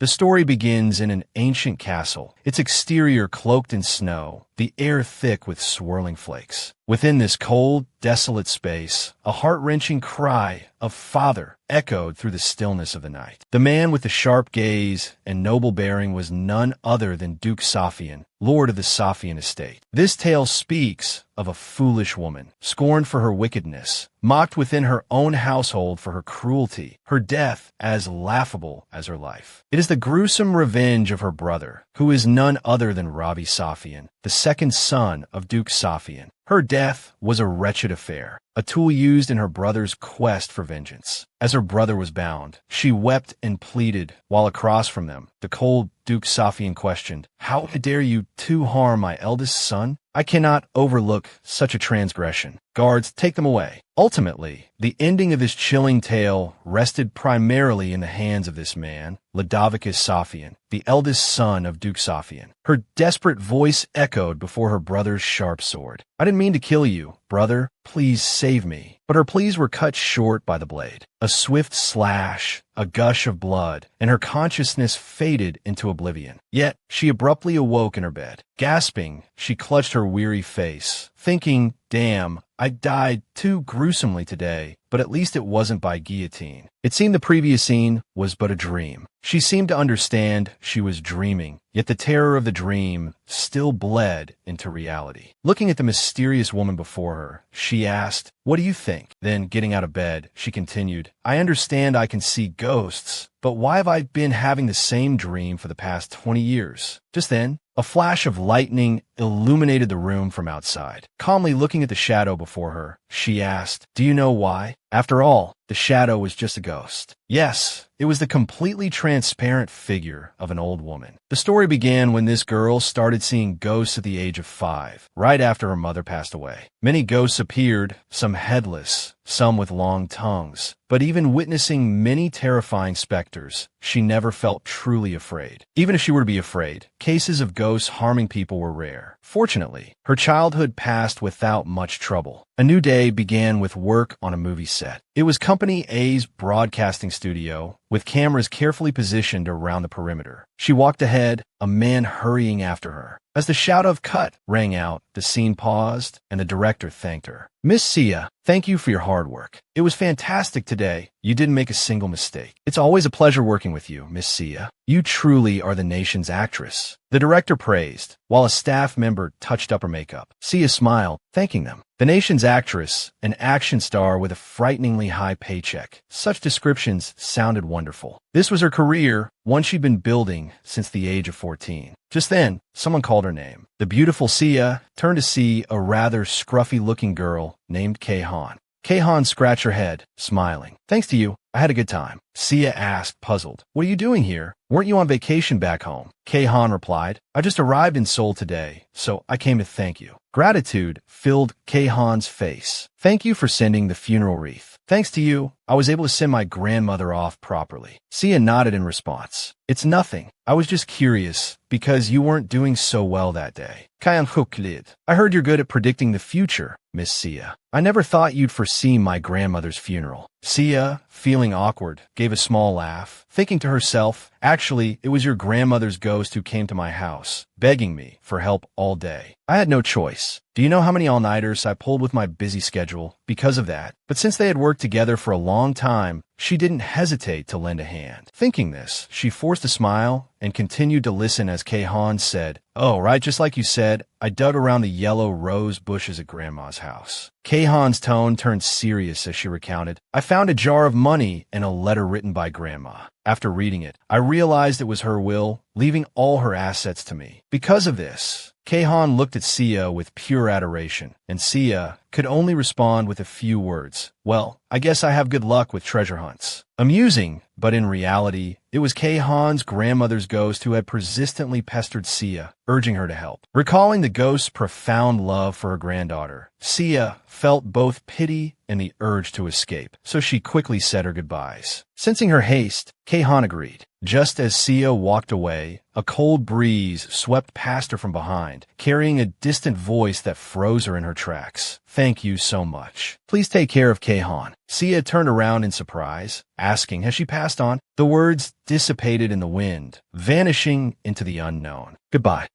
The story begins in an ancient castle, its exterior cloaked in snow, the air thick with swirling flakes. Within this cold, desolate space, a heart-wrenching cry of "Father" echoed through the stillness of the night. The man with the sharp gaze and noble bearing was none other than Duke Sophian, lord of the Sophian estate. This tale speaks of a foolish woman, scorned for her wickedness, mocked within her own household for her cruelty, her death as laughable as her life. It is the gruesome revenge of her brother, who is none other than Ravi Sophian, the second son of Duke Sophian. Her death was a wretched affair, a tool used in her brother's quest for vengeance. As her brother was bound, she wept and pleaded, while across from them, the cold Duke Sophian questioned, "How dare you two harm my eldest son? I cannot overlook such a transgression. Guards, take them away." Ultimately, the ending of this chilling tale rested primarily in the hands of this man, Ludwig Sophian, the eldest son of Duke Sophian. Her desperate voice echoed before her brother's sharp sword. "I didn't mean to kill you, brother. Please save me." But her pleas were cut short by the blade. A swift slash, a gush of blood, and her consciousness faded into oblivion. Yet, she abruptly awoke in her bed. Gasping, she clutched her weary face, thinking, "Damn, I died too gruesomely today, but at least it wasn't by guillotine." It seemed the previous scene was but a dream. She seemed to understand she was dreaming, yet the terror of the dream still bled into reality. Looking at the mysterious woman before her, she asked, "What do you think?" Then, getting out of bed, she continued, "I understand I can see ghosts, but why have I been having the same dream for the past 20 years? Just then, a flash of lightning illuminated the room from outside. Calmly looking at the shadow before her, she asked, "Do you know why?" After all, the shadow was just a ghost. Yes, it was the completely transparent figure of an old woman. The story began when this girl started seeing ghosts at the age of 5, right after her mother passed away. Many ghosts appeared, some headless, some with long tongues. But even witnessing many terrifying specters, she never felt truly afraid. Even if she were to be afraid, cases of ghosts harming people were rare. Fortunately, her childhood passed without much trouble. A new day began with work on a movie set. It was Company A's broadcasting studio, with cameras carefully positioned around the perimeter. She walked ahead, a man hurrying after her. As the shout of "cut" rang out, the scene paused, and the director thanked her. "Miss Sia, thank you for your hard work. It was fantastic today. You didn't make a single mistake. It's always a pleasure working with you, Miss Sia. You truly are the nation's actress." The director praised, while a staff member touched up her makeup. Sia smiled, thanking them. The nation's actress, an action star with a frighteningly high paycheck. Such descriptions sounded wonderful. This was her career, one she'd been building since the age of 14. Just then, someone called her name. The beautiful Sia turned to see a rather scruffy-looking girl named Kei-Han. Kei-Han scratched her head, smiling. "Thanks to you, I had a good time." Sia asked, puzzled, "What are you doing here? Weren't you on vacation back home?" Kei-Han replied, "I just arrived in Seoul today, so I came to thank you." Gratitude filled Kei-Han's face. "Thank you for sending the funeral wreath. Thanks to you, I was able to send my grandmother off properly." Sia nodded in response. "It's nothing. I was just curious, because you weren't doing so well that day." Kei-Han huklid. "I heard you're good at predicting the future, Miss Sia. I never thought you'd foresee my grandmother's funeral." Sia, feeling awkward, gave a small laugh, thinking to herself, "Actually, it was your grandmother's ghost who came to my house, begging me for help all day. I had no choice. Do you know how many all-nighters I pulled with my busy schedule because of that?" But since they had worked together for a long time, she didn't hesitate to lend a hand. Thinking this, she forced a smile and continued to listen as Kei-Han said, "Oh, right, just like you said, I dug around the yellow rose bushes at Grandma's house." Kei-Han's tone turned serious as she recounted, "I found a jar of money and a letter written by Grandma. After reading it, I realized it was her will, leaving all her assets to me. Because of this," Kei-Han looked at Sia with pure adoration, and Sia could only respond with a few words. "Well, I guess I have good luck with treasure hunts." Amusing, but in reality, it was Kei-Han's grandmother's ghost who had persistently pestered Sia, urging her to help. Recalling the ghost's profound love for her granddaughter, Sia felt both pity and the urge to escape, so she quickly said her goodbyes. Sensing her haste, Kei-Han agreed. Just as Sia walked away, a cold breeze swept past her from behind, carrying a distant voice that froze her in her tracks. "Thank you so much. Please take care of Kei-Han." Sia turned around in surprise, asking, "Has she passed passed on. The words dissipated in the wind, vanishing into the unknown. Goodbye.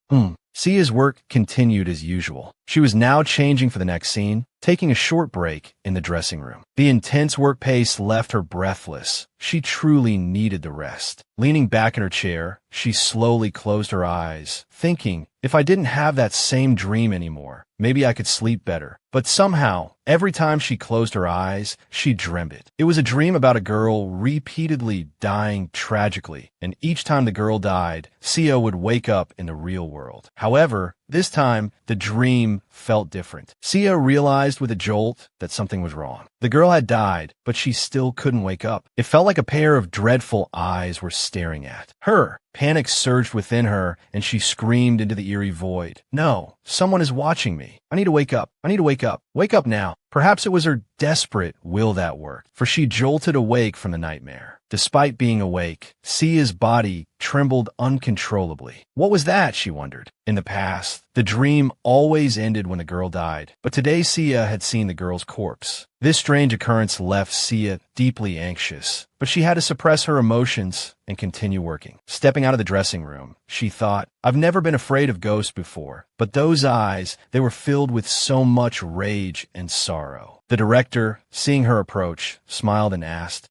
Sia's work continued as usual. She was now changing for the next scene, taking a short break in the dressing room. The intense work pace left her breathless. She truly needed the rest. Leaning back in her chair, she slowly closed her eyes, thinking, if I didn't have that same dream anymore, maybe I could sleep better. But somehow, every time she closed her eyes, she dreamt it. It was a dream about a girl repeatedly dying tragically, and each time the girl died, Xiao would wake up in the real world. However, this time, the dream felt different. Xiao realized with a jolt that something was wrong. The girl had died, but she still couldn't wake up. It felt like a pair of dreadful eyes were staring at her. Panic surged within her, and she screamed into the eerie void. No, someone is watching me. I need to wake up. I need to wake up. Wake up now. Perhaps it was her desperate will that worked, for she jolted awake from the nightmare. Despite being awake, Sia's body trembled uncontrollably. What was that, she wondered. In the past, the dream always ended when the girl died, but today Sia had seen the girl's corpse. This strange occurrence left Sia deeply anxious, but she had to suppress her emotions and continue working. Stepping out of the dressing room, she thought, I've never been afraid of ghosts before, but those eyes, they were filled with so much rage and sorrow. The director, seeing her approach, smiled and asked,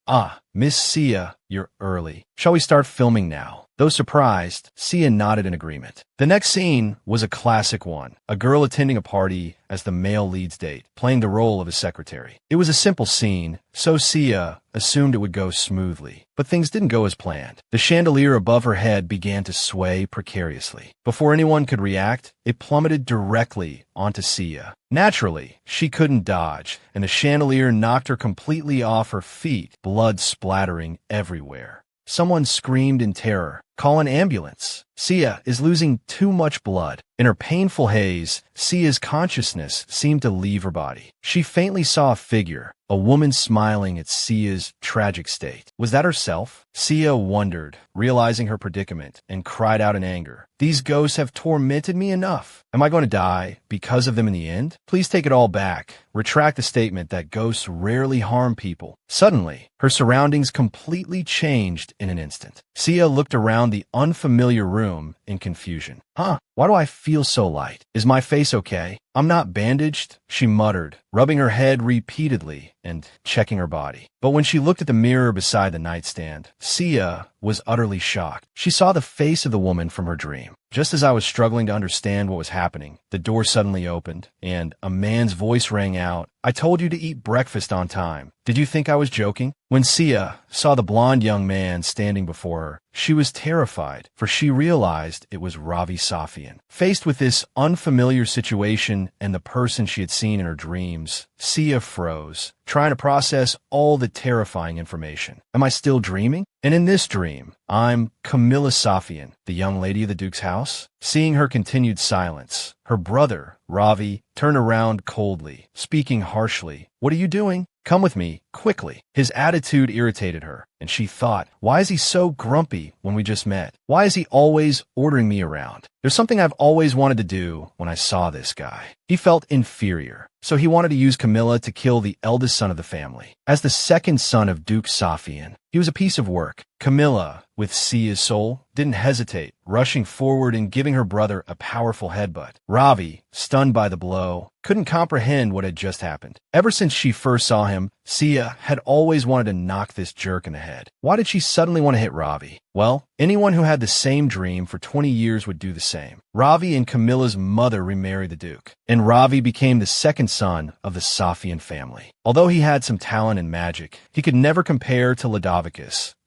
Miss Sia, you're early. Shall we start filming now? Though surprised, Sia nodded in agreement. The next scene was a classic one, a girl attending a party as the male lead's date, playing the role of a secretary. It was a simple scene, so Sia assumed it would go smoothly. But things didn't go as planned. The chandelier above her head began to sway precariously. Before anyone could react, it plummeted directly onto Sia. Naturally, she couldn't dodge, and the chandelier knocked her completely off her feet, blood splattering everywhere. Someone screamed in terror, "Call an ambulance. Sia is losing too much blood." In her painful haze, Sia's consciousness seemed to leave her body. She faintly saw a figure, a woman smiling at Sia's tragic state. Was that herself? Sia wondered, realizing her predicament, and cried out in anger. These ghosts have tormented me enough. Am I going to die because of them in the end? Please take it all back. Retract the statement that ghosts rarely harm people. Suddenly, her surroundings completely changed in an instant. Sia looked around the unfamiliar room in confusion. Why do I feel so light? Is my face okay? I'm not bandaged, she muttered, rubbing her head repeatedly and checking her body. But when she looked at the mirror beside the nightstand, Sia was utterly shocked. She saw the face of the woman from her dream. Just as I was struggling to understand what was happening, the door suddenly opened, and a man's voice rang out, "I told you to eat breakfast on time. Did you think I was joking?" When Sia saw the blonde young man standing before her, she was terrified, for she realized it was Ravi Safian. Faced with this unfamiliar situation and the person she had seen in her dreams, Sia froze, trying to process all the terrifying information. Am I still dreaming? And in this dream, I'm Camilla Safian, the young lady of the Duke's house. Seeing her continued silence, her brother, Ravi, turned around coldly, speaking harshly. "What are you doing? Come with me, quickly." His attitude irritated her, and she thought, why is he so grumpy when we just met? Why is he always ordering me around? There's something I've always wanted to do when I saw this guy. He felt inferior, so he wanted to use Camilla to kill the eldest son of the family. As the second son of Duke Safian, he was a piece of work. Camilla, with Sia's soul, didn't hesitate, rushing forward and giving her brother a powerful headbutt. Ravi, stunned by the blow, couldn't comprehend what had just happened. Ever since she first saw him, Sia had always wanted to knock this jerk in the head. Why did she suddenly want to hit Ravi? Well, anyone who had the same dream for 20 years would do the same. Ravi and Camilla's mother remarried the Duke, and Ravi became the second son of the Safian family. Although he had some talent in magic, he could never compare to Ludwig,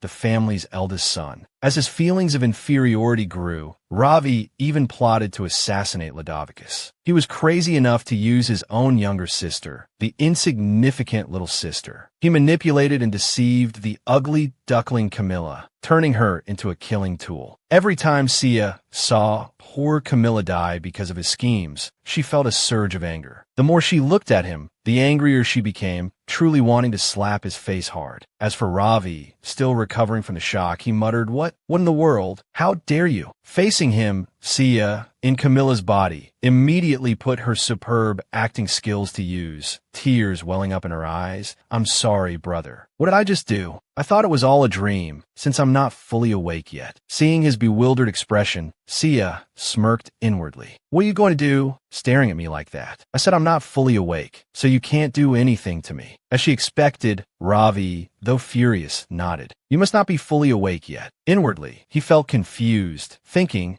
the family's eldest son. As his feelings of inferiority grew, Ravi even plotted to assassinate Ludwig. He was crazy enough to use his own younger sister, the insignificant little sister. He manipulated and deceived the ugly duckling Camilla, turning her into a killing tool. Every time Sia saw poor Camilla die because of his schemes, she felt a surge of anger. The more she looked at him, the angrier she became, truly wanting to slap his face hard. As for Ravi, still recovering from the shock, he muttered, What in the world? How dare you?" Facing him, Sia, in Camilla's body, immediately put her superb acting skills to use, tears welling up in her eyes. "I'm sorry, brother. What did I just do? I thought it was all a dream, since I'm not fully awake yet." Seeing his bewildered expression, Xiao smirked inwardly. "What are you going to do, staring at me like that? I said I'm not fully awake, so you can't do anything to me." As she expected, Ravi, though furious, nodded. "You must not be fully awake yet." Inwardly, he felt confused, thinking,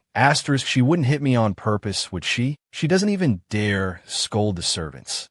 she wouldn't hit me on purpose, would she? She doesn't even dare scold the servants.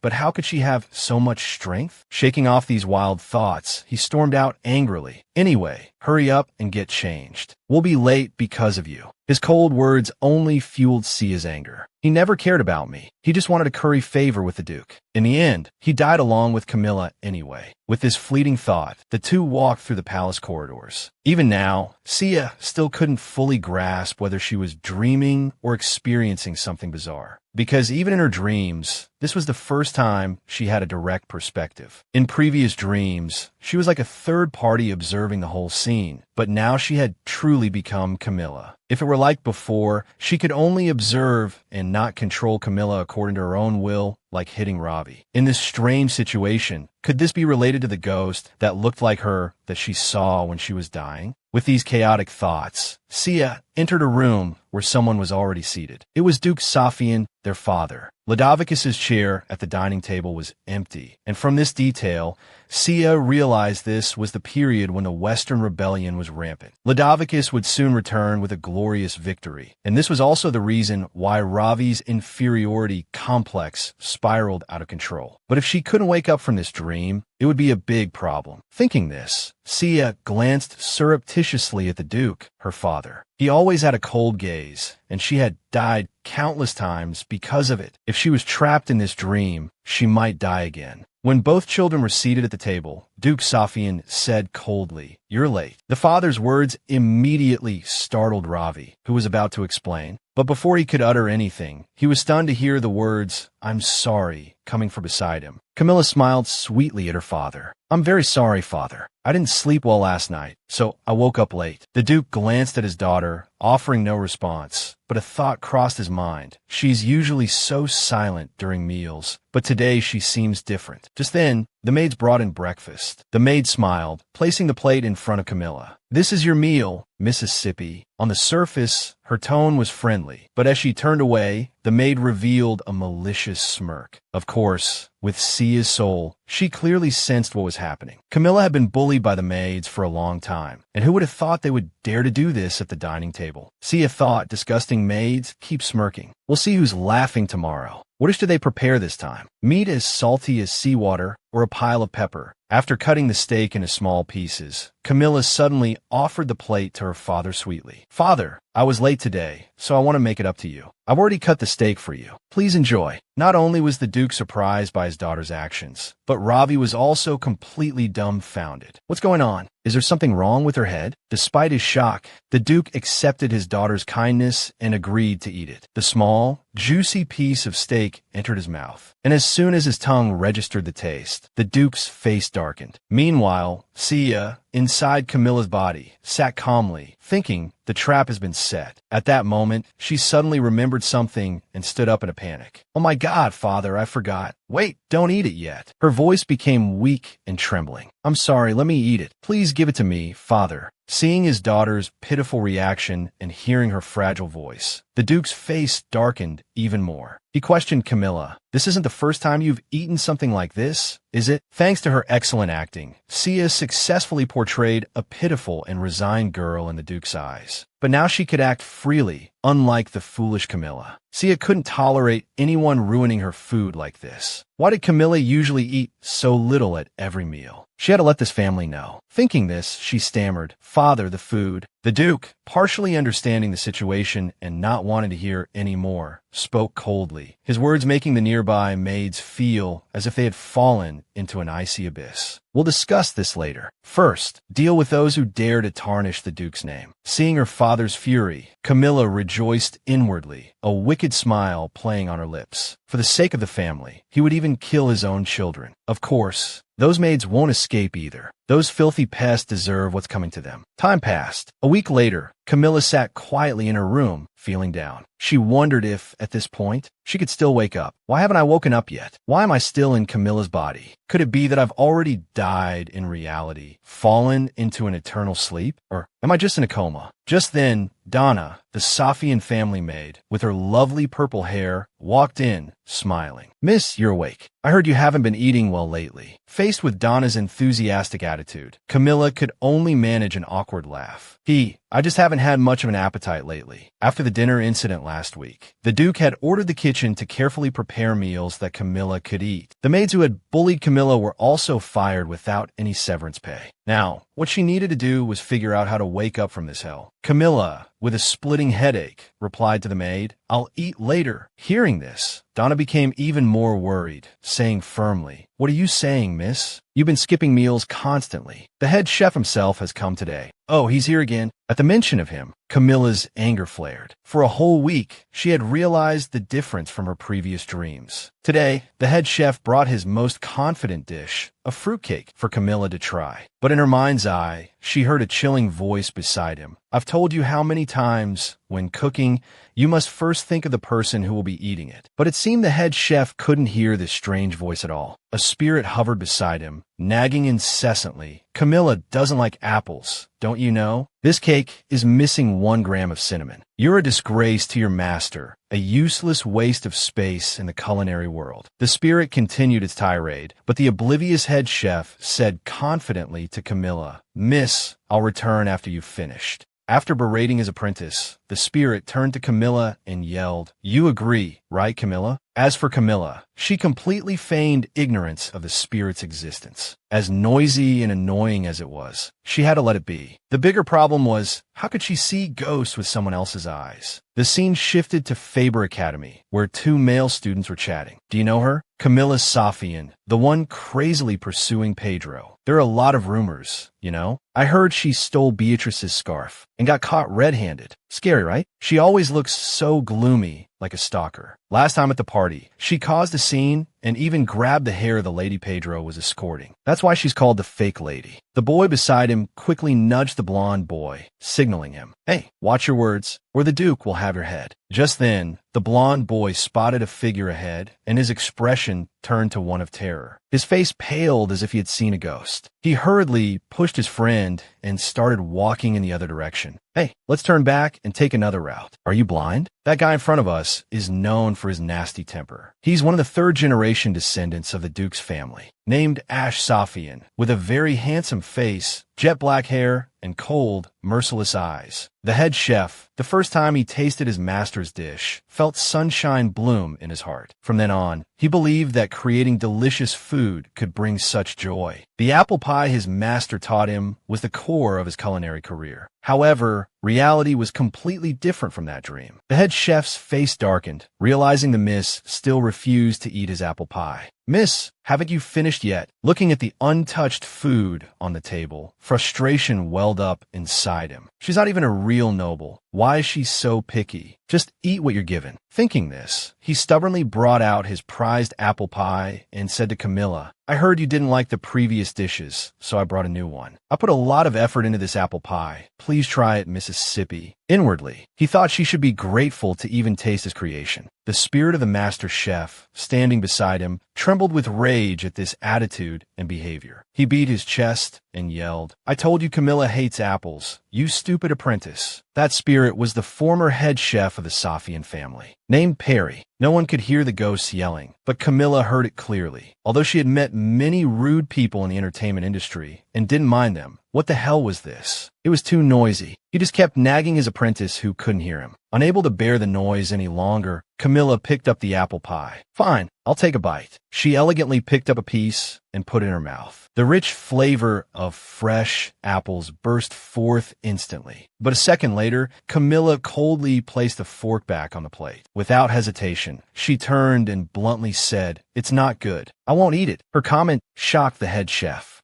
But how could she have so much strength? Shaking off these wild thoughts, he stormed out angrily. "Anyway, hurry up and get changed. We'll be late because of you." His cold words only fueled Xia's anger. He never cared about me. He just wanted to curry favor with the Duke. In the end, he died along with Camilla anyway. With this fleeting thought, the two walked through the palace corridors. Even now, Xia still couldn't fully grasp whether she was dreaming or experiencing something bizarre. Because even in her dreams, this was the first time she had a direct perspective. In previous dreams, she was like a third party observing the whole scene, but now she had truly become Camilla. If it were like before, she could only observe and not control Camilla according to her own will, like hitting Ravi. In this strange situation, could this be related to the ghost that looked like her that she saw when she was dying? With these chaotic thoughts, Xiao entered a room where someone was already seated. It was Duke Safian, their father. Ludovicus's chair at the dining table was empty, and from this detail, Xiao realized this was the period when the Western Rebellion was rampant. Ludovicus would soon return with a glorious victory, and this was also the reason why Ravi's inferiority complex spiraled out of control. But if she couldn't wake up from this dream, it would be a big problem. Thinking this, Xiao glanced surreptitiously at the Duke, her father. He always had a cold gaze, and she had died countless times because of it. If she was trapped in this dream, she might die again. When both children were seated at the table, Duke Safian said coldly, "You're late." The father's words immediately startled Ravi, who was about to explain. But before he could utter anything, he was stunned to hear the words, "I'm sorry," coming from beside him. Camilla smiled sweetly at her father. "I'm very sorry, father. I didn't sleep well last night, so I woke up late." The Duke glanced at his daughter, offering no response, but a thought crossed his mind. She's usually so silent during meals, but today she seems different. Just then, the maids brought in breakfast. The maid smiled, placing the plate in front of Camilla. "This is your meal, Mississippi." On the surface, her tone was friendly, but as she turned away, the maid revealed a malicious smirk. Of course, with Xia's soul, she clearly sensed what was happening. Camilla had been bullied by the maids for a long time, and who would have thought they would dare to do this at the dining table? Xia thought, disgusting maids keep smirking. We'll see who's laughing tomorrow. What dish do they prepare this time? Meat as salty as seawater or a pile of pepper? After cutting the steak into small pieces, Camilla suddenly offered the plate to her father sweetly. "Father, I was late today, so I want to make it up to you. I've already cut the steak for you. Please enjoy." Not only was the Duke surprised by his daughter's actions, but Ravi was also completely dumbfounded. What's going on? Is there something wrong with her head? Despite his shock, the Duke accepted his daughter's kindness and agreed to eat it. The small, juicy piece of steak entered his mouth, and as soon as his tongue registered the taste, the Duke's face darkened. Meanwhile, Xiao, inside Camilla's body, sat calmly, thinking the trap has been set. At that moment, she suddenly remembered something and stood up in a panic. "Oh my God, father, I forgot. Wait, don't eat it yet." Her voice became weak and trembling. "I'm sorry, let me eat it. Please give it to me, father." Seeing his daughter's pitiful reaction and hearing her fragile voice, the Duke's face darkened even more. He questioned Camilla. "This isn't the first time you've eaten something like this, is it?" Thanks to her excellent acting, Xiao successfully portrayed a pitiful and resigned girl in the Duke's eyes. But now she could act freely, unlike the foolish Camilla. Xiao couldn't tolerate anyone ruining her food like this. Why did Camilla usually eat so little at every meal? She had to let this family know. Thinking this, she stammered, "Father, the food." The Duke, partially understanding the situation and not wanting to hear any more, spoke coldly, his words making the nearby maids feel as if they had fallen into an icy abyss. "We'll discuss this later. First, deal with those who dare to tarnish the Duke's name." Seeing her father's fury, Camilla rejoiced inwardly, a wicked smile playing on her lips. For the sake of the family, he would even kill his own children. Of course, those maids won't escape either. Those filthy pests deserve what's coming to them. Time passed. A week later, Camilla sat quietly in her room, feeling down. She wondered if, at this point, she could still wake up. Why haven't I woken up yet? Why am I still in Camilla's body? Could it be that I've already died in reality, fallen into an eternal sleep? Or am I just in a coma? Just then, Donna, the Safian family maid, with her lovely purple hair, walked in, smiling. "Miss, you're awake. I heard you haven't been eating well lately." Faced with Donna's enthusiastic attitude, Camilla could only manage an awkward laugh. I just haven't had much of an appetite lately. After the dinner incident last week, the Duke had ordered the kitchen to carefully prepare meals that Camilla could eat. The maids who had bullied Camilla were also fired without any severance pay. Now, what she needed to do was figure out how to wake up from this hell. Camilla, with a splitting headache, replied to the maid, "I'll eat later." Hearing this, Donna became even more worried, saying firmly, "What are you saying, miss? You've been skipping meals constantly. The head chef himself has come today." "Oh, he's here again." At the mention of him, Camilla's anger flared. For a whole week, she had realized the difference from her previous dreams. Today, the head chef brought his most confident dish, a fruitcake, for Camilla to try. But in her mind's eye, she heard a chilling voice beside him. "I've told you how many times, when cooking, you must first think of the person who will be eating it." But it seemed the head chef couldn't hear this strange voice at all. A spirit hovered beside him, nagging incessantly. "Camilla doesn't like apples, don't you know? This cake is missing 1 gram of cinnamon. You're a disgrace to your master, a useless waste of space in the culinary world." The spirit continued its tirade, but the oblivious head chef said confidently to Camilla, "Miss, I'll return after you've finished." After berating his apprentice, the spirit turned to Camilla and yelled, "You agree, right, Camilla?" As for Camilla, she completely feigned ignorance of the spirit's existence. As noisy and annoying as it was, she had to let it be. The bigger problem was, how could she see ghosts with someone else's eyes? The scene shifted to Faber Academy, where 2 male students were chatting. "Do you know her? Camilla Safian, the one crazily pursuing Pedro. There are a lot of rumors, you know? I heard she stole Beatrice's scarf and got caught red-handed. Scary, right? She always looks so gloomy, like a stalker. Last time at the party, she caused a scene and even grabbed the hair the Lady Pedro was escorting. That's why she's called the fake lady." The boy beside him quickly nudged the blonde boy, signaling him, "Hey, watch your words, or the Duke will have your head." Just then, the blonde boy spotted a figure ahead, and his expression turned to one of terror. His face paled as if he had seen a ghost. He hurriedly pushed his friend and started walking in the other direction. "Hey, let's turn back and take another route. Are you blind? That guy in front of us is known for his nasty temper. He's one of the 3rd-generation descendants of the Duke's family, named Ash Safian, with a very handsome face, jet black hair, and cold, merciless eyes. The head chef, the first time he tasted his master's dish, felt sunshine bloom in his heart. From then on, he believed that creating delicious food could bring such joy. The apple pie his master taught him was the core of his culinary career. However, reality was completely different from that dream. The head chef's face darkened, realizing the miss still refused to eat his apple pie. "Miss, haven't you finished yet?" Looking at the untouched food on the table, frustration welled up inside him. She's not even a real noble. Why is she so picky? Just eat what you're given. Thinking this, he stubbornly brought out his prized apple pie and said to Camilla, "I heard you didn't like the previous dishes, so I brought a new one. I put a lot of effort into this apple pie. Please try it, Mississippi." Inwardly, he thought she should be grateful to even taste his creation. The spirit of the master chef, standing beside him, trembled with rage at this attitude and behavior. He beat his chest and yelled, "I told you Camilla hates apples, you stupid apprentice." That spirit was the former head chef of the Safian family, named Perry. No one could hear the ghosts yelling, but Camilla heard it clearly. Although she had met many rude people in the entertainment industry and didn't mind them, what the hell was this? It was too noisy. He just kept nagging his apprentice who couldn't hear him. Unable to bear the noise any longer, Camilla picked up the apple pie. "Fine, I'll take a bite." She elegantly picked up a piece and put it in her mouth. The rich flavor of fresh apples burst forth instantly. But a second later, Camilla coldly placed the fork back on the plate. Without hesitation, she turned and bluntly said, "It's not good. I won't eat it." Her comment shocked the head chef.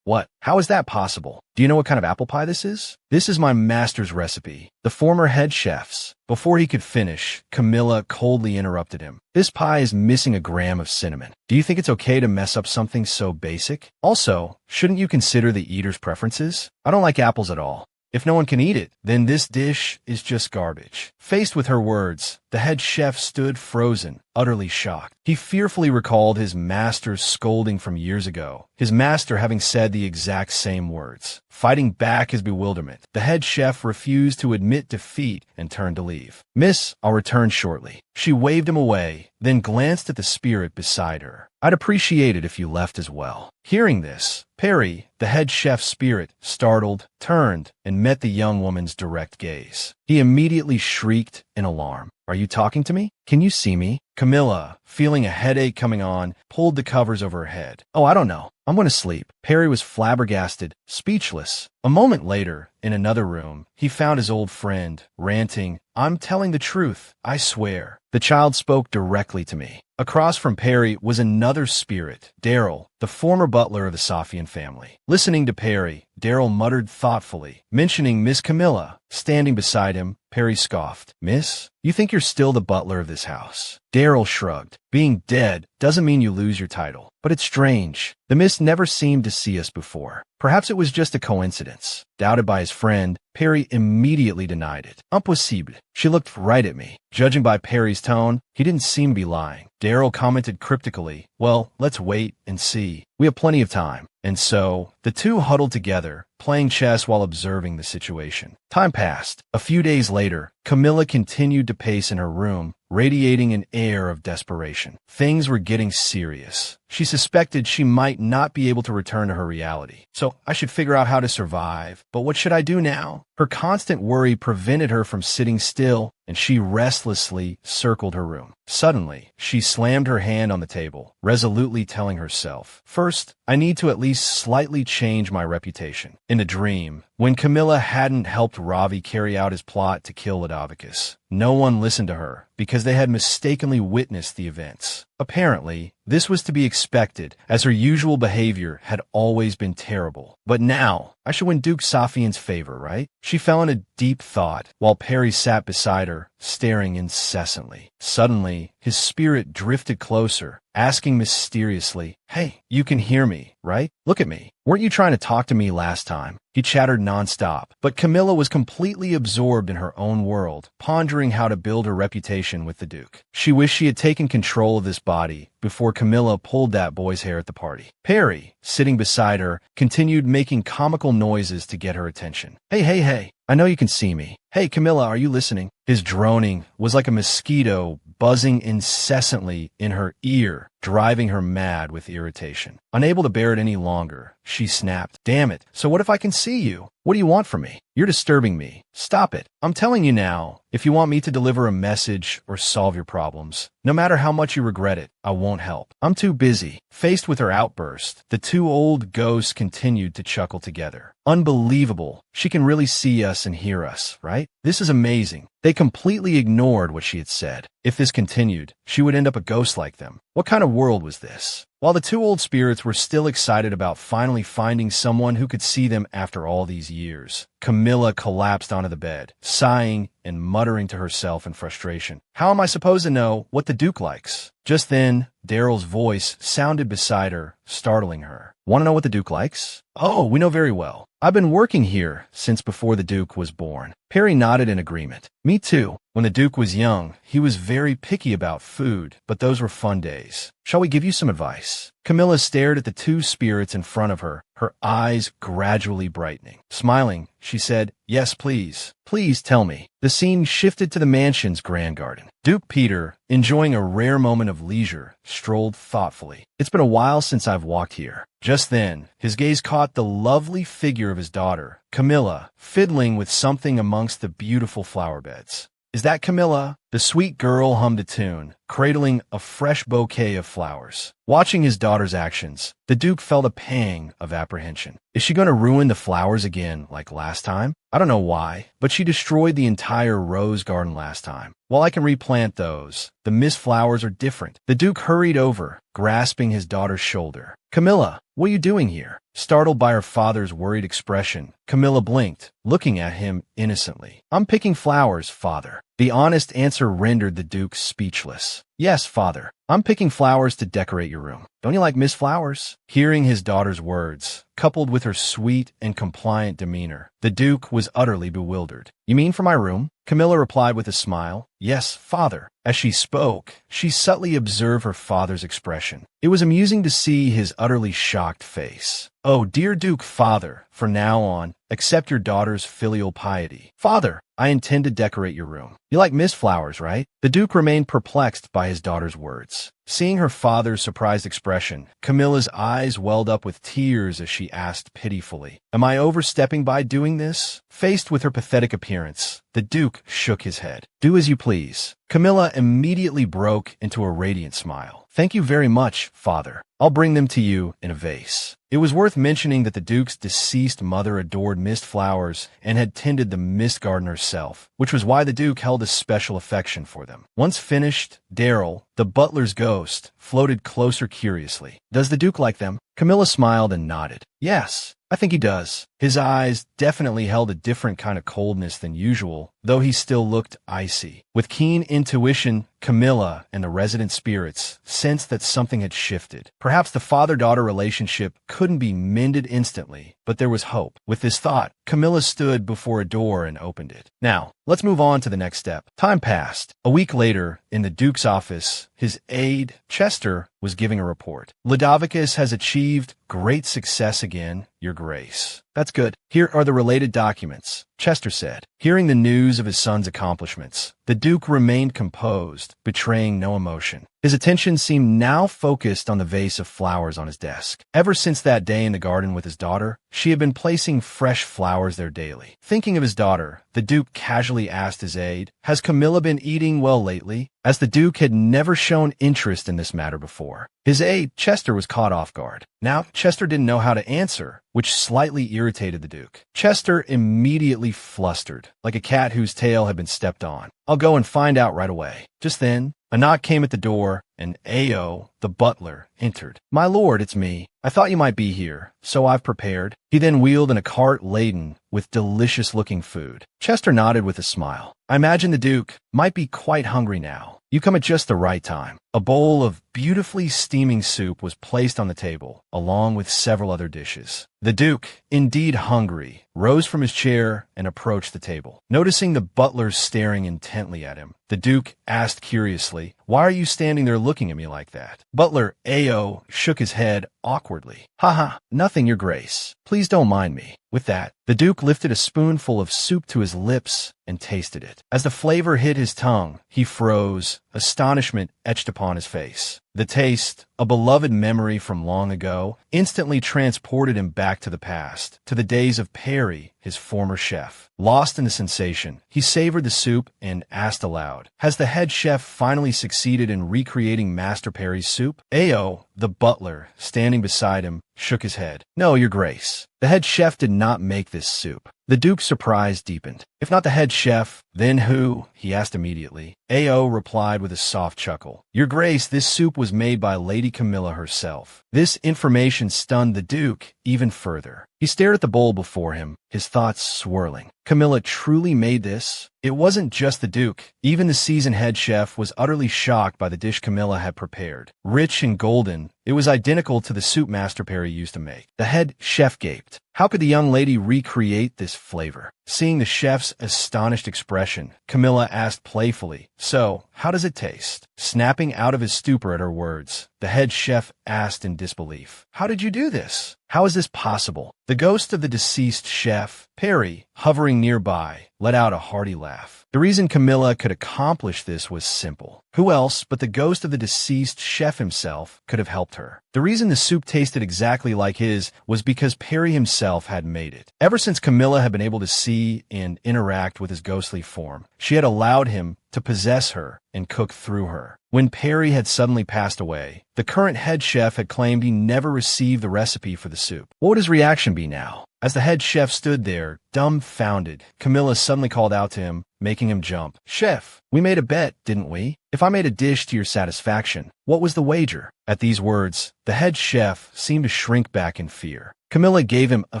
What? How is that possible? Do you know what kind of apple pie this is? This is my master's recipe, the former head chef's. Before he could finish, Camilla coldly interrupted him. This pie is missing a gram of cinnamon. Do you think it's okay to mess up something so basic? Also, shouldn't you consider the eater's preferences? I don't like apples at all. If no one can eat it, then this dish is just garbage. Faced with her words, the head chef stood frozen, utterly shocked. He fearfully recalled his master's scolding from years ago, his master having said the exact same words. Fighting back his bewilderment, the head chef refused to admit defeat and turned to leave. Miss, I'll return shortly. She waved him away, then glanced at the spirit beside her. I'd appreciate it if you left as well. Hearing this, Perry, the head chef's spirit, startled, turned, and met the young woman's direct gaze. He immediately shrieked in alarm. Are you talking to me? Can you see me? Camilla, feeling a headache coming on, pulled the covers over her head. Oh, I don't know. I'm going to sleep. Perry was flabbergasted, speechless. A moment later, in another room, he found his old friend, ranting, I'm telling the truth, I swear. The child spoke directly to me. Across from Perry was another spirit, Daryl, the former butler of the Safian family. Listening to Perry, Daryl muttered thoughtfully, mentioning Miss Camilla. Standing beside him, Perry scoffed. Miss, you think you're still the butler of this house? Daryl shrugged. Being dead doesn't mean you lose your title. But it's strange. The miss never seemed to see us before. Perhaps it was just a coincidence. Doubted by his friend, Perry immediately denied it. Impossible. She looked right at me. Judging by Perry's tone, he didn't seem to be lying. Daryl commented cryptically, well, let's wait and see. We have plenty of time. And so, the two huddled together, playing chess while observing the situation. Time passed. A few days later, Camilla continued to pace in her room, radiating an air of desperation. Things were getting serious. She suspected she might not be able to return to her reality. So I should figure out how to survive. But what should I do now? Her constant worry prevented her from sitting still, and she restlessly circled her room. Suddenly, she slammed her hand on the table, resolutely telling herself, first, I need to at least slightly change my reputation. In a dream, when Camilla hadn't helped Ravi carry out his plot to kill Ludovicus, no one listened to her because they had mistakenly witnessed the events. Apparently, this was to be expected, as her usual behavior had always been terrible. But now, I should win Duke Safian's favor, right? She fell in a deep thought, while Perry sat beside her, staring incessantly. Suddenly, his spirit drifted closer, asking mysteriously, Hey, you can hear me, right? Look at me. Weren't you trying to talk to me last time? He chattered nonstop, but Camilla was completely absorbed in her own world, pondering how to build her reputation with the Duke. She wished she had taken control of this body before Camilla pulled that boy's hair at the party. Perry, sitting beside her, continued making comical noises to get her attention. Hey, I know you can see me. Hey, Camilla, are you listening? His droning was like a mosquito buzzing incessantly in her ear, driving her mad with irritation. Unable to bear it any longer, she snapped, Damn it, so what if I can see you? What do you want from me? You're disturbing me. Stop it. I'm telling you now, if you want me to deliver a message or solve your problems, no matter how much you regret it, I won't help. I'm too busy. Faced with her outburst, the two old ghosts continued to chuckle together. Unbelievable. She can really see us and hear us, right? This is amazing. They completely ignored what she had said. If this continued, she would end up a ghost like them. What kind of world was this? While the two old spirits were still excited about finally finding someone who could see them after all these years, Camilla collapsed onto the bed, sighing and muttering to herself in frustration. How am I supposed to know what the Duke likes? Just then, Daryl's voice sounded beside her, startling her. Want to know what the Duke likes? Oh, we know very well. I've been working here since before the Duke was born. Perry nodded in agreement. Me too. When the Duke was young, he was very picky about food, but those were fun days. Shall we give you some advice? Camilla stared at the two spirits in front of her, her eyes gradually brightening. Smiling, she said, Yes, please. Please tell me. The scene shifted to the mansion's grand garden. Duke Peter, enjoying a rare moment of leisure, strolled thoughtfully. It's been a while since I've walked here. Just then, his gaze caught the lovely figure of his daughter, Camilla, fiddling with something amongst the beautiful flower beds. Is that Camilla? The sweet girl hummed a tune, cradling a fresh bouquet of flowers. Watching his daughter's actions, the Duke felt a pang of apprehension. Is she going to ruin the flowers again like last time? I don't know why, but she destroyed the entire rose garden last time. While I can replant those, the mist flowers are different. The Duke hurried over, grasping his daughter's shoulder. Camilla, what are you doing here? Startled by her father's worried expression, Camilla blinked, looking at him innocently. I'm picking flowers, father. The honest answer rendered the Duke speechless. Yes, father. I'm picking flowers to decorate your room. Don't you like mist flowers? Hearing his daughter's words, coupled with her sweet and compliant demeanor, the Duke was utterly bewildered. You mean for my room? Camilla replied with a smile. Yes, father. As she spoke, she subtly observed her father's expression. It was amusing to see his utterly shocked face. Oh, dear Duke, father, from now on, accept your daughter's filial piety. Father, I intend to decorate your room. You like mist flowers, right? The Duke remained perplexed by his daughter's words. Seeing her father's surprised expression, Camilla's eyes welled up with tears as she asked pitifully, Am I overstepping by doing this? Faced with her pathetic appearance, the Duke shook his head. Do as you please. Camilla immediately broke into a radiant smile. Thank you very much, father. I'll bring them to you in a vase. It was worth mentioning that the Duke's deceased mother adored mist flowers and had tended the mist garden herself, which was why the Duke held a special affection for them. Once finished, Daryl, the butler's ghost, floated closer curiously. Does the Duke like them? Camilla smiled and nodded. Yes, I think he does. His eyes definitely held a different kind of coldness than usual, though he still looked icy. With keen intuition, Camilla and the resident spirits sensed that something had shifted. Perhaps the father-daughter relationship couldn't be mended instantly, but there was hope. With this thought, Camilla stood before a door and opened it. Now, let's move on to the next step. Time passed. A week later, in the Duke's office, his aide, Chester, was giving a report. Ludwig has achieved great success again, Your Grace. That's good. Here are the related documents, Chester said. Hearing the news of his son's accomplishments, the Duke remained composed, betraying no emotion. His attention seemed now focused on the vase of flowers on his desk. Ever since that day in the garden with his daughter, she had been placing fresh flowers there daily. Thinking of his daughter, the Duke casually asked his aide, Has Camilla been eating well lately? As the Duke had never shown interest in this matter before. His aide, Chester, was caught off guard. Now, Chester didn't know how to answer, which slightly irritated the Duke. Chester immediately flustered, like a cat whose tail had been stepped on. I'll go and find out right away. Just then, a knock came at the door, and Ao, the butler, entered. My lord, it's me. I thought you might be here, so I've prepared. He then wheeled in a cart laden with delicious-looking food. Chester nodded with a smile. I imagine the Duke might be quite hungry now. You come at just the right time. A bowl of beautifully steaming soup was placed on the table, along with several other dishes. The Duke, indeed hungry, rose from his chair and approached the table. Noticing the butler staring intently at him, the Duke asked curiously, Why are you standing there looking at me like that? Butler Ao shook his head awkwardly. Haha, nothing, Your Grace. Please don't mind me. With that, the Duke lifted a spoonful of soup to his lips and tasted it. As the flavor hit his tongue, he froze, astonishment etched upon his face. The taste, a beloved memory from long ago, instantly transported him back to the past, to the days of Perry, his former chef. Lost in the sensation, he savored the soup and asked aloud, Has the head chef finally succeeded in recreating Master Perry's soup? Ao, the butler, standing beside him, shook his head. No, Your Grace. The head chef did not make this soup. The Duke's surprise deepened. If not the head chef, then who? He asked immediately. Ao replied with a soft chuckle. Your Grace, this soup was made by Lady Camilla herself. This information stunned the Duke even further. He stared at the bowl before him, his thoughts swirling. Camilla truly made this? It wasn't just the Duke. Even the seasoned head chef was utterly shocked by the dish Camilla had prepared. Rich and golden, it was identical to the soup Master Perry used to make. The head chef gaped. How could the young lady recreate this flavor? Seeing the chef's astonished expression, Camilla asked playfully, So, how does it taste? Snapping out of his stupor at her words, the head chef asked in disbelief, How did you do this? How is this possible? The ghost of the deceased chef, Perry, hovering nearby, let out a hearty laugh. The reason Camilla could accomplish this was simple. Who else but the ghost of the deceased chef himself could have helped her? The reason the soup tasted exactly like his was because Perry himself had made it. Ever since Camilla had been able to see and interact with his ghostly form, she had allowed him to possess her and cook through her. When Perry had suddenly passed away, the current head chef had claimed he never received the recipe for the soup. What would his reaction be now? As the head chef stood there, dumbfounded, Camilla suddenly called out to him, making him jump. "Chef, we made a bet, didn't we? If I made a dish to your satisfaction, what was the wager?" At these words, the head chef seemed to shrink back in fear. Camilla gave him a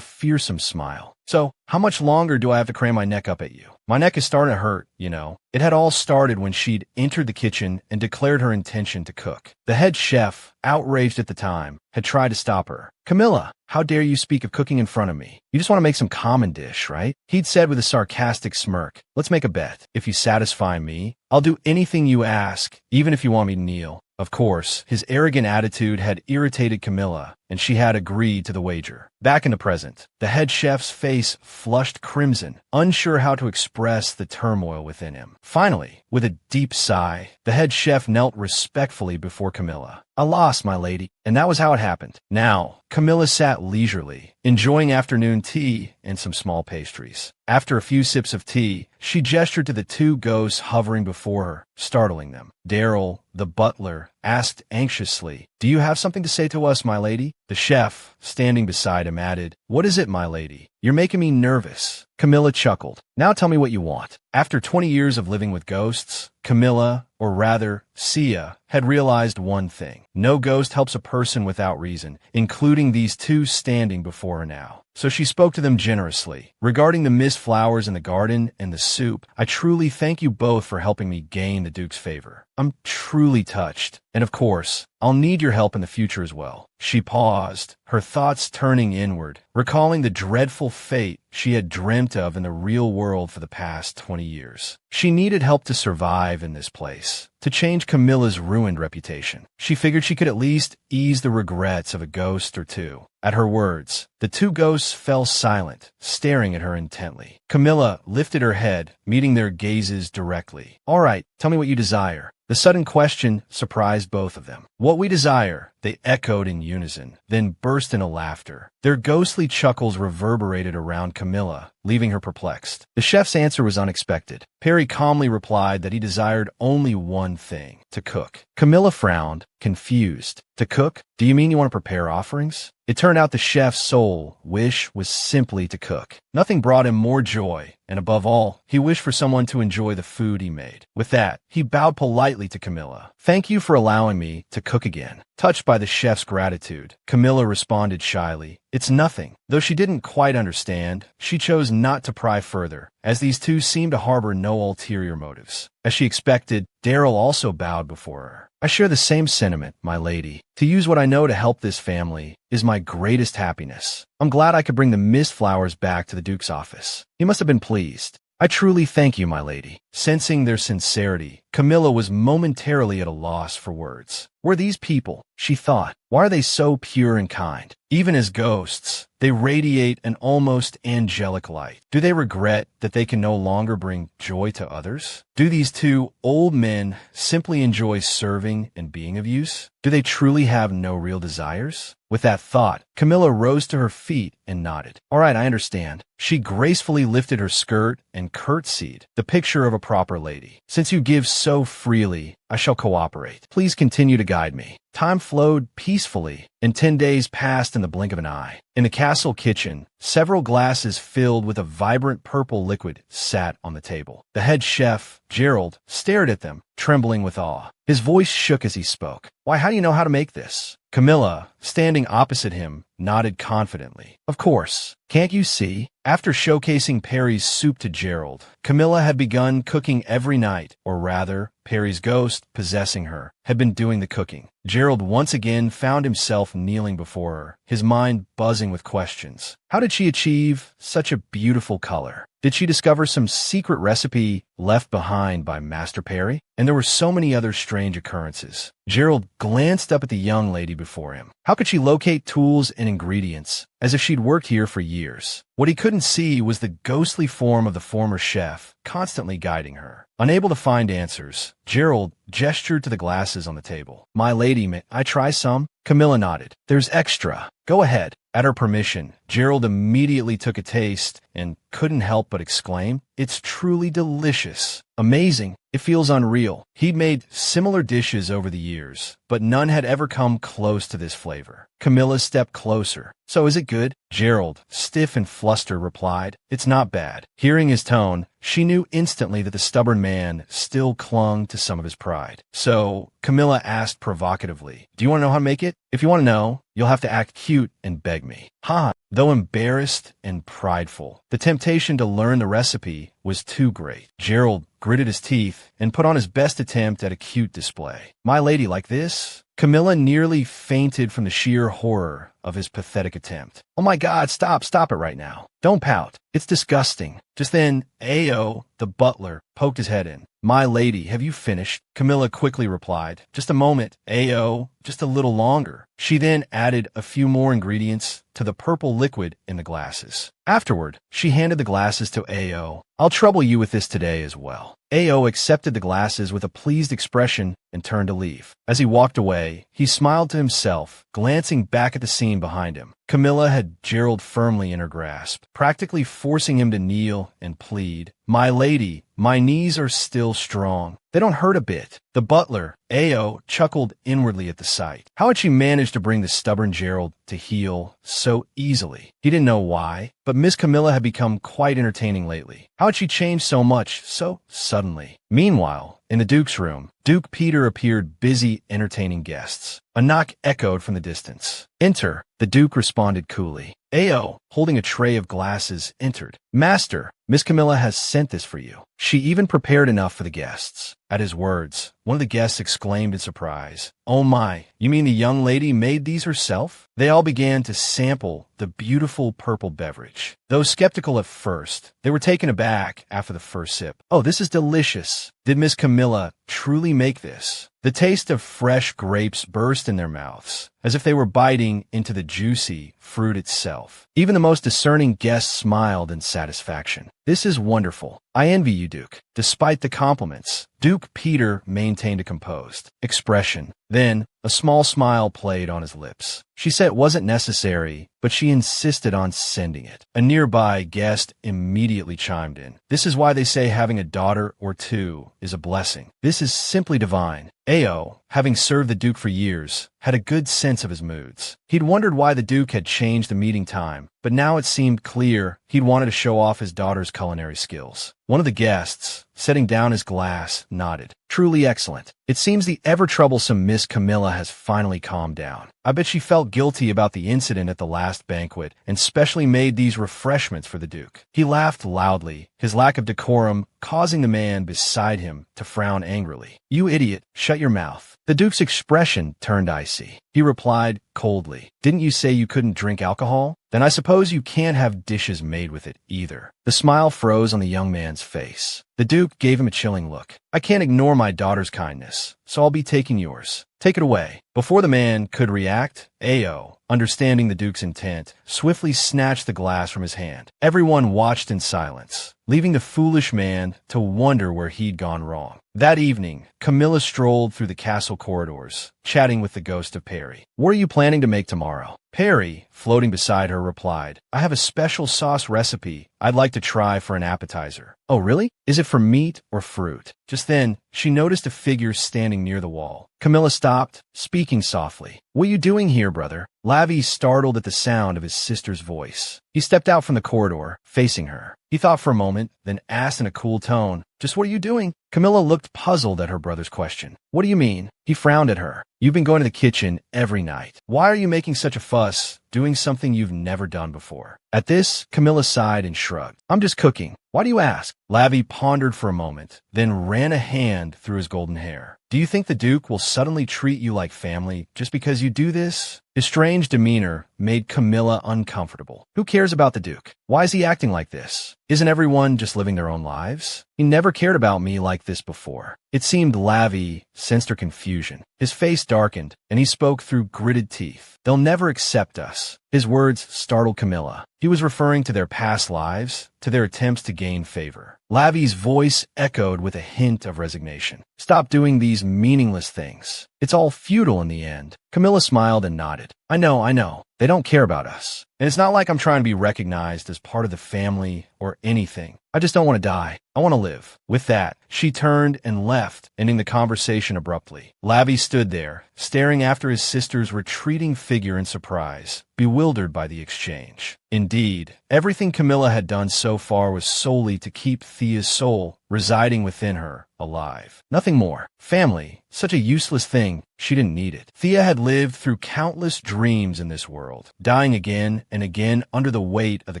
fearsome smile. "So, how much longer do I have to cram my neck up at you? My neck is starting to hurt, you know." It had all started when she'd entered the kitchen and declared her intention to cook. The head chef, outraged at the time, had tried to stop her. "Camilla, how dare you speak of cooking in front of me? You just want to make some common dish, right?" He'd said with a sarcastic smirk. "Let's make a bet. If you satisfy me, I'll do anything you ask, even if you want me to kneel." Of course, his arrogant attitude had irritated Camilla, and she had agreed to the wager. Back in the present, the head chef's face flushed crimson, unsure how to express the turmoil within him. Finally, with a deep sigh, the head chef knelt respectfully before Camilla. "Alas, my lady," and that was how it happened. Now, Camilla sat leisurely, enjoying afternoon tea and some small pastries. After a few sips of tea, she gestured to the two ghosts hovering before her, startling them. Daryl, the butler, asked anxiously, "Do you have something to say to us, my lady?" The chef, standing beside him, added, "What is it, my lady? You're making me nervous." Camilla chuckled. "Now tell me what you want." After 20 years of living with ghosts, Camilla, or rather, Xiao, had realized one thing. No ghost helps a person without reason, including these two standing before her now. So she spoke to them generously. "Regarding the mist flowers in the garden and the soup, I truly thank you both for helping me gain the Duke's favor. I'm truly touched. And of course, I'll need your help in the future as well." She paused, her thoughts turning inward, recalling the dreadful fate she had dreamt of in the real world for the past 20 years. She needed help to survive in this place, to change Camilla's ruined reputation. She figured she could at least ease the regrets of a ghost or two. At her words, the two ghosts fell silent, staring at her intently. Camilla lifted her head, meeting their gazes directly. "All right, tell me what you desire." The sudden question surprised both of them. "What we desire," they echoed in unison, then burst into laughter. Their ghostly chuckles reverberated around Camilla, leaving her perplexed. The chef's answer was unexpected. Perry calmly replied that he desired only one thing: to cook. Camilla frowned, confused. "To cook? Do you mean you want to prepare offerings?" It turned out the chef's sole wish was simply to cook. Nothing brought him more joy, and above all, he wished for someone to enjoy the food he made. With that, he bowed politely to Camilla. "Thank you for allowing me to cook again." Touched by the chef's gratitude, Camilla responded shyly, "It's nothing." Though she didn't quite understand, she chose not to pry further, as these two seemed to harbor no ulterior motives. As she expected, Daryl also bowed before her. "I share the same sentiment, my lady. To use what I know to help this family is my greatest happiness. I'm glad I could bring the mist flowers back to the Duke's office." He must have been pleased. "I truly thank you, my lady." Sensing their sincerity, Camilla was momentarily at a loss for words. Were these people, she thought, why are they so pure and kind? Even as ghosts, they radiate an almost angelic light. Do they regret that they can no longer bring joy to others? Do these two old men simply enjoy serving and being of use? Do they truly have no real desires? With that thought, Camilla rose to her feet and nodded. "All right, I understand." She gracefully lifted her skirt and curtsied, the picture of a proper lady. "Since you give so freely, I shall cooperate. Please continue to guide me." Time flowed peacefully, and 10 days passed in the blink of an eye. In the castle kitchen, several glasses filled with a vibrant purple liquid sat on the table. The head chef, Gerald, stared at them, trembling with awe. His voice shook as he spoke. "Why, how do you know how to make this?" Camilla, standing opposite him, nodded confidently. "Of course. Can't you see?" After showcasing Perry's soup to Gerald, Camilla had begun cooking every night, or rather, Perry's ghost, possessing her, had been doing the cooking. Gerald once again found himself kneeling before her, his mind buzzing with questions. How did she achieve such a beautiful color? Did she discover some secret recipe left behind by Master Perry? And there were so many other strange occurrences. Gerald glanced up at the young lady before him. How could she locate tools and ingredients as if she'd worked here for years. What he couldn't see was the ghostly form of the former chef, constantly guiding her. Unable to find answers, Gerald gestured to the glasses on the table. "My lady, may I try some?" Camilla nodded. "There's extra. Go ahead." At her permission, Gerald immediately took a taste and couldn't help but exclaim, "It's truly delicious. Amazing. It feels unreal." He'd made similar dishes over the years, but none had ever come close to this flavor. Camilla stepped closer. "So is it good?" Gerald, stiff and flustered, replied, "It's not bad." Hearing his tone, she knew instantly that the stubborn man still clung to some of his pride. So, Camilla asked provocatively, "Do you want to know how to make it? If you want to know, you'll have to act cute and beg me." Ha! Though embarrassed and prideful, the temptation to learn the recipe was too great. Gerald gritted his teeth and put on his best attempt at a cute display. "My lady, like this?" Camilla nearly fainted from the sheer horror of his pathetic attempt. "Oh my God, stop it right now. Don't pout. It's disgusting." Just then, Ao, the butler, poked his head in. "My lady, have you finished?" Camilla quickly replied, "Just a moment, Ao, just a little longer." She then added a few more ingredients to the purple liquid in the glasses. Afterward, she handed the glasses to Ao. "I'll trouble you with this today as well." Ao accepted the glasses with a pleased expression and turned to leave. As he walked away, he smiled to himself, glancing back at the scene behind him. Camilla had Gerald firmly in her grasp, practically forcing him to kneel and plead, "My lady, my knees are still strong. They don't hurt a bit." The butler, Ao, chuckled inwardly at the sight. How had she managed to bring the stubborn Gerald to heel so easily? He didn't know why, but Miss Camilla had become quite entertaining lately. How had she changed so much so suddenly? Meanwhile, in the Duke's room, Duke Peter appeared busy entertaining guests. A knock echoed from the distance. "Enter," the Duke responded coolly. Ao, holding a tray of glasses, entered. "Master, Miss Camilla has sent this for you. She even prepared enough for the guests." At his words, one of the guests exclaimed in surprise, "Oh my, you mean the young lady made these herself?" They all began to sample the beautiful purple beverage. Though skeptical at first, they were taken aback after the first sip. "Oh, this is delicious. Did Miss Camilla truly make this?" The taste of fresh grapes burst in their mouths, as if they were biting into the juicy fruit itself. Even the most discerning guests smiled in satisfaction. "This is wonderful. I envy you, Duke." Despite the compliments, Duke Peter maintained a composed expression. Then, a small smile played on his lips. She said it wasn't necessary, but she insisted on sending it. A nearby guest immediately chimed in. "This is why they say having a daughter or two is a blessing. This is simply divine." Ao, having served the Duke for years, had a good sense of his moods. He'd wondered why the Duke had changed the meeting time, but now it seemed clear he'd wanted to show off his daughter's culinary skills. One of the guests, setting down his glass, nodded. "Truly excellent. It seems the ever-troublesome Miss Camilla has finally calmed down. I bet she felt guilty about the incident at the last banquet and specially made these refreshments for the Duke." He laughed loudly, his lack of decorum causing the man beside him to frown angrily. "You idiot, shut your mouth." The Duke's expression turned icy. He replied coldly, "Didn't you say you couldn't drink alcohol? Then I suppose you can't have dishes made with it either." The smile froze on the young man's face. The Duke gave him a chilling look. "I can't ignore my daughter's kindness, so I'll be taking yours. Take it away." Before the man could react, Ao, understanding the Duke's intent, swiftly snatched the glass from his hand. Everyone watched in silence, leaving the foolish man to wonder where he'd gone wrong. That evening, Camilla strolled through the castle corridors, chatting with the ghost of Perry. "What are you planning to make tomorrow?" Perry, floating beside her, replied, "I have a special sauce recipe I'd like to try for an appetizer." "Oh, really? Is it for meat or fruit?" Just then, she noticed a figure standing near the wall. Camilla stopped, speaking softly. "What are you doing here, brother?" Lavi startled at the sound of his sister's voice. He stepped out from the corridor, facing her. He thought for a moment, then asked in a cool tone, "Just what are you doing?" Camilla looked puzzled at her brother's question. "What do you mean?" He frowned at her. "You've been going to the kitchen every night. Why are you making such a fuss, doing something you've never done before?" At this, Camilla sighed and shrugged. "I'm just cooking. Why do you ask?" Lavi pondered for a moment, then ran a hand through his golden hair. "Do you think the Duke will suddenly treat you like family just because you do this?" His strange demeanor made Camilla uncomfortable. Who cares about the Duke? Why is he acting like this? Isn't everyone just living their own lives? He never cared about me like this before. It seemed Lavi sensed her confusion. His face darkened, and he spoke through gritted teeth. "They'll never accept us." His words startled Camilla. He was referring to their past lives, to their attempts to gain favor. Lavi's voice echoed with a hint of resignation. Stop doing these meaningless things. It's all futile in the end. Camilla smiled and nodded. I know. They don't care about us. And it's not like I'm trying to be recognized as part of the family or anything. I just don't want to die. I want to live. With that, she turned and left, ending the conversation abruptly. Lavi stood there, staring after his sister's retreating figure in surprise, bewildered by the exchange. Indeed, everything Camilla had done so far was solely to keep Thea's soul, residing within her, alive. Nothing more. Family, such a useless thing, she didn't need it. Thea had lived through countless dreams in this world, dying again and again under the weight of the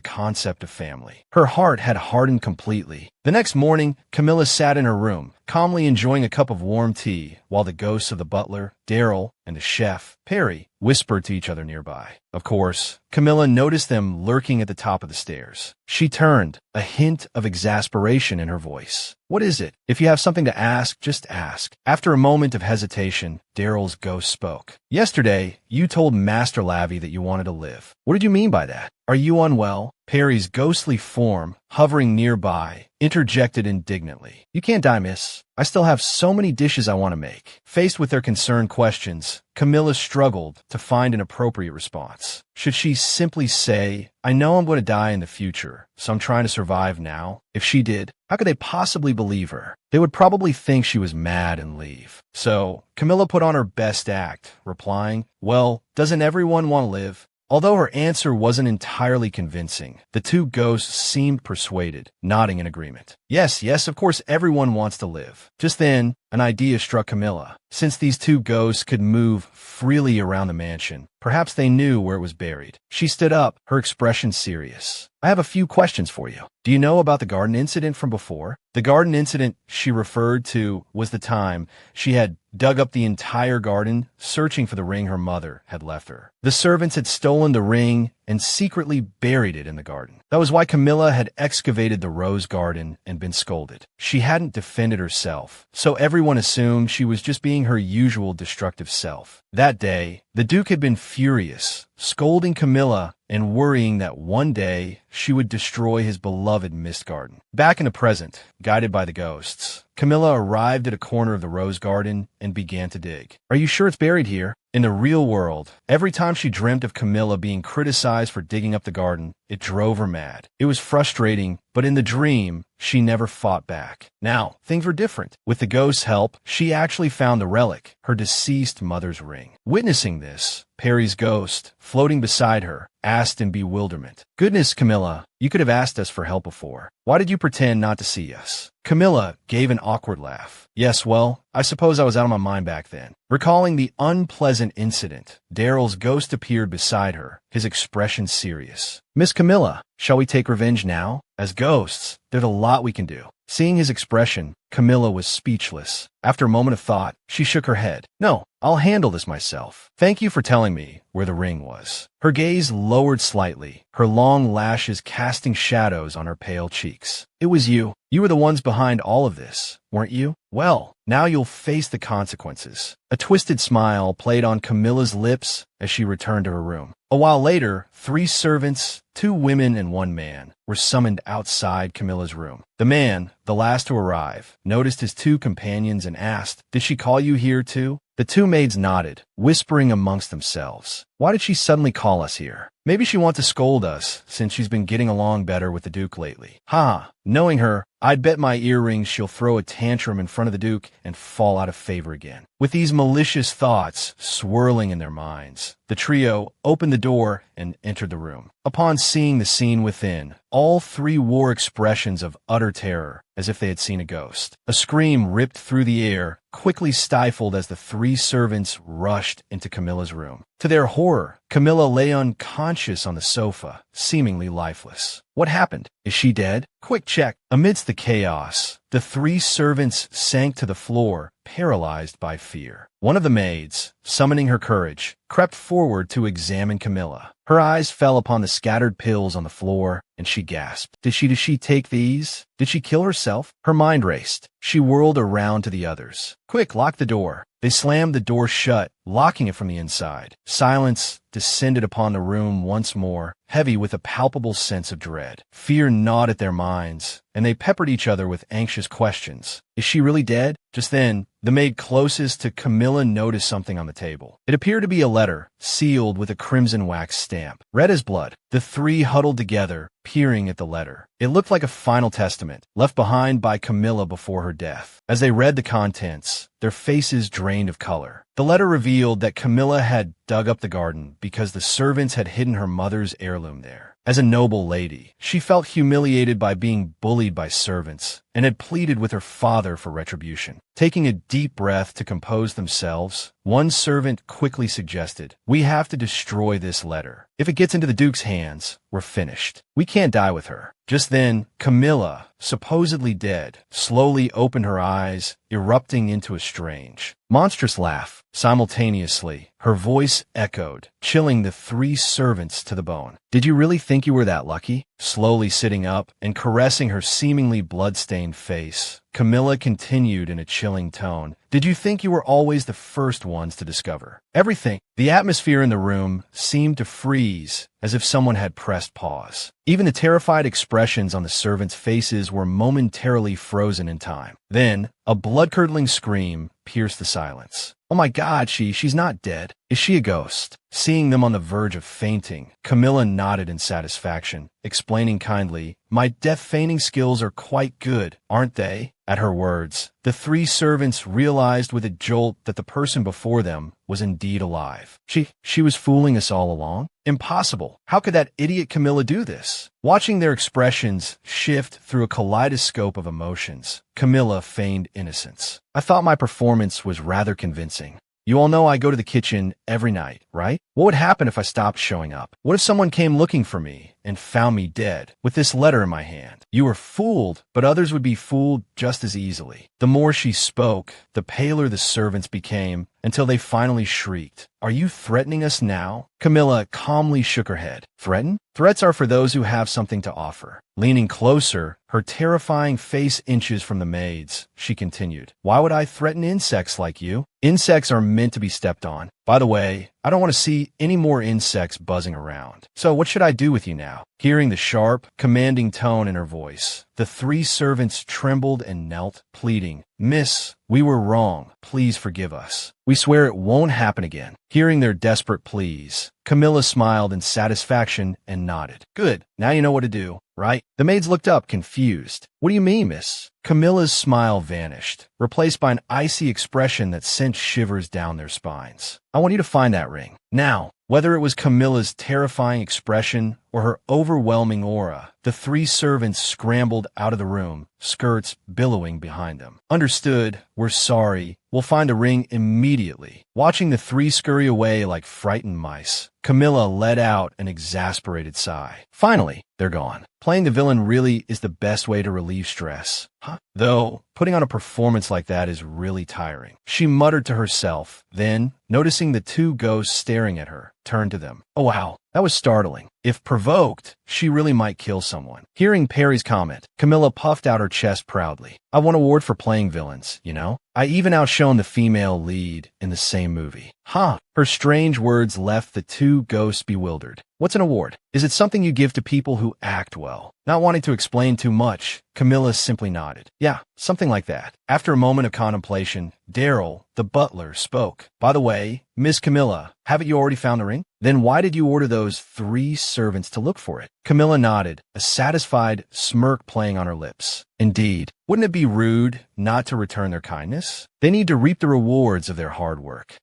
concept of family. Her heart had hardened completely. The next morning, Camilla sat in her room, calmly enjoying a cup of warm tea, while the ghosts of the butler, Daryl, and the chef, Perry, whispered to each other nearby. Of course, Camilla noticed them lurking at the top of the stairs. She turned, a hint of exasperation in her voice. What is it? If you have something to ask, just ask. After a moment of hesitation, Daryl's ghost spoke. Yesterday, you told Master Lavi that you wanted to live. What did you mean by that? Are you unwell? Perry's ghostly form, hovering nearby, interjected indignantly. You can't die, miss. I still have so many dishes I want to make. Faced with their concerned questions, Camilla struggled to find an appropriate response. Should she simply say, I know I'm going to die in the future, so I'm trying to survive now? If she did, how could they possibly believe her? They would probably think she was mad and leave. So, Camilla put on her best act, replying, well, doesn't everyone want to live? Although her answer wasn't entirely convincing, the two ghosts seemed persuaded, nodding in agreement. Yes, of course everyone wants to live. Just then, an idea struck Camilla. Since these two ghosts could move freely around the mansion, perhaps they knew where it was buried. She stood up, her expression serious. I have a few questions for you. Do you know about the garden incident from before? The garden incident she referred to was the time she had dug up the entire garden, searching for the ring her mother had left her. The servants had stolen the ring and secretly buried it in the garden. That was why Camilla had excavated the rose garden and been scolded. She hadn't defended herself, so everyone assumed she was just being her usual destructive self. That day, the Duke had been furious, scolding Camilla and worrying that one day she would destroy his beloved mist garden. Back in the present, guided by the ghosts, Camilla arrived at a corner of the rose garden and began to dig. Are you sure it's buried here? In the real world, every time she dreamt of Camilla being criticized for digging up the garden, it drove her mad. It was frustrating, but in the dream, she never fought back. Now, things were different. With the ghost's help, she actually found the relic, her deceased mother's ring. Witnessing this, Perry's ghost, floating beside her, asked in bewilderment, Goodness, Camilla, you could have asked us for help before. Why did you pretend not to see us? Camilla gave an awkward laugh. Yes, well, I suppose I was out of my mind back then. Recalling the unpleasant incident, Daryl's ghost appeared beside her, his expression serious. Miss Camilla, shall we take revenge now? As ghosts, there's a lot we can do. Seeing his expression, Camilla was speechless. After a moment of thought, she shook her head. No, I'll handle this myself. Thank you for telling me where the ring was. Her gaze lowered slightly, her long lashes casting shadows on her pale cheeks. It was you. You were the ones behind all of this, weren't you? Well, now you'll face the consequences. A twisted smile played on Camilla's lips as she returned to her room. A while later, 3 servants, 2 women and 1 man, were summoned outside Camilla's room. The man, the last to arrive, noticed his 2 companions and asked, Did she call you here too? The 2 maids nodded, whispering amongst themselves. Why did she suddenly call us here? Maybe she wants to scold us, since she's been getting along better with the Duke lately. Ha! Knowing her, I'd bet my earrings she'll throw a tantrum in front of the Duke and fall out of favor again. With these malicious thoughts swirling in their minds, the trio opened the door and entered the room. Upon seeing the scene within, all 3 wore expressions of utter terror, as if they had seen a ghost. A scream ripped through the air, quickly stifled as the 3 servants rushed into Camilla's room. To their horror, Camilla lay unconscious on the sofa, seemingly lifeless. What happened? Is she dead? Quick check. Amidst the chaos, the 3 servants sank to the floor, paralyzed by fear. One of the maids, summoning her courage, crept forward to examine Camilla. Her eyes fell upon the scattered pills on the floor, and she gasped. Did she take these? Did she kill herself? Her mind raced. She whirled around to the others. Quick, lock the door. They slammed the door shut, locking it from the inside. Silence, descended upon the room once more, heavy with a palpable sense of dread. Fear gnawed at their minds, and they peppered each other with anxious questions. Is she really dead? Just then, the maid closest to Camilla noticed something on the table. It appeared to be a letter, sealed with a crimson wax stamp, red as blood. The three huddled together, peering at the letter. It looked like a final testament, left behind by Camilla before her death. As they read the contents, their faces drained of color. The letter revealed that Camilla had dug up the garden because the servants had hidden her mother's heirloom there. As a noble lady, she felt humiliated by being bullied by servants and had pleaded with her father for retribution. Taking a deep breath to compose themselves, one servant quickly suggested, "We have to destroy this letter. If it gets into the Duke's hands, we're finished. We can't die with her." Just then, Camilla, supposedly dead, slowly opened her eyes, erupting into a strange, monstrous laugh. Simultaneously, her voice echoed, chilling the three servants to the bone. "Did you really think you were that lucky?" Slowly sitting up and caressing her seemingly blood-stained face, Camilla continued in a chilling tone, "Did you think you were always the first ones to discover everything?" The atmosphere in the room seemed to freeze, as if someone had pressed pause. Even the terrified expressions on the servants' faces were momentarily frozen in time. Then, a blood-curdling scream pierced the silence. "Oh my God, she's not dead. Is she a ghost?" Seeing them on the verge of fainting, Camilla nodded in satisfaction, explaining kindly, "My death-feigning skills are quite good, aren't they?" At her words, the three servants realized with a jolt that the person before them was indeed alive. She was fooling us all along? Impossible. How could that idiot Camilla do this? Watching their expressions shift through a kaleidoscope of emotions, Camilla feigned innocence. "I thought my performance was rather convincing. You all know I go to the kitchen every night, right? What would happen if I stopped showing up? What if someone came looking for me and found me dead with this letter in my hand? You were fooled, but others would be fooled just as easily." The more she spoke, the paler the servants became, until they finally shrieked, "Are you threatening us now?" Camilla calmly shook her head. "Threaten? Threats are for those who have something to offer." Leaning closer, her terrifying face inches from the maids, she continued, "Why would I threaten insects like you? Insects are meant to be stepped on. By the way, I don't want to see any more insects buzzing around. So what should I do with you now?" Hearing the sharp, commanding tone in her voice, the three servants trembled and knelt, pleading, "Miss, we were wrong. Please forgive us. We swear it won't happen again." Hearing their desperate pleas, Camilla smiled in satisfaction and nodded. "Good. Now you know what to do, right?" The maids looked up, confused. "What do you mean, miss?" Camilla's smile vanished, replaced by an icy expression that sent shivers down their spines. "I want you to find that ring. Now." Whether it was Camilla's terrifying expression or her overwhelming aura, the three servants scrambled out of the room, skirts billowing behind them. "Understood. We're sorry. We'll find the ring immediately." Watching the three scurry away like frightened mice, Camilla let out an exasperated sigh. Finally, they're gone. Playing the villain really is the best way to relieve stress. Though, putting on a performance like that is really tiring. She muttered to herself, then, noticing the two ghosts staring at her, turned to them. "Oh wow, that was startling. If provoked, she really might kill someone." Hearing Perry's comment, Camilla puffed out her chest proudly. "I won an award for playing villains, you know? I even outshone the female lead in the same movie." Her strange words left the two ghosts bewildered. "What's an award? Is it something you give to people who act well?" Not wanting to explain too much, Camilla simply nodded. "Yeah, something like that." After a moment of contemplation, Daryl, the butler, spoke. "By the way, Miss Camilla, haven't you already found the ring? Then why did you order those three servants to look for it?" Camilla nodded, a satisfied smirk playing on her lips. "Indeed. Wouldn't it be rude not to return their kindness? They need to reap the rewards of their hard work."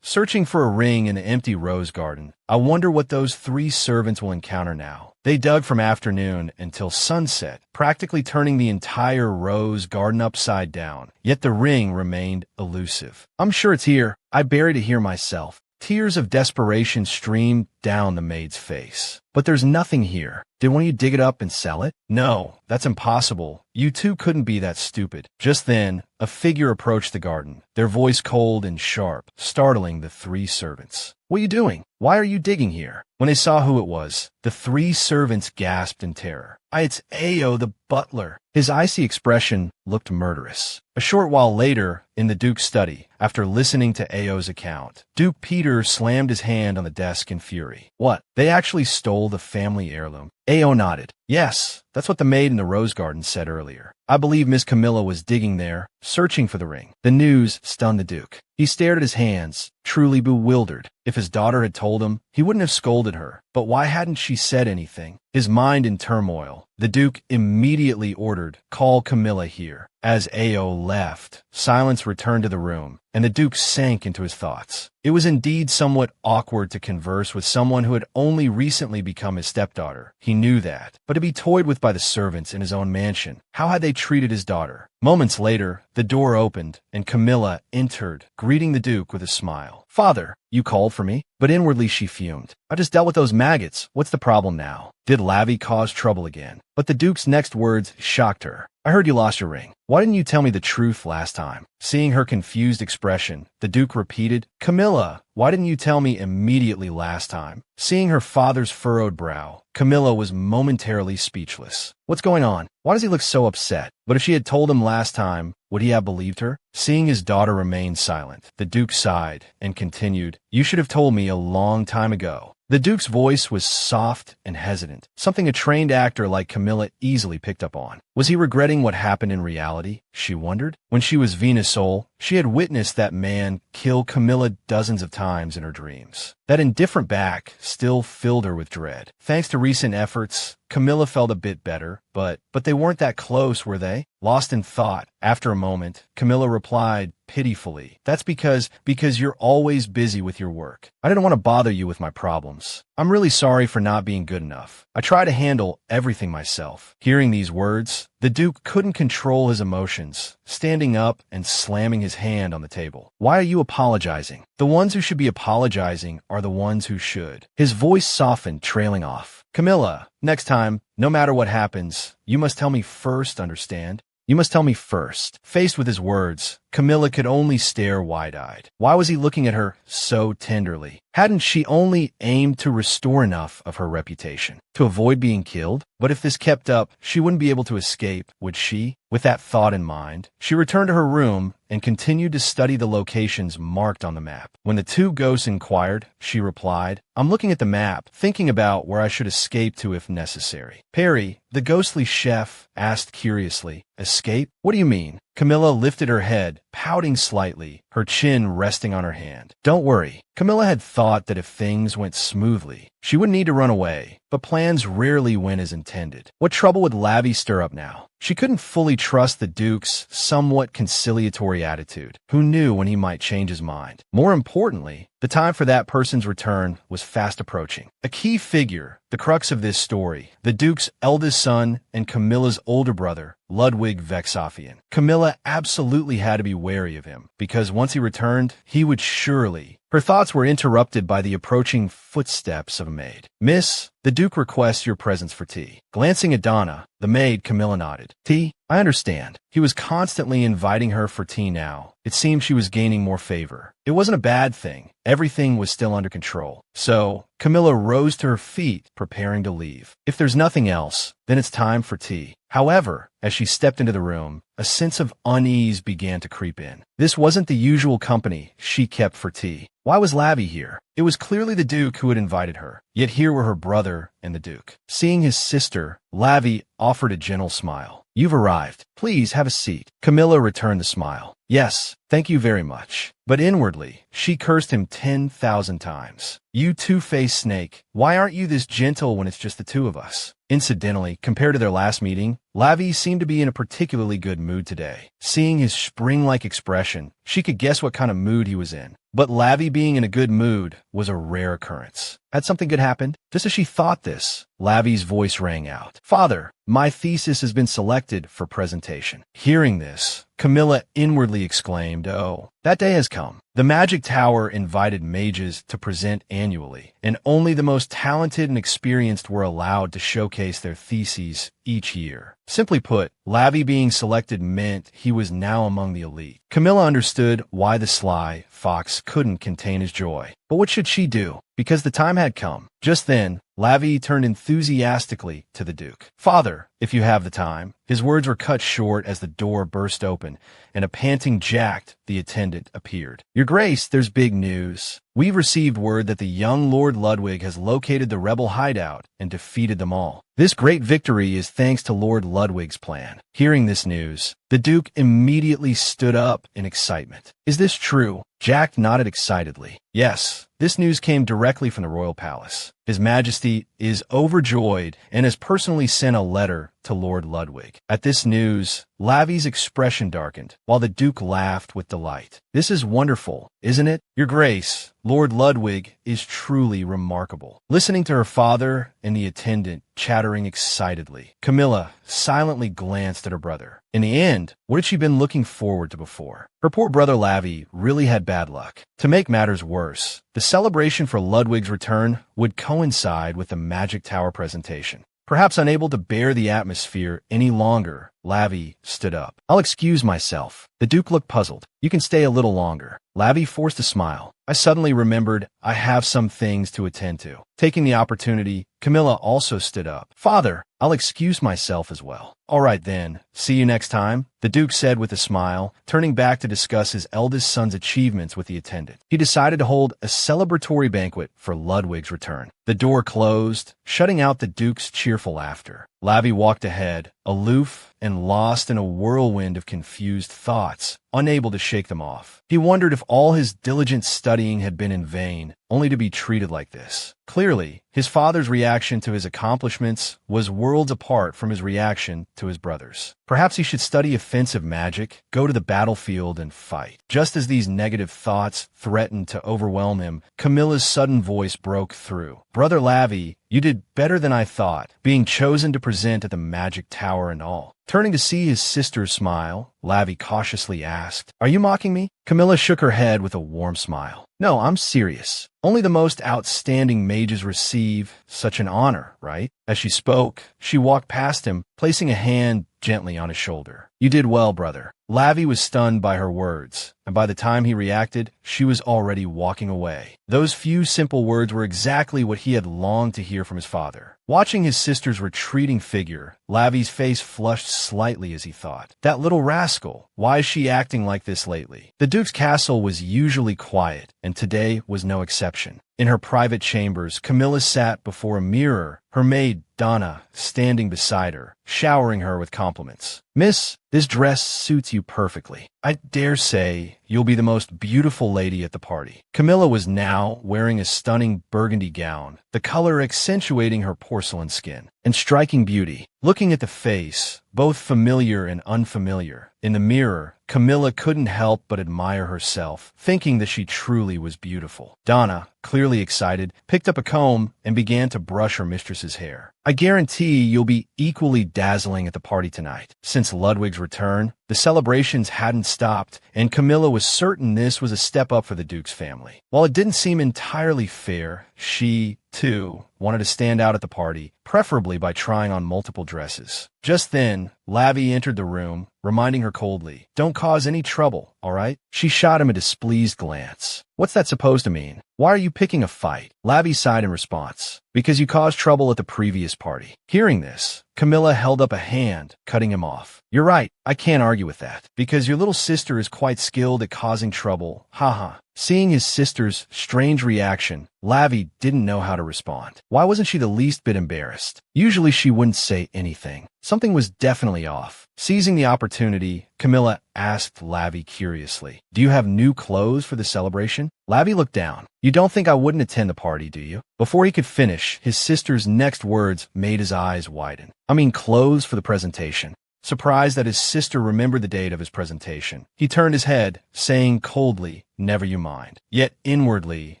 Searching for a ring in the empty rose garden. I wonder what those three servants will encounter now. They dug from afternoon until sunset, practically turning the entire rose garden upside down. Yet the ring remained elusive. "I'm sure it's here. I buried it here myself." Tears of desperation streamed down the maid's face. "But there's nothing here. Did one of you dig it up and sell it?" "No, that's impossible. You two couldn't be that stupid." Just then, a figure approached the garden, their voice cold and sharp, startling the three servants. "What are you doing? Why are you digging here? When they saw who it was, the three servants gasped in terror. It's Ao, the butler. His icy expression looked murderous. A short while later, in the Duke's study, after listening to Ao's account, Duke Peter slammed his hand on the desk in fury. What? They actually stole the family heirloom? Ao nodded. Yes, that's what the maid in the rose garden said earlier. I believe Miss Camilla was digging there, searching for the ring. The news stunned the Duke. He stared at his hands, truly bewildered. If his daughter had told him, he wouldn't have scolded her. But why hadn't she said anything? His mind in turmoil, the Duke immediately ordered, "Call Camilla here." As Ao left, silence returned to the room, and the Duke sank into his thoughts. It was indeed somewhat awkward to converse with someone who had only recently become his stepdaughter. He knew that. But to be toyed with by the servants in his own mansion, how had they treated his daughter? Moments later, the door opened, and Camilla entered, greeting the Duke with a smile. "Father, you called for me?" But inwardly she fumed. "I just dealt with those maggots. What's the problem now? Did Lavi cause trouble again?" But the Duke's next words shocked her. "I heard you lost your ring. Why didn't you tell me the truth last time?" Seeing her confused expression, the Duke repeated, "Camilla, why didn't you tell me immediately last time?" Seeing her father's furrowed brow, Camilla was momentarily speechless. What's going on? Why does he look so upset? But if she had told him last time, would he have believed her? Seeing his daughter remain silent, the Duke sighed and continued, "You should have told me a long time ago." The Duke's voice was soft and hesitant, something a trained actor like Camilla easily picked up on. Was he regretting what happened in reality? She wondered. When she was Venusol, she had witnessed that man kill Camilla dozens of times in her dreams. That indifferent back still filled her with dread. Thanks to recent efforts, Camilla felt a bit better, but they weren't that close, were they? Lost in thought, after a moment, Camilla replied pitifully, "That's because you're always busy with your work. I didn't want to bother you with my problems. I'm really sorry for not being good enough. I try to handle everything myself." Hearing these words, the Duke couldn't control his emotions, standing up and slamming his hand on the table. "Why are you apologizing? The ones who should be apologizing are the ones who should." His voice softened, trailing off. "Camilla, next time, no matter what happens, you must tell me first, understand? You must tell me first." Faced with his words, Camilla could only stare wide-eyed. Why was he looking at her so tenderly? Hadn't she only aimed to restore enough of her reputation to avoid being killed? But if this kept up, she wouldn't be able to escape, would she? With that thought in mind, she returned to her room and continued to study the locations marked on the map. When the two ghosts inquired, she replied, "I'm looking at the map, thinking about where I should escape to if necessary." Perry, the ghostly chef, asked curiously, "Escape? What do you mean?" Camilla lifted her head, pouting slightly, her chin resting on her hand. "Don't worry." Camilla had thought that if things went smoothly, she wouldn't need to run away, but plans rarely went as intended. What trouble would Lavi stir up now? She couldn't fully trust the Duke's somewhat conciliatory attitude. Who knew when he might change his mind? More importantly, the time for that person's return was fast approaching. A key figure, the crux of this story, the Duke's eldest son and Camilla's older brother, Ludwig Vexofian. Camilla absolutely had to be wary of him, because once he returned, he would surely... Her thoughts were interrupted by the approaching footsteps of a maid. "Miss, the Duke requests your presence for tea." Glancing at Donna, the maid, Camilla nodded. "Tea? I understand." He was constantly inviting her for tea now. It seemed she was gaining more favor. It wasn't a bad thing. Everything was still under control. So, Camilla rose to her feet, preparing to leave. If there's nothing else, then it's time for tea. However, as she stepped into the room, a sense of unease began to creep in. This wasn't the usual company she kept for tea. Why was Lavi here? It was clearly the Duke who had invited her. Yet here were her brother and the Duke. Seeing his sister, Lavi offered a gentle smile. "You've arrived. Please have a seat." Camilla returned the smile. "Yes, thank you very much." But inwardly, she cursed him 10,000 times. "You two-faced snake, why aren't you this gentle when it's just the two of us?" Incidentally, compared to their last meeting, Lavi seemed to be in a particularly good mood today. Seeing his spring-like expression, she could guess what kind of mood he was in. But Lavi being in a good mood was a rare occurrence. Had something good happened? Just as she thought this, Lavi's voice rang out. "Father, my thesis has been selected for presentation." Hearing this, Camilla inwardly exclaimed, "Oh, that day has come." The Magic Tower invited mages to present annually, and only the most talented and experienced were allowed to showcase their theses each year. Simply put, Lavi being selected meant he was now among the elite. Camilla understood why the sly fox couldn't contain his joy. But what should she do? Because the time had come. Just then, Lavi turned enthusiastically to the Duke. "Father, if you have the time." His words were cut short as the door burst open, and a panting Jack, the attendant, appeared. "Your Grace, there's big news. We've received word that the young Lord Ludwig has located the rebel hideout and defeated them all. This great victory is thanks to Lord Ludwig's plan." Hearing this news, the Duke immediately stood up in excitement. "Is this true?" Jack nodded excitedly. "Yes, this news came directly from the royal palace. His Majesty is overjoyed and has personally sent a letter to Lord Ludwig." At this news, Lavi's expression darkened, while the Duke laughed with delight. "This is wonderful, isn't it? Your Grace, Lord Ludwig is truly remarkable." Listening to her father and the attendant chattering excitedly, Camilla silently glanced at her brother. In the end, what had she been looking forward to before? Her poor brother Lavi really had bad luck. To make matters worse, the celebration for Ludwig's return would coincide with the Magic Tower presentation. Perhaps unable to bear the atmosphere any longer, Lavi stood up. "I'll excuse myself." The Duke looked puzzled. "You can stay a little longer." Lavi forced a smile. "I suddenly remembered I have some things to attend to." Taking the opportunity, Camilla also stood up. "Father, I'll excuse myself as well." "All right then, see you next time," the Duke said with a smile, turning back to discuss his eldest son's achievements with the attendant. He decided to hold a celebratory banquet for Ludwig's return. The door closed, shutting out the Duke's cheerful laughter. Lavi walked ahead, aloof and lost in a whirlwind of confused thoughts, unable to shake them off. He wondered if all his diligent studying had been in vain, only to be treated like this. Clearly, his father's reaction to his accomplishments was worlds apart from his reaction to his brother's. Perhaps he should study offensive magic, go to the battlefield, and fight. Just as these negative thoughts threatened to overwhelm him, Camilla's sudden voice broke through. "Brother Lavi, you did better than I thought, being chosen to present at the Magic Tower and all." Turning to see his sister smile, Lavi cautiously asked, "Are you mocking me?" Camilla shook her head with a warm smile. "No, I'm serious. Only the most outstanding mages receive such an honor, right?" As she spoke, she walked past him, placing a hand gently on his shoulder. "You did well, brother." Lavi was stunned by her words, and by the time he reacted, she was already walking away. Those few simple words were exactly what he had longed to hear from his father. Watching his sister's retreating figure, Lavi's face flushed slightly as he thought, "That little rascal, why is she acting like this lately?" The Duke's castle was usually quiet, and today was no exception. In her private chambers, Camilla sat before a mirror, her maid, Donna, standing beside her, showering her with compliments. "Miss, this dress suits you perfectly. I dare say you'll be the most beautiful lady at the party." Camilla was now wearing a stunning burgundy gown, the color accentuating her porcelain skin and striking beauty. Looking at the face, both familiar and unfamiliar, in the mirror, Camilla couldn't help but admire herself, thinking that she truly was beautiful. Donna, clearly excited, picked up a comb and began to brush her mistress's hair. "I guarantee you'll be equally dazzling at the party tonight." Since Ludwig's return, the celebrations hadn't stopped, and Camilla was certain this was a step up for the Duke's family. While it didn't seem entirely fair, she, too, wanted to stand out at the party, preferably by trying on multiple dresses. Just then, Lavi entered the room, reminding her coldly, "Don't cause any trouble, all right?" She shot him a displeased glance. "What's that supposed to mean? Why are you picking a fight?" Lavi sighed in response. "Because you caused trouble at the previous party." Hearing this, Camilla held up a hand, cutting him off. "You're right, I can't argue with that. Because your little sister is quite skilled at causing trouble. Haha." Seeing his sister's strange reaction, Lavi didn't know how to respond. Why wasn't she the least bit embarrassed? Usually she wouldn't say anything. Something was definitely off. Seizing the opportunity, Camilla asked Lavi curiously, "Do you have new clothes for the celebration?" Lavi looked down. "You don't think I wouldn't attend the party, do you?" Before he could finish, his sister's next words made his eyes widen. "I mean clothes for the presentation." Surprised that his sister remembered the date of his presentation, he turned his head, saying coldly, never you mind. Yet inwardly,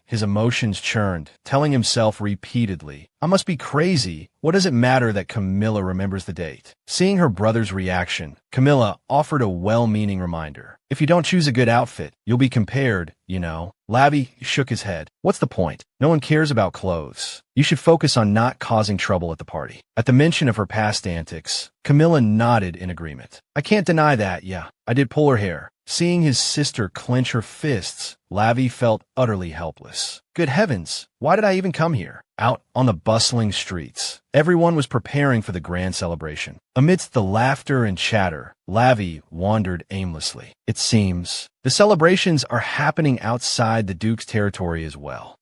his emotions churned, telling himself repeatedly, I must be crazy. What does it matter that Camilla remembers the date? Seeing her brother's reaction, Camilla offered a well-meaning reminder. If you don't choose a good outfit, you'll be compared, you know. Lavi shook his head. What's the point? No one cares about clothes. You should focus on not causing trouble at the party. At the mention of her past antics, Camilla nodded in agreement. I can't deny that, yeah. I did pull her hair. Seeing his sister clench her fists, Lavi felt utterly helpless. Good heavens, why did I even come here? Out on the bustling streets, everyone was preparing for the grand celebration. Amidst the laughter and chatter, Lavi wandered aimlessly. It seems the celebrations are happening outside the Duke's territory as well.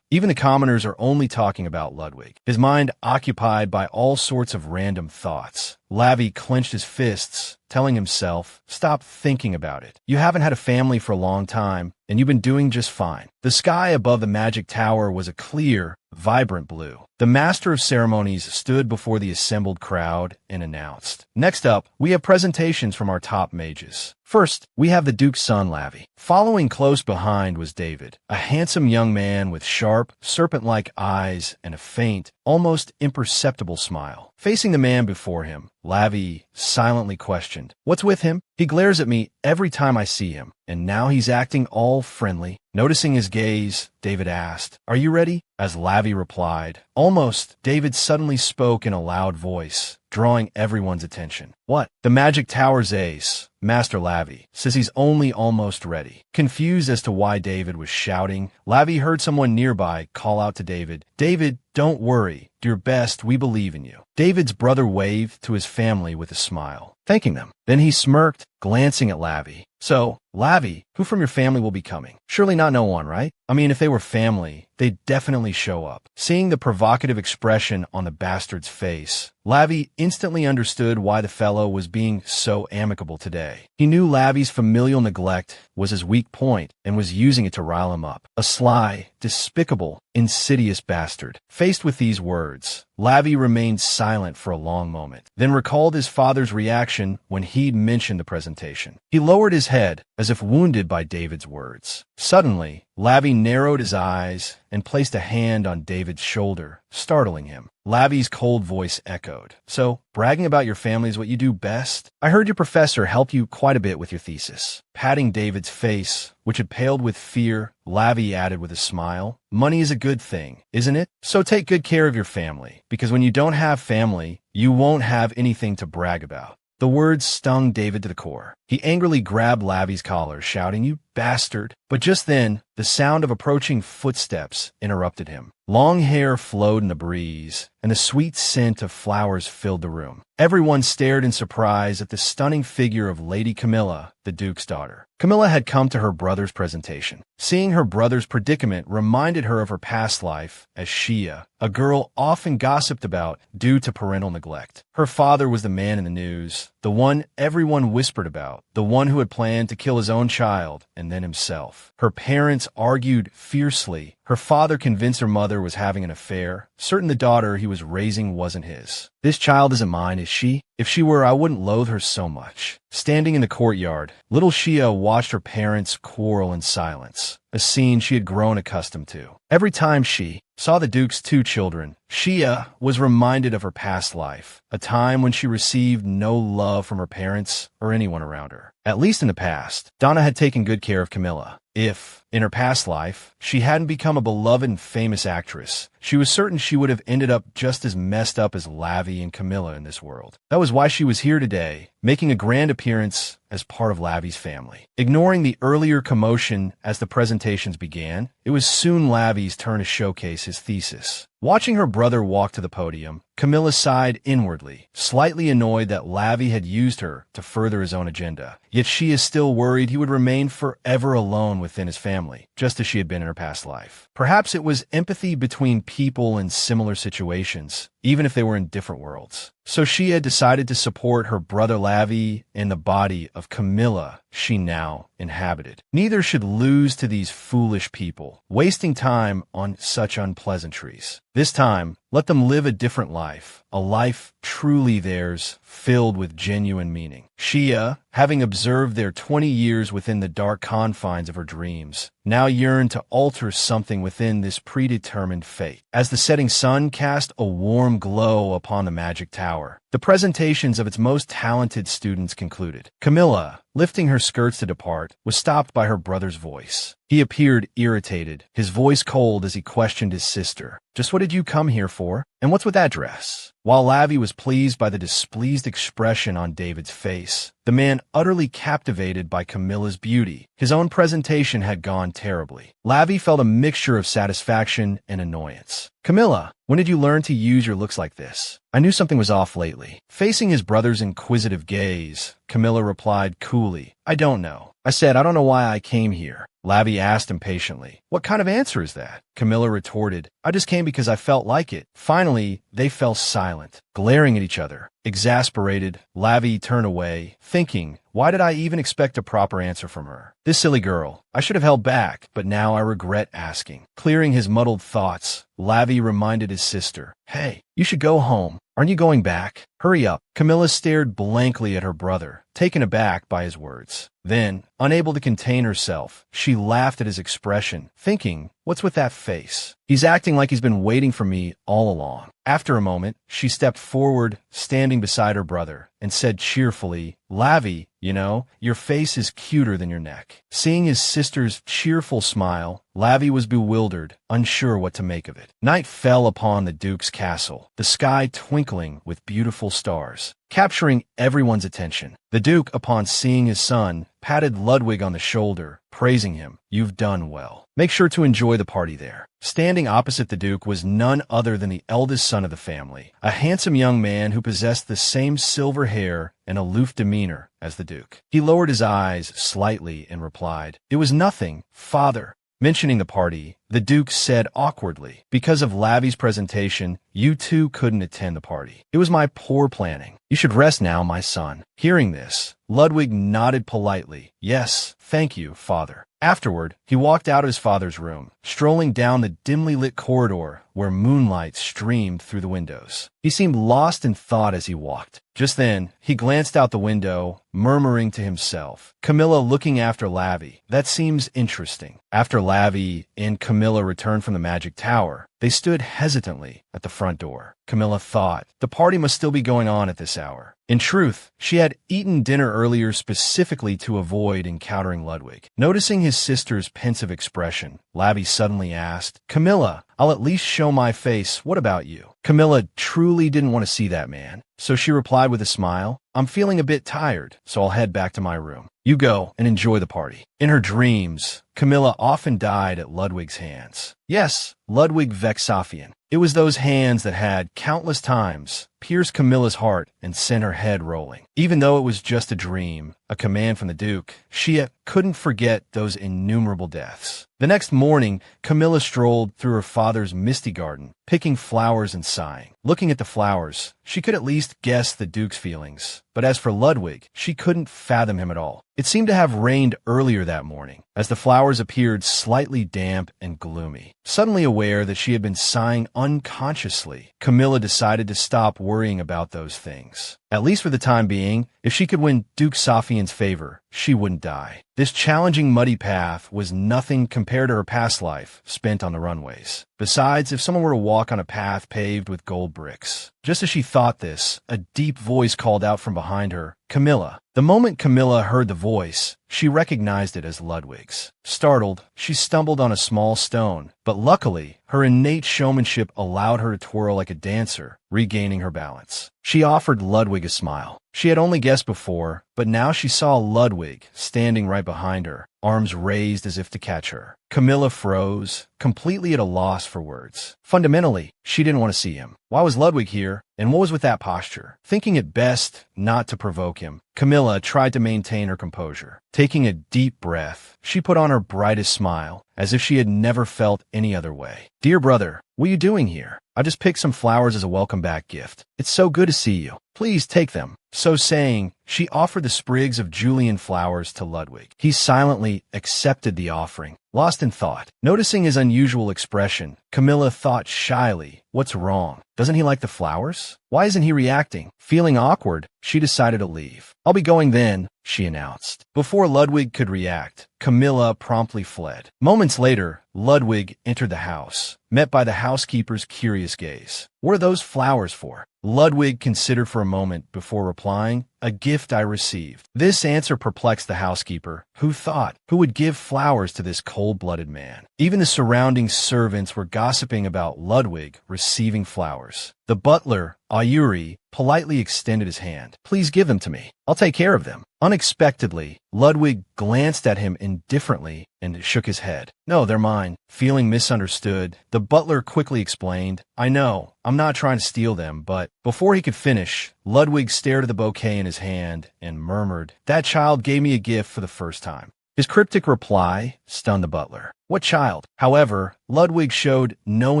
Even the commoners are only talking about Ludwig, his mind occupied by all sorts of random thoughts. Lavi clenched his fists, telling himself, stop thinking about it. You haven't had a family for a long time, and you've been doing just fine. The sky above the magic tower was a clear, vibrant blue. The master of ceremonies stood before the assembled crowd and announced, next up, we have presentations from our top mages. First, we have the Duke's son, Lavi. Following close behind was David, a handsome young man with sharp, serpent-like eyes and a faint, almost imperceptible smile. Facing the man before him, Lavi silently questioned, what's with him? He glares at me every time I see him, and now he's acting all friendly. Noticing his gaze, David asked, are you ready? As Lavi replied, almost, David suddenly spoke in a loud voice, drawing everyone's attention. What? The magic tower's ace, Master Lavi, says he's only almost ready. Confused as to why David was shouting, Lavi heard someone nearby call out to David, David, don't worry. Do your best, we believe in you. David's brother waved to his family with a smile, thanking them. Then he smirked, glancing at Lavi. So, Lavi, who from your family will be coming? Surely not no one, right? I mean, if they were family, they'd definitely show up. Seeing the provocative expression on the bastard's face, Lavi instantly understood why the fellow was being so amicable today. He knew Lavi's familial neglect was his weak point and was using it to rile him up. A sly, despicable, insidious bastard. Faced with these words, Lavi remained silent for a long moment, then recalled his father's reaction when he'd mentioned the presentation. He lowered his head, as if wounded by David's words. Suddenly, Lavi narrowed his eyes and placed a hand on David's shoulder, startling him. Lavi's cold voice echoed. So, bragging about your family is what you do best? I heard your professor helped you quite a bit with your thesis. Patting David's face, which had paled with fear, Lavi added with a smile, money is a good thing, isn't it? So take good care of your family, because when you don't have family, you won't have anything to brag about. The words stung David to the core. He angrily grabbed Lavi's collar, shouting, you bastard. But just then, the sound of approaching footsteps interrupted him. Long hair flowed in the breeze, and the sweet scent of flowers filled the room. Everyone stared in surprise at the stunning figure of Lady Camilla, the Duke's daughter. Camilla had come to her brother's presentation. Seeing her brother's predicament reminded her of her past life as Xiao, a girl often gossiped about due to parental neglect. Her father was the man in the news, the one everyone whispered about, the one who had planned to kill his own child and then himself. Her parents argued fiercely. Her father convinced her mother was having an affair, certain the daughter he was raising wasn't his. This child isn't mine, is she? If she were, I wouldn't loathe her so much. Standing in the courtyard, little Xiao watched her parents quarrel in silence, a scene she had grown accustomed to. Every time she saw the Duke's two children, Xiao was reminded of her past life, a time when she received no love from her parents or anyone around her. At least in the past, Donna had taken good care of Camilla. If, in her past life, she hadn't become a beloved and famous actress, she was certain she would have ended up just as messed up as Lavi and Camilla in this world. That was why she was here today, making a grand appearance as part of Lavi's family. Ignoring the earlier commotion as the presentations began, it was soon Lavi's turn to showcase his thesis. Watching her brother walk to the podium, Camilla sighed inwardly, slightly annoyed that Lavi had used her to further his own agenda. Yet she is still worried he would remain forever alone within his family, just as she had been in her past life. Perhaps it was empathy between people in similar situations, even if they were in different worlds. So she had decided to support her brother Lavi in the body of Camilla she now inhabited. Neither should lose to these foolish people, wasting time on such unpleasantries. This time, let them live a different life, a life truly theirs, filled with genuine meaning. Xiao, having observed their 20 years within the dark confines of her dreams, now yearned to alter something within this predetermined fate. As the setting sun cast a warm glow upon the magic tower, the presentations of its most talented students concluded. Camilla, lifting her skirts to depart, was stopped by her brother's voice. He appeared irritated, his voice cold as he questioned his sister. "Just what did you come here for? And what's with that dress?" While Lavi was pleased by the displeased expression on David's face, the man utterly captivated by Camilla's beauty, his own presentation had gone terribly. Lavi felt a mixture of satisfaction and annoyance. "Camilla, when did you learn to use your looks like this? I knew something was off lately." Facing his brother's inquisitive gaze, Camilla replied coolly, "I don't know. I said I don't know why I came here." Lavi asked impatiently, "What kind of answer is that?" Camilla retorted, "I just came because I felt like it." Finally, they fell silent, glaring at each other. Exasperated, Lavi turned away, thinking, why did I even expect a proper answer from her? This silly girl. I should have held back, but now I regret asking. Clearing his muddled thoughts, Lavi reminded his sister, "Hey, you should go home. Aren't you going back? Hurry up." Camilla stared blankly at her brother, taken aback by his words. Then, unable to contain herself, she laughed at his expression, thinking, what's with that face? He's acting like he's been waiting for me all along. After a moment, she stepped forward, standing beside her brother, and said cheerfully, "Lavi, you know, your face is cuter than your neck." Seeing his sister's cheerful smile, Lavi was bewildered, unsure what to make of it. Night fell upon the Duke's castle, the sky twinkling with beautiful stars, capturing everyone's attention. The Duke, upon seeing his son, patted Ludwig on the shoulder, praising him. "You've done well. Make sure to enjoy the party there." Standing opposite the Duke was none other than the eldest son of the family, a handsome young man who possessed the same silver hair and aloof demeanor as the Duke. He lowered his eyes slightly and replied, "It was nothing, father." Mentioning the party, the Duke said awkwardly, "Because of Lavi's presentation, you two couldn't attend the party. It was my poor planning. You should rest now, my son." Hearing this, Ludwig nodded politely. "Yes, thank you, father." Afterward, he walked out of his father's room, strolling down the dimly lit corridor where moonlight streamed through the windows. He seemed lost in thought as he walked. Just then, he glanced out the window, murmuring to himself, "Camilla looking after Lavi. That seems interesting." After Lavi and Camilla returned from the magic tower, they stood hesitantly at the front door. Camilla thought, the party must still be going on at this hour. In truth, she had eaten dinner earlier specifically to avoid encountering Ludwig. Noticing his sister's pensive expression, Lavi suddenly asked, "Camilla, I'll at least show my face. What about you?" Camilla truly didn't want to see that man, so she replied with a smile, "I'm feeling a bit tired, so I'll head back to my room. You go and enjoy the party." In her dreams, Camilla often died at Ludwig's hands. Yes, Ludwig Vexafian. It was those hands that had, countless times, pierced Camilla's heart and sent her head rolling. Even though it was just a dream, a command from the Duke, she couldn't forget those innumerable deaths. The next morning, Camilla strolled through her father's misty garden, picking flowers and sighing. Looking at the flowers, she could at least guess the Duke's feelings. But as for Ludwig, she couldn't fathom him at all. It seemed to have rained earlier that morning, as the flowers appeared slightly damp and gloomy. Suddenly aware that she had been sighing unconsciously, Camilla decided to stop worrying about those things. At least for the time being, if she could win Duke Safian's favor, she wouldn't die. This challenging muddy path was nothing compared to her past life spent on the runways. Besides, if someone were to walk on a path paved with gold bricks. Just as she thought this, a deep voice called out from behind her, "Camilla." The moment Camilla heard the voice, she recognized it as Ludwig's. Startled, she stumbled on a small stone, but luckily, her innate showmanship allowed her to twirl like a dancer, regaining her balance. She offered Ludwig a smile. She had only guessed before, but now she saw Ludwig standing right behind her, arms raised as if to catch her. Camilla froze, completely at a loss for words. Fundamentally, she didn't want to see him. Why was Ludwig here, and what was with that posture? Thinking it best not to provoke him, Camilla tried to maintain her composure. Taking a deep breath, she put on her brightest smile, as if she had never felt any other way. "Dear brother, what are you doing here? I just picked some flowers as a welcome back gift. It's so good to see you. Please take them. So saying, she offered the sprigs of Julian flowers to Ludwig. He silently accepted the offering, lost in thought. Noticing his unusual expression, Camilla thought shyly, what's wrong? Doesn't he like the flowers? Why isn't he reacting? Feeling awkward, she decided to leave. I'll be going then, she announced. Before Ludwig could react, Camilla promptly fled. Moments later, Ludwig entered the house, met by the housekeeper's curious gaze. What are those flowers for? Ludwig considered for a moment before replying, a gift I received. This answer perplexed the housekeeper, who thought, who would give flowers to this cold-blooded man? Even the surrounding servants were gossiping about Ludwig receiving flowers. The butler, Ayuri, politely extended his hand. Please give them to me. I'll take care of them. Unexpectedly, Ludwig glanced at him indifferently and shook his head. No, they're mine. Feeling misunderstood, the butler quickly explained, I know, I'm not trying to steal them, but before he could finish, Ludwig stared at the bouquet in his hand and murmured, that child gave me a gift for the first time. His cryptic reply stunned the butler. What child? However, Ludwig showed no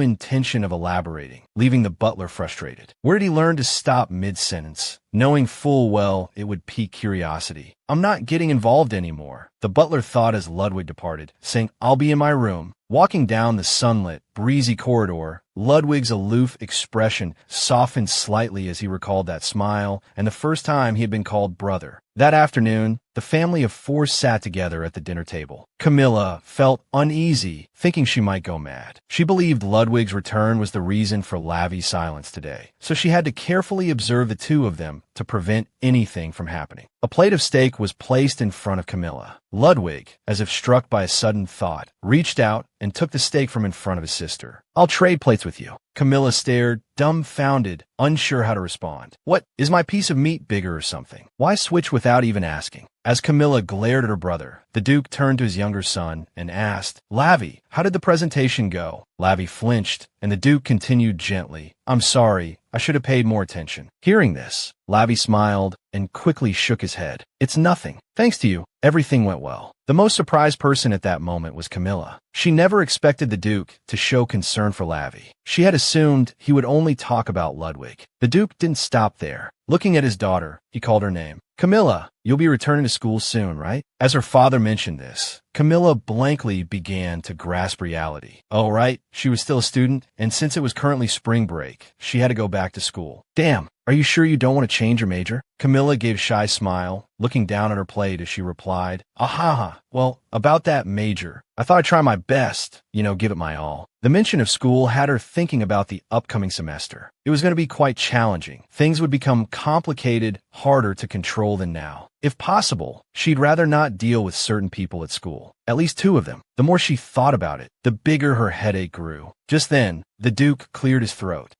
intention of elaborating, leaving the butler frustrated. Where did he learn to stop mid-sentence, knowing full well it would pique curiosity? I'm not getting involved anymore, the butler thought as Ludwig departed, saying, I'll be in my room. Walking down the sunlit, breezy corridor, Ludwig's aloof expression softened slightly as he recalled that smile and the first time he had been called brother. That afternoon, the family of four sat together at the dinner table. Camilla felt uneasy, thinking she might go mad. She believed Ludwig's return was the reason for Lavi's silence today, so she had to carefully observe the two of them to prevent anything from happening. A plate of steak was placed in front of Camilla. Ludwig, as if struck by a sudden thought, reached out and took the steak from in front of his sister. I'll trade plates with you. Camilla stared, dumbfounded, unsure how to respond. What, is my piece of meat bigger or something? Why switch without even asking? As Camilla glared at her brother, the Duke turned to his younger son and asked, Lavi, how did the presentation go? Lavi flinched, and the Duke continued gently, I'm sorry, I should have paid more attention. Hearing this, Lavi smiled and quickly shook his head. It's nothing. Thanks to you, everything went well. The most surprised person at that moment was Camilla. She never expected the Duke to show concern for Lavi. She had assumed he would only talk about Ludwig. The Duke didn't stop there. Looking at his daughter, he called her name. Camilla, you'll be returning to school soon, right? As her father mentioned this, Camilla blankly began to grasp reality. Oh, right, she was still a student, and since it was currently spring break, she had to go back to school. Damn, are you sure you don't want to change your major? Camilla gave a shy smile, looking down at her plate as she replied, Aha, well, about that major, I thought I'd try my best, give it my all. The mention of school had her thinking about the upcoming semester. It was going to be quite challenging. Things would become complicated, harder to control than now. If possible, she'd rather not deal with certain people at school, at least two of them. The more she thought about it, the bigger her headache grew. Just then, the Duke cleared his throat.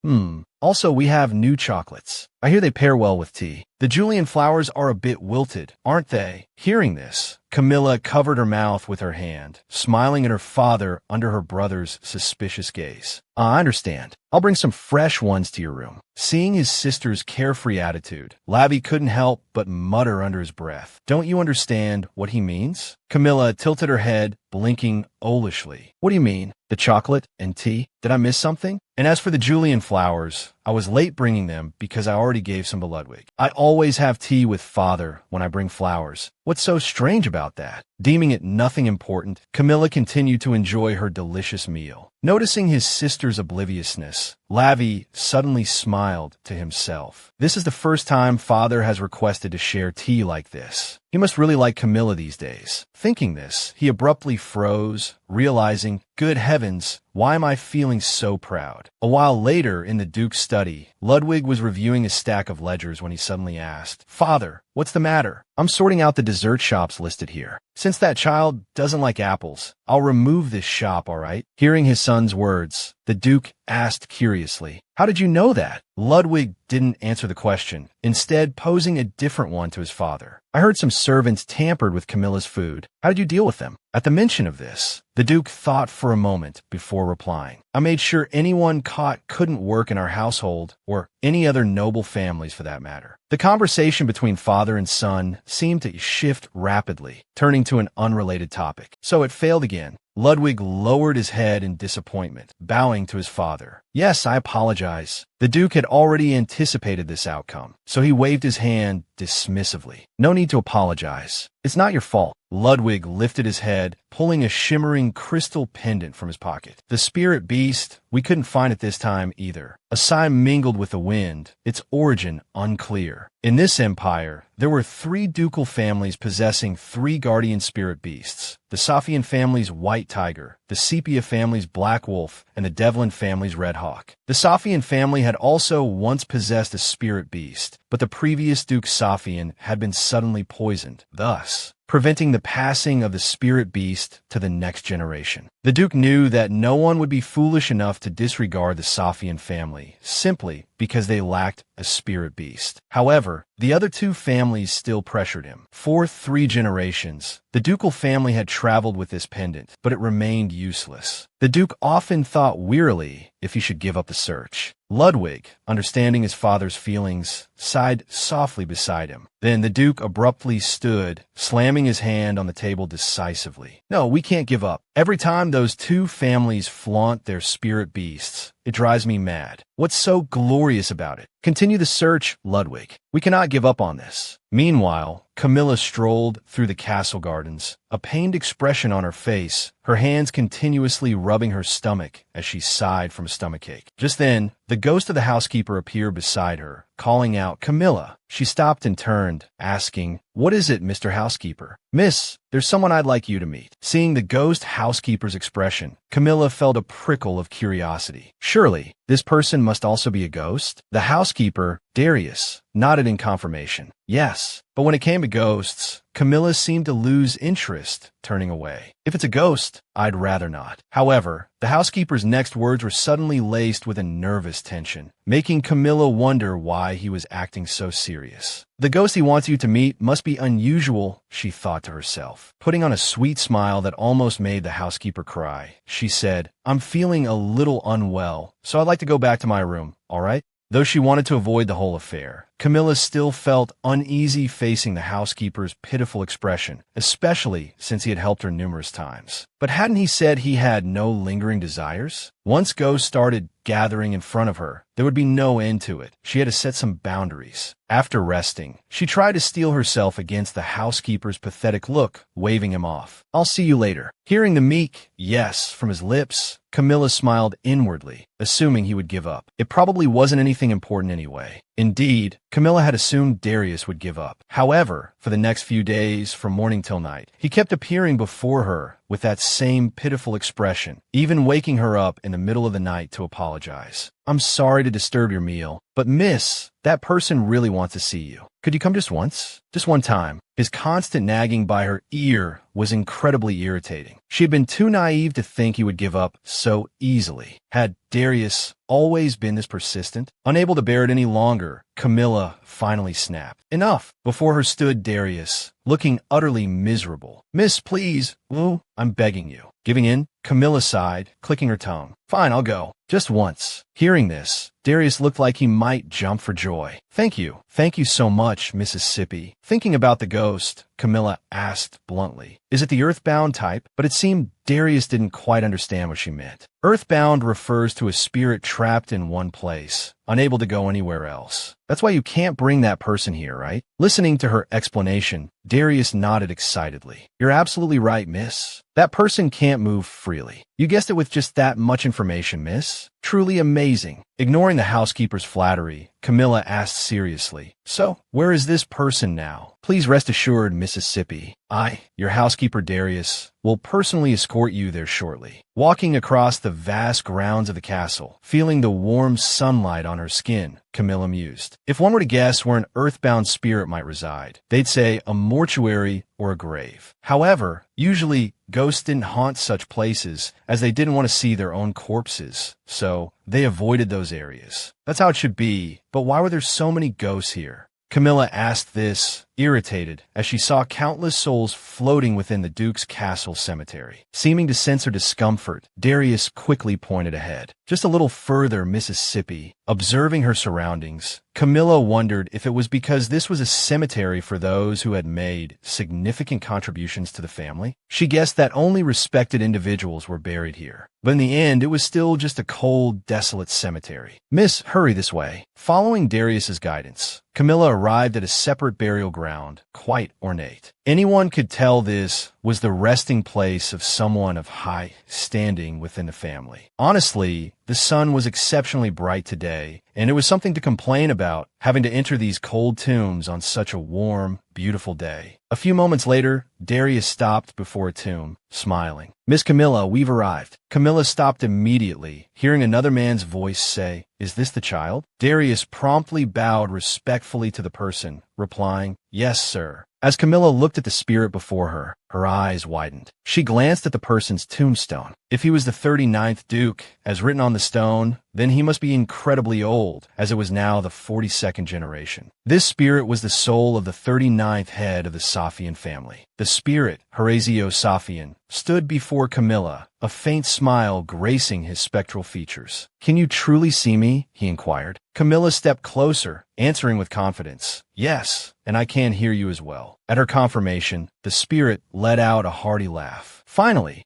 Also, we have new chocolates. I hear they pair well with tea. The Julian flowers are a bit wilted, aren't they? Hearing this, Camilla covered her mouth with her hand, smiling at her father under her brother's suspicious gaze. I understand. I'll bring some fresh ones to your room. Seeing his sister's carefree attitude, Lavi couldn't help but mutter under his breath. Don't you understand what he means? Camilla tilted her head, blinking owlishly. What do you mean? The chocolate and tea? Did I miss something? And as for the Julian flowers, I was late bringing them because I already gave some to Ludwig. I always have tea with father when I bring flowers. What's so strange about that? Deeming it nothing important, Camilla continued to enjoy her delicious meal. Noticing his sister's obliviousness, Lavi suddenly smiled to himself. This is the first time father has requested to share tea like this. He must really like Camilla these days. Thinking this, he abruptly froze, realizing, good heavens, why am I feeling so proud? A while later, in the Duke's study, Ludwig was reviewing his stack of ledgers when he suddenly asked, Father, what's the matter? I'm sorting out the dessert shops listed here. Since that child doesn't like apples, I'll remove this shop, all right? Hearing his son's words, the Duke asked curiously, how did you know that? Ludwig didn't answer the question, instead posing a different one to his father. I heard some servants tampered with Camilla's food. How did you deal with them? At the mention of this, the Duke thought for a moment before replying. I made sure anyone caught couldn't work in our household, or any other noble families for that matter. The conversation between father and son seemed to shift rapidly, turning to an unrelated topic. So it failed again. Ludwig lowered his head in disappointment, bowing to his father. Yes, I apologize. The Duke had already anticipated this outcome, so he waved his hand dismissively. No need to apologize. It's not your fault. Ludwig lifted his head, pulling a shimmering crystal pendant from his pocket. The spirit beast, we couldn't find it this time either. A sigh mingled with the wind, its origin unclear. In this empire, there were 3 ducal families possessing 3 guardian spirit beasts. The Safian family's white tiger, the Sepia family's black wolf, and the Devlin family's red hawk. The Safian family had also once possessed a spirit beast, but the previous Duke Safian had been suddenly poisoned, thus preventing the passing of the spirit beast to the next generation. The Duke knew that no one would be foolish enough to disregard the Safian family, simply because they lacked a spirit beast. However, the other 2 families still pressured him. For 3 generations, the ducal family had traveled with this pendant, but it remained useless. The Duke often thought wearily if he should give up the search. Ludwig, understanding his father's feelings, sighed softly beside him. Then the Duke abruptly stood, slamming his hand on the table decisively. No, we can't give up. Every time those 2 families flaunt their spirit beasts, it drives me mad. What's so glorious about it? Continue the search, Ludwig. We cannot give up on this. Meanwhile, Camilla strolled through the castle gardens, a pained expression on her face, her hands continuously rubbing her stomach as she sighed from a stomachache. Just then, the ghost of the housekeeper appeared beside her, calling out, "Camilla." She stopped and turned, asking, "What is it, Mr. Housekeeper?" "Miss, there's someone I'd like you to meet." Seeing the ghost housekeeper's expression, Camilla felt a prickle of curiosity. Surely, this person must also be a ghost? The housekeeper, Darius, nodded in confirmation. Yes, but when it came to ghosts, Camilla seemed to lose interest, turning away. If it's a ghost, I'd rather not. However, the housekeeper's next words were suddenly laced with a nervous tension, making Camilla wonder why he was acting so serious. The ghost he wants you to meet must be unusual, she thought to herself. Putting on a sweet smile that almost made the housekeeper cry, she said, "I'm feeling a little unwell, so I'd like to go back to my room, all right?" Though she wanted to avoid the whole affair, Camilla still felt uneasy facing the housekeeper's pitiful expression, especially since he had helped her numerous times. But hadn't he said he had no lingering desires? Once ghosts started gathering in front of her, there would be no end to it. She had to set some boundaries. After resting, she tried to steel herself against the housekeeper's pathetic look, waving him off. "I'll see you later." Hearing the meek yes from his lips, Camilla smiled inwardly, assuming he would give up. It probably wasn't anything important anyway. Indeed, Camilla had assumed Darius would give up. However, for the next few days, from morning till night, he kept appearing before her with that same pitiful expression, even waking her up in the middle of the night to apologize. "I'm sorry to disturb your meal, but miss, that person really wants to see you. Could you come just once? Just one time?" His constant nagging by her ear was incredibly irritating. She had been too naive to think he would give up so easily. Had Darius always been this persistent? Unable to bear it any longer, Camilla finally snapped. "Enough!" Before her stood Darius, looking utterly miserable. "Miss, please. Woo, I'm begging you." Giving in, Camilla sighed, clicking her tongue. "Fine, I'll go. Just once." Hearing this, Darius looked like he might jump for joy. Thank you so much, Mississippi." Thinking about the ghost, Camilla asked bluntly, "Is it the earthbound type?" But it seemed Darius didn't quite understand what she meant. Earthbound refers to a spirit trapped in one place, unable to go anywhere else. That's why you can't bring that person here, right? Listening to her explanation, Darius nodded excitedly. "You're absolutely right, miss. That person can't move freely. You guessed it with just that much information, miss. Truly amazing." Ignoring the housekeeper's flattery, Camilla asked seriously, "So, where is this person now?" "Please rest assured, Mississippi, I, your housekeeper Darius, will personally escort you there shortly." Walking across the vast grounds of the castle, feeling the warm sunlight on her skin, Camilla mused. If one were to guess where an earthbound spirit might reside, they'd say a mortuary or a grave. However, usually ghosts didn't haunt such places as they didn't want to see their own corpses, so they avoided those areas. That's how it should be, but why were there so many ghosts here? Camilla asked this, irritated, as she saw countless souls floating within the Duke's castle cemetery. Seeming to sense her discomfort, Darius quickly pointed ahead. Just a little further, Mississippi. Observing her surroundings, Camilla wondered if it was because this was a cemetery for those who had made significant contributions to the family. She guessed that only respected individuals were buried here. But in the end, it was still just a cold, desolate cemetery. Miss, hurry this way. Following Darius's guidance, Camilla arrived at a separate burial ground, quite ornate. Anyone could tell this was the resting place of someone of high standing within the family. Honestly, the sun was exceptionally bright today, and it was something to complain about, having to enter these cold tombs on such a warm, beautiful day. A few moments later, Darius stopped before a tomb, smiling. Miss Camilla, we've arrived. Camilla stopped immediately, hearing another man's voice say, "Is this the child?" Darius promptly bowed respectfully to the person, replying, "Yes, sir." As Camilla looked at the spirit before her, her eyes widened. She glanced at the person's tombstone. If he was the 39th Duke, as written on the stone, then he must be incredibly old, as it was now the 42nd generation. This spirit was the soul of the 39th head of the Safian family. The spirit, Horatio Safian, stood before Camilla, a faint smile gracing his spectral features. "Can you truly see me?" he inquired. Camilla stepped closer, answering with confidence, "Yes, and I can hear you as well." At her confirmation, the spirit let out a hearty laugh. Finally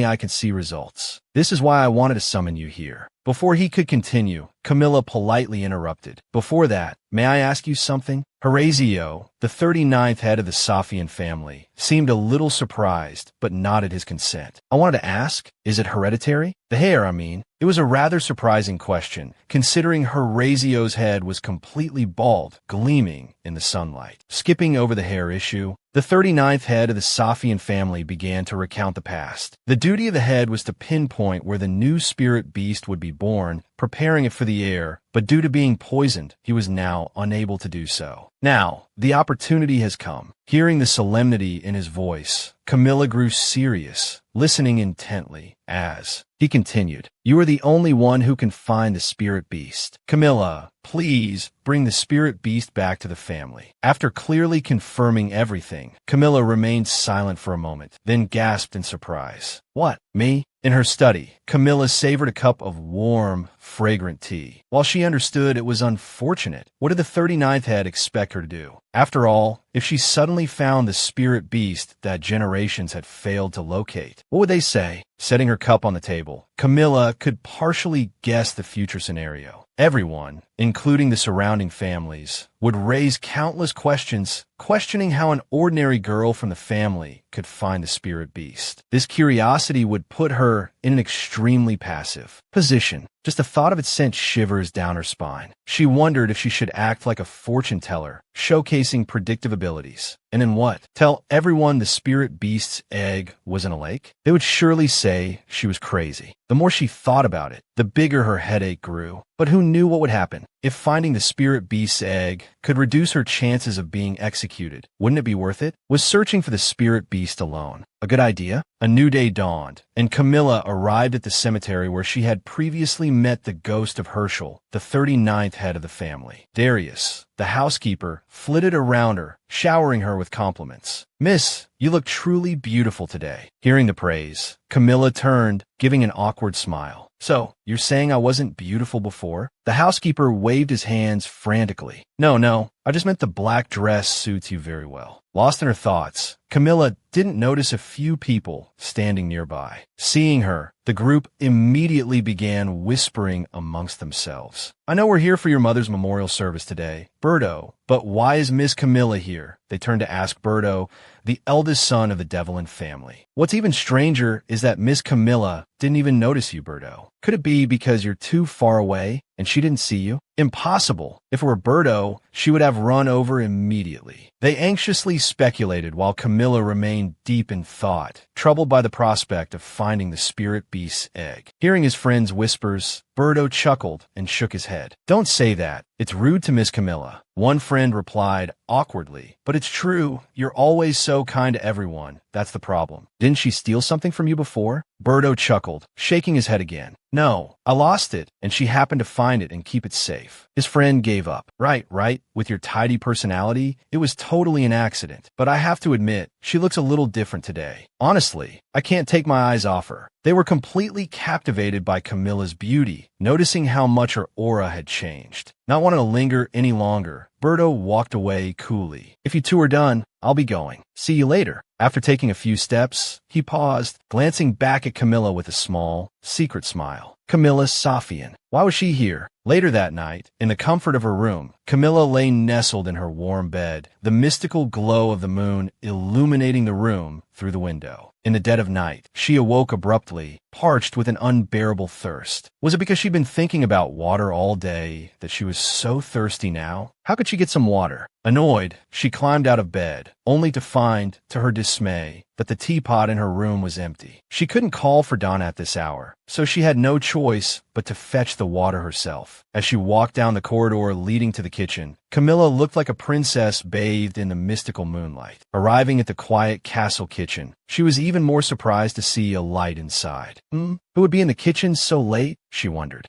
I can see results. This is why I wanted to summon you here." Before he could continue, Camilla politely interrupted. "Before that, may I ask you something?" Horatio, the 39th head of the Safian family, seemed a little surprised, but nodded his consent. "I wanted to ask, is it hereditary? The hair, I mean." It was a rather surprising question, considering Horatio's head was completely bald, gleaming in the sunlight. Skipping over the hair issue, the 39th head of the Safian family began to recount the past. The duty of the head was to pinpoint where the new spirit beast would be born, preparing it for the heir, but due to being poisoned, he was now unable to do so. Now, the opportunity has come. Hearing the solemnity in his voice, Camilla grew serious, listening intently, as he continued, "You are the only one who can find the spirit beast. Camilla, please bring the spirit beast back to the family." After clearly confirming everything, Camilla remained silent for a moment, then gasped in surprise. "What, me?" In her study, Camilla savored a cup of warm, fragrant tea. While she understood it was unfortunate, what did the 39th head expect her to do? After all, if she suddenly found the spirit beast that generations had failed to locate, what would they say? Setting her cup on the table, Camilla could partially guess the future scenario. Everyone, including the surrounding families, would raise countless questions, questioning how an ordinary girl from the family could find the spirit beast. This curiosity would put her in an extremely passive position. Just the thought of it sent shivers down her spine. She wondered if she should act like a fortune teller, showcasing predictive abilities. And in what? Tell everyone the spirit beast's egg was in a lake? They would surely say she was crazy. The more she thought about it, the bigger her headache grew. But who knew what would happen? If finding the spirit beast's egg could reduce her chances of being executed, wouldn't it be worth it? Was searching for the spirit beast alone a good idea? A new day dawned, and Camilla arrived at the cemetery where she had previously met the ghost of Herschel, the 39th head of the family. Darius, the housekeeper, flitted around her, showering her with compliments. "Miss, you look truly beautiful today." Hearing the praise, Camilla turned, giving an awkward smile. "So, you're saying I wasn't beautiful before?" The housekeeper waved his hands frantically. No, I just meant the black dress suits you very well." Lost in her thoughts, Camilla didn't notice a few people standing nearby. Seeing her, the group immediately began whispering amongst themselves. "I know we're here for your mother's memorial service today, Birdo, but why is Miss Camilla here?" They turned to ask Birdo, the eldest son of the Devlin family. "What's even stranger is that Miss Camilla didn't even notice you, Birdo. Could it be because you're too far away and she didn't see you?" Impossible. If it were Birdo, she would have run over immediately. They anxiously speculated while Camilla remained deep in thought, troubled by the prospect of finding the spirit beast's egg. Hearing his friend's whispers, Birdo chuckled and shook his head. "Don't say that. It's rude to Miss Camilla." One friend replied awkwardly, "But it's true. You're always so kind to everyone. That's the problem. Didn't she steal something from you before?" Birdo chuckled, shaking his head again. "No, I lost it, and she happened to find it and keep it safe." His friend gave up. Right. With your tidy personality, it was totally totally an accident, but I have to admit, she looks a little different today. Honestly, I can't take my eyes off her. They were completely captivated by Camilla's beauty, noticing how much her aura had changed. Not wanting to linger any longer, Berto walked away coolly. If you two are done, I'll be going. See you later. After taking a few steps, he paused, glancing back at Camilla with a small, secret smile. Camilla Sofian. Why was she here? Later that night, in the comfort of her room, Camilla lay nestled in her warm bed, the mystical glow of the moon illuminating the room through the window. In the dead of night, she awoke abruptly, parched with an unbearable thirst. Was it because she'd been thinking about water all day that she was so thirsty now? How could she get some water? Annoyed, she climbed out of bed, only to find, to her dismay, that the teapot in her room was empty. She couldn't call for Donna at this hour, so she had no choice but to fetch the water herself. As she walked down the corridor leading to the kitchen, Camilla looked like a princess bathed in the mystical moonlight. Arriving at the quiet castle kitchen, she was even more surprised to see a light inside. Who would be in the kitchen so late? She wondered.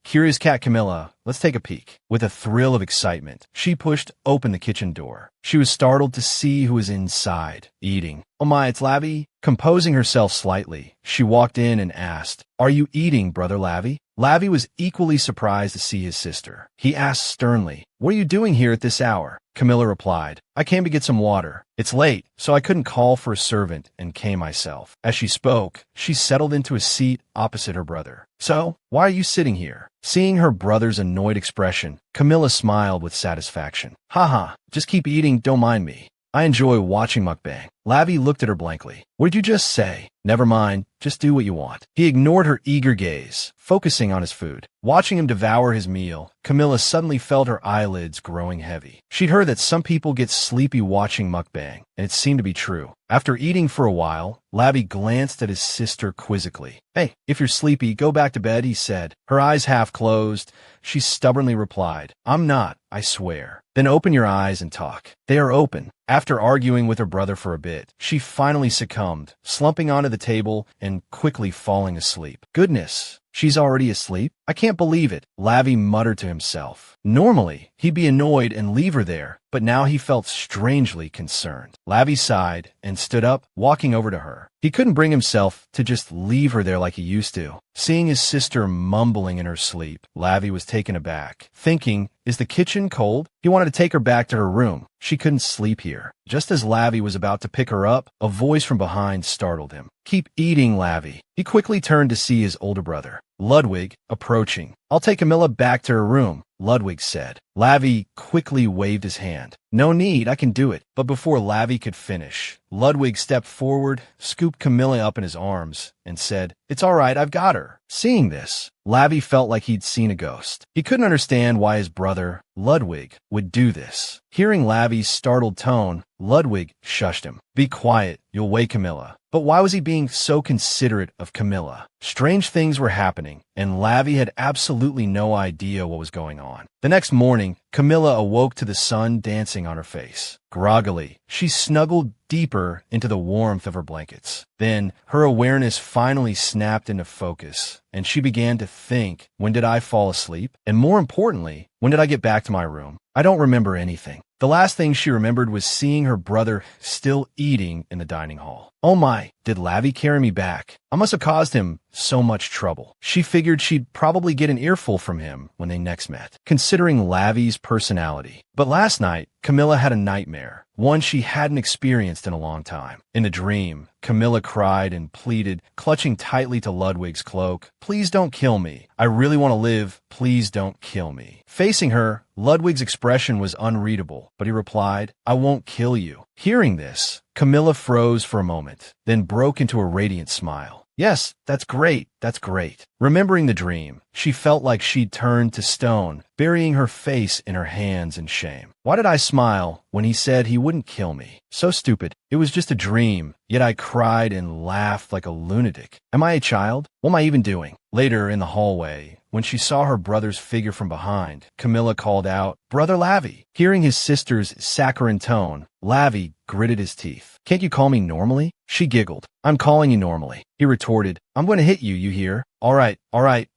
Curious cat Camilla, let's take a peek. With a thrill of excitement, she pushed open the kitchen door. She was startled to see who was inside, eating. Oh my, it's Lavi. Composing herself slightly, she walked in and asked, "Are you eating, Brother Lavi?" Lavi was equally surprised to see his sister. He asked sternly, "What are you doing here at this hour?" Camilla replied, "I came to get some water. It's late, so I couldn't call for a servant and came myself." As she spoke, she settled into a seat opposite her brother. "So, why are you sitting here?" Seeing her brother's annoyed expression, Camilla smiled with satisfaction. Haha, just keep eating, don't mind me. I enjoy watching mukbang." Lavi looked at her blankly. "What did you just say?" "Never mind, just do what you want." He ignored her eager gaze, focusing on his food. Watching him devour his meal, Camilla suddenly felt her eyelids growing heavy. She'd heard that some people get sleepy watching mukbang, and it seemed to be true. After eating for a while, Lavi glanced at his sister quizzically. "Hey, if you're sleepy, go back to bed," he said. Her eyes half closed, she stubbornly replied, "I'm not, I swear." "Then open your eyes and talk." They are open. After arguing with her brother for a bit, she finally succumbed, slumping onto the table and quickly falling asleep. Goodness, she's already asleep? I can't believe it, Lavi muttered to himself. Normally, he'd be annoyed and leave her there, but now he felt strangely concerned. Lavi sighed and stood up, walking over to her. He couldn't bring himself to just leave her there like he used to. Seeing his sister mumbling in her sleep, Lavi was taken aback, thinking, is the kitchen cold? He wanted to take her back to her room. She couldn't sleep here. Just as Lavi was about to pick her up, a voice from behind startled him. "Keep eating, Lavi." He quickly turned to see his older brother, Ludwig, approaching. "I'll take Camilla back to her room," Ludwig said. Lavi quickly waved his hand. "No need, I can do it." But before Lavi could finish, Ludwig stepped forward, scooped Camilla up in his arms, and said, "It's all right, I've got her." Seeing this, Lavi felt like he'd seen a ghost. He couldn't understand why his brother, Ludwig, would do this. Hearing Lavi's startled tone, Ludwig shushed him. "Be quiet, you'll wake Camilla." But why was he being so considerate of Camilla? Strange things were happening, and Lavi had absolutely no idea what was going on. The next morning, Camilla awoke to the sun dancing on her face. Groggily, she snuggled deeper into the warmth of her blankets. Then, her awareness finally snapped into focus, and she began to think, when did I fall asleep? And more importantly, when did I get back to my room? I don't remember anything. The last thing she remembered was seeing her brother still eating in the dining hall. Oh my, did Lavi carry me back? I must have caused him so much trouble. She figured she'd probably get an earful from him when they next met, considering Lavi's personality. But last night, Camilla had a nightmare, one she hadn't experienced in a long time. In the dream, Camilla cried and pleaded, clutching tightly to Ludwig's cloak. "Please don't kill me. I really want to live. Please don't kill me." Facing her, Ludwig's expression was unreadable, but he replied, "I won't kill you." Hearing this, Camilla froze for a moment, then broke into a radiant smile. "Yes, that's great, that's great." Remembering the dream, she felt like she'd turned to stone, burying her face in her hands in shame. Why did I smile when he said he wouldn't kill me? So stupid. It was just a dream, yet I cried and laughed like a lunatic. Am I a child? What am I even doing? Later in the hallway, when she saw her brother's figure from behind, Camilla called out, Brother Lavi. Hearing his sister's saccharine tone, Lavi gritted his teeth. Can't you call me normally? She giggled. I'm calling you normally. He retorted. I'm going to hit you, you hear? All right.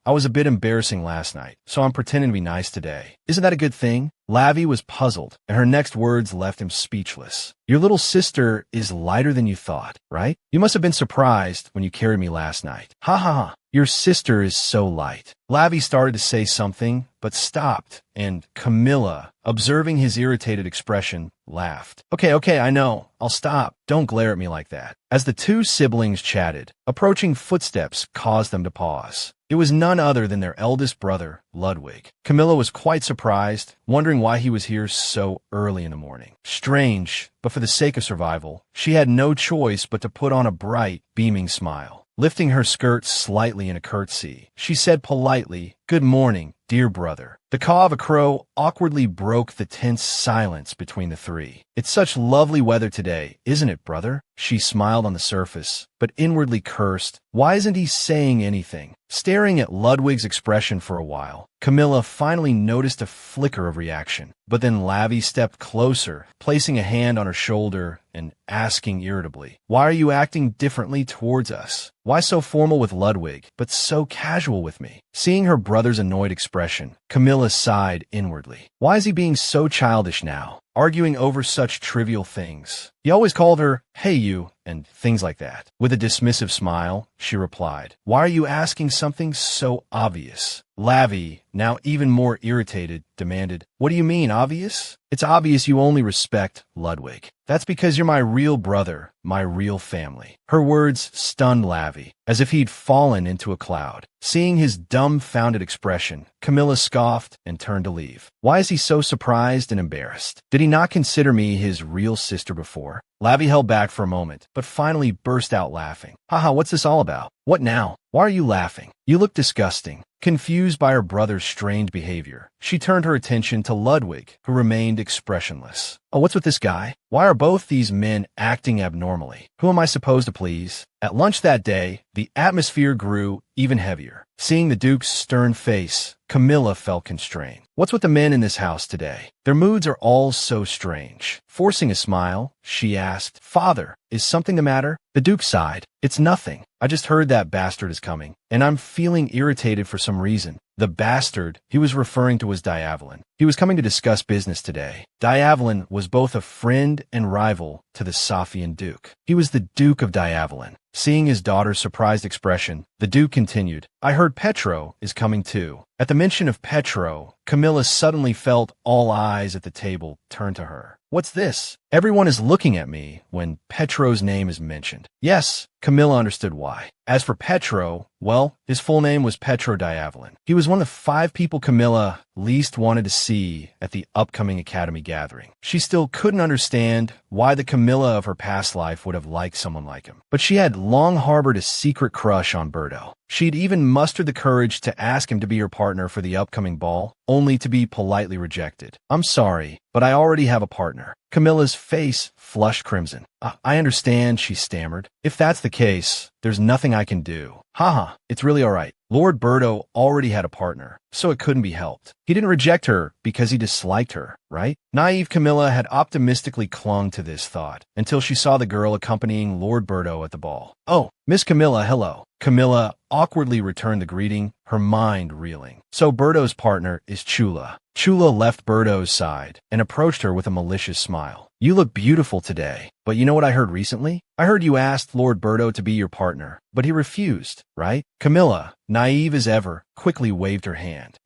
I was a bit embarrassing last night, so I'm pretending to be nice today. Isn't that a good thing? Lavi was puzzled, and her next words left him speechless. Your little sister is lighter than you thought, right? You must have been surprised when you carried me last night. Ha ha ha. Your sister is so light. Lavi started to say something, but stopped, and Camilla, observing his irritated expression, laughed. Okay, I know. I'll stop. Don't glare at me like that. As the two siblings chatted, approaching footsteps caused them to pause. It was none other than their eldest brother, Ludwig. Camilla was quite surprised, wondering why he was here so early in the morning. Strange, but for the sake of survival, she had no choice but to put on a bright, beaming smile. Lifting her skirt slightly in a curtsy, she said politely, "Good morning, dear brother." The caw of a crow awkwardly broke the tense silence between the three. It's such lovely weather today, isn't it, brother? She smiled on the surface, but inwardly cursed. Why isn't he saying anything? Staring at Ludwig's expression for a while, Camilla finally noticed a flicker of reaction. But then Lavi stepped closer, placing a hand on her shoulder and asking irritably, "Why are you acting differently towards us? Why so formal with Ludwig, but so casual with me?" Seeing her brother's annoyed expression, Camilla sighed inwardly. Why is he being so childish now, arguing over such trivial things? He always called her, "Hey you," and things like that. With a dismissive smile, she replied, "Why are you asking something so obvious?" Lavi, now even more irritated, demanded, "What do you mean, obvious?" "It's obvious you only respect Ludwig. That's because you're my real brother, my real family." Her words stunned Lavi, as if he'd fallen into a cloud. Seeing his dumbfounded expression, Camilla scoffed and turned to leave. Why is he so surprised and embarrassed? Did he not consider me his real sister before? Lavi held back for a moment, but finally burst out laughing. Haha, what's this all about? What now? Why are you laughing? You look disgusting. Confused by her brother's strange behavior, she turned her attention to Ludwig, who remained expressionless. Oh, what's with this guy? Why are both these men acting abnormally? Who am I supposed to please? At lunch that day, the atmosphere grew even heavier. Seeing the Duke's stern face, Camilla felt constrained. What's with the men in this house today? Their moods are all so strange. Forcing a smile, she asked, "Father, is something the matter?" The Duke sighed. "It's nothing. I just heard that bastard is coming, and I'm feeling irritated for some reason." The bastard he was referring to was Davin. He was coming to discuss business today. Davin was both a friend and rival to the Sophian Duke. He was the Duke of Davin. Seeing his daughter's surprised expression, the Duke continued, "I heard Petro is coming too." At the mention of Petro, Camilla suddenly felt all eyes at the table turn to her. What's this? Everyone is looking at me when Petro's name is mentioned. Yes, Camilla understood why. As for Petro, well, his full name was Petro Davin. He was one of the 5 people Camilla least wanted to see at the upcoming Academy gathering. She still couldn't understand why the Camilla of her past life would have liked someone like him. But she had long harbored a secret crush on Berto. She'd even mustered the courage to ask him to be her partner for the upcoming ball, only to be politely rejected. "I'm sorry, but I already have a partner." Camilla's face flushed crimson. I understand," she stammered. "If that's the case, there's nothing I can do." Haha, it's really all right. Lord Berto already had a partner, so it couldn't be helped. He didn't reject her because he disliked her, right? Naive Camilla had optimistically clung to this thought until she saw the girl accompanying Lord Berto at the ball. "Oh, Miss Camilla, hello." Camilla awkwardly returned the greeting, her mind reeling. So Berto's partner is Chula. Chula left Berto's side and approached her with a malicious smile. "You look beautiful today, but you know what I heard recently? I heard you asked Lord Berto to be your partner, but he refused, right?" Camilla, naive as ever, quickly waved her hand.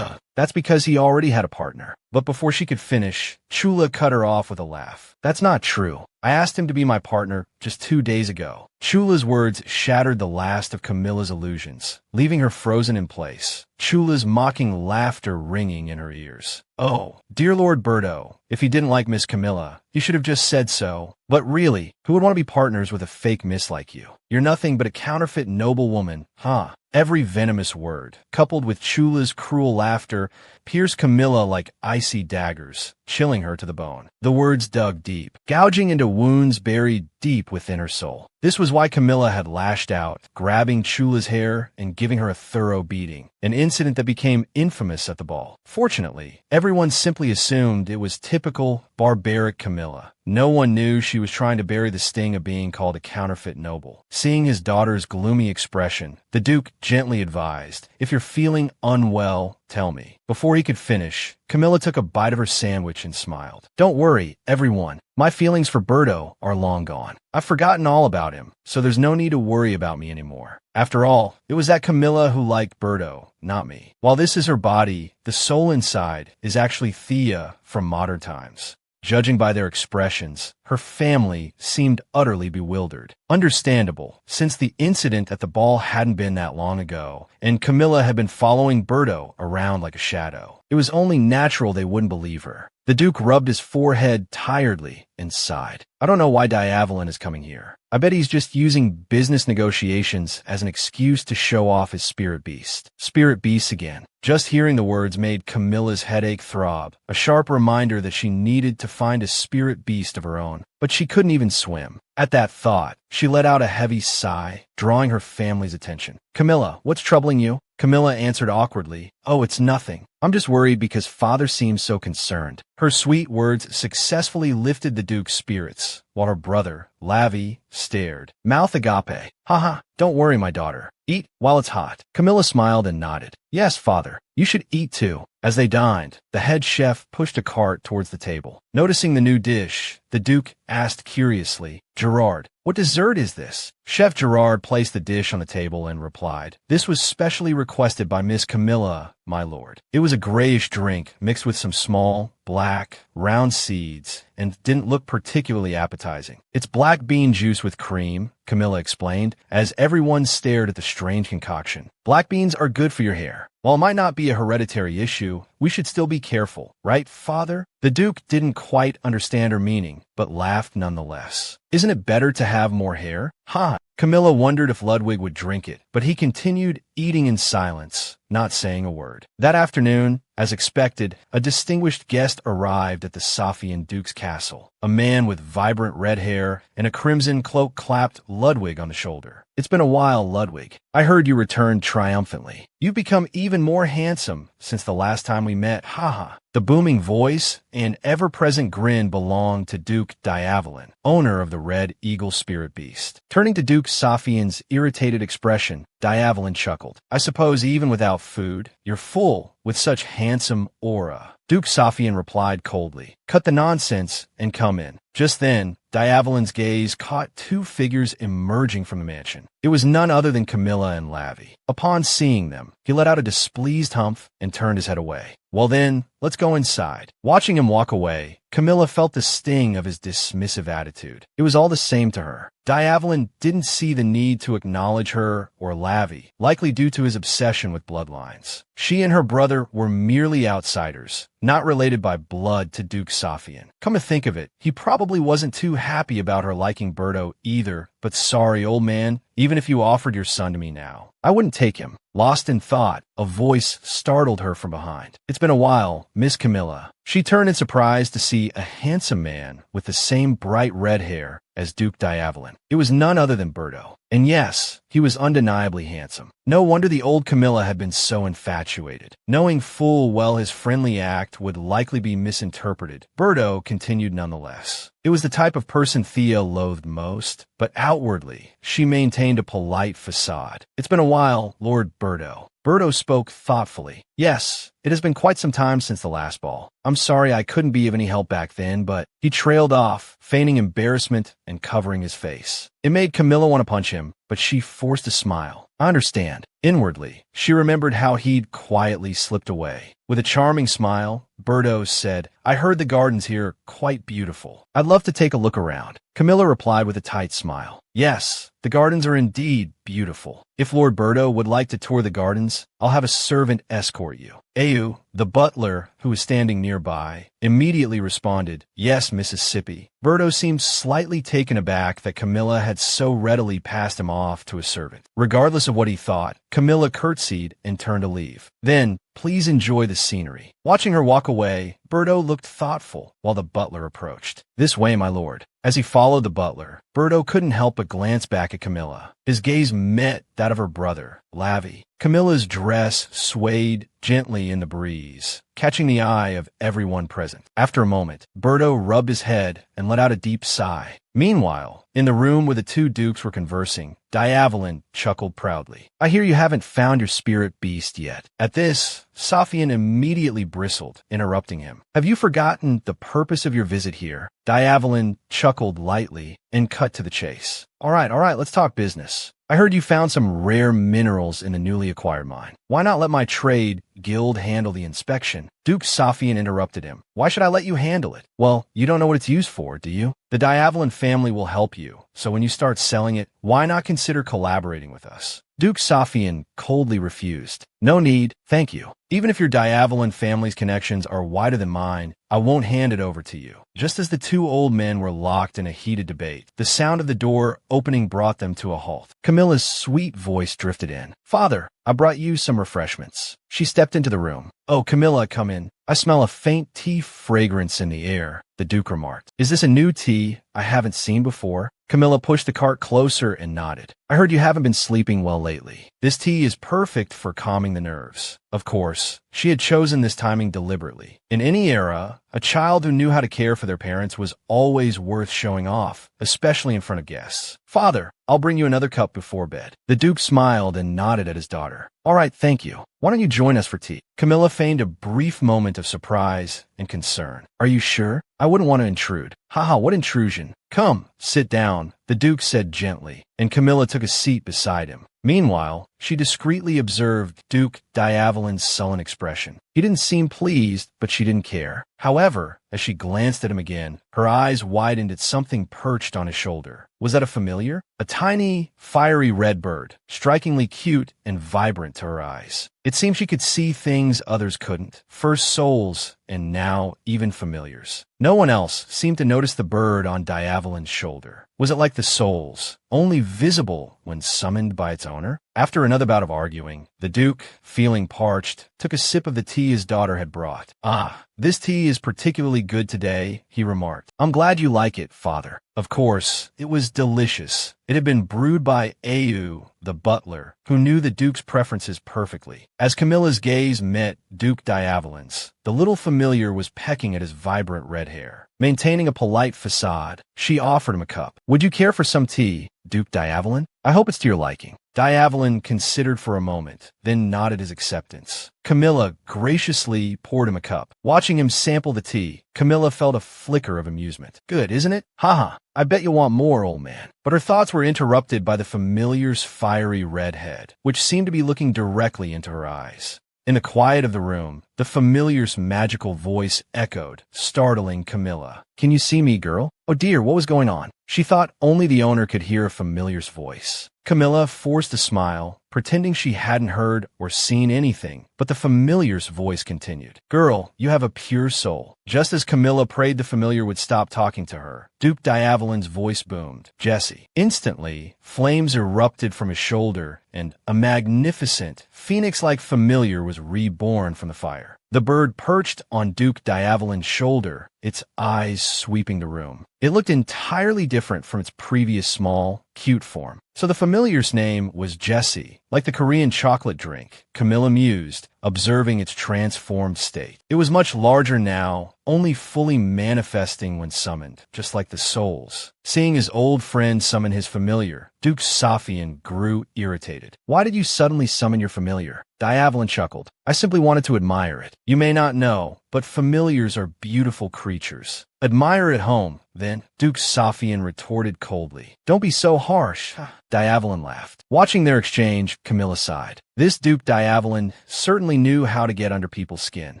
That's because he already had a partner. But before she could finish, Chula cut her off with a laugh. "That's not true. I asked him to be my partner just 2 days ago." Chula's words shattered the last of Camilla's illusions, leaving her frozen in place, Chula's mocking laughter ringing in her ears. "Oh, dear Lord Berto, if he didn't like Miss Camilla, he should have just said so. But really, who would want to be partners with a fake miss like you? You're nothing but a counterfeit noble woman, huh?" Every venomous word, coupled with Chula's cruel laughter, pierced Camilla like icy daggers, chilling her to the bone. The words dug deep, gouging into wounds buried deep within her soul. This was why Camilla had lashed out, grabbing Chula's hair and giving her a thorough beating, an incident that became infamous at the ball. Fortunately, everyone simply assumed it was typical, barbaric Camilla. No one knew she was trying to bury the sting of being called a counterfeit noble. Seeing his daughter's gloomy expression, the Duke gently advised, "If you're feeling unwell, tell me." Before he could finish, Camilla took a bite of her sandwich and smiled. "Don't worry, everyone. My feelings for Birdo are long gone. I've forgotten all about him, so there's no need to worry about me anymore. After all, it was that Camilla who liked Birdo, not me. While this is her body, the soul inside is actually Thea from modern times." Judging by their expressions, her family seemed utterly bewildered. Understandable, since the incident at the ball hadn't been that long ago, and Camilla had been following Birdo around like a shadow. It was only natural they wouldn't believe her. The Duke rubbed his forehead tiredly and sighed. "I don't know why Davin is coming here. I bet he's just using business negotiations as an excuse to show off his spirit beast." Spirit beast again. Just hearing the words made Camilla's headache throb, a sharp reminder that she needed to find a spirit beast of her own. But she couldn't even swim. At that thought, she let out a heavy sigh, drawing her family's attention. "Camilla, what's troubling you?" Camilla answered awkwardly, "Oh, it's nothing. I'm just worried because Father seems so concerned." Her sweet words successfully lifted the Duke's spirits, while her brother, Lavi, stared. Mouth agape. "Haha, don't worry, my daughter. Eat while it's hot." Camilla smiled and nodded. "Yes, Father. You should eat too." As they dined, the head chef pushed a cart towards the table. Noticing the new dish, the Duke asked curiously, "Gerard, what dessert is this?" Chef Gerard placed the dish on the table and replied, "This was specially requested by Miss Camilla, my lord." It was a grayish drink mixed with some small, black, round seeds and didn't look particularly appetizing. "It's black bean juice with cream," Camilla explained, as everyone stared at the strange concoction. "Black beans are good for your hair. While it might not be a hereditary issue, we should still be careful, right, Father?" The Duke didn't quite understand her meaning, but laughed nonetheless. "Isn't it better to have more hair?" "Ha!" Camilla wondered if Ludwig would drink it, but he continued eating in silence, not saying a word. That afternoon, as expected, a distinguished guest arrived at the Safian Duke's castle. A man with vibrant red hair and a crimson cloak clapped Ludwig on the shoulder. "It's been a while, Ludwig. I heard you returned triumphantly. You've become even more handsome since the last time we met, haha." The booming voice and ever-present grin belonged to Duke Davin, owner of the Red Eagle Spirit Beast. Turning to Duke Safian's irritated expression, Davin chuckled. "I suppose even without food, you're full with such handsome aura." Duke Safian replied coldly, "Cut the nonsense and come in." Just then, Davin's gaze caught two figures emerging from the mansion. It was none other than Camilla and Lavi. Upon seeing them, he let out a displeased humph and turned his head away. "Well then, let's go inside." Watching him walk away, Camilla felt the sting of his dismissive attitude. It was all the same to her. Davin didn't see the need to acknowledge her or Lavi, likely due to his obsession with bloodlines. She and her brother were merely outsiders, not related by blood to Duke Safian. Come to think of it, he probably wasn't too happy about her liking Birdo either, but sorry, old man, even if you offered your son to me now, I wouldn't take him. Lost in thought, a voice startled her from behind. "It's been a while, Miss Camilla." She turned in surprise to see a handsome man with the same bright red hair as Duke Davin. It was none other than Birdo. And yes, he was undeniably handsome. No wonder the old Camilla had been so infatuated. Knowing full well his friendly act would likely be misinterpreted, Birdo continued nonetheless. It was the type of person Thea loathed most, but outwardly, she maintained a polite facade. "It's been a while, Lord Birdo." Birdo spoke thoughtfully. "Yes, it has been quite some time since the last ball. I'm sorry I couldn't be of any help back then, but..." He trailed off, feigning embarrassment and covering his face. It made Camilla want to punch him, but she forced a smile. "I understand." Inwardly, she remembered how he'd quietly slipped away. With a charming smile, Birdo said, "I heard the gardens here quite beautiful. I'd love to take a look around." Camilla replied with a tight smile. "Yes, the gardens are indeed beautiful. If Lord Birdo would like to tour the gardens, I'll have a servant escort you." Au, the butler, who was standing nearby, immediately responded, "Yes, Mississippi." Birdo seemed slightly taken aback that Camilla had so readily passed him off to a servant. Regardless of what he thought, Camilla curtsied and turned to leave. Then, "Please enjoy the scenery." Watching her walk away, Birdo looked thoughtful while the butler approached. "This way, my lord." As he followed the butler, Berto couldn't help but glance back at Camilla. His gaze met that of her brother, Lavi. Camilla's dress swayed gently in the breeze, catching the eye of everyone present. After a moment, Berto rubbed his head and let out a deep sigh. Meanwhile, in the room where the two dukes were conversing, Davin chuckled proudly. "I hear you haven't found your spirit beast yet." At this, Safian immediately bristled, interrupting him. "Have you forgotten the purpose of your visit here?" Davin chuckled lightly and cut to the chase. All right, let's talk business. I heard you found some rare minerals in the newly acquired mine. Why not let my trade guild handle the inspection?" Duke Safian interrupted him. "Why should I let you handle it?" "Well, you don't know what it's used for, do you? The Davin family will help you, so when you start selling it, why not consider collaborating with us?" Duke Safian coldly refused. "No need, thank you. Even if your Davin family's connections are wider than mine, I won't hand it over to you." Just as the two old men were locked in a heated debate, the sound of the door opening brought them to a halt. Camilla's sweet voice drifted in. "Father, I brought you some refreshments." She stepped into the room. "Oh, Camilla, come in. I smell a faint tea fragrance in the air," the Duke remarked. "Is this a new tea I haven't seen before?" Camilla pushed the cart closer and nodded. "I heard you haven't been sleeping well lately. This tea is perfect for calming the nerves." Of course, she had chosen this timing deliberately. In any era, a child who knew how to care for their parents was always worth showing off, especially in front of guests. "Father, I'll bring you another cup before bed." The Duke smiled and nodded at his daughter. "All right, thank you. Why don't you join us for tea?" Camilla feigned a brief moment of surprise and concern. "Are you sure? I wouldn't want to intrude." "Haha, what intrusion? Come, sit down," the Duke said gently, and Camilla took a seat beside him. Meanwhile, she discreetly observed Duke Davin's sullen expression. He didn't seem pleased, but she didn't care. However, as she glanced at him again, her eyes widened at something perched on his shoulder. Was that a familiar? A tiny, fiery red bird, strikingly cute and vibrant to her eyes. It seemed she could see things others couldn't. First souls, and now even familiars. No one else seemed to notice the bird on Davin's shoulder. Was it like the souls, only visible when summoned by its owner? After another bout of arguing, the Duke, feeling parched, took a sip of the tea his daughter had brought. "Ah, this tea is particularly good today," he remarked. "I'm glad you like it, father." Of course, it was delicious. It had been brewed by Au, the butler, who knew the Duke's preferences perfectly. As Camilla's gaze met Duke Davin's, the little familiar was pecking at his vibrant red hair. Maintaining a polite facade, she offered him a cup. "Would you care for some tea, Duke Davin? I hope it's to your liking." Davin considered for a moment, then nodded his acceptance. Camilla graciously poured him a cup. Watching him sample the tea, Camilla felt a flicker of amusement. "Good, isn't it? Haha, I bet you want more, old man." But her thoughts were interrupted by the familiar's fiery red head, which seemed to be looking directly into her eyes. In the quiet of the room, the familiar's magical voice echoed, startling Camilla. "Can you see me, girl?" Oh dear, what was going on? She thought only the owner could hear a familiar's voice. Camilla forced a smile, pretending she hadn't heard or seen anything, but the familiar's voice continued. "Girl, you have a pure soul." Just as Camilla prayed the familiar would stop talking to her, Duke Davin's voice boomed. "Jesse." Instantly, flames erupted from his shoulder, and a magnificent, phoenix-like familiar was reborn from the fire. The bird perched on Duke Davin's shoulder, its eyes sweeping the room. It looked entirely different from its previous small, cute form. So the familiar's name was Jesse, like the Korean chocolate drink, Camilla mused, observing its transformed state. It was much larger now, only fully manifesting when summoned, just like the souls. Seeing his old friend summon his familiar, Duke Safian grew irritated. "Why did you suddenly summon your familiar?" Davin chuckled. "I simply wanted to admire it. You may not know, but familiars are beautiful creatures. Admire at home, then," Duke Safian retorted coldly. "Don't be so harsh." Davin laughed. Watching their exchange, Camilla sighed. This Duke Davin certainly knew how to get under people's skin.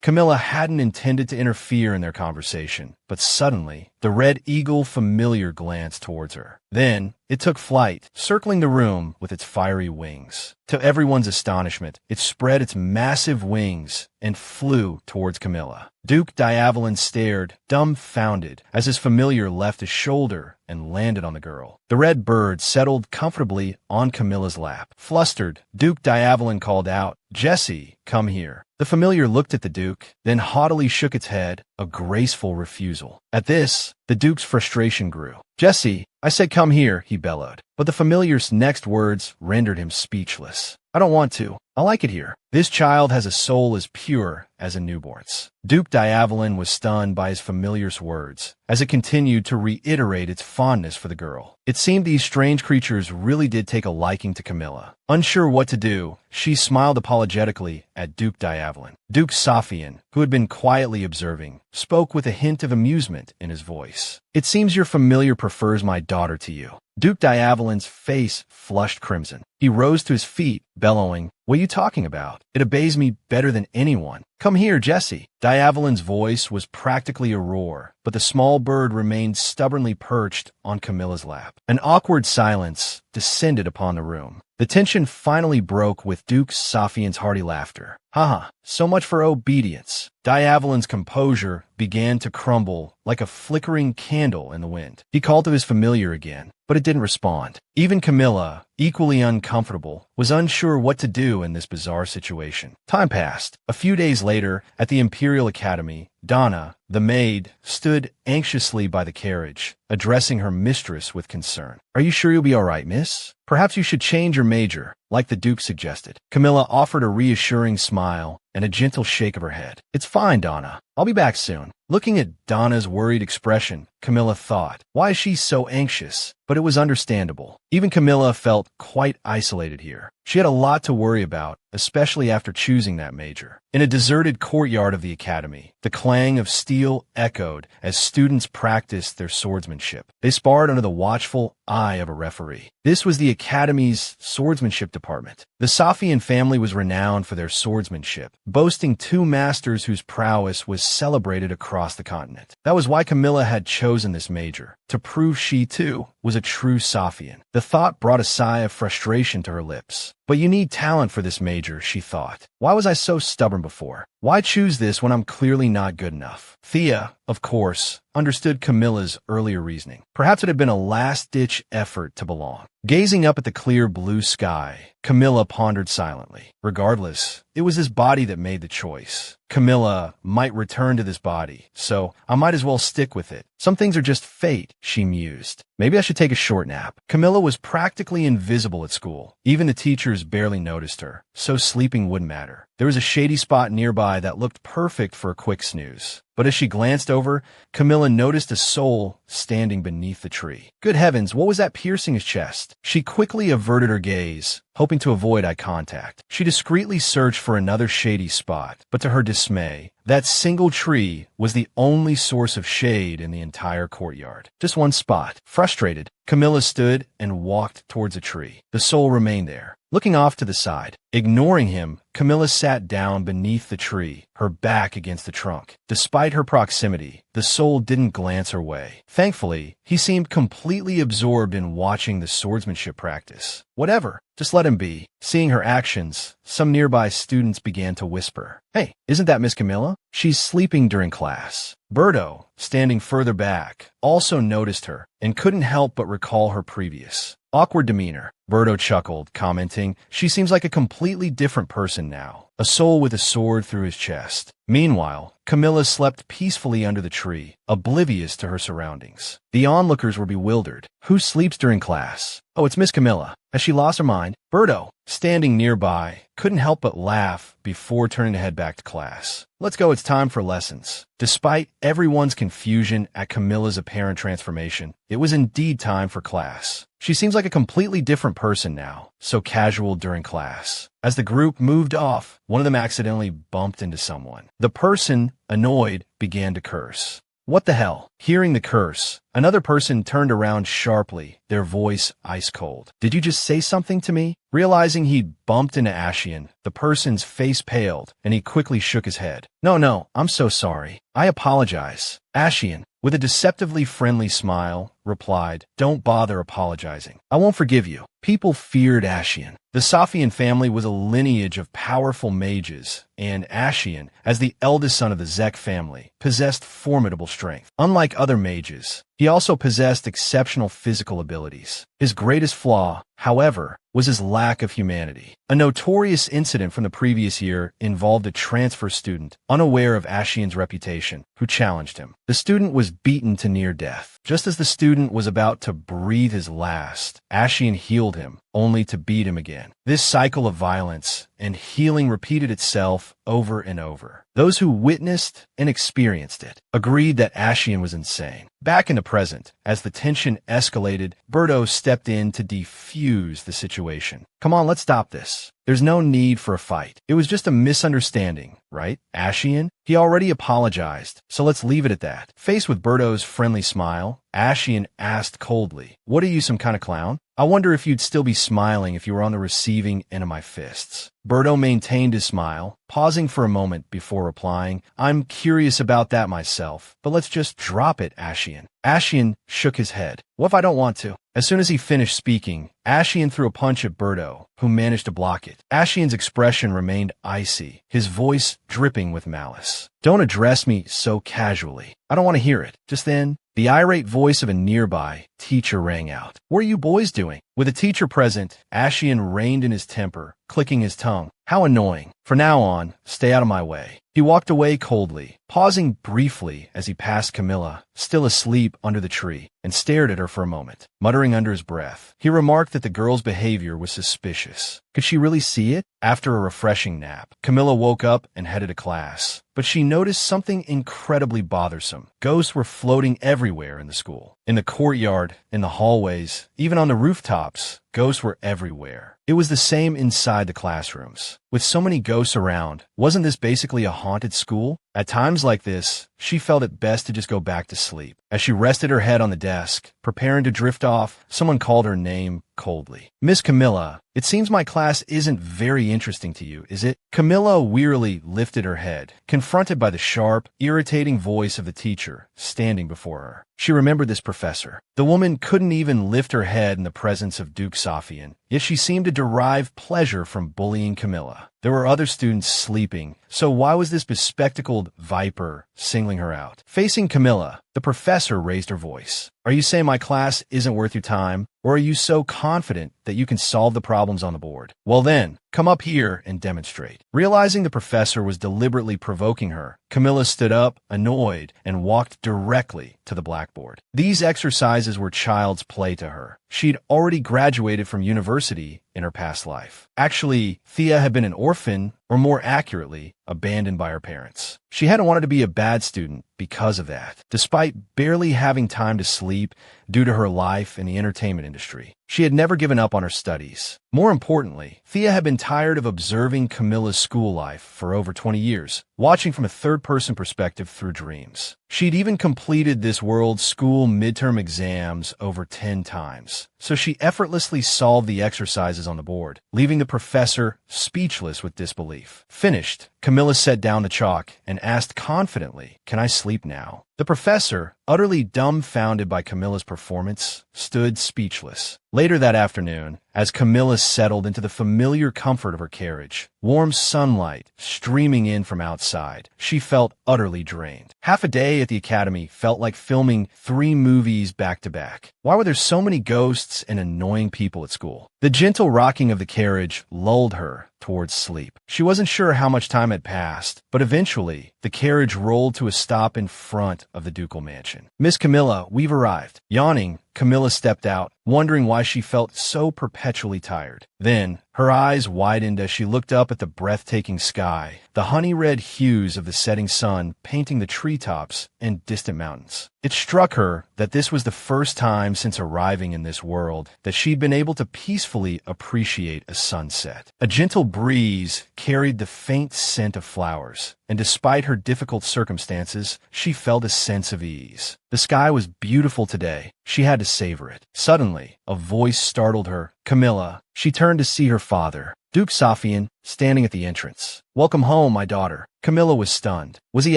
Camilla hadn't intended to interfere in their conversation, but suddenly, the red eagle familiar glanced towards her. Then, it took flight, circling the room with its fiery wings. To everyone's astonishment, it spread its massive wings and flew towards Camilla. Duke Davin stared, dumbfounded, as his familiar left his shoulder and landed on the girl. The red bird settled comfortably on Camilla's lap. Flustered, Duke Davin called out, "Jesse, come here." The familiar looked at the Duke, then haughtily shook its head, a graceful refusal. At this, the Duke's frustration grew. "Jesse, I said come here," he bellowed. But the familiar's next words rendered him speechless. "I don't want to. I like it here. This child has a soul as pure as a newborn's." Duke Diavolin was stunned by his familiar's words, as it continued to reiterate its fondness for the girl. It seemed these strange creatures really did take a liking to Camilla. Unsure what to do, she smiled apologetically at Duke Diavolin. Duke Sophian, who had been quietly observing, spoke with a hint of amusement in his voice. "It seems your familiar prefers my daughter to you." Duke Diavolin's face flushed crimson. He rose to his feet, bellowing, "What are you talking about? It obeys me better than anyone. Come here, Jesse." Diavolin's voice was practically a roar, but the small bird remained stubbornly perched on Camilla's lap. An awkward silence descended upon the room. The tension finally broke with Duke Sophian's hearty laughter. "Haha, so much for obedience." Diavolin's composure began to crumble like a flickering candle in the wind. He called to his familiar again, but it didn't respond. Even Camilla, equally uncomfortable, was unsure what to do in this bizarre situation. Time passed. A few days later, at the Imperial Academy, Donna, the maid, stood anxiously by the carriage, addressing her mistress with concern. "Are you sure you'll be all right, miss? Perhaps you should change your major, like the Duke suggested." Camilla offered a reassuring smile and a gentle shake of her head. "It's fine, Donna. I'll be back soon." Looking at Donna's worried expression, Camilla thought, why is she so anxious? But it was understandable. Even Camilla felt quite isolated here. She had a lot to worry about, especially after choosing that major. In a deserted courtyard of the academy, the clang of steel echoed as students practiced their swordsmanship. They sparred under the watchful eye of a referee. This was the academy's swordsmanship department. The Sophian family was renowned for their swordsmanship, boasting two masters whose prowess was celebrated across the continent. That was why Camilla had chosen this major, to prove she, too, was a true Sophian. The thought brought a sigh of frustration to her lips. But you need talent for this major, she thought. Why was I so stubborn before? Why choose this when I'm clearly not good enough? Thea, of course, understood Camilla's earlier reasoning. Perhaps it had been a last-ditch effort to belong. Gazing up at the clear blue sky, Camilla pondered silently. Regardless, it was his body that made the choice. Camilla might return to this body, so I might as well stick with it. Some things are just fate, she mused. Maybe I should take a short nap. Camilla was practically invisible at school. Even the teachers barely noticed her, so sleeping wouldn't matter. There was a shady spot nearby that looked perfect for a quick snooze. But as she glanced over, Camilla noticed a soul standing beneath the tree. Good heavens, what was that piercing his chest? She quickly averted her gaze, hoping to avoid eye contact. She discreetly searched for another shady spot, but to her dismay, that single tree was the only source of shade in the entire courtyard. Just one spot. Frustrated, Camilla stood and walked towards a tree. The soul remained there, looking off to the side. Ignoring him, Camilla sat down beneath the tree, her back against the trunk. Despite her proximity, the soul didn't glance her way. Thankfully, he seemed completely absorbed in watching the swordsmanship practice. Whatever, just let him be. Seeing her actions, some nearby students began to whisper, "Hey, isn't that Miss Camilla? She's sleeping during class." Birdo, standing further back, also noticed her and couldn't help but recall her previous awkward demeanor. Birdo chuckled, commenting, "She seems like a completely different person now, a soul with a sword through his chest." Meanwhile, Camilla slept peacefully under the tree, oblivious to her surroundings. The onlookers were bewildered. Who sleeps during class? Oh, it's Miss Camilla. Has she lost her mind? Birdo, standing nearby, couldn't help but laugh before turning to head back to class. "Let's go, it's time for lessons." Despite everyone's confusion at Camilla's apparent transformation, it was indeed time for class. She seems like a completely different person now, so casual during class. As the group moved off, one of them accidentally bumped into someone. The person, annoyed, began to curse. What the hell? Hearing the curse, another person turned around sharply, their voice ice cold. "Did you just say something to me?" Realizing he'd bumped into Ashian, the person's face paled, and he quickly shook his head. No, I'm so sorry. I apologize." Ashian, with a deceptively friendly smile, replied, "Don't bother apologizing. I won't forgive you." People feared Ashian. The Safian family was a lineage of powerful mages, and Ashian, as the eldest son of the Zek family, possessed formidable strength. Unlike other mages, he also possessed exceptional physical abilities. His greatest flaw, however, was his lack of humanity. A notorious incident from the previous year involved a transfer student, unaware of Ashian's reputation, who challenged him. The student was beaten to near death. Just as the student was about to breathe his last, Ashian healed him, only to beat him again. This cycle of violence and healing repeated itself over and over. Those who witnessed and experienced it agreed that Ashian was insane. Back in the present, as the tension escalated, Berto stepped in to defuse the situation. "Come on, let's stop this. There's no need for a fight. It was just a misunderstanding, right, Ashian? He already apologized, so let's leave it at that." Faced with Berto's friendly smile, Ashian asked coldly, "What are you, some kind of clown? I wonder if you'd still be smiling if you were on the receiving end of my fists." Berto maintained his smile, pausing for a moment before replying, "I'm curious about that myself, but let's just drop it, Ashian." Ashian shook his head. "What if I don't want to?" As soon as he finished speaking, Ashian threw a punch at Berto, who managed to block it. Ashian's expression remained icy, his voice dripping with malice. "Don't address me so casually. I don't want to hear it." Just then, the irate voice of a nearby teacher rang out. "What are you boys doing?" With a teacher present, Ashian reined in his temper, clicking his tongue. "How annoying. From now on, stay out of my way." He walked away coldly, pausing briefly as he passed Camilla, still asleep under the tree, and stared at her for a moment. Muttering under his breath, he remarked that the girl's behavior was suspicious. Could she really see it? After a refreshing nap, Camilla woke up and headed to class. But she noticed something incredibly bothersome. Ghosts were floating everywhere in the school. In the courtyard, in the hallways, even on the rooftops, ghosts were everywhere. It was the same inside the classrooms. With so many ghosts around, wasn't this basically a haunted school? At times like this, she felt it best to just go back to sleep. As she rested her head on the desk, preparing to drift off, someone called her name coldly. "Miss Camilla, it seems my class isn't very interesting to you, is it?" Camilla wearily lifted her head, confronted by the sharp, irritating voice of the teacher standing before her. She remembered this professor. The woman couldn't even lift her head in the presence of Duke Safian, yet she seemed to derive pleasure from bullying Camilla. There were other students sleeping, so why was this bespectacled viper singling her out? Facing Camilla, the professor raised her voice. "Are you saying my class isn't worth your time? Or are you so confident that you can solve the problems on the board? Well then, come up here and demonstrate." Realizing the professor was deliberately provoking her, Camilla stood up, annoyed, and walked directly to the blackboard. These exercises were child's play to her. She'd already graduated from university in her past life. Actually, Thea had been an orphan, or more accurately, abandoned by her parents. She hadn't wanted to be a bad student because of that, despite barely having time to sleep due to her life in the entertainment industry. She had never given up on her studies. More importantly, Thea had been tired of observing Camilla's school life for over 20 years, watching from a third-person perspective through dreams. She'd even completed this world's school midterm exams over 10 times, so she effortlessly solved the exercises on the board, leaving the professor speechless with disbelief. Finished, Camilla set down the chalk and asked confidently, "Can I sleep now?" The professor, utterly dumbfounded by Camilla's performance, stood speechless. Later that afternoon, as Camilla settled into the familiar comfort of her carriage, warm sunlight streaming in from outside, she felt utterly drained. Half a day at the academy felt like filming 3 movies back to back. Why were there so many ghosts and annoying people at school? The gentle rocking of the carriage lulled her towards sleep. She wasn't sure how much time had passed, but eventually, the carriage rolled to a stop in front of the ducal mansion. "Miss Camilla, we've arrived." Yawning, Camilla stepped out, wondering why she felt so perpetually tired. Then, her eyes widened as she looked up at the breathtaking sky, the honey-red hues of the setting sun painting the treetops and distant mountains. It struck her that this was the first time since arriving in this world that she'd been able to peacefully appreciate a sunset. A gentle breeze carried the faint scent of flowers, and despite her difficult circumstances, she felt a sense of ease. The sky was beautiful today. She had to savor it. Suddenly, a voice startled her. "Camilla." She turned to see her father. Duke Safian, standing at the entrance. "Welcome home, my daughter." Camilla was stunned. Was he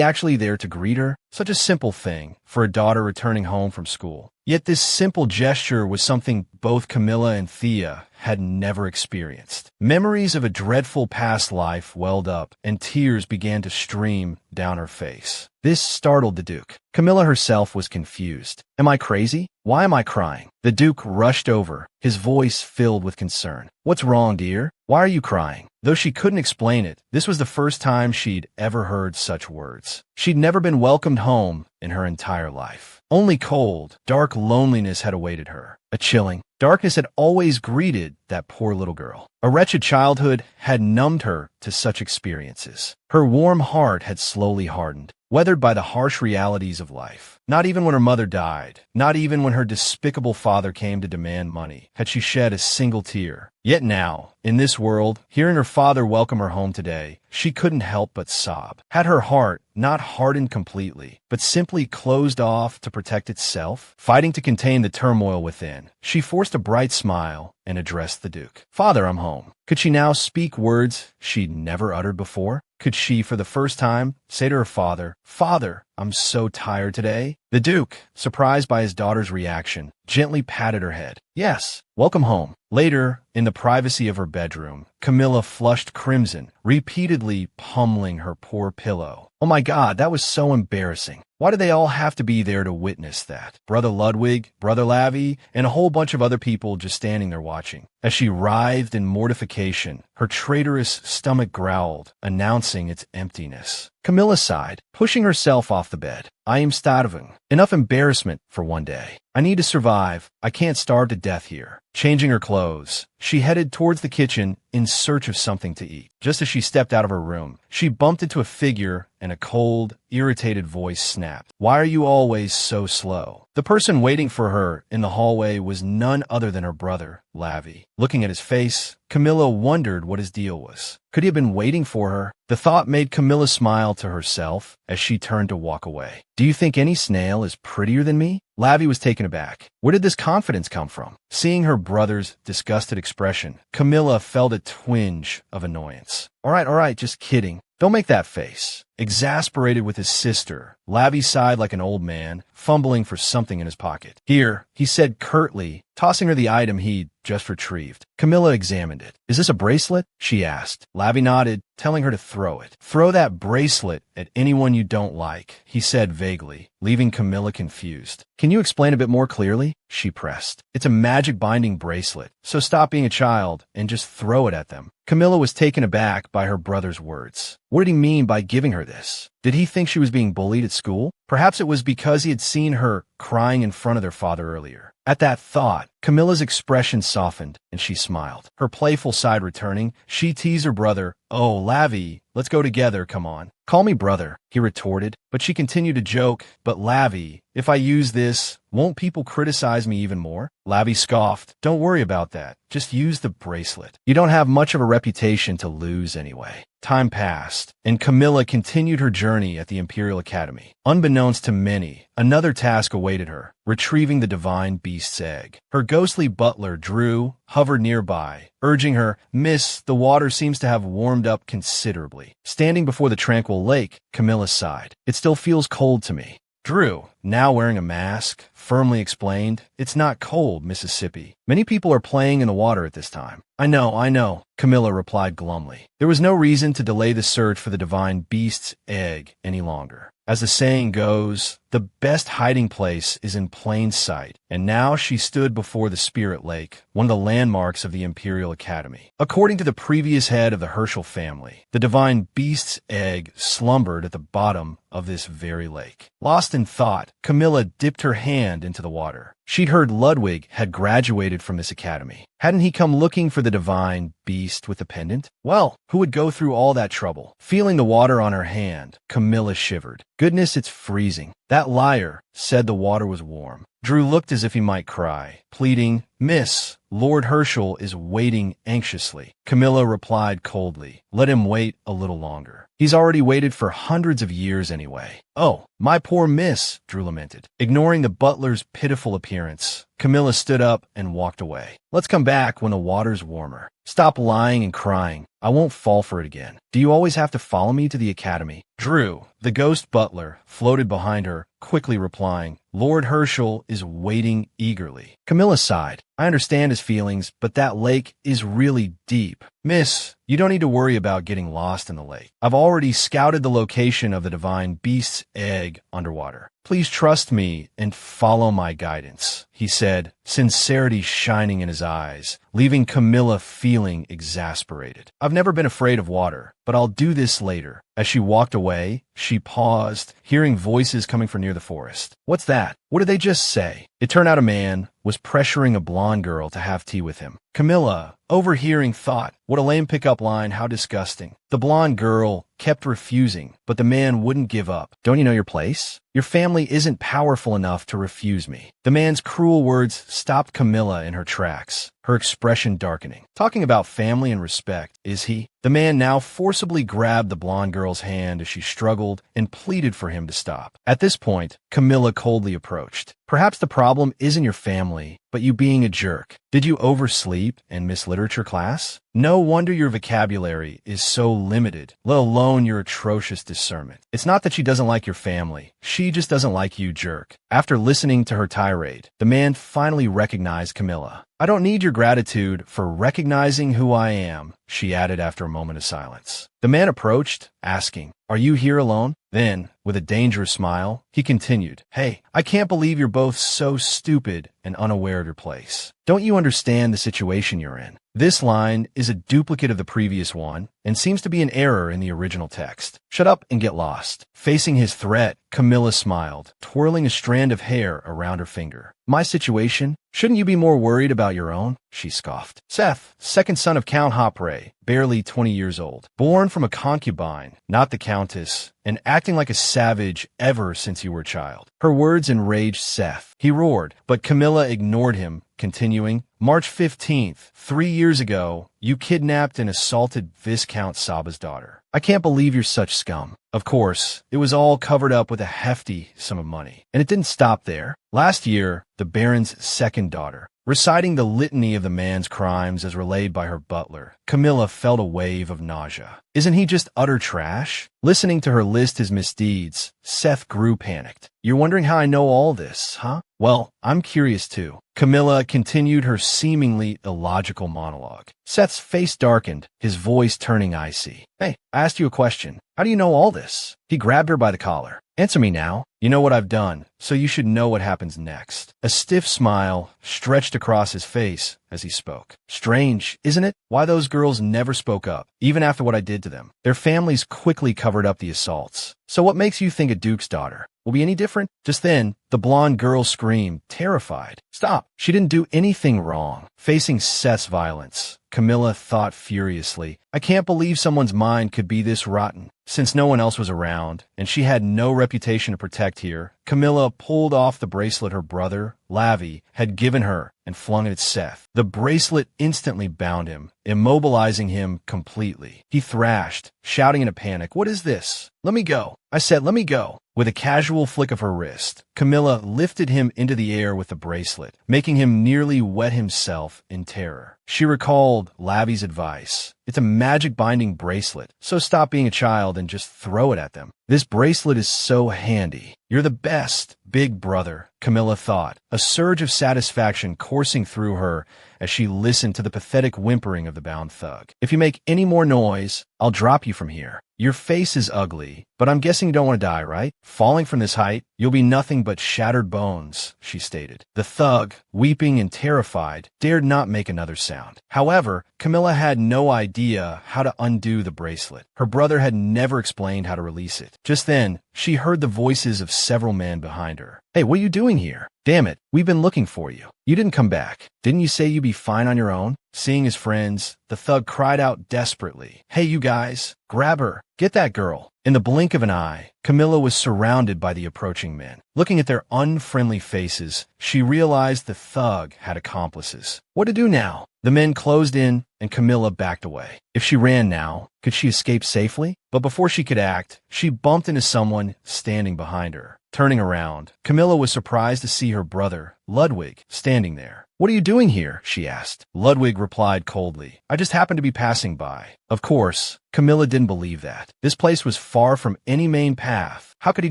actually there to greet her? Such a simple thing for a daughter returning home from school. Yet this simple gesture was something both Camilla and Thea had never experienced. Memories of a dreadful past life welled up, and tears began to stream down her face. This startled the Duke. Camilla herself was confused. "Am I crazy? Why am I crying?" The Duke rushed over, his voice filled with concern. "What's wrong, dear? Why are you crying?" Though she couldn't explain it, this was the first time she'd ever heard such words. She'd never been welcomed home in her entire life. Only cold, dark loneliness had awaited her. A chilling darkness had always greeted that poor little girl. A wretched childhood had numbed her to such experiences. Her warm heart had slowly hardened, weathered by the harsh realities of life. Not even when her mother died, not even when her despicable father came to demand money, had she shed a single tear. Yet now, in this world, hearing her father welcome her home today, she couldn't help but sob. Had her heart not hardened completely, but simply closed off to protect itself? Fighting to contain the turmoil within, she forced a bright smile and addressed the Duke. "Father, I'm home." Could she now speak words she'd never uttered before? Could she, for the first time, say to her father, "Father, I'm so tired today"? The Duke, surprised by his daughter's reaction, gently patted her head. "Yes, welcome home." Later, in the privacy of her bedroom, Camilla flushed crimson, repeatedly pummeling her poor pillow. Oh my God, that was so embarrassing. Why did they all have to be there to witness that? Brother Ludwig, Brother Lavi, and a whole bunch of other people just standing there watching. As she writhed in mortification, her traitorous stomach growled, announcing its emptiness. Camilla sighed, pushing herself off the bed. "I am starving. Enough embarrassment for one day. I need to survive. I can't starve to death here." Changing her clothes, she headed towards the kitchen in search of something to eat. Just as she stepped out of her room, she bumped into a figure and a cold, irritated voice snapped. "Why are you always so slow?" The person waiting for her in the hallway was none other than her brother, Lavi. Looking at his face, Camilla wondered what his deal was. Could he have been waiting for her? The thought made Camilla smile to herself as she turned to walk away. "Do you think any snail is prettier than me?" Lavi was taken aback. Where did this confidence come from? Seeing her brother's disgusted expression, Camilla felt a twinge of annoyance. All right, just kidding. Don't make that face." Exasperated with his sister, Lavi sighed like an old man, fumbling for something in his pocket. "Here," he said curtly, tossing her the item he'd just retrieved. Camilla examined it. "Is this a bracelet?" she asked. Lavi nodded, telling her to throw it. "Throw that bracelet at anyone you don't like," he said vaguely, leaving Camilla confused. "Can you explain a bit more clearly?" she pressed. "It's a magic binding bracelet, so stop being a child and just throw it at them." Camilla was taken aback by her brother's words. What did he mean by giving her this? Did he think she was being bullied at school? Perhaps it was because he had seen her crying in front of their father earlier. At that thought, Camilla's expression softened, and she smiled. Her playful side returning, she teased her brother. "Oh, Lavi, let's go together, come on." "Call me brother," he retorted, but she continued to joke. "But Lavi, if I use this, won't people criticize me even more?" Lavi scoffed. "Don't worry about that. Just use the bracelet. You don't have much of a reputation to lose anyway." Time passed, and Camilla continued her journey at the Imperial Academy. Unbeknownst to many, another task awaited her, retrieving the divine beast's egg. Her ghostly butler, Drew, hovered nearby, urging her, "Miss, the water seems to have warmed up considerably." Standing before the tranquil lake, Camilla sighed. "It still feels cold to me." Drew, now wearing a mask, firmly explained, "It's not cold, Mississippi. Many people are playing in the water at this time." I know, Camilla replied glumly. There was no reason to delay the search for the divine beast's egg any longer. As the saying goes, the best hiding place is in plain sight, and now she stood before the Spirit Lake, one of the landmarks of the Imperial Academy. According to the previous head of the Herschel family, the divine beast's egg slumbered at the bottom of this very lake. Lost in thought, Camilla dipped her hand into the water. She'd heard Ludwig had graduated from this academy. Hadn't he come looking for the divine beast with the pendant? Well, who would go through all that trouble? Feeling the water on her hand, Camilla shivered. Goodness, it's freezing. That liar said the water was warm. Drew looked as if he might cry, pleading, "Miss, Lord Herschel is waiting anxiously." Camilla replied coldly, "Let him wait a little longer. He's already waited for hundreds of years anyway." "Oh, my poor miss," Drew lamented. Ignoring the butler's pitiful appearance, Camilla stood up and walked away. "Let's come back when the water's warmer. Stop lying and crying. I won't fall for it again. Do you always have to follow me to the academy? Drew, the ghost butler, floated behind her, quickly replying, Lord Herschel is waiting eagerly. Camilla sighed. I understand his feelings, but that lake is really deep. Miss, you don't need to worry about getting lost in the lake. I've already scouted the location of the divine beast's egg underwater. Please trust me and follow my guidance, he said, sincerity shining in his eyes, leaving Camilla feeling exasperated. I've never been afraid of water, but I'll do this later. As she walked away, she paused, hearing voices coming from near the forest. What's that? What did they just say? It turned out a man was pressuring a blonde girl to have tea with him. Camilla, overhearing, thought, what a lame pickup line, how disgusting. The blonde girl kept refusing, but the man wouldn't give up. Don't you know your place? Your family isn't powerful enough to refuse me. The man's cruel words stopped Camilla in her tracks, her expression darkening. Talking about family and respect, is he? The man now forcibly grabbed the blonde girl's hand as she struggled and pleaded for him to stop. At this point, Camilla coldly approached. Perhaps the problem isn't your family, but you being a jerk. Did you oversleep and miss literature class? No wonder your vocabulary is so limited, let alone your atrocious discernment. It's not that she doesn't like your family. She just doesn't like you, jerk. After listening to her tirade, the man finally recognized Camilla. I don't need your gratitude for recognizing who I am, she added after a moment of silence. The man approached, asking, Are you here alone? Then, with a dangerous smile, he continued, Hey, I can't believe you're both so stupid and unaware of your place. Don't you understand the situation you're in? This line is a duplicate of the previous one and seems to be an error in the original text. Shut up and get lost. Facing his threat, Camilla smiled, twirling a strand of hair around her finger. My situation? Shouldn't you be more worried about your own? She scoffed. Seth, second son of Count Hopre, barely 20 years old, born from a concubine, not the countess, and acting like a savage ever since you were a child. Her words enraged Seth. He roared, but Camilla ignored him, continuing, March 15th, 3 years ago, you kidnapped and assaulted Viscount Saba's daughter. I can't believe you're such scum. Of course, it was all covered up with a hefty sum of money. And it didn't stop there. Last year, the Baron's second daughter, reciting the litany of the man's crimes as relayed by her butler, Camilla felt a wave of nausea. Isn't he just utter trash? Listening to her list his misdeeds, Seth grew panicked. You're wondering how I know all this, huh? Well, I'm curious too. Camilla continued her seemingly illogical monologue. Seth's face darkened, his voice turning icy. Hey, I asked you a question. How do you know all this? He grabbed her by the collar. Answer me now. You know what I've done, so you should know what happens next. A stiff smile stretched across his face as he spoke. Strange, isn't it? Why those girls never spoke up, even after what I did to them. Their families quickly covered up the assaults. So what makes you think a duke's daughter will be any different? Just then, the blonde girl screamed, terrified. Stop. She didn't do anything wrong. Facing Seth's violence, Camilla thought furiously, I can't believe someone's mind could be this rotten. Since no one else was around, and she had no reputation to protect here, Camilla pulled off the bracelet her brother, Lavi, had given her and flung it at Seth. The bracelet instantly bound him, immobilizing him completely. He thrashed, shouting in a panic, What is this? Let me go. I said, let me go. With a casual flick of her wrist, Camilla lifted him into the air with the bracelet, making him nearly wet himself in terror. She recalled Lavi's advice. It's a magic binding bracelet, so stop being a child and just throw it at them. This bracelet is so handy. You're the best, big brother, Camilla thought, a surge of satisfaction coursing through her as she listened to the pathetic whimpering of the bound thug. If you make any more noise, I'll drop you from here. Your face is ugly, but I'm guessing you don't want to die, right? Falling from this height, you'll be nothing but shattered bones, she stated. The thug, weeping and terrified, dared not make another sound. However, Camilla had no idea how to undo the bracelet. Her brother had never explained how to release it. Just then, she heard the voices of several men behind her. Hey, what are you doing here? Damn it, we've been looking for you. You didn't come back. Didn't you say you'd be fine on your own? Seeing his friends, the thug cried out desperately. Hey, you guys, grab her. Get that girl. In the blink of an eye, Camilla was surrounded by the approaching men. Looking at their unfriendly faces, she realized the thug had accomplices. What to do now? The men closed in, and Camilla backed away. If she ran now, could she escape safely? But before she could act, she bumped into someone standing behind her. Turning around, Camilla was surprised to see her brother, Ludwig, standing there. "What are you doing here?" she asked. Ludwig replied coldly, "I just happened to be passing by." Of course, Camilla didn't believe that. This place was far from any main path. How could he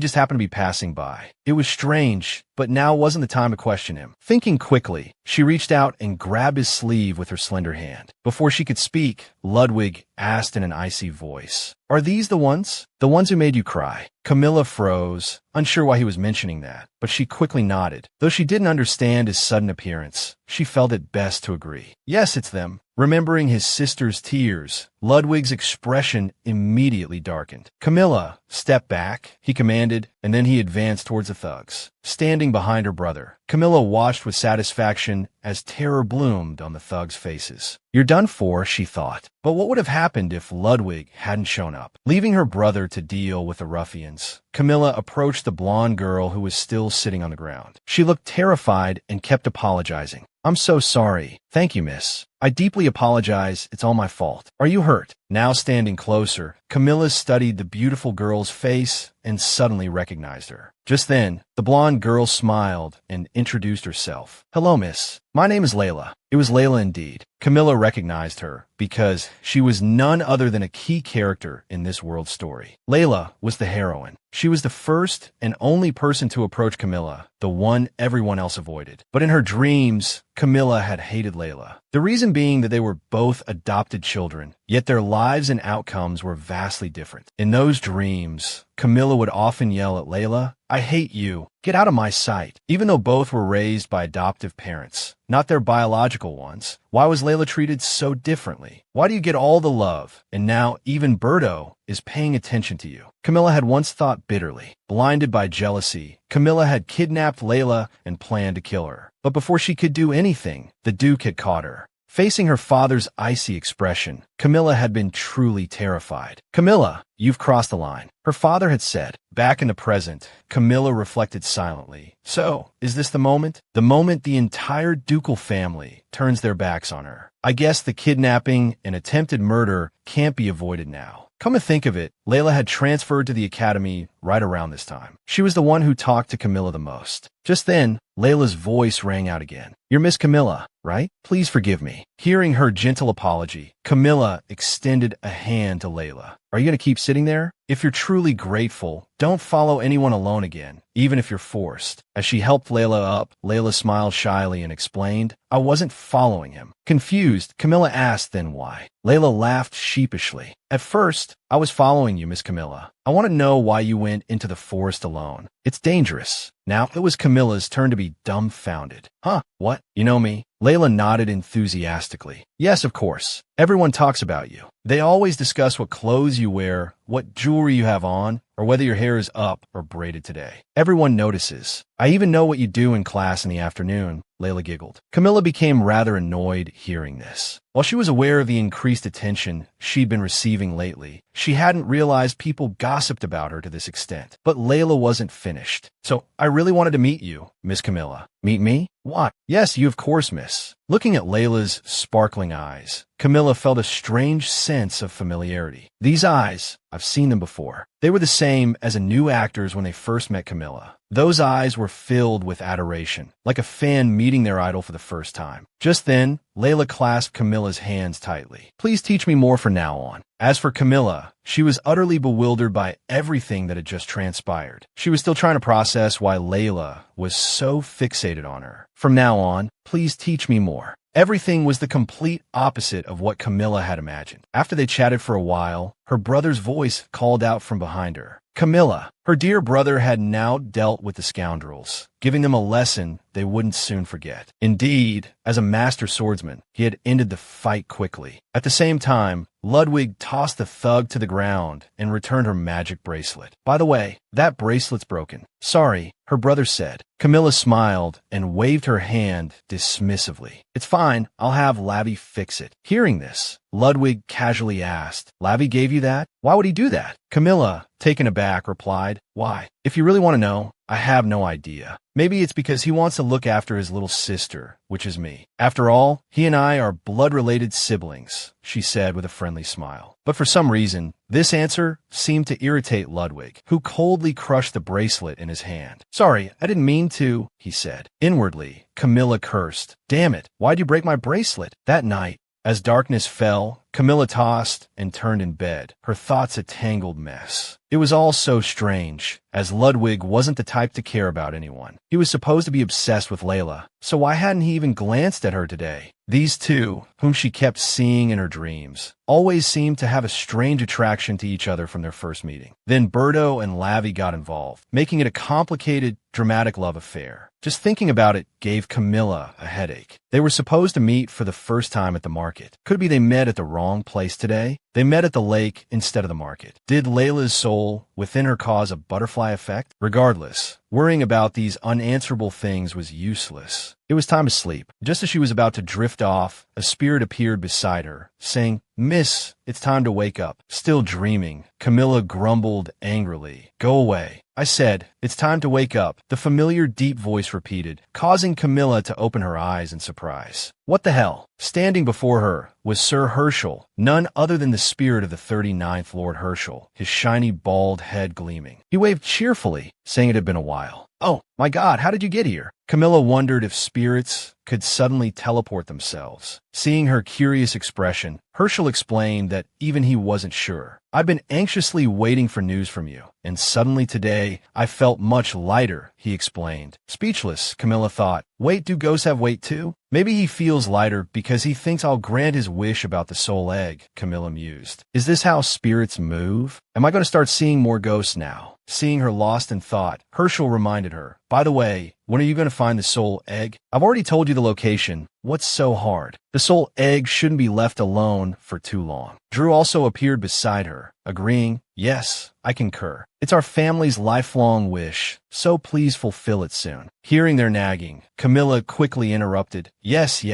just happen to be passing by? It was strange, but now wasn't the time to question him. Thinking quickly, she reached out and grabbed his sleeve with her slender hand. Before she could speak, Ludwig asked in an icy voice, "Are these the ones? The ones who made you cry?" Camilla froze, unsure why he was mentioning that, but she quickly nodded. Though she didn't understand his sudden appearance, she felt it best to agree. "Yes, it's them." Remembering his sister's tears, Ludwig's expression immediately darkened. "Camilla, step back," he commanded, and then he advanced towards the thugs. Standing behind her brother, Camilla watched with satisfaction as terror bloomed on the thugs' faces. "You're done for," she thought. But what would have happened if Ludwig hadn't shown up? Leaving her brother to deal with the ruffians, Camilla approached the blonde girl who was still sitting on the ground. She looked terrified and kept apologizing. "I'm so sorry." "Thank you, miss. I deeply apologize. It's all my fault. Are you hurt?" Now standing closer, Camilla studied the beautiful girl's face and suddenly recognized her. Just then, the blonde girl smiled and introduced herself. "Hello, miss. My name is Layla." It was Layla indeed. Camilla recognized her because she was none other than a key character in this world story. Layla was the heroine. She was the first and only person to approach Camilla, the one everyone else avoided. But in her dreams, Camilla had hated Layla. The reason being that they were both adopted children, yet their lives and outcomes were vastly different. In those dreams, Camilla would often yell at Layla, "I hate you. Get out of my sight." Even though both were raised by adoptive parents, not their biological ones, why was Layla treated so differently? Why do you get all the love, and now even Berto is paying attention to you? Camilla had once thought bitterly. Blinded by jealousy, Camilla had kidnapped Layla and planned to kill her. But before she could do anything, the Duke had caught her. Facing her father's icy expression, Camilla had been truly terrified. "Camilla, you've crossed the line," her father had said. Back in the present, Camilla reflected silently. So, is this the moment? The moment the entire ducal family turns their backs on her. I guess the kidnapping and attempted murder can't be avoided now. Come to think of it, Layla had transferred to the academy right around this time. She was the one who talked to Camilla the most. Just then, Layla's voice rang out again. "You're Miss Camilla, right? Please forgive me." Hearing her gentle apology, Camilla extended a hand to Layla. "Are you going to keep sitting there? If you're truly grateful, don't follow anyone alone again, even if you're forced." As she helped Layla up, Layla smiled shyly and explained, "I wasn't following him." Confused, Camilla asked then why. Layla laughed sheepishly. "At first, I was following you, Miss Camilla. I want to know why you went into the forest alone. It's dangerous." Now it was Camilla's turn to be dumbfounded. "Huh, what? You know me?" Layla nodded enthusiastically. "Yes, of course. Everyone talks about you. They always discuss what clothes you wear, what jewelry you have on, or whether your hair is up or braided today. Everyone notices. I even know what you do in class in the afternoon." Layla giggled. Camilla became rather annoyed hearing this. While she was aware of the increased attention she'd been receiving lately, she hadn't realized people gossiped about her to this extent. But Layla wasn't finished. "So, I really wanted to meet you, Miss Camilla." "Meet me? What?" "Yes, you of course, miss." Looking at Layla's sparkling eyes, Camilla felt a strange sense of familiarity. These eyes, I've seen them before. They were the same as a new actor's when they first met Camilla. Those eyes were filled with adoration, like a fan meeting their idol for the first time. Just then, Layla clasped Camilla's hands tightly. "Please teach me more from now on." As for Camilla, she was utterly bewildered by everything that had just transpired. She was still trying to process why Layla was so fixated on her. "From now on, please teach me more." Everything was the complete opposite of what Camilla had imagined. After they chatted for a while, her brother's voice called out from behind her. "Camilla." Her dear brother had now dealt with the scoundrels, giving them a lesson they wouldn't soon forget. Indeed, as a master swordsman, he had ended the fight quickly. At the same time, Ludwig tossed the thug to the ground and returned her magic bracelet. "By the way, that bracelet's broken." "Sorry," her brother said. Camilla smiled and waved her hand dismissively. "It's fine, I'll have Lavi fix it." Hearing this, Ludwig casually asked, "Lavi gave you that? Why would he do that?" Camilla, taken aback, replied, "Why? If you really want to know, I have no idea. Maybe it's because he wants to look after his little sister, which is me. After all, he and I are blood-related siblings, she said with a friendly smile. But for some reason, this answer seemed to irritate Ludwig, who coldly crushed the bracelet in his hand. Sorry, I didn't mean to, he said. Inwardly, Camilla cursed. Damn it, why'd you break my bracelet? That night, as darkness fell, Camilla tossed and turned in bed, her thoughts a tangled mess. It was all so strange, as Ludwig wasn't the type to care about anyone. He was supposed to be obsessed with Layla, so why hadn't he even glanced at her today? These two, whom she kept seeing in her dreams, always seemed to have a strange attraction to each other from their first meeting. Then Berto and Lavi got involved, making it a complicated, dramatic love affair. Just thinking about it gave Camilla a headache. They were supposed to meet for the first time at the market. Could it be they met at the wrong place today? They met at the lake instead of the market. Did Layla's soul within her cause a butterfly effect? Regardless, worrying about these unanswerable things was useless. It was time to sleep. Just as she was about to drift off, a spirit appeared beside her, saying, "Miss, it's time to wake up." Still dreaming, Camilla grumbled angrily. "Go away." I said, "It's time to wake up," the familiar deep voice repeated, causing Camilla to open her eyes in surprise. What the hell? Standing before her was Sir Herschel, none other than the spirit of the 39th Lord Herschel, his shiny bald head gleaming. He waved cheerfully, saying it had been a while. "Oh, my God, how did you get here?" Camilla wondered if spirits could suddenly teleport themselves. Seeing her curious expression, Herschel explained that even he wasn't sure. "I've been anxiously waiting for news from you, and suddenly today I felt much lighter," he explained. Speechless, Camilla thought, "Wait, do ghosts have weight too?" "Maybe he feels lighter because he thinks I'll grant his wish about the soul egg," Camilla mused. "Is this how spirits move? Am I going to start seeing more ghosts now?" Seeing her lost in thought, Herschel reminded her, "By the way, when are you going to find the soul egg?" "I've already told you the location. What's so hard?" "The soul egg shouldn't be left alone for too long." Drew also appeared beside her, agreeing, "Yes, I concur. It's our family's lifelong wish, so please fulfill it soon." Hearing their nagging, Camilla quickly interrupted, Yes,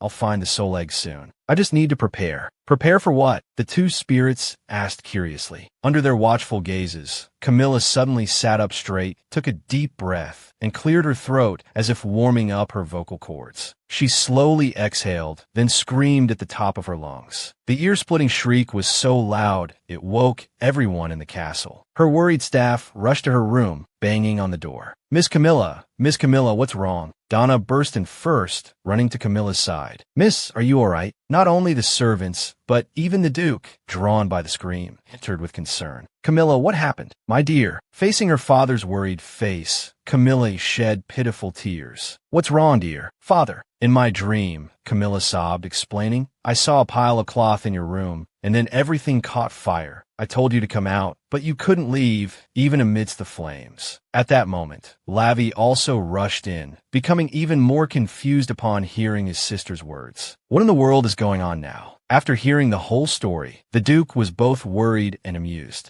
I'll find the soul egg soon. I just need to prepare." "Prepare for what?" the two spirits asked curiously. Under their watchful gazes, Camilla suddenly sat up straight, took a deep breath, and cleared her throat as if warming up her vocal cords. She slowly exhaled, then screamed at the top of her lungs. The ear-splitting shriek was so loud, it woke everyone in the castle. Her worried staff rushed to her room, banging on the door. Miss Camilla, what's wrong?" Donna burst in first, running to Camilla's side. "Miss, are you all right?" Not only the servants, but even the Duke, drawn by the scream, entered with concern. "Camilla, what happened?" "My dear." Facing her father's worried face, Camilla shed pitiful tears. "What's wrong, dear?" "Father." "In my dream," Camilla sobbed, explaining, "I saw a pile of cloth in your room, and then everything caught fire. I told you to come out, but you couldn't leave, even amidst the flames." At that moment, Lavi also rushed in, becoming even more confused upon hearing his sister's words. What in the world is going on now? After hearing the whole story, the Duke was both worried and amused.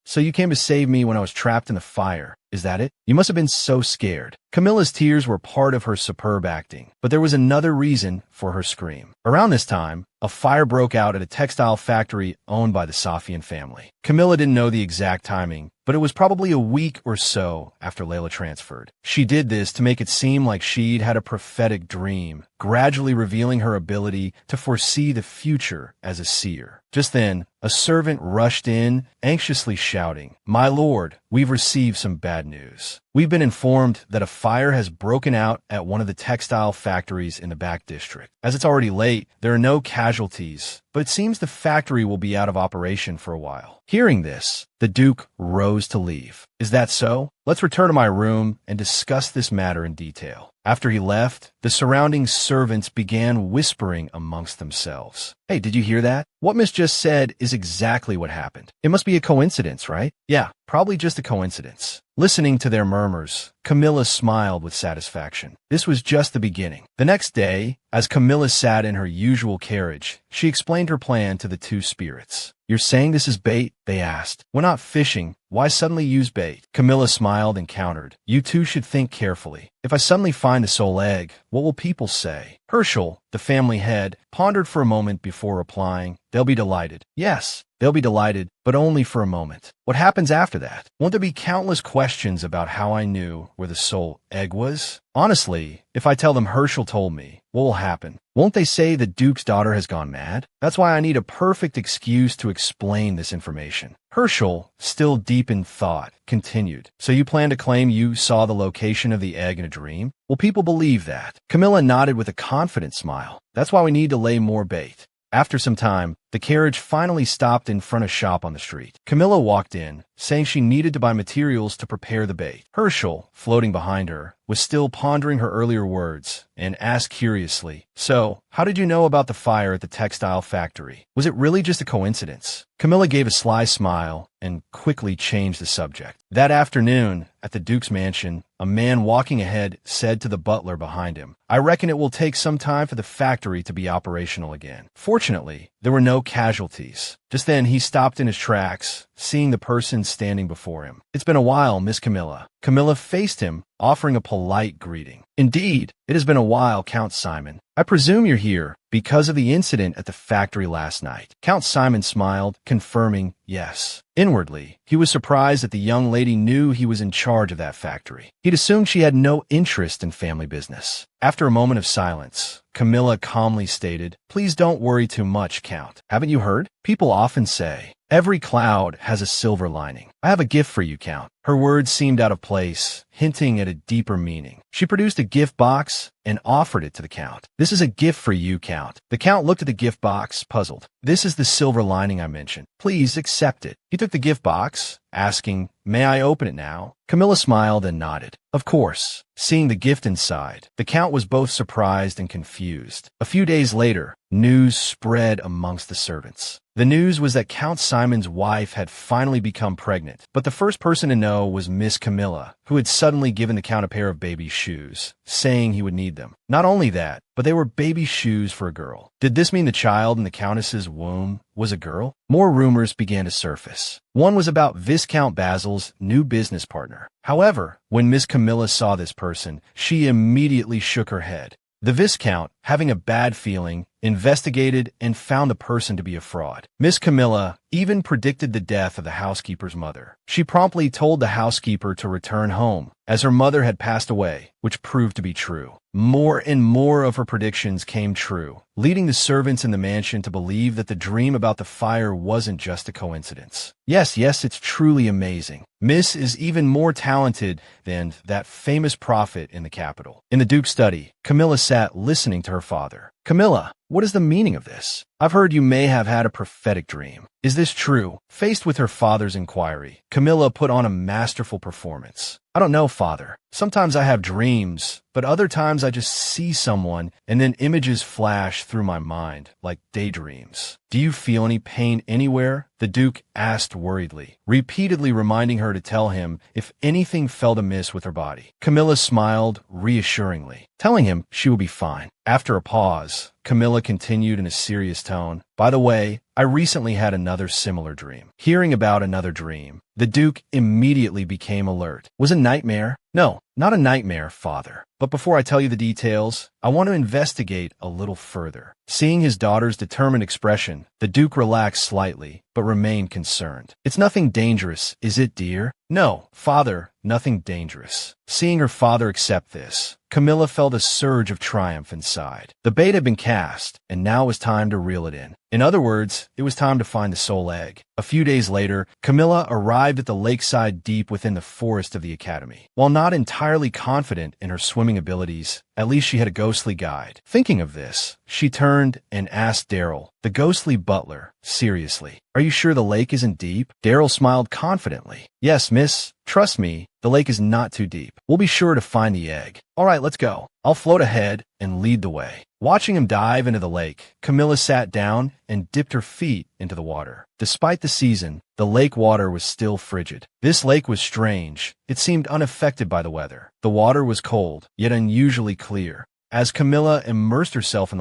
So you came to save me when I was trapped in the fire. Is that it? You must have been so scared." Camilla's tears were part of her superb acting, but there was another reason for her scream. Around this time, a fire broke out at a textile factory owned by the Safian family. Camilla didn't know the exact timing, but it was probably a week or so after Layla transferred. She did this to make it seem like she'd had a prophetic dream, gradually revealing her ability to foresee the future as a seer. Just then, a servant rushed in, anxiously shouting, "My lord, we've received some bad news. We've been informed that a fire has broken out at one of the textile factories in the back district. As it's already late, there are no casualties, but it seems the factory will be out of operation for a while." Hearing this, the Duke rose to leave. "Is that so? Let's return to my room and discuss this matter in detail." After he left, the surrounding servants began whispering amongst themselves. "Hey, did you hear that? What Miss just said is exactly what happened. It must be a coincidence, right?" "Yeah, probably just a coincidence." Listening to their murmurs, Camilla smiled with satisfaction. This was just the beginning. The next day, as Camilla sat in her usual carriage, she explained her plan to the two spirits. "You're saying this is bait?" they asked. We're not fishing. Why suddenly use bait? Camilla smiled and countered. You two should think carefully. If I suddenly find the soul egg, what will people say? Herschel, the family head, pondered for a moment before replying. They'll be delighted. Yes, they'll be delighted, but only for a moment. What happens after that? Won't there be countless questions about how I knew where the soul egg was? Honestly, if I tell them Herschel told me, what will happen? Won't they say the Duke's daughter has gone mad? That's why I need a perfect excuse to explain this information. Herschel, still deep in thought, continued. So you plan to claim you saw the location of the egg in a dream? Will people believe that? Camilla nodded with a confident smile. That's why we need to lay more bait. After some time, the carriage finally stopped in front of a shop on the street. Camilla walked in, saying she needed to buy materials to prepare the bait. Herschel, floating behind her, was still pondering her earlier words and asked curiously, So, how did you know about the fire at the textile factory? Was it really just a coincidence? Camilla gave a sly smile and quickly changed the subject. That afternoon, at the Duke's mansion, a man walking ahead said to the butler behind him, I reckon it will take some time for the factory to be operational again. Fortunately, there were no casualties. Just then, he stopped in his tracks, seeing the person standing before him. It's been a while, Miss Camilla. Camilla faced him, offering a polite greeting. Indeed, it has been a while, Count Simon. I presume you're here because of the incident at the factory last night. Count Simon smiled, confirming yes. Inwardly, he was surprised that the young lady knew he was in charge of that factory. He'd assumed she had no interest in family business. After a moment of silence, Camilla calmly stated, Please don't worry too much, Count. Haven't you heard? People often say, every cloud has a silver lining. I have a gift for you, Count. Her words seemed out of place, hinting at a deeper meaning. She produced a gift box and offered it to the Count. This is a gift for you, Count. The Count looked at the gift box, puzzled. This is the silver lining I mentioned. Please accept it. He took the gift box, asking, May I open it now? Camilla smiled and nodded. Of course. Seeing the gift inside, the Count was both surprised and confused. A few days later, news spread amongst the servants. The news was that Count Simon's wife had finally become pregnant, but the first person to know was Miss Camilla, who had suddenly given the Count a pair of baby shoes, saying he would need them. Not only that, but they were baby shoes for a girl. Did this mean the child in the Countess's womb was a girl? More rumors began to surface. One was about Viscount Basil's new business partner. However, when Miss Camilla saw this person, she immediately shook her head. The Viscount, having a bad feeling, investigated and found the person to be a fraud. Miss Camilla even predicted the death of the housekeeper's mother. She promptly told the housekeeper to return home, as her mother had passed away, which proved to be true. More and more of her predictions came true, leading the servants in the mansion to believe that the dream about the fire wasn't just a coincidence. Yes, it's truly amazing. Miss is even more talented than that famous prophet in the capital. In the Duke's study, Camilla sat listening to her father. Camilla, what is the meaning of this? I've heard you may have had a prophetic dream. Is this true? Faced with her father's inquiry, Camilla put on a masterful performance. I don't know, Father. Sometimes I have dreams, but other times I just see someone and then images flash through my mind, like daydreams. Do you feel any pain anywhere? The Duke asked worriedly, repeatedly reminding her to tell him if anything felt amiss with her body. Camilla smiled reassuringly, telling him she would be fine. After a pause, Camilla continued in a serious tone. By the way, I recently had another similar dream. Hearing about another dream, the Duke immediately became alert. Was it a nightmare? No, not a nightmare, Father. But before I tell you the details, I want to investigate a little further. Seeing his daughter's determined expression, the Duke relaxed slightly, but remained concerned. It's nothing dangerous, is it, dear? No, Father, nothing dangerous. Seeing her father accept this, Camilla felt a surge of triumph inside. The bait had been cast, and now it was time to reel it in. In other words, it was time to find the soul egg. A few days later, Camilla arrived at the lakeside deep within the forest of the academy. While not entirely confident in her swimming abilities, at least she had a ghostly guide. Thinking of this, she turned and asked Daryl, the ghostly butler, seriously, "Are you sure the lake isn't deep?" Daryl smiled confidently. "Yes, miss. Trust me, the lake is not too deep. We'll be sure to find the egg. All right, let's go. I'll float ahead and lead the way." Watching him dive into the lake, Camilla sat down and dipped her feet into the water. Despite the season, the lake water was still frigid. This lake was strange. It seemed unaffected by the weather. The water was cold, yet unusually clear. As Camilla immersed herself in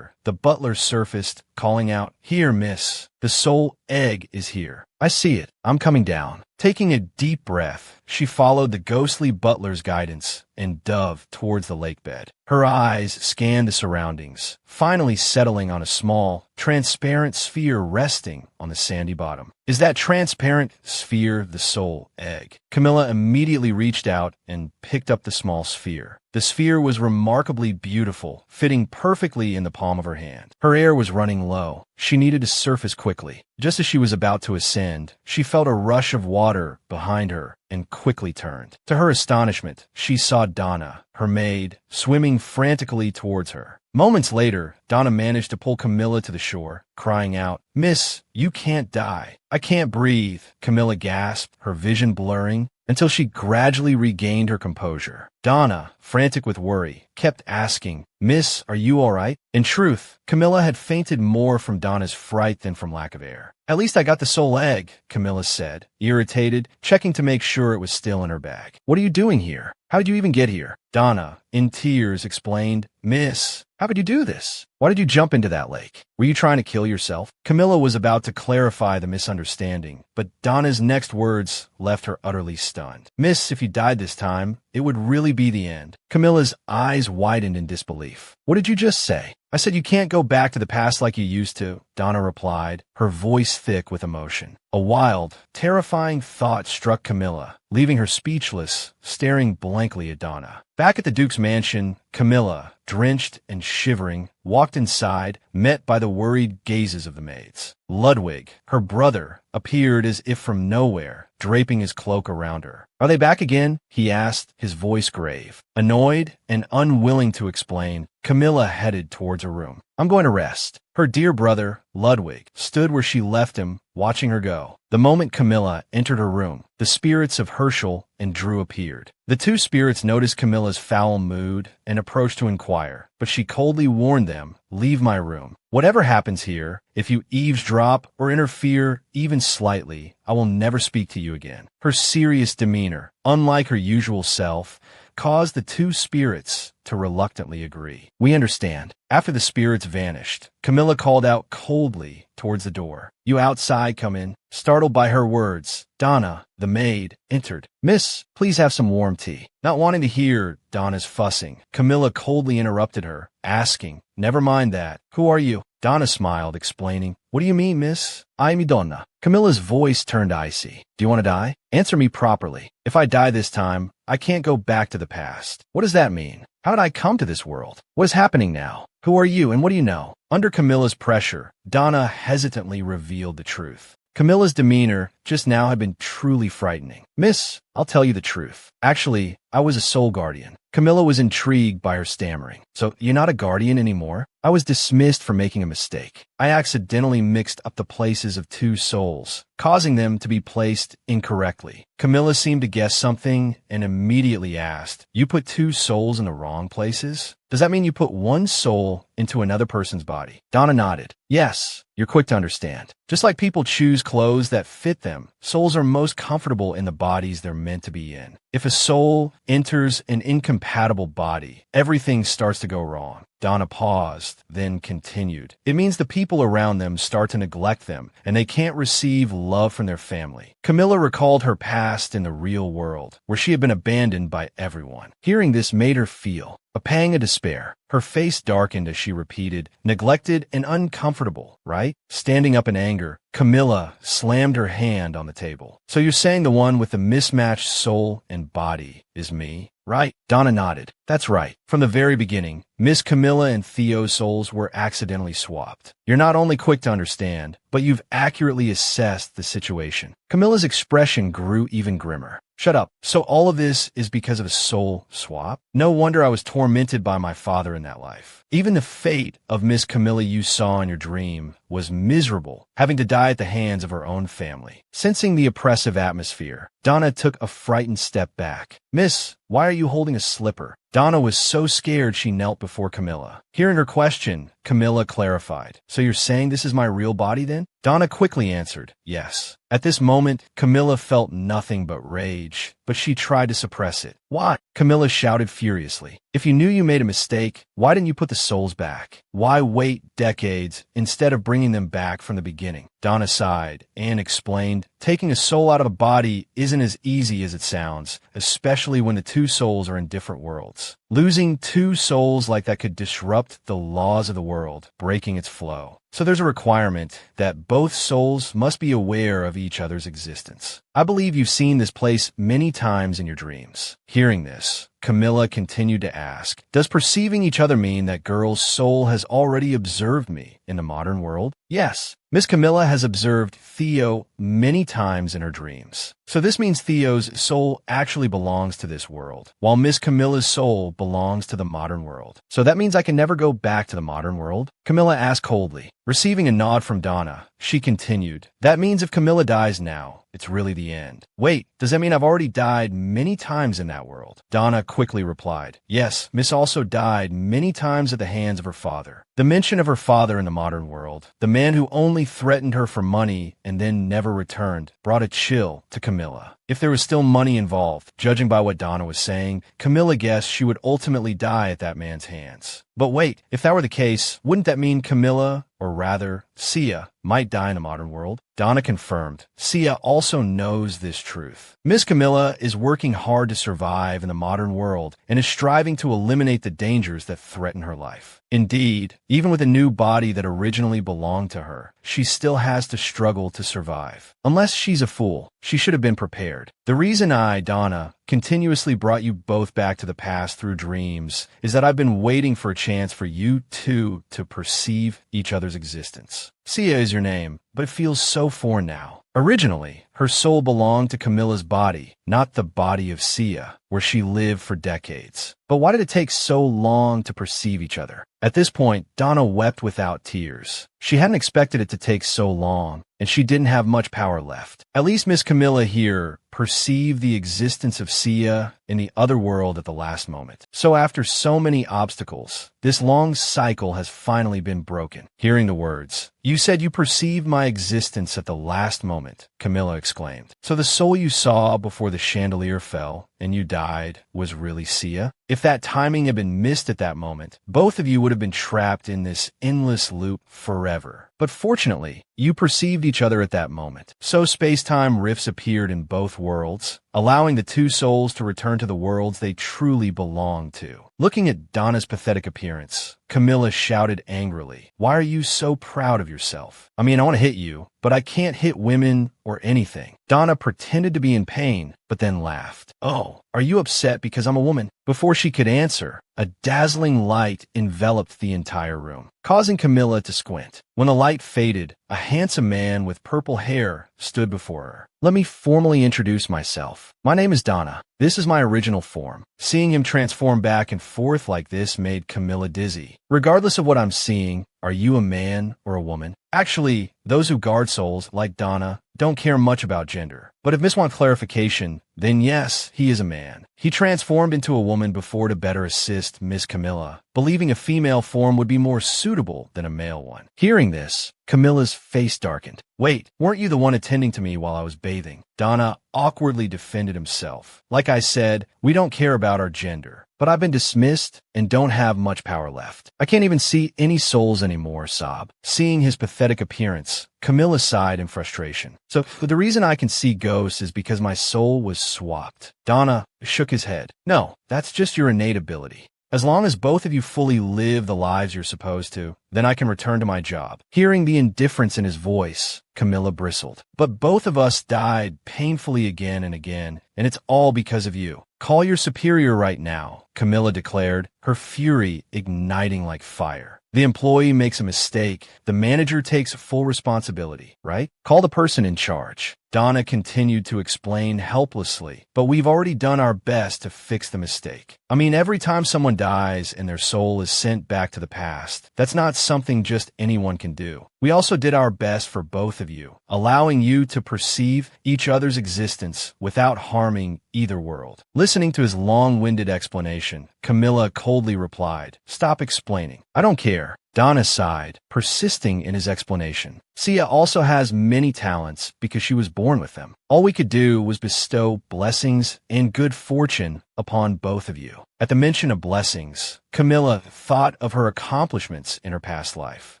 the the butler surfaced, calling out, "Here, miss. The soul egg is here. I see it. I'm coming down." Taking a deep breath, she followed the ghostly butler's guidance and dove towards the lake bed. Her eyes scanned the surroundings, finally settling on a small, transparent sphere resting on the sandy bottom. "Is that transparent sphere the soul egg?" Camilla immediately reached out and picked up the small sphere. The sphere was remarkably beautiful, fitting perfectly in the palm of her hand. Her air was running low. She needed to surface quickly. Just as she was about to ascend, she felt a rush of water behind her and quickly turned. To her astonishment, she saw Donna, her maid, swimming frantically towards her. Moments later, Donna managed to pull Camilla to the shore, crying out, "Miss, you can't die." "I can't breathe," Camilla gasped, her vision blurring, until she gradually regained her composure. Donna, frantic with worry, kept asking, "Miss, are you all right?" In truth, Camilla had fainted more from Donna's fright than from lack of air. "At least I got the soul egg," Camilla said, irritated, checking to make sure it was still in her bag. "What are you doing here? How did you even get here?" Donna, in tears, explained, "Miss, how could you do this? Why did you jump into that lake? Were you trying to kill yourself?" Camilla was about to clarify the misunderstanding, but Donna's next words left her utterly stunned. "Miss, if you died this time, it would really be the end." Camilla's eyes widened in disbelief. "What did you just say?" "I said you can't go back to the past like you used to," Donna replied, her voice thick with emotion. A wild, terrifying thought struck Camilla, leaving her speechless, staring blankly at Donna. Back at the Duke's mansion, Camilla, drenched and shivering, walked inside, met by the worried gazes of the maids. Ludwig, her brother, appeared as if from nowhere, draping his cloak around her. "Are they back again?" he asked, his voice grave. Annoyed and unwilling to explain, Camilla headed towards her room. "I'm going to rest." Her dear brother, Ludwig, stood where she left him, watching her go. The moment Camilla entered her room, the spirits of Herschel and Drew appeared. The two spirits noticed Camilla's foul mood and approached to inquire, but she coldly warned them, "Leave my room. Whatever happens here, if you eavesdrop or interfere even slightly, I will never speak to you again." Her serious demeanor, unlike her usual self, caused the two spirits to reluctantly agree. "We understand." After the spirits vanished, Camilla called out coldly towards the door. "You outside, come in." Startled by her words, Donna, the maid, entered. "Miss, please have some warm tea." Not wanting to hear Donna's fussing, Camilla coldly interrupted her, asking, "Never mind that. Who are you?" Donna smiled, explaining, "What do you mean, miss? I am Donna." Camilla's voice turned icy. "Do you want to die? Answer me properly. If I die this time, I can't go back to the past." "What does that mean? How did I come to this world? What is happening now? Who are you and what do you know?" Under Camilla's pressure, Donna hesitantly revealed the truth. Camilla's demeanor just now had been truly frightening. "Miss, I'll tell you the truth. Actually, I was a soul guardian." Camilla was intrigued by her stammering. "So you're not a guardian anymore?" "I was dismissed for making a mistake. I accidentally mixed up the places of two souls, causing them to be placed incorrectly." Camilla seemed to guess something and immediately asked, "You put two souls in the wrong places? Does that mean you put one soul into another person's body?" Donna nodded. "Yes, you're quick to understand. Just like people choose clothes that fit them, souls are most comfortable in the bodies they're meant to be in. If a soul enters an incompatible body, everything starts to go wrong." Donna paused, then continued. "It means the people around them start to neglect them, and they can't receive love from their family." Camilla recalled her past in the real world, where she had been abandoned by everyone. Hearing this made her feel a pang of despair. Her face darkened as she repeated, "Neglected and uncomfortable, right?" Standing up in anger, Camilla slammed her hand on the table. "So you're saying the one with the mismatched soul and body is me, right?" Donna nodded. "That's right. From the very beginning, Miss Camilla and Theo's souls were accidentally swapped. You're not only quick to understand, but you've accurately assessed the situation." Camilla's expression grew even grimmer. "Shut up. So all of this is because of a soul swap? No wonder I was tormented by my father in that life. Even the fate of Miss Camilla you saw in your dream was miserable, having to die at the hands of her own family." Sensing the oppressive atmosphere, Donna took a frightened step back. "Miss, why are you holding a slipper?" Donna was so scared she knelt before Camilla. Hearing her question, Camilla clarified. So you're saying this is my real body then? Donna quickly answered, yes. At this moment, Camilla felt nothing but rage, but she tried to suppress it. Why? Camilla shouted furiously. If you knew you made a mistake, why didn't you put the souls back? Why wait decades instead of bringing them back from the beginning? Donna sighed and explained, taking a soul out of a body isn't as easy as it sounds, especially when the two souls are in different worlds. Losing two souls like that could disrupt the laws of the world, breaking its flow. So there's a requirement that both souls must be aware of each other's existence. I believe you've seen this place many times in your dreams. Hearing this, Camilla continued to ask, does perceiving each other mean that girl's soul has already observed me in the modern world? Yes. Miss Camilla has observed Theo many times in her dreams. So this means Theo's soul actually belongs to this world, while Miss Camilla's soul belongs to the modern world. So that means I can never go back to the modern world? Camilla asked coldly. Receiving a nod from Donna, she continued, that means if Camilla dies now, it's really the end. Wait, does that mean I've already died many times in that world? Donna quickly replied, yes, Miss also died many times at the hands of her father. The mention of her father in the modern world, the man who only threatened her for money and then never returned, brought a chill to Camilla. If there was still money involved, judging by what Donna was saying, Camilla guessed she would ultimately die at that man's hands. But wait, if that were the case, wouldn't that mean Camilla, or rather, Xiao, might die in the modern world? Donna confirmed. Xiao also knows this truth. Miss Camilla is working hard to survive in the modern world and is striving to eliminate the dangers that threaten her life. Indeed, even with a new body that originally belonged to her, she still has to struggle to survive. Unless she's a fool, she should have been prepared. The reason I, Donna, continuously brought you both back to the past through dreams is that I've been waiting for a chance for you two to perceive each other's existence. Xiao is your name, but it feels so foreign now. Originally, her soul belonged to Camilla's body, not the body of Xiao, where she lived for decades. But why did it take so long to perceive each other? At this point, Donna wept without tears. She hadn't expected it to take so long, and she didn't have much power left. At least Miss Camilla here perceived the existence of Xiao in the other world at the last moment. So after so many obstacles, this long cycle has finally been broken. Hearing the words, you said you perceived my existence at the last moment, Camilla exclaimed. So the soul you saw before the chandelier fell and you died was really Xiao? If that timing had been missed at that moment, both of you would have been trapped in this endless loop forever. But fortunately, you perceived each other at that moment. So space-time rifts appeared in both worlds, allowing the two souls to return to the worlds they truly belong to. Looking at Donna's pathetic appearance, Camilla shouted angrily, why are you so proud of yourself? I mean, I want to hit you, but I can't hit women or anything. Donna pretended to be in pain, but then laughed. Oh, are you upset because I'm a woman? Before she could answer, a dazzling light enveloped the entire room, causing Camilla to squint. When the light faded, a handsome man with purple hair stood before her. Let me formally introduce myself. My name is Donna. This is my original form. Seeing him transform back and forth like this made Camilla dizzy. Regardless of what I'm seeing, are you a man or a woman? Actually, those who guard souls, like Donna, don't care much about gender. But if Miss wants clarification, then yes, he is a man. He transformed into a woman before to better assist Miss Camilla, believing a female form would be more suitable than a male one. Hearing this, Camilla's face darkened. Wait, weren't you the one attending to me while I was bathing? Donna awkwardly defended himself. Like I said, we don't care about our gender. But I've been dismissed and don't have much power left. I can't even see any souls anymore, sob. Seeing his pathetic appearance, Camilla sighed in frustration. So the reason I can see ghosts is because my soul was swapped. Donna shook his head. No, that's just your innate ability. As long as both of you fully live the lives you're supposed to, then I can return to my job. Hearing the indifference in his voice, Camilla bristled. But both of us died painfully again and again, and it's all because of you. Call your superior right now, Camilla declared, her fury igniting like fire. The employee makes a mistake. The manager takes full responsibility, right? Call the person in charge. Donna continued to explain helplessly, but we've already done our best to fix the mistake. I mean, every time someone dies and their soul is sent back to the past, that's not something just anyone can do. We also did our best for both of you, allowing you to perceive each other's existence without harming either world. Listening to his long-winded explanation, Camilla coldly replied, "Stop explaining. I don't care. Donna sighed, persisting in his explanation. Xiao also has many talents because she was born with them. All we could do was bestow blessings and good fortune upon both of you. At the mention of blessings, Camilla thought of her accomplishments in her past life.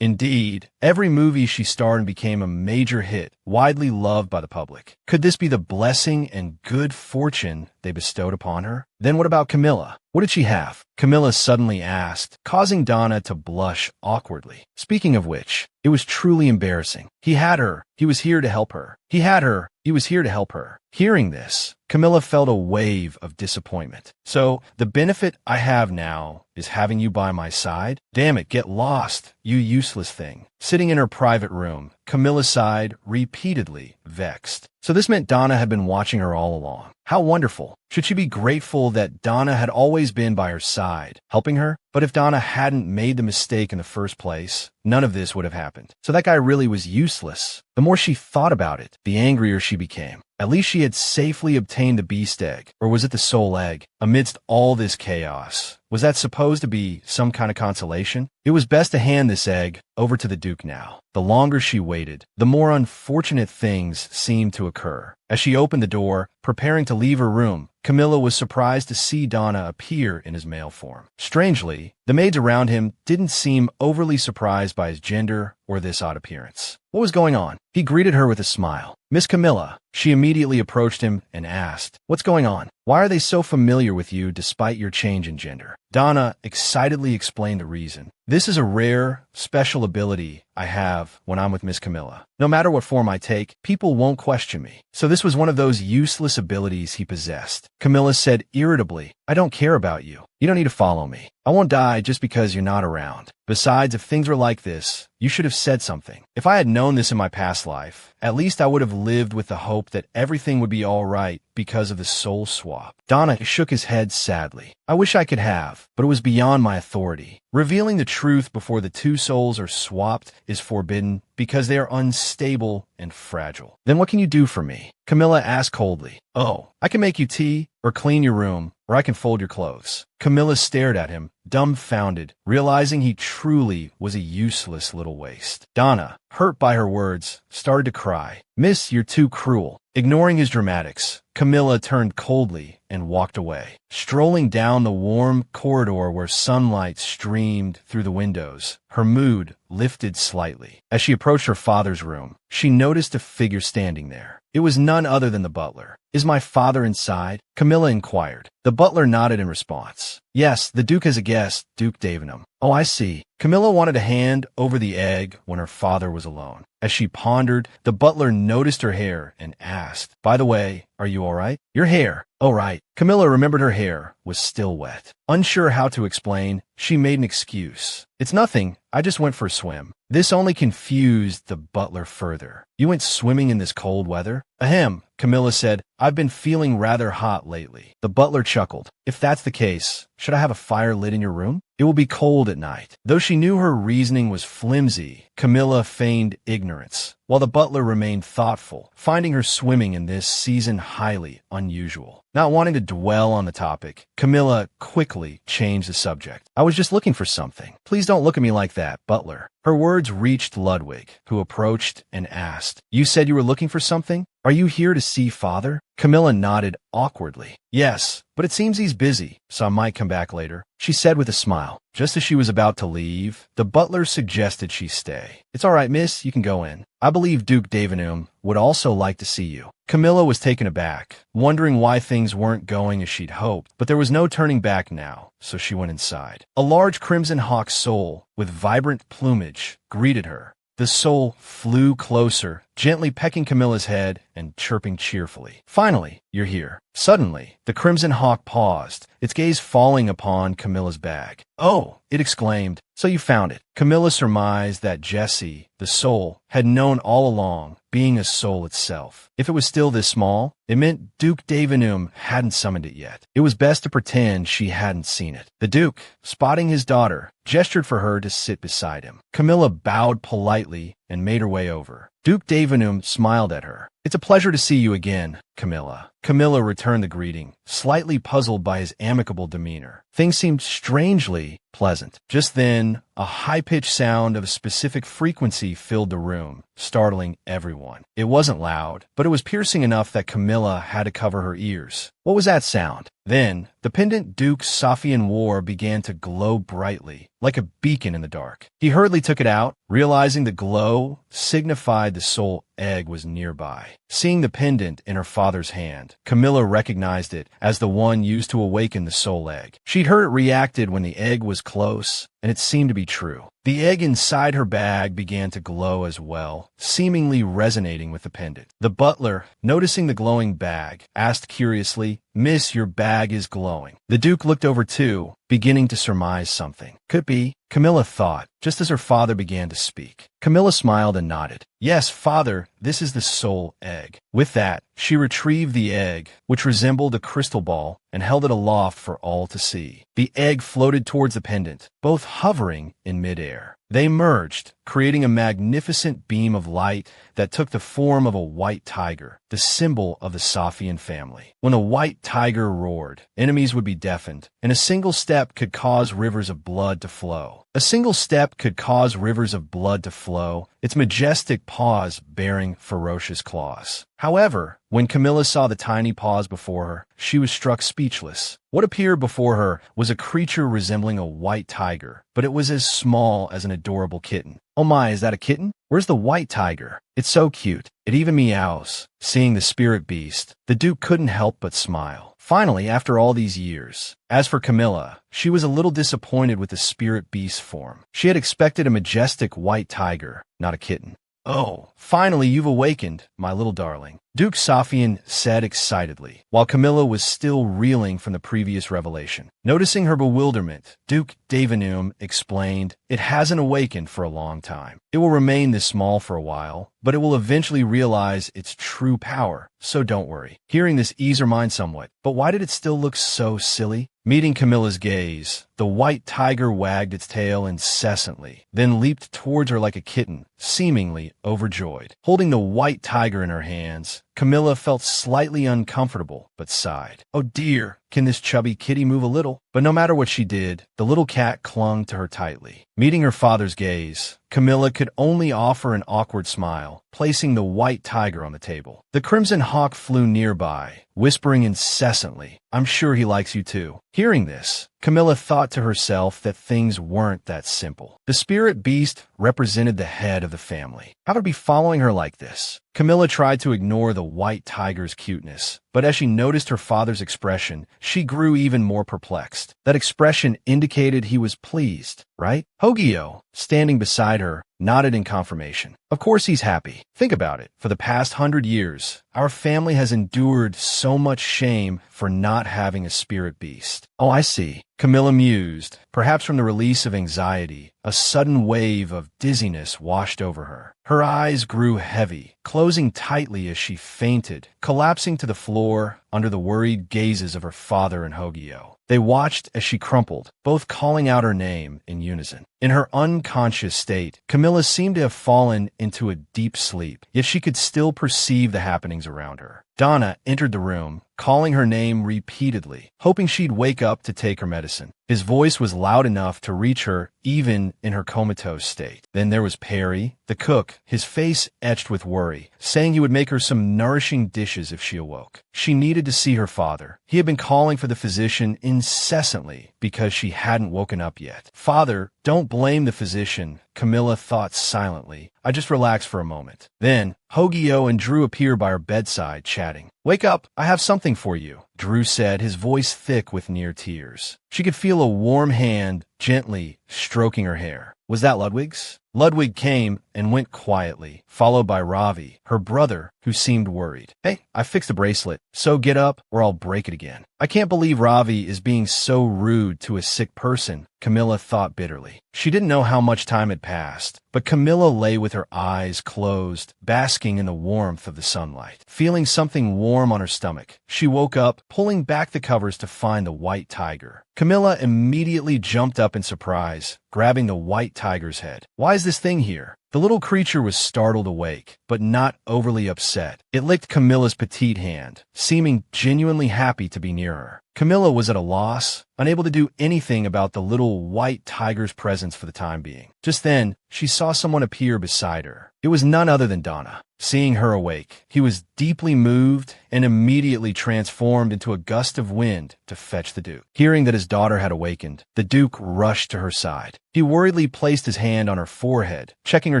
Indeed, every movie she starred in became a major hit, widely loved by the public. Could this be the blessing and good fortune they bestowed upon her? Then what about Camilla? What did she have? Camilla suddenly asked, causing Donna to blush awkwardly. Speaking of which, it was truly embarrassing. He had her. He was here to help her. He had her. He was here to help her. Hearing this, Camilla felt a wave of disappointment. So, the benefit I have now is having you by my side? Damn it, get lost, you useless thing. Sitting in her private room, Camilla sighed, repeatedly vexed. So this meant Donna had been watching her all along. How wonderful. Should she be grateful that Donna had always been by her side, helping her? But if Donna hadn't made the mistake in the first place, none of this would have happened. So that guy really was useless. The more she thought about it, the angrier she became. At least she had safely obtained the beast egg, or was it the soul egg, amidst all this chaos. Was that supposed to be some kind of consolation? It was best to hand this egg over to the Duke now. The longer she waited, the more unfortunate things seemed to occur. As she opened the door, preparing to leave her room, Camilla was surprised to see Donna appear in his male form. Strangely, the maids around him didn't seem overly surprised by his gender or this odd appearance. What was going on? He greeted her with a smile. Miss Camilla. She immediately approached him and asked, "What's going on? Why are they so familiar with you despite your change in gender?" Donna excitedly explained the reason. "This is a rare, special ability I have when I'm with Miss Camilla. No matter what form I take, people won't question me." So this was one of those useless abilities he possessed. Camilla said irritably, "I don't care about you. You don't need to follow me. I won't die just because you're not around. Besides, if things were like this, you should have said something. If I had known this in my past life, at least I would have lived with the hope that everything would be all right because of the soul swap." Donna shook his head sadly. "I wish I could have, but it was beyond my authority. Revealing the truth before the two souls are swapped is forbidden because they are unstable and fragile." "Then what can you do for me?" Camilla asked coldly. "Oh, I can make you tea, or clean your room, or I can fold your clothes." Camilla stared at him, dumbfounded, realizing he truly was a useless little waste. Donna, hurt by her words, started to cry. "Miss, you're too cruel." Ignoring his dramatics, Camilla turned coldly and walked away. Strolling down the warm corridor where sunlight streamed through the windows, her mood lifted slightly. As she approached her father's room, she noticed a figure standing there. It was none other than the butler. "Is my father inside?" Camilla inquired. The butler nodded in response. "Yes, the Duke has a guest, Duke Davin." "Oh, I see." Camilla wanted to hand over the egg when her father was alone. As she pondered, the butler noticed her hair and asked, "By the way, are you all right?" "Your hair? Oh, right." Camilla remembered her hair was still wet. Unsure how to explain, she made an excuse. "It's nothing. I just went for a swim." This only confused the butler further. "You went swimming in this cold weather?" "Ahem," Camilla said. "I've been feeling rather hot lately." The butler chuckled. "If that's the case, should I have a fire lit in your room? It will be cold at night." Though she knew her reasoning was flimsy, Camilla feigned ignorance, while the butler remained thoughtful, finding her swimming in this season highly unusual. Not wanting to dwell on the topic, Camilla quickly changed the subject. "I was just looking for something." "Please don't look at me like that, butler." Her words reached Ludwig, who approached and asked, "You said you were looking for something? Are you here to see father?" Camilla nodded awkwardly. "Yes, but it seems he's busy, so I might come back later," she said with a smile. Just as she was about to leave, the butler suggested she stay. "It's all right, miss, you can go in. I believe Duke Davin would also like to see you." Camilla was taken aback, wondering why things weren't going as she'd hoped, but there was no turning back now, so she went inside. A large crimson hawk soul with vibrant plumage greeted her. The soul flew closer, gently pecking Camilla's head and chirping cheerfully. "Finally, you're here." Suddenly, the crimson hawk paused, its gaze falling upon Camilla's bag. "Oh!" it exclaimed. "So you found it." Camilla surmised that Jessie, the soul, had known all along, being a soul itself. If it was still this small, it meant Duke Davin hadn't summoned it yet. It was best to pretend she hadn't seen it. The Duke, spotting his daughter, gestured for her to sit beside him. Camilla bowed politely and made her way over. Duke Davin smiled at her. It's a pleasure to see you again, Camilla. Camilla returned the greeting, slightly puzzled by his amicable demeanor. Things seemed strangely pleasant. Just then, a high-pitched sound of a specific frequency filled the room, startling everyone. It wasn't loud, but it was piercing enough that Camilla had to cover her ears. What was that sound? Then, the pendant Duke Safian wore began to glow brightly, like a beacon in the dark. He hurriedly took it out, realizing the glow signified the soul egg was nearby. Seeing the pendant in her father's hand, Camilla recognized it as the one used to awaken the soul egg. She'd heard it reacted when the egg was close, and it seemed to be true. The egg inside her bag began to glow as well, seemingly resonating with the pendant. The butler, noticing the glowing bag, asked curiously, "Miss, your bag is glowing." The Duke looked over too, beginning to surmise something. Could be, Camilla thought, just as her father began to speak. Camilla smiled and nodded. "Yes, father, this is the soul egg." With that, she retrieved the egg, which resembled a crystal ball, and held it aloft for all to see. The egg floated towards the pendant, both hovering in midair. They merged, creating a magnificent beam of light that took the form of a white tiger, the symbol of the Safian family. When a white tiger roared, enemies would be deafened, and a single step could cause rivers of blood to flow. A single step could cause rivers of blood to flow, its majestic paws bearing ferocious claws. However, when Camilla saw the tiny paws before her, she was struck speechless. What appeared before her was a creature resembling a white tiger, but it was as small as an adorable kitten. "Oh my, is that a kitten? Where's the white tiger? It's so cute. It even meows." Seeing the spirit beast, the Duke couldn't help but smile. Finally, after all these years. As for Camilla, she was a little disappointed with the spirit beast form. She had expected a majestic white tiger, not a kitten. "Oh, finally you've awakened, my little darling," Duke Safian said excitedly, while Camilla was still reeling from the previous revelation. Noticing her bewilderment, Duke Davin explained, "It hasn't awakened for a long time. It will remain this small for a while, but it will eventually realize its true power, so don't worry." Hearing this eased her mind somewhat, but why did it still look so silly? Meeting Camilla's gaze, the white tiger wagged its tail incessantly, then leaped towards her like a kitten, seemingly overjoyed. Holding the white tiger in her hands, Camilla felt slightly uncomfortable, but sighed. "Oh dear, can this chubby kitty move a little?" But no matter what she did, the little cat clung to her tightly. Meeting her father's gaze, Camilla could only offer an awkward smile, placing the white tiger on the table. The crimson hawk flew nearby, whispering incessantly, "I'm sure he likes you too." Hearing this, Camilla thought to herself that things weren't that simple. The spirit beast represented the head of the family. How could it be following her like this? Camilla tried to ignore the white tiger's cuteness, but as she noticed her father's expression, she grew even more perplexed. That expression indicated he was pleased, right? Hogio, standing beside her, nodded in confirmation. Of course he's happy. Think about it. For the past 100 years, our family has endured so much shame for not having a spirit beast. Oh, I see. Camilla mused. Perhaps from the release of anxiety, a sudden wave of dizziness washed over her. Her eyes grew heavy, closing tightly as she fainted, collapsing to the floor under the worried gazes of her father and Hogio. They watched as she crumpled, both calling out her name in unison. In her unconscious state, Camilla seemed to have fallen into a deep sleep, yet she could still perceive the happenings around her. Donna entered the room, calling her name repeatedly, hoping she'd wake up to take her medicine. His voice was loud enough to reach her even in her comatose state. Then there was Perry, the cook, his face etched with worry, saying he would make her some nourishing dishes if she awoke. She needed to see her father. He had been calling for the physician incessantly because she hadn't woken up yet. "Father, don't blame the physician," Camilla thought silently. "I just relaxed for a moment." Then, Hogio and Drew appeared by her bedside, chatting. "Wake up, I have something for you," Drew said, his voice thick with near tears. She could feel a warm hand gently stroking her hair. Was that Ludwig's? Ludwig came and went quietly, followed by Ravi, her brother, who seemed worried. "Hey, I fixed the bracelet, so get up or I'll break it again." I can't believe Ravi is being so rude to a sick person, Camilla thought bitterly. She didn't know how much time had passed, but Camilla lay with her eyes closed, basking in the warmth of the sunlight. Feeling something warm on her stomach, she woke up, pulling back the covers to find the white tiger. Camilla immediately jumped up in surprise, grabbing the white tiger's head. "Why is this thing here?" The little creature was startled awake, but not overly upset. It licked Camilla's petite hand, seeming genuinely happy to be near her. Camilla was at a loss, unable to do anything about the little white tiger's presence for the time being. Just then, she saw someone appear beside her. It was none other than Donna. Seeing her awake, he was deeply moved and immediately transformed into a gust of wind to fetch the Duke. Hearing that his daughter had awakened, the Duke rushed to her side. He worriedly placed his hand on her forehead, checking her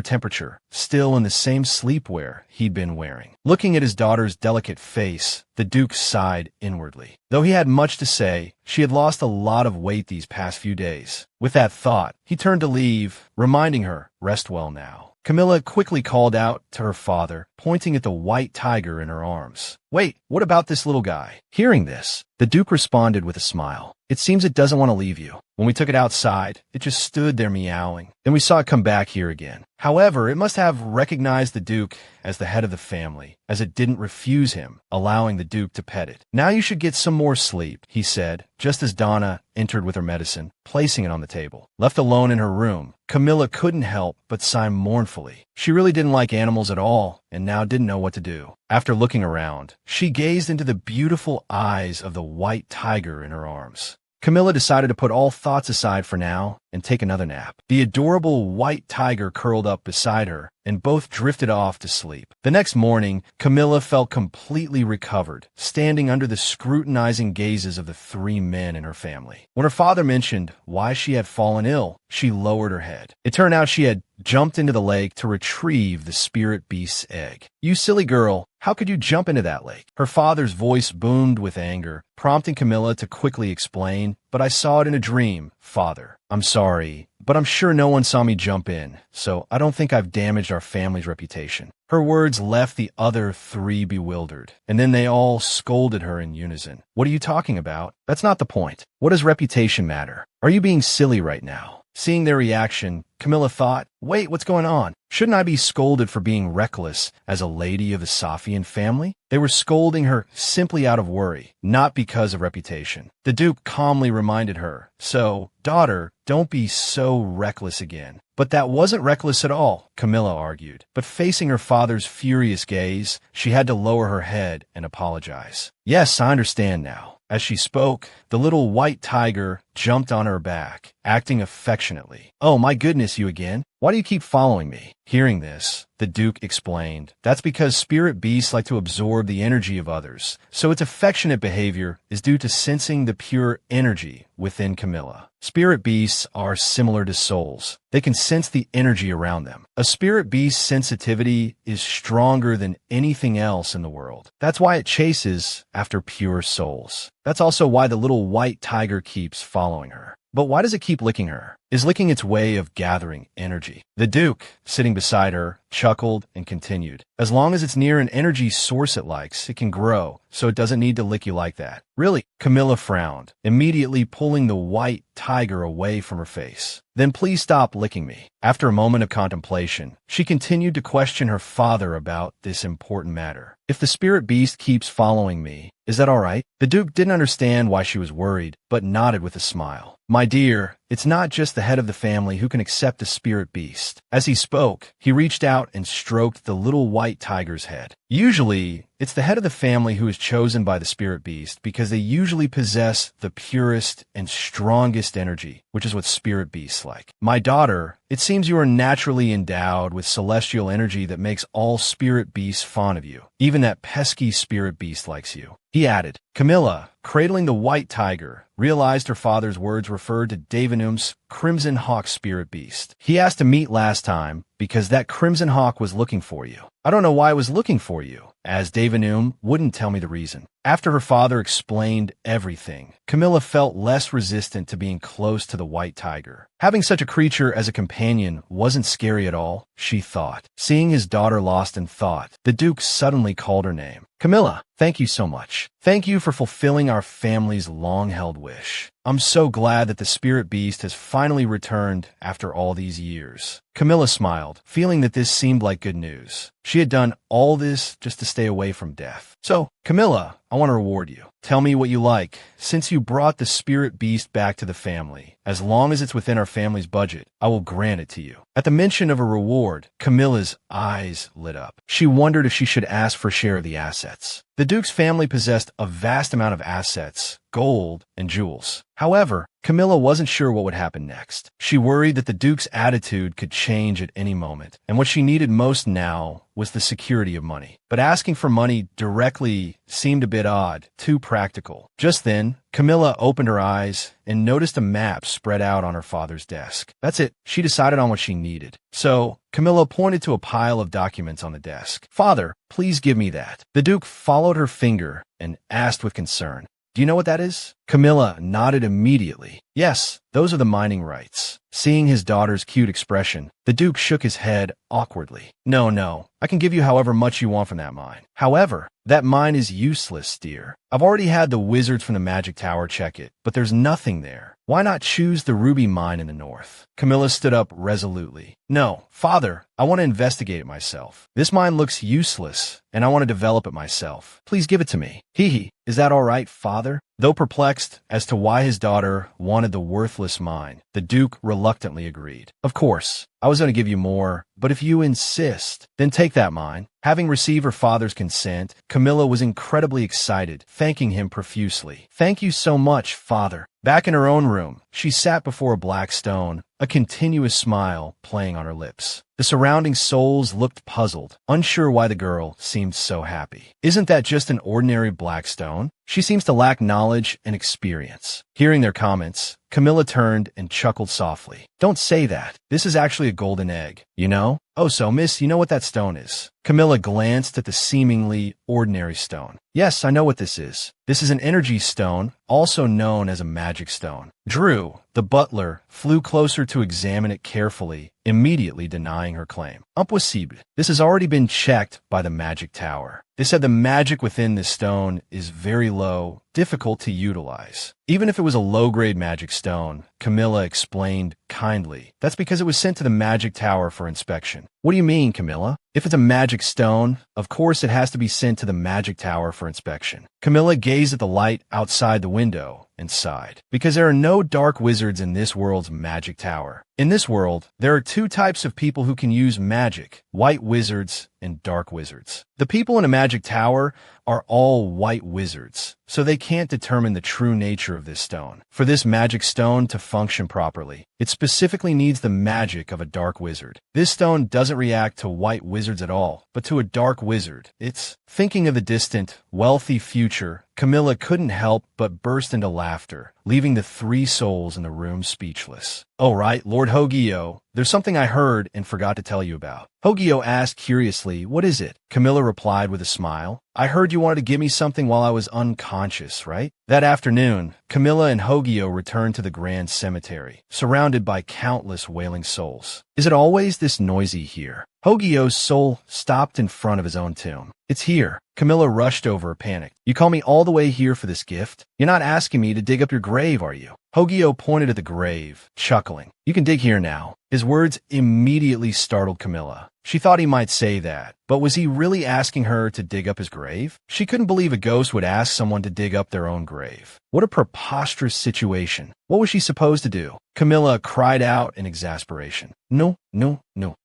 temperature, still in the same sleepwear he'd been wearing. Looking at his daughter's delicate face, the Duke sighed inwardly. Though he had much to say, she had lost a lot of weight these past few days. With that thought, he turned to leave, reminding her, "Rest well now." Camilla quickly called out to her father, pointing at the white tiger in her arms. "Wait, what about this little guy?" Hearing this, the Duke responded with a smile. "It seems it doesn't want to leave you. When we took it outside, it just stood there meowing. Then we saw it come back here again. However, it must have recognized the Duke as the head of the family, as it didn't refuse him, allowing the Duke to pet it. Now you should get some more sleep," he said, just as Donna entered with her medicine, placing it on the table. Left alone in her room, Camilla couldn't help but sigh mournfully. She really didn't like animals at all, and now didn't know what to do. After looking around, she gazed into the beautiful eyes of the white tiger in her arms. Camilla decided to put all thoughts aside for now and take another nap. The adorable white tiger curled up beside her, and both drifted off to sleep. The next morning, Camilla felt completely recovered, standing under the scrutinizing gazes of the three men in her family. When her father mentioned why she had fallen ill, she lowered her head. It turned out she had jumped into the lake to retrieve the spirit beast's egg. "You silly girl, how could you jump into that lake?" Her father's voice boomed with anger, prompting Camilla to quickly explain, "But I saw it in a dream, father. I'm sorry, but I'm sure no one saw me jump in, so I don't think I've damaged our family's reputation." Her words left the other three bewildered, and then they all scolded her in unison. "What are you talking about? That's not the point. What does reputation matter? Are you being silly right now?" Seeing their reaction, Camilla thought, "Wait, what's going on? Shouldn't I be scolded for being reckless as a lady of the Safian family?" They were scolding her simply out of worry, not because of reputation. The Duke calmly reminded her, "So, daughter, don't be so reckless again." "But that wasn't reckless at all," Camilla argued. But facing her father's furious gaze, she had to lower her head and apologize. "Yes, I understand now." As she spoke, the little white tiger jumped on her back, acting affectionately. "Oh, my goodness, you again? Why do you keep following me?" Hearing this, the Duke explained, "That's because spirit beasts like to absorb the energy of others, so its affectionate behavior is due to sensing the pure energy within Camilla. Spirit beasts are similar to souls. They can sense the energy around them. A spirit beast's sensitivity is stronger than anything else in the world. That's why it chases after pure souls. That's also why the little white tiger keeps following her." "But why does it keep licking her?" "Is licking its way of gathering energy." The Duke, sitting beside her, chuckled and continued, "As long as it's near an energy source it likes, it can grow, so it doesn't need to lick you like that." "Really?" Camilla frowned, immediately pulling the white tiger away from her face. "Then please stop licking me." After a moment of contemplation, she continued to question her father about this important matter. "If the spirit beast keeps following me, is that all right?" The Duke didn't understand why she was worried, but nodded with a smile. "My dear, it's not just the head of the family who can accept a spirit beast." As he spoke, he reached out and stroked the little white tiger's head. "Usually, it's the head of the family who is chosen by the spirit beast because they usually possess the purest and strongest energy, which is what spirit beasts like. My daughter, it seems you are naturally endowed with celestial energy that makes all spirit beasts fond of you. Even that pesky spirit beast likes you." He added. Camilla, cradling the white tiger, realized her father's words referred to Davinum's Crimson Hawk spirit beast. "He asked to meet last time because that Crimson Hawk was looking for you. I don't know why it was looking for you, as Davinum wouldn't tell me the reason." After her father explained everything, Camilla felt less resistant to being close to the white tiger. Having such a creature as a companion wasn't scary at all, she thought. Seeing his daughter lost in thought, the Duke suddenly called her name. "Camilla, thank you so much. Thank you for fulfilling our family's long-held wish. I'm so glad that the spirit beast has finally returned after all these years. Camilla smiled, feeling that this seemed like good news. She had done all this just to stay away from death. So, Camilla, I want to reward you. Tell me what you like. Since you brought the spirit beast back to the family, as long as it's within our family's budget, I will grant it to you. At the mention of a reward, Camilla's eyes lit up. She wondered if she should ask for a share of the assets. The Duke's family possessed a vast amount of assets, gold, and jewels. However, Camilla wasn't sure what would happen next. She worried that the Duke's attitude could change at any moment, and what she needed most now was the security of money. But asking for money directly seemed a bit odd, too practical. Just then, Camilla opened her eyes and noticed a map spread out on her father's desk. That's it. She decided on what she needed. So, Camilla pointed to a pile of documents on the desk. "Father, please give me that." The Duke followed her finger and asked with concern, "Do you know what that is?" Camilla nodded immediately. "Yes, those are the mining rights." Seeing his daughter's cute expression, the Duke shook his head awkwardly. No, I can give you however much you want from that mine. However, that mine is useless, dear. I've already had the wizards from the magic tower check it, but there's nothing there. Why not choose the ruby mine in the north?" Camilla stood up resolutely. "No, father, I want to investigate it myself. This mine looks useless, and I want to develop it myself. Please give it to me." Hee, is that all right, father?" Though perplexed as to why his daughter wanted the worthless mine, the Duke reluctantly agreed. "Of course, I was going to give you more, but if you insist, then take that mine." Having received her father's consent, Camilla was incredibly excited, thanking him profusely. "Thank you so much, father." Back in her own room, she sat before a black stone, a continuous smile playing on her lips. The surrounding souls looked puzzled, unsure why the girl seemed so happy. "Isn't that just an ordinary black stone? She seems to lack knowledge and experience." Hearing their comments, Camilla turned and chuckled softly. "Don't say that. This is actually a golden egg, you know?" "Oh, so miss, you know what that stone is?" Camilla glanced at the seemingly ordinary stone. "Yes, I know what this is. This is an energy stone, also known as a magic stone." Drew, the butler, flew closer to examine it carefully, immediately denying her claim. "Impossible. This has already been checked by the magic tower. They said the magic within this stone is very low, difficult to utilize. Even if it was a low-grade magic stone," Camilla explained kindly, "that's because it was sent to the magic tower for inspection." "What do you mean, Camilla?" "If it's a magic stone, of course it has to be sent to the magic tower for inspection." Camilla gazed at the light outside the window and sighed. "Because there are no dark wizards in this world's magic tower. In this world, there are two types of people who can use magic: white wizards and dark wizards. The people in a magic tower are all white wizards, so they can't determine the true nature of this stone. For this magic stone to function properly, it specifically needs the magic of a dark wizard. This stone doesn't react to white wizards at all, but to a dark wizard. It's..." Thinking of the distant, wealthy future, Camilla couldn't help but burst into laughter, leaving the three souls in the room speechless. "Oh right, Lord Hogio, there's something I heard and forgot to tell you about." Hogio asked curiously, "What is it?" Camilla replied with a smile, "I heard you wanted to give me something while I was unconscious, right?" That afternoon, Camilla and Hogio returned to the grand cemetery, surrounded by countless wailing souls. "Is it always this noisy here?" Hogio's soul stopped in front of his own tomb. "It's here." Camilla rushed over, panicked. "You call me all the way here for this gift? You're not asking me to dig up your grave, are you?" Hogio pointed at the grave, chuckling. "You can dig here now." His words immediately startled Camilla. She thought he might say that, but was he really asking her to dig up his grave? She couldn't believe a ghost would ask someone to dig up their own grave. What a preposterous situation. What was she supposed to do? Camilla cried out in exasperation. No,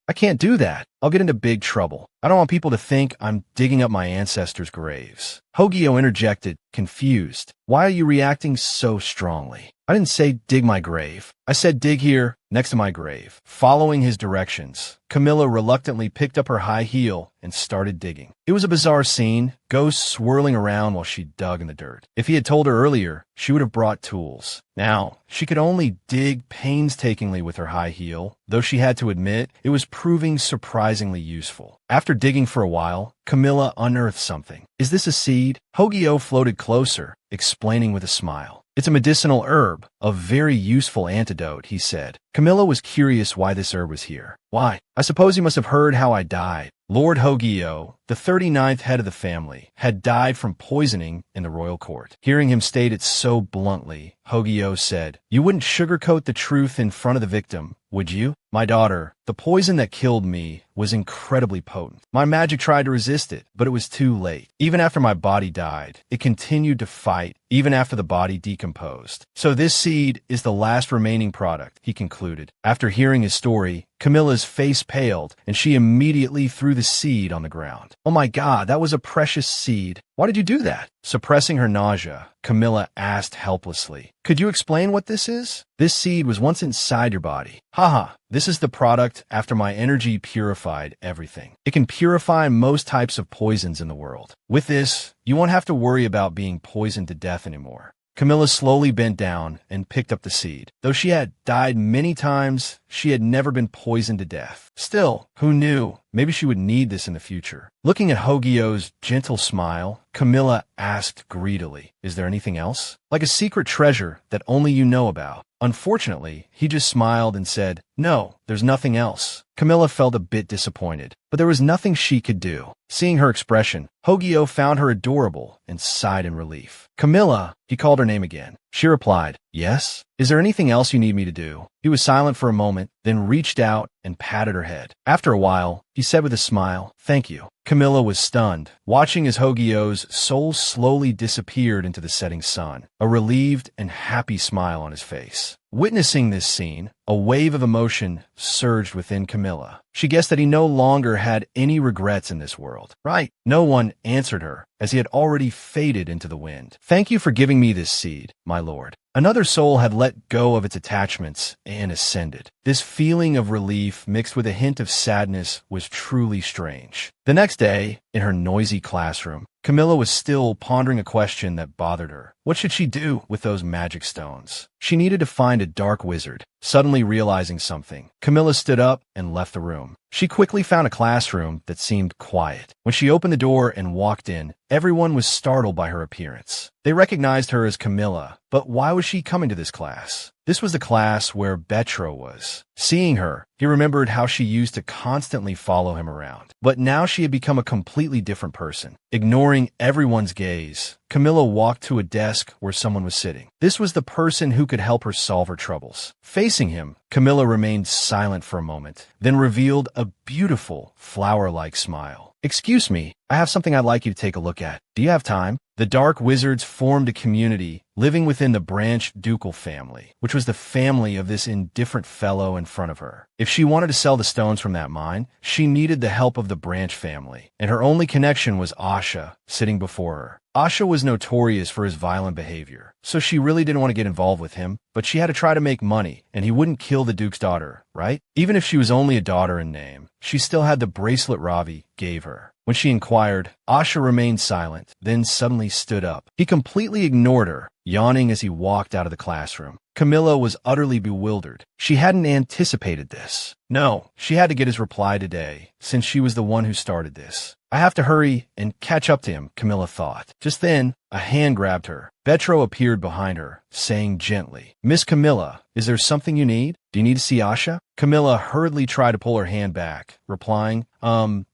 I can't do that. I'll get into big trouble. I don't want people to think I'm digging up my ancestors' graves." Hogio interjected, confused. "Why are you reacting so strongly? I didn't say dig my grave. I said dig here, next to my grave." Following his directions, Camilla reluctantly picked up her high heel and started digging. It was a bizarre scene, ghosts swirling around while she dug in the dirt. If he had told her earlier, she would have brought tools. Now, she could only dig painstakingly with her high heel, though she had to admit it was proving surprisingly useful. After digging for a while, Camilla unearthed something. "Is this a seed?" Hogio floated closer, explaining with a smile. "It's a medicinal herb, a very useful antidote," he said. Camilla was curious why this herb was here. Why? I suppose you must have heard how I died. Lord Hogio, the 39th head of the family, had died from poisoning in the royal court. Hearing him state it so bluntly, Hogio said, "You wouldn't sugarcoat the truth in front of the victim, would you? My daughter, the poison that killed me was incredibly potent. My magic tried to resist it, but it was too late. Even after my body died, it continued to fight, even after the body decomposed. So this seed is the last remaining product," he concluded. After hearing his story, Camilla's face paled, and she immediately threw the seed on the ground. "Oh my God, that was a precious seed. Why did you do that?" Suppressing her nausea, Camilla asked helplessly, "Could you explain what this is?" "This seed was once inside your body. Haha, this is the product after my energy purified everything. It can purify most types of poisons in the world. With this, you won't have to worry about being poisoned to death anymore." Camilla slowly bent down and picked up the seed. Though she had died many times, she had never been poisoned to death. Still, who knew? Maybe she would need this in the future. Looking at Hogio's gentle smile, Camilla asked greedily, "Is there anything else? Like a secret treasure that only you know about?" Unfortunately, he just smiled and said, "No, there's nothing else." Camilla felt a bit disappointed, but there was nothing she could do. Seeing her expression, Hogio found her adorable and sighed in relief. "Camilla," he called her name again. She replied, "Yes? Is there anything else you need me to do?" He was silent for a moment, then reached out and patted her head. After a while, he said with a smile, "Thank you." Camilla was stunned, watching as Hogio's soul slowly disappeared into the setting sun, a relieved and happy smile on his face. Witnessing this scene, a wave of emotion surged within Camilla. She guessed that he no longer had any regrets in this world. Right? No one answered her, as he had already faded into the wind. "Thank you for giving me this seed, my lord." Another soul had let go of its attachments and ascended. This feeling of relief mixed with a hint of sadness was truly strange. The next day, in her noisy classroom, Camilla was still pondering a question that bothered her. What should she do with those magic stones? She needed to find a dark wizard. Suddenly realizing something, Camilla stood up and left the room. She quickly found a classroom that seemed quiet. When she opened the door and walked in, everyone was startled by her appearance. They recognized her as Camilla, but why was she coming to this class? This was the class where Betro was. Seeing her, he remembered how she used to constantly follow him around. But now she had become a completely different person. Ignoring everyone's gaze, Camilla walked to a desk where someone was sitting. This was the person who could help her solve her troubles. Facing him, Camilla remained silent for a moment, then revealed a beautiful, flower-like smile. "Excuse me, I have something I'd like you to take a look at. Do you have time?" The Dark Wizards formed a community living within the Branch Ducal family, which was the family of this indifferent fellow in front of her. If she wanted to sell the stones from that mine, she needed the help of the Branch family, and her only connection was Asha, sitting before her. Asha was notorious for his violent behavior, so she really didn't want to get involved with him, but she had to try to make money, and he wouldn't kill the Duke's daughter, right? Even if she was only a daughter in name, she still had the bracelet Ravi gave her. When she inquired, Asha remained silent, then suddenly stood up. He completely ignored her, yawning as he walked out of the classroom. Camilla was utterly bewildered. She hadn't anticipated this. No, she had to get his reply today, since she was the one who started this. "I have to hurry and catch up to him," Camilla thought. Just then, a hand grabbed her. Betro appeared behind her, saying gently, "Miss Camilla, is there something you need? Do you need to see Asha?" Camilla hurriedly tried to pull her hand back, replying,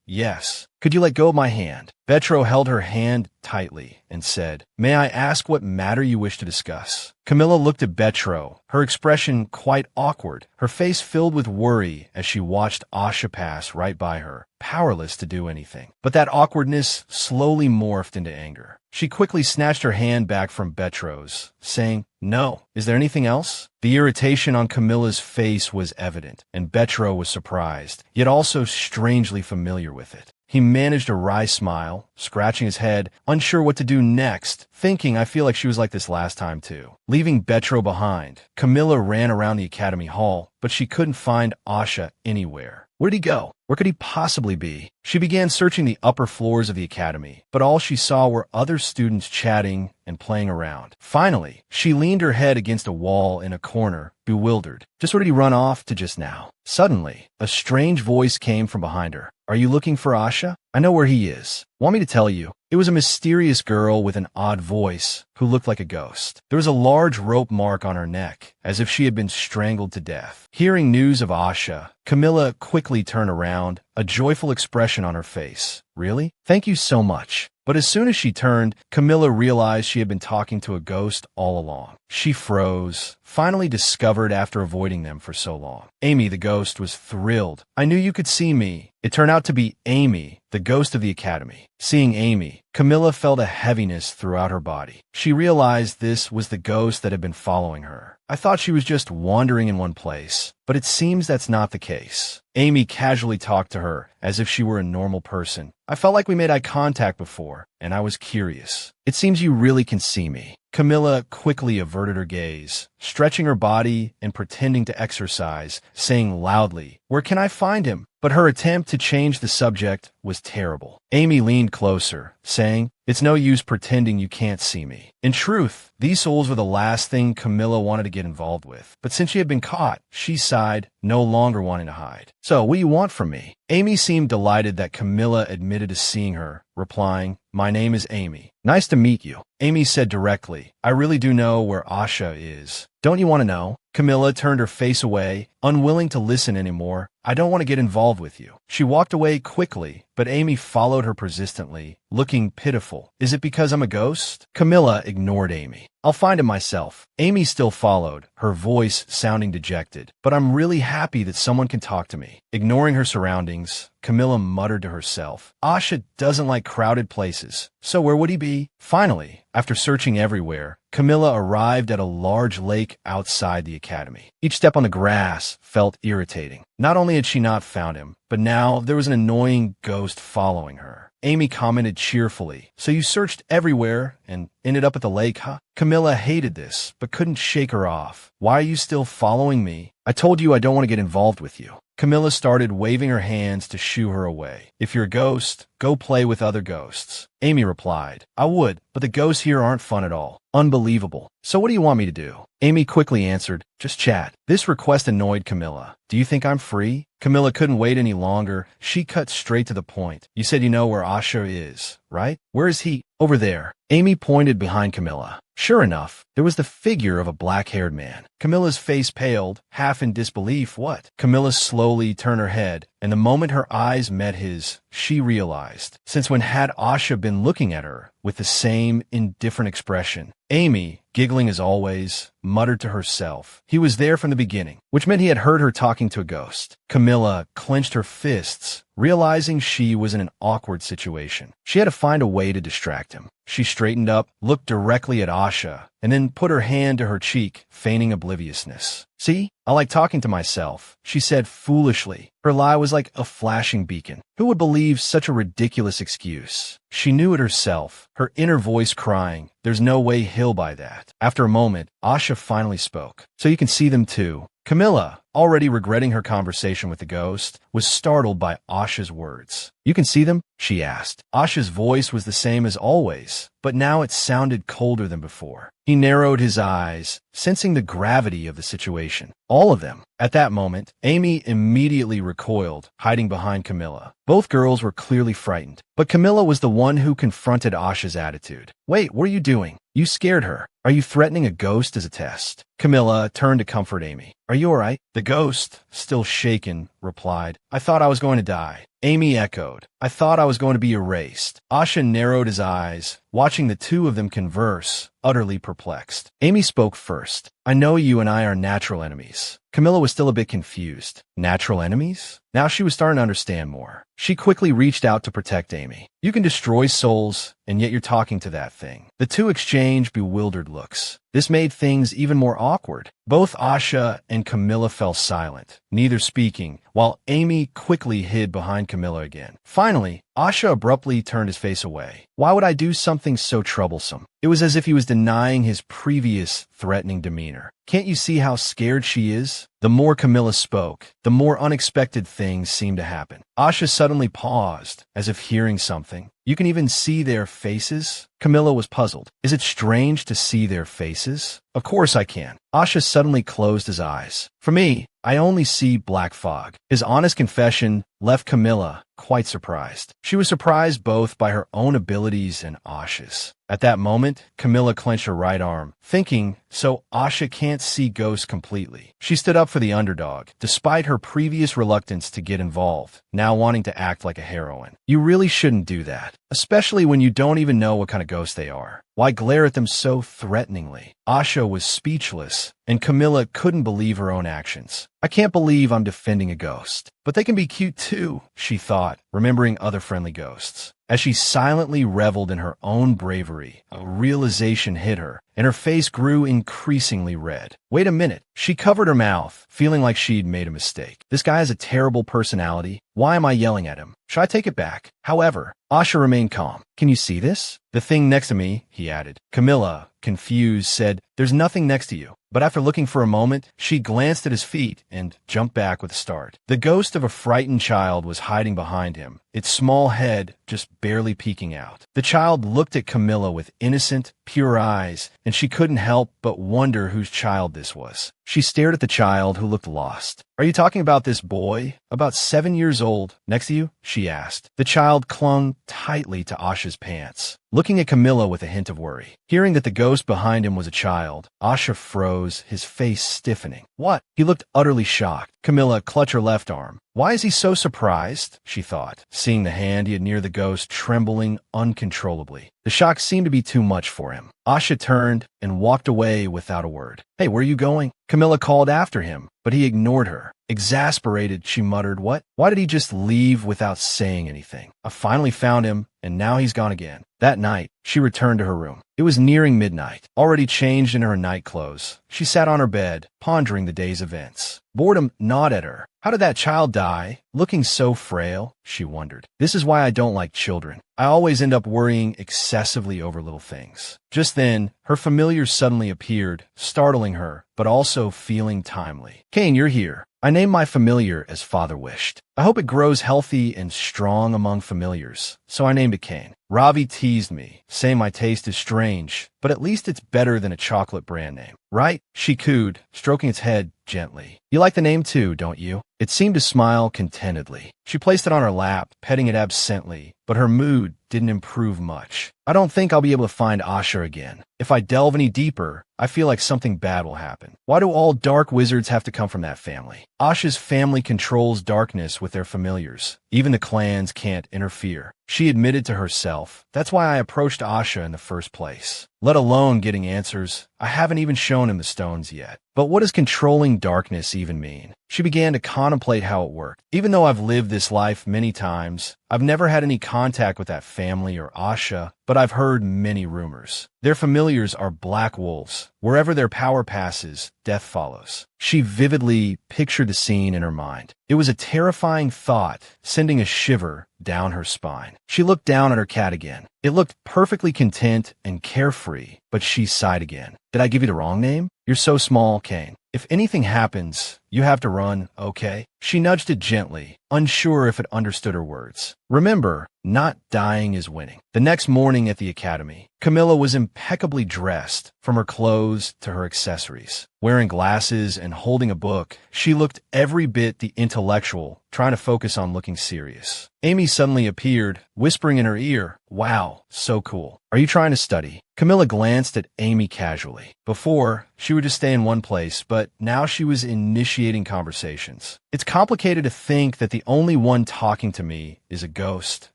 yes. "Could you let go of my hand?" Betro held her hand tightly and said, "May I ask what matter you wish to discuss?" Camilla looked at Betro, her expression quite awkward, her face filled with worry as she watched Asha pass right by her, powerless to do anything. But that awkwardness slowly morphed into anger. She quickly snatched her hand back from Betro's, saying, "No. Is there anything else?" The irritation on Camilla's face was evident, and Betro was surprised, yet also strangely familiar with it. He managed a wry smile, scratching his head, unsure what to do next, thinking, "I feel like she was like this last time too." Leaving Betro behind, Camilla ran around the academy hall, but she couldn't find Asha anywhere. Where'd he go? Where could he possibly be? She began searching the upper floors of the academy, but all she saw were other students chatting and playing around. Finally, she leaned her head against a wall in a corner, bewildered. Just where did he run off to just now? Suddenly, a strange voice came from behind her. "Are you looking for Asha?" I know where he is. Want me to tell you? It was a mysterious girl with an odd voice who looked like a ghost. There was a large rope mark on her neck, as if she had been strangled to death. Hearing news of Asha, Camilla quickly turned around, a joyful expression on her face. Really? Thank you so much. But as soon as she turned, Camilla realized she had been talking to a ghost all along. She froze, finally discovered after avoiding them for so long. Amy, the ghost, was thrilled. I knew you could see me. It turned out to be Amy, the ghost of the academy. Seeing Amy, Camilla felt a heaviness throughout her body. She realized this was the ghost that had been following her. I thought she was just wandering in one place, but it seems that's not the case. Amy casually talked to her as if she were a normal person. I felt like we made eye contact before, and I was curious. It seems you really can see me. Camilla quickly averted her gaze, stretching her body and pretending to exercise, saying loudly, "Where can I find him?" But her attempt to change the subject was terrible. Amy leaned closer, saying, "It's no use pretending you can't see me." In truth, these souls were the last thing Camilla wanted to get involved with. But since she had been caught, she sighed, no longer wanting to hide. "So, what do you want from me?" Amy seemed delighted that Camilla admitted to seeing her, replying, "My name is Amy. Nice to meet you." Amy said directly, "I really do know where Asha is. Don't you want to know?" Camilla turned her face away, unwilling to listen anymore. "I don't want to get involved with you." She walked away quickly, but Amy followed her persistently, looking pitiful. "Is it because I'm a ghost?" Camilla ignored Amy. "I'll find him myself." Amy still followed, her voice sounding dejected. "But I'm really happy that someone can talk to me." Ignoring her surroundings, Camilla muttered to herself, "Asha doesn't like crowded places, so where would he be?" Finally, after searching everywhere, Camilla arrived at a large lake outside the academy. Each step on the grass felt irritating. Not only had she not found him, but now there was an annoying ghost following her. Amy commented cheerfully, "So you searched everywhere and ended up at the lake, huh?" Camilla hated this, but couldn't shake her off. "Why are you still following me? I told you I don't want to get involved with you." Camilla started waving her hands to shoo her away. "If you're a ghost, go play with other ghosts." Amy replied, "I would, but the ghosts here aren't fun at all. Unbelievable. So what do you want me to do?" Amy quickly answered, "Just chat." This request annoyed Camilla. "Do you think I'm free?" Camilla couldn't wait any longer. She cut straight to the point. "You said you know where Asha is, right? Where is he?" "Over there." Amy pointed behind Camilla. Sure enough, there was the figure of a black-haired man. Camilla's face paled, half in disbelief. "What?" Camilla slowly turned her head, and the moment her eyes met his, she realized, since when had Asha been looking at her with the same indifferent expression? Amy, giggling as always, muttered to herself, "He was there from the beginning," which meant he had heard her talking to a ghost. Camilla clenched her fists, realizing she was in an awkward situation. She had to find a way to distract him. She straightened up, looked directly at Asha, and then put her hand to her cheek, feigning obliviousness. "See? I like talking to myself," she said foolishly. Her lie was like a flashing beacon. Who would believe such a ridiculous excuse? She knew it herself, her inner voice crying, "There's no way he'll buy that." After a moment, Asha finally spoke. "So you can see them too." Camilla, already regretting her conversation with the ghost, was startled by Asha's words. "You can see them?" she asked. Asha's voice was the same as always, but now it sounded colder than before. He narrowed his eyes, sensing the gravity of the situation. "All of them." At that moment, Amy immediately recoiled, hiding behind Camilla. Both girls were clearly frightened, but Camilla was the one who confronted Asha's attitude. "Wait, what are you doing? You scared her. Are you threatening a ghost as a test?" Camilla turned to comfort Amy. "Are you all right?" The ghost, still shaken, replied, "I thought I was going to die." Amy echoed, "I thought I was going to be erased." Asha narrowed his eyes, watching the two of them converse, utterly perplexed. Amy spoke first. "I know you and I are natural enemies." Camilla was still a bit confused. Natural enemies? Now she was starting to understand more. She quickly reached out to protect Amy. "You can destroy souls, and yet you're talking to that thing." The two exchanged bewildered looks. This made things even more awkward. Both Asha and Camilla fell silent, neither speaking, while Amy quickly hid behind Camilla again. Finally, Asha abruptly turned his face away. "Why would I do something so troublesome?" It was as if he was denying his previous threatening demeanor. "Can't you see how scared she is?" The more Camilla spoke, the more unexpected things seemed to happen. Asha suddenly paused, as if hearing something. "You can even see their faces?" Camilla was puzzled. "Is it strange to see their faces?" "Of course I can." Asha suddenly closed his eyes. "For me, I only see black fog." His honest confession left Camilla quite surprised. She was surprised both by her own abilities and Asha's. At that moment, Camilla clenched her right arm, thinking, so Asha can't see ghosts completely. She stood up for the underdog, despite her previous reluctance to get involved, now wanting to act like a heroine. You really shouldn't do that, especially when you don't even know what kind of ghost they are. Why glare at them so threateningly? Asha was speechless, and Camilla couldn't believe her own actions. I can't believe I'm defending a ghost. But they can be cute too, she thought, remembering other friendly ghosts. As she silently reveled in her own bravery, a realization hit her, and her face grew increasingly red. Wait a minute. She covered her mouth, feeling like she'd made a mistake. This guy has a terrible personality. Why am I yelling at him? Should I take it back? However, Asha remained calm. Can you see this? The thing next to me, he added. Camilla, confused, said, there's nothing next to you. But after looking for a moment, she glanced at his feet and jumped back with a start. The ghost of a frightened child was hiding behind him, its small head just barely peeking out. The child looked at Camilla with innocent, pure eyes, and she couldn't help but wonder whose child this was. She stared at the child, who looked lost. Are you talking about this boy, about 7 years old, next to you? She asked. The child clung tightly to Asha's pants, looking at Camilla with a hint of worry. Hearing that the ghost behind him was a child, Asha froze, his face stiffening. What? He looked utterly shocked. Camilla clutched her left arm. Why is he so surprised? She thought, seeing the hand he had near the ghost trembling uncontrollably. The shock seemed to be too much for him. Asha turned and walked away without a word. Hey, where are you going? Camilla called after him, but he ignored her. Exasperated, she muttered, what? Why did he just leave without saying anything? I finally found him, and now he's gone again. That night, she returned to her room. It was nearing midnight. Already changed in her night clothes, she sat on her bed, pondering the day's events. Boredom gnawed at her. How did that child die? Looking so frail, she wondered. This is why I don't like children. I always end up worrying excessively over little things. Just then, her familiar suddenly appeared, startling her, but also feeling timely. Kane, you're here. I named my familiar as Father wished. I hope it grows healthy and strong among familiars, so I named it Kane. Ravi teased me, saying my taste is strange, but at least it's better than a chocolate brand name. Right? She cooed, stroking its head gently. You like the name too, don't you? It seemed to smile contentedly. She placed it on her lap, petting it absently, but her mood didn't improve much. I don't think I'll be able to find Asha again. If I delve any deeper, I feel like something bad will happen. Why do all dark wizards have to come from that family? Asha's family controls darkness with their familiars. Even the clans can't interfere. She admitted to herself, that's why I approached Asha in the first place. Let alone getting answers. I haven't even shown him the stones yet. But what does controlling darkness even mean? She began to contemplate how it worked. Even though I've lived this life many times, I've never had any contact with that family or Asha, but I've heard many rumors. Their familiars are black wolves. Wherever their power passes, death follows. She vividly pictured the scene in her mind. It was a terrifying thought, sending a shiver down her spine. She looked down at her cat again. It looked perfectly content and carefree, but she sighed again. Did I give you the wrong name? You're so small, Kane. If anything happens, you have to run, okay? She nudged it gently, unsure if it understood her words. Remember, not dying is winning. The next morning at the academy, Camilla was impeccably dressed, from her clothes to her accessories. Wearing glasses and holding a book, she looked every bit the intellectual, trying to focus on looking serious. Amy suddenly appeared, whispering in her ear, wow, so cool. Are you trying to study? Camilla glanced at Amy casually. Before, she would just stay in one place, but now she was initiating conversations. It's complicated to think that the only one talking to me is a ghost,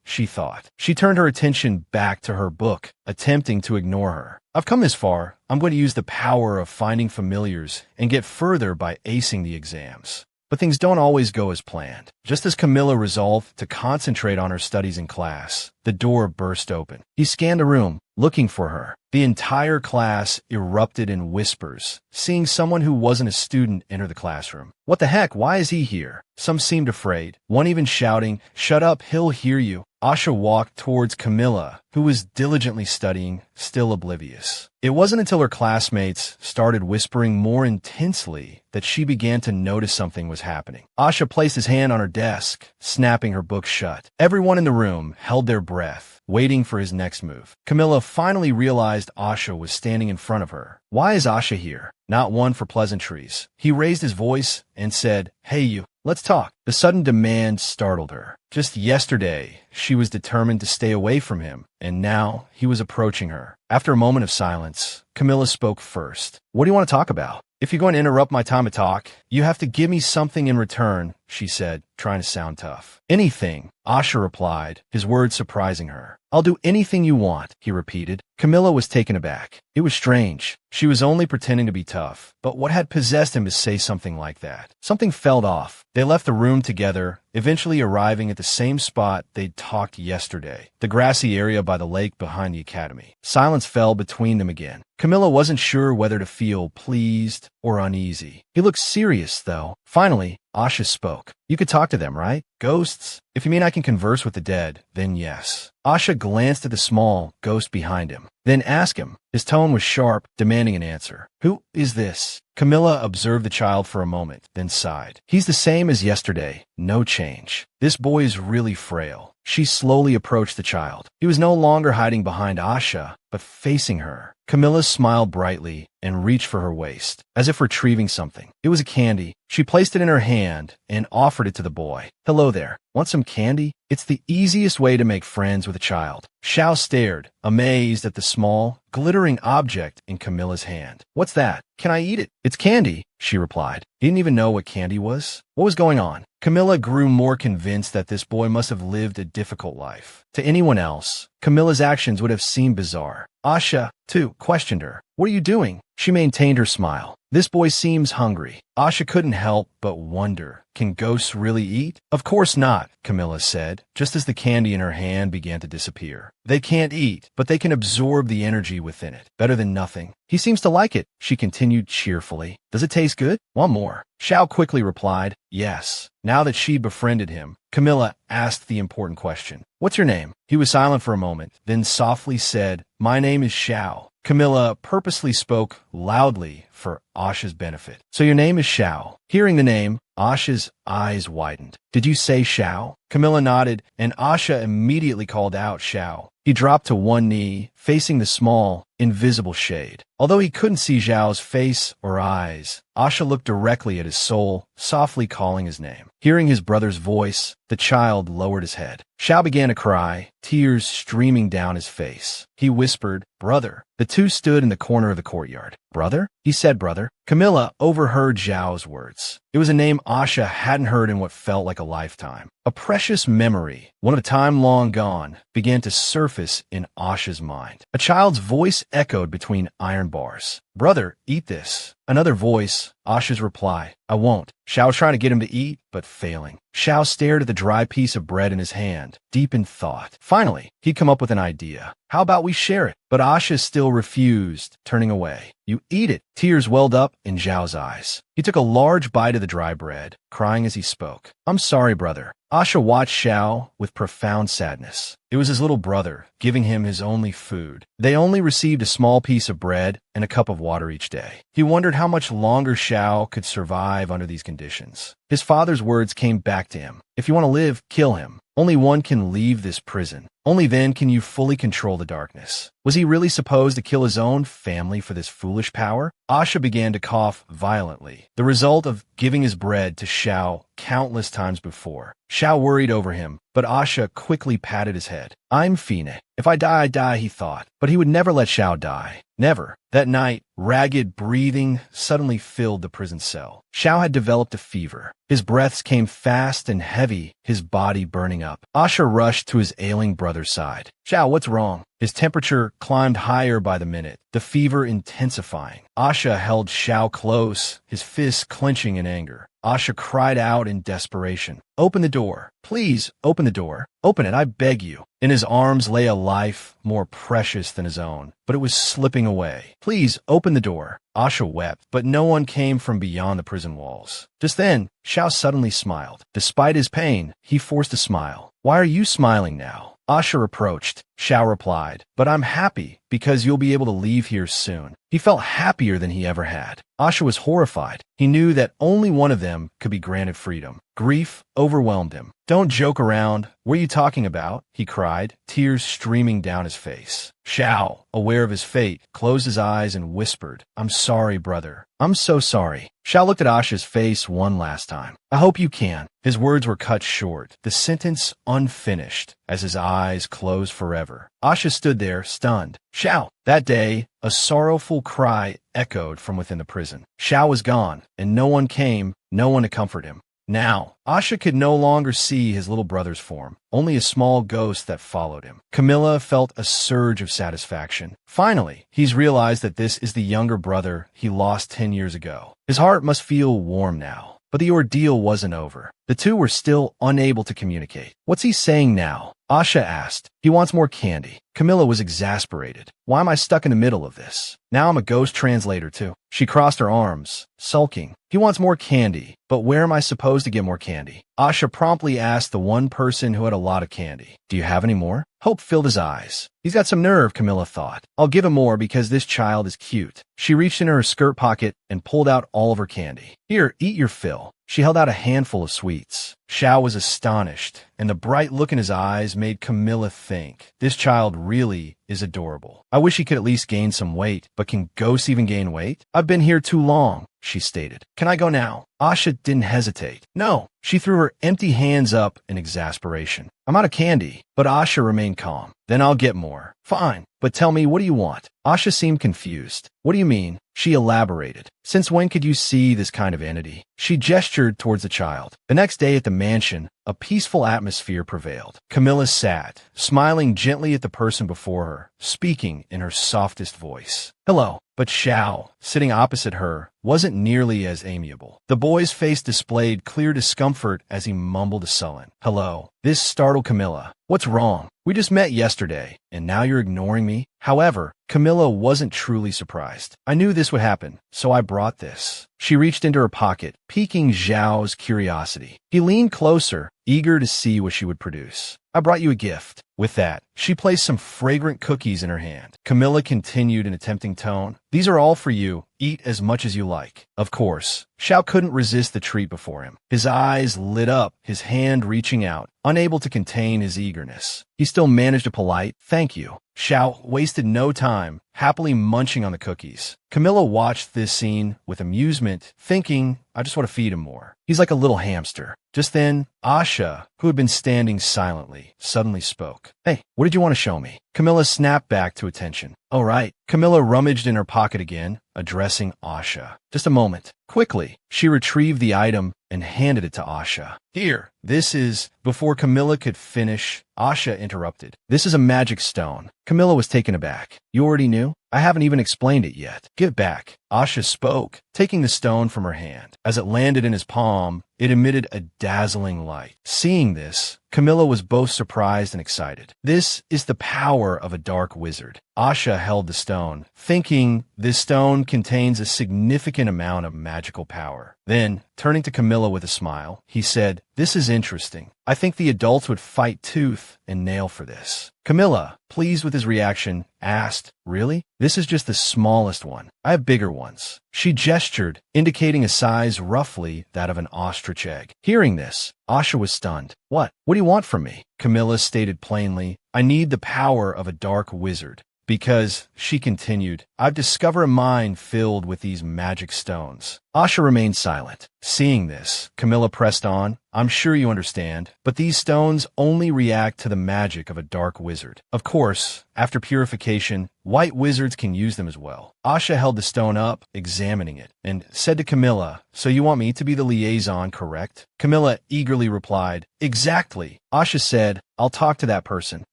she thought. She turned her attention back to her book, attempting to ignore her. I've come this far. I'm going to use the power of finding familiars and get further by acing the exams. But things don't always go as planned. Just as Camilla resolved to concentrate on her studies in class, the door burst open. He scanned the room, looking for her. The entire class erupted in whispers, seeing someone who wasn't a student enter the classroom. What the heck? Why is he here? Some seemed afraid, one even shouting, shut up, he'll hear you. Asha walked towards Camilla, who was diligently studying, still oblivious. It wasn't until her classmates started whispering more intensely that she began to notice something was happening. Asha placed his hand on her desk, snapping her book shut. Everyone in the room held their breath, waiting for his next move. Camilla finally realized Asha was standing in front of her. Why is Asha here? Not one for pleasantries. He raised his voice and said, "Hey you, let's talk." The sudden demand startled her. Just yesterday, she was determined to stay away from him, and now he was approaching her. After a moment of silence, Camilla spoke first. "What do you want to talk about?" "If you're going to interrupt my time to talk, you have to give me something in return," she said, trying to sound tough. "Anything," Asha replied, his words surprising her. "I'll do anything you want," he repeated. Camilla was taken aback. It was strange. She was only pretending to be tough, but what had possessed him to say something like that? Something felt off. They left the room together, eventually arriving at the same spot they'd talked yesterday, the grassy area by the lake behind the academy. Silence fell between them again. Camilla wasn't sure whether to feel pleased or uneasy. He looked serious, though. Finally, Asha spoke. "You could talk to them, right? Ghosts? If you mean I can converse with the dead, then yes." Asha glanced at the small ghost behind him, then asked him. His tone was sharp, demanding an answer. "Who is this?" Camilla observed the child for a moment, then sighed. "He's the same as yesterday. No change. This boy is really frail." She slowly approached the child. He was no longer hiding behind Asha, but facing her. Camilla smiled brightly and reached for her waist, as if retrieving something. It was a candy. She placed it in her hand and offered it to the boy. "Hello there. Want some candy?" It's the easiest way to make friends with a child. Xiao stared, amazed at the small, glittering object in Camilla's hand. "What's that? Can I eat it?" "It's candy," she replied. He didn't even know what candy was. What was going on? Camilla grew more convinced that this boy must have lived a difficult life. To anyone else, Camilla's actions would have seemed bizarre. Asha, too, questioned her. "What are you doing?" She maintained her smile. "This boy seems hungry." Asha couldn't help but wonder, can ghosts really eat? "Of course not," Camilla said, just as the candy in her hand began to disappear. "They can't eat, but they can absorb the energy within it. Better than nothing." "He seems to like it," she continued cheerfully. "Does it taste good?" "Want more?" Xiao quickly replied, "Yes." Now that she'd befriended him, Camilla asked the important question. "What's your name?" He was silent for a moment, then softly said, "My name is Xiao." Camilla purposely spoke loudly for Asha's benefit. "So your name is Xiao." Hearing the name, Asha's eyes widened. "Did you say Xiao?" Camilla nodded, and Asha immediately called out Xiao. He dropped to one knee, facing the small, invisible shade. Although he couldn't see Xiao's face or eyes, Asha looked directly at his soul, softly calling his name. Hearing his brother's voice, the child lowered his head. Xiao began to cry, tears streaming down his face. He whispered, "Brother." The two stood in the corner of the courtyard. "Brother?" He said brother. Camilla overheard Xiao's words. It was a name Asha hadn't heard in what felt like a lifetime. A precious memory, one of a time long gone, began to surface in Asha's mind. A child's voice echoed between iron bars. "Brother, eat this." Another voice, Asha's reply, "I won't." Xiao was trying to get him to eat, but failing. Xiao stared at the dry piece of bread in his hand, deep in thought. Finally, he'd come up with an idea. "How about we share it?" But Asha still refused, turning away. "You eat it." Tears welled up in Xiao's eyes. He took a large bite of the dry bread, crying as he spoke. "I'm sorry, brother." Asha watched Xiao with profound sadness. It was his little brother, giving him his only food. They only received a small piece of bread and a cup of water each day. He wondered how much longer Xiao could survive under these conditions. His father's words came back to him. "If you want to live, kill him. Only one can leave this prison. Only then can you fully control the darkness." Was he really supposed to kill his own family for this foolish power? Asha began to cough violently, the result of giving his bread to Xiao countless times before. Xiao worried over him, but Asha quickly patted his head. "I'm Fine. If I die, I die," he thought. But he would never let Xiao die. Never. That night, ragged breathing suddenly filled the prison cell. Xiao had developed a fever. His breaths came fast and heavy, his body burning up. Asha rushed to his ailing brother's side. "Xiao, what's wrong?" His temperature climbed higher by the minute, the fever intensifying. Asha held Xiao close, his fists clenching in anger. Asha cried out in desperation. "Open the door. Please, open the door. Open it, I beg you." In his arms lay a life more precious than his own, but it was slipping away. "Please, open the door." Asha wept, but no one came from beyond the prison walls. Just then, Xiao suddenly smiled. Despite his pain, he forced a smile. "Why are you smiling now?" Asha approached. Xiao replied, but I'm happy because you'll be able to leave here soon. He felt happier than he ever had. Asha was horrified. He knew that only one of them could be granted freedom. Grief overwhelmed him. Don't joke around. What are you talking about? He cried, tears streaming down his face. Xiao, aware of his fate, closed his eyes and whispered, I'm sorry, brother. I'm so sorry. Xiao looked at Asha's face one last time. I hope you can. His words were cut short, the sentence unfinished, as his eyes closed forever. Asha stood there, stunned. Xiao. That day, a sorrowful cry echoed from within the prison. Xiao was gone, and no one came, no one to comfort him. Now, Asha could no longer see his little brother's form, only a small ghost that followed him. Camilla felt a surge of satisfaction. Finally, he's realized that this is the younger brother he lost 10 years ago. His heart must feel warm now. But the ordeal wasn't over. The two were still unable to communicate. What's he saying now? Asha asked. He wants more candy. Camilla was exasperated. Why am I stuck in the middle of this? Now I'm a ghost translator too. She crossed her arms, sulking. He wants more candy, but where am I supposed to get more candy? Asha promptly asked the one person who had a lot of candy. Do you have any more? Hope filled his eyes. He's got some nerve, Camilla thought. I'll give him more because this child is cute. She reached into her skirt pocket and pulled out all of her candy. Here, eat your fill. She held out a handful of sweets. Xiao was astonished, and the bright look in his eyes made Camilla think, this child really is adorable. I wish he could at least gain some weight, but can ghosts even gain weight? I've been here too long, she stated. Can I go now? Asha didn't hesitate. No. She threw her empty hands up in exasperation. I'm out of candy, but Asha remained calm. Then I'll get more. Fine, but tell me, what do you want? Asha seemed confused. What do you mean? She elaborated. Since when could you see this kind of entity? She gestured towards the child. The next day at the mansion, a peaceful atmosphere prevailed. Camilla sat, smiling gently at the person before her, speaking in her softest voice. Hello. But Xiao, sitting opposite her, wasn't nearly as amiable. The boy's face displayed clear discomfort as he mumbled a sullen hello. This startled Camilla. What's wrong? We just met yesterday, and now you're ignoring me? However, Camilla wasn't truly surprised. I knew this would happen, so I brought this. She reached into her pocket, piquing Xiao's curiosity. He leaned closer, eager to see what she would produce. I brought you a gift. With that, she placed some fragrant cookies in her hand. Camilla continued in a tempting tone. These are all for you. Eat as much as you like. Of course, Xiao couldn't resist the treat before him. His eyes lit up, his hand reaching out, unable to contain his eagerness. He still managed a polite, thank you. Xiao wasted no time, happily munching on the cookies. Camilla watched this scene with amusement, thinking, I just want to feed him more. He's like a little hamster. Just then, Asha, who had been standing silently, suddenly spoke. Hey, what did you want to show me? Camilla snapped back to attention. Oh, right. Camilla rummaged in her pocket again, addressing Asha. Just a moment. Quickly, she retrieved the item and handed it to Asha. Here, this is... Before Camilla could finish, Asha interrupted. This is a magic stone. Camilla was taken aback. You already knew? I haven't even explained it yet. Give it back. Asha spoke, taking the stone from her hand. As it landed in his palm, it emitted a dazzling light. Seeing this, Camilla was both surprised and excited. This is the power of a dark wizard. Asha held the stone, thinking this stone contains a significant amount of magical power. Then, turning to Camilla with a smile, he said, This is interesting. I think the adults would fight tooth and nail for this. Camilla, pleased with his reaction, asked, Really? This is just the smallest one. I have bigger ones. She gestured, indicating a size roughly that of an ostrich egg. Hearing this, Asha was stunned. What? What do you want from me? Camilla stated plainly, I need the power of a dark wizard. Because, she continued, I've discovered a mine filled with these magic stones. Asha remained silent. Seeing this, Camilla pressed on. I'm sure you understand, but these stones only react to the magic of a dark wizard. Of course, after purification, white wizards can use them as well. Asha held the stone up, examining it, and said to Camilla, So you want me to be the liaison, correct? Camilla eagerly replied, Exactly. Asha said, I'll talk to that person.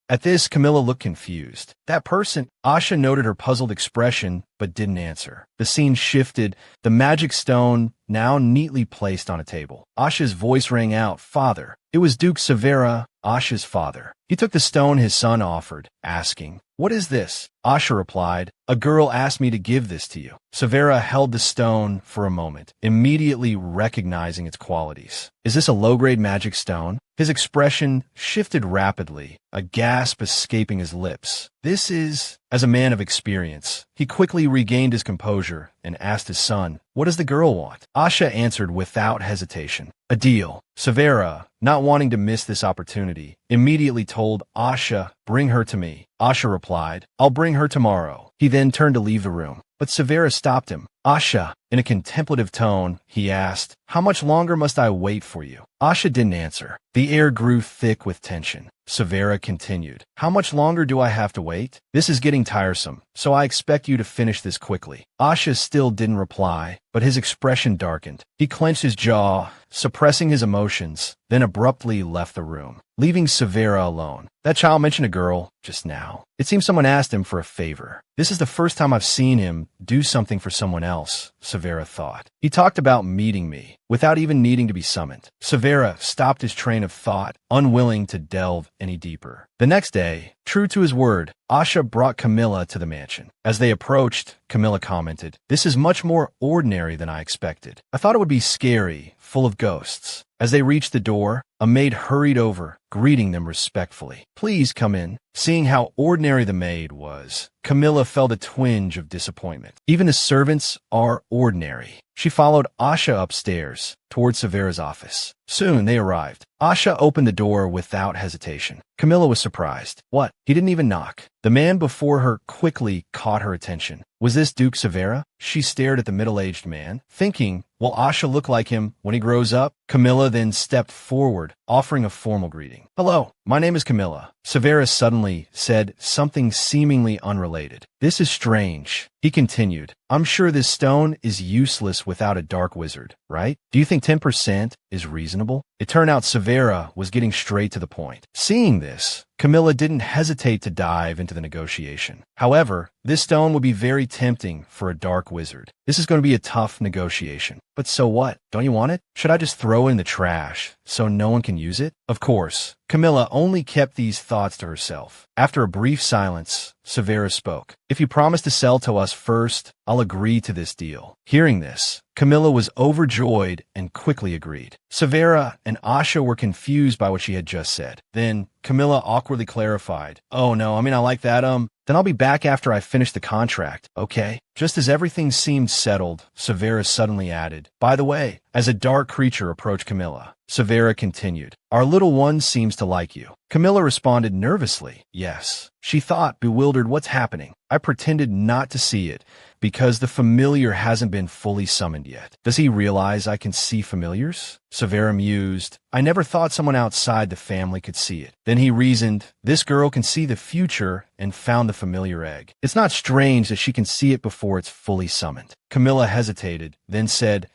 At this, Camilla looked confused. That person? Asha noted her puzzled expression, but didn't answer. The scene shifted, the magic stone now neatly placed on a table. Asha's voice rang out, Father. It was Duke Severa, Asha's father. He took the stone his son offered, asking, "What is this?" Asha replied, "A girl asked me to give this to you." Severa held the stone for a moment, immediately recognizing its qualities. "Is this a low-grade magic stone?" His expression shifted rapidly, a gasp escaping his lips. "This is..." As a man of experience, he quickly regained his composure and asked his son, "What does the girl want?" Asha answered without hesitation, "A deal." Severa, not wanting to miss this opportunity, immediately told Asha, "Bring her to me." Asha replied, "I'll bring her tomorrow." He then turned to leave the room, but Severa stopped him. "Asha," in a contemplative tone, he asked, "How much longer must I wait for you?" Asha didn't answer. The air grew thick with tension. Severa continued, "How much longer do I have to wait? This is getting tiresome, so I expect you to finish this quickly." Asha still didn't reply, but his expression darkened. He clenched his jaw, suppressing his emotions, then abruptly left the room, leaving Severa alone. "That child mentioned a girl just now. It seems someone asked him for a favor. This is the first time I've seen him do something for someone else," Severa thought. "He talked about meeting me, without even needing to be summoned." Severa stopped his train of thought, unwilling to delve any deeper. The next day, true to his word, Asha brought Camilla to the mansion. As they approached, Camilla commented, "This is much more ordinary than I expected. I thought it would be scary, full of ghosts." As they reached the door, a maid hurried over, greeting them respectfully. "Please come in." Seeing how ordinary the maid was, Camilla felt a twinge of disappointment. Even the servants are ordinary. She followed Asha upstairs, toward Severa's office. Soon they arrived. Asha opened the door without hesitation. Camilla was surprised. "What? He didn't even knock." The man before her quickly caught her attention. Was this Duke Severa? She stared at the middle-aged man, thinking, will Asha look like him when he grows up? Camilla then stepped forward, offering a formal greeting. "Hello, my name is Camilla." Severa suddenly said something seemingly unrelated. "This is strange." He continued, "I'm sure this stone is useless without a dark wizard, right? Do you think 10% is reasonable?" It turned out Severa was getting straight to the point. Seeing this, Camilla didn't hesitate to dive into the negotiation. However, this stone would be very tempting for a dark wizard. This is going to be a tough negotiation. But so what? Don't you want it? Should I just throw it in the trash so no one can use it? Of course, Camilla only kept these thoughts to herself. After a brief silence, Severa spoke. "If you promise to sell to us first, I'll agree to this deal." Hearing this, Camilla was overjoyed and quickly agreed. Severa and Asha were confused by what she had just said. Then, Camilla awkwardly clarified, "Oh no, I like that, then I'll be back after I finish the contract, okay?" Just as everything seemed settled, Severa suddenly added, "By the way," as a dark creature approached Camilla. Severa continued, "Our little one seems to like you." Camilla responded nervously, "Yes." She thought, bewildered, what's happening? I pretended not to see it, because the familiar hasn't been fully summoned yet. Does he realize I can see familiars? Severa mused, I never thought someone outside the family could see it. Then he reasoned, this girl can see the future and found the familiar egg. It's not strange that she can see it before it's fully summoned. Camilla hesitated, then said,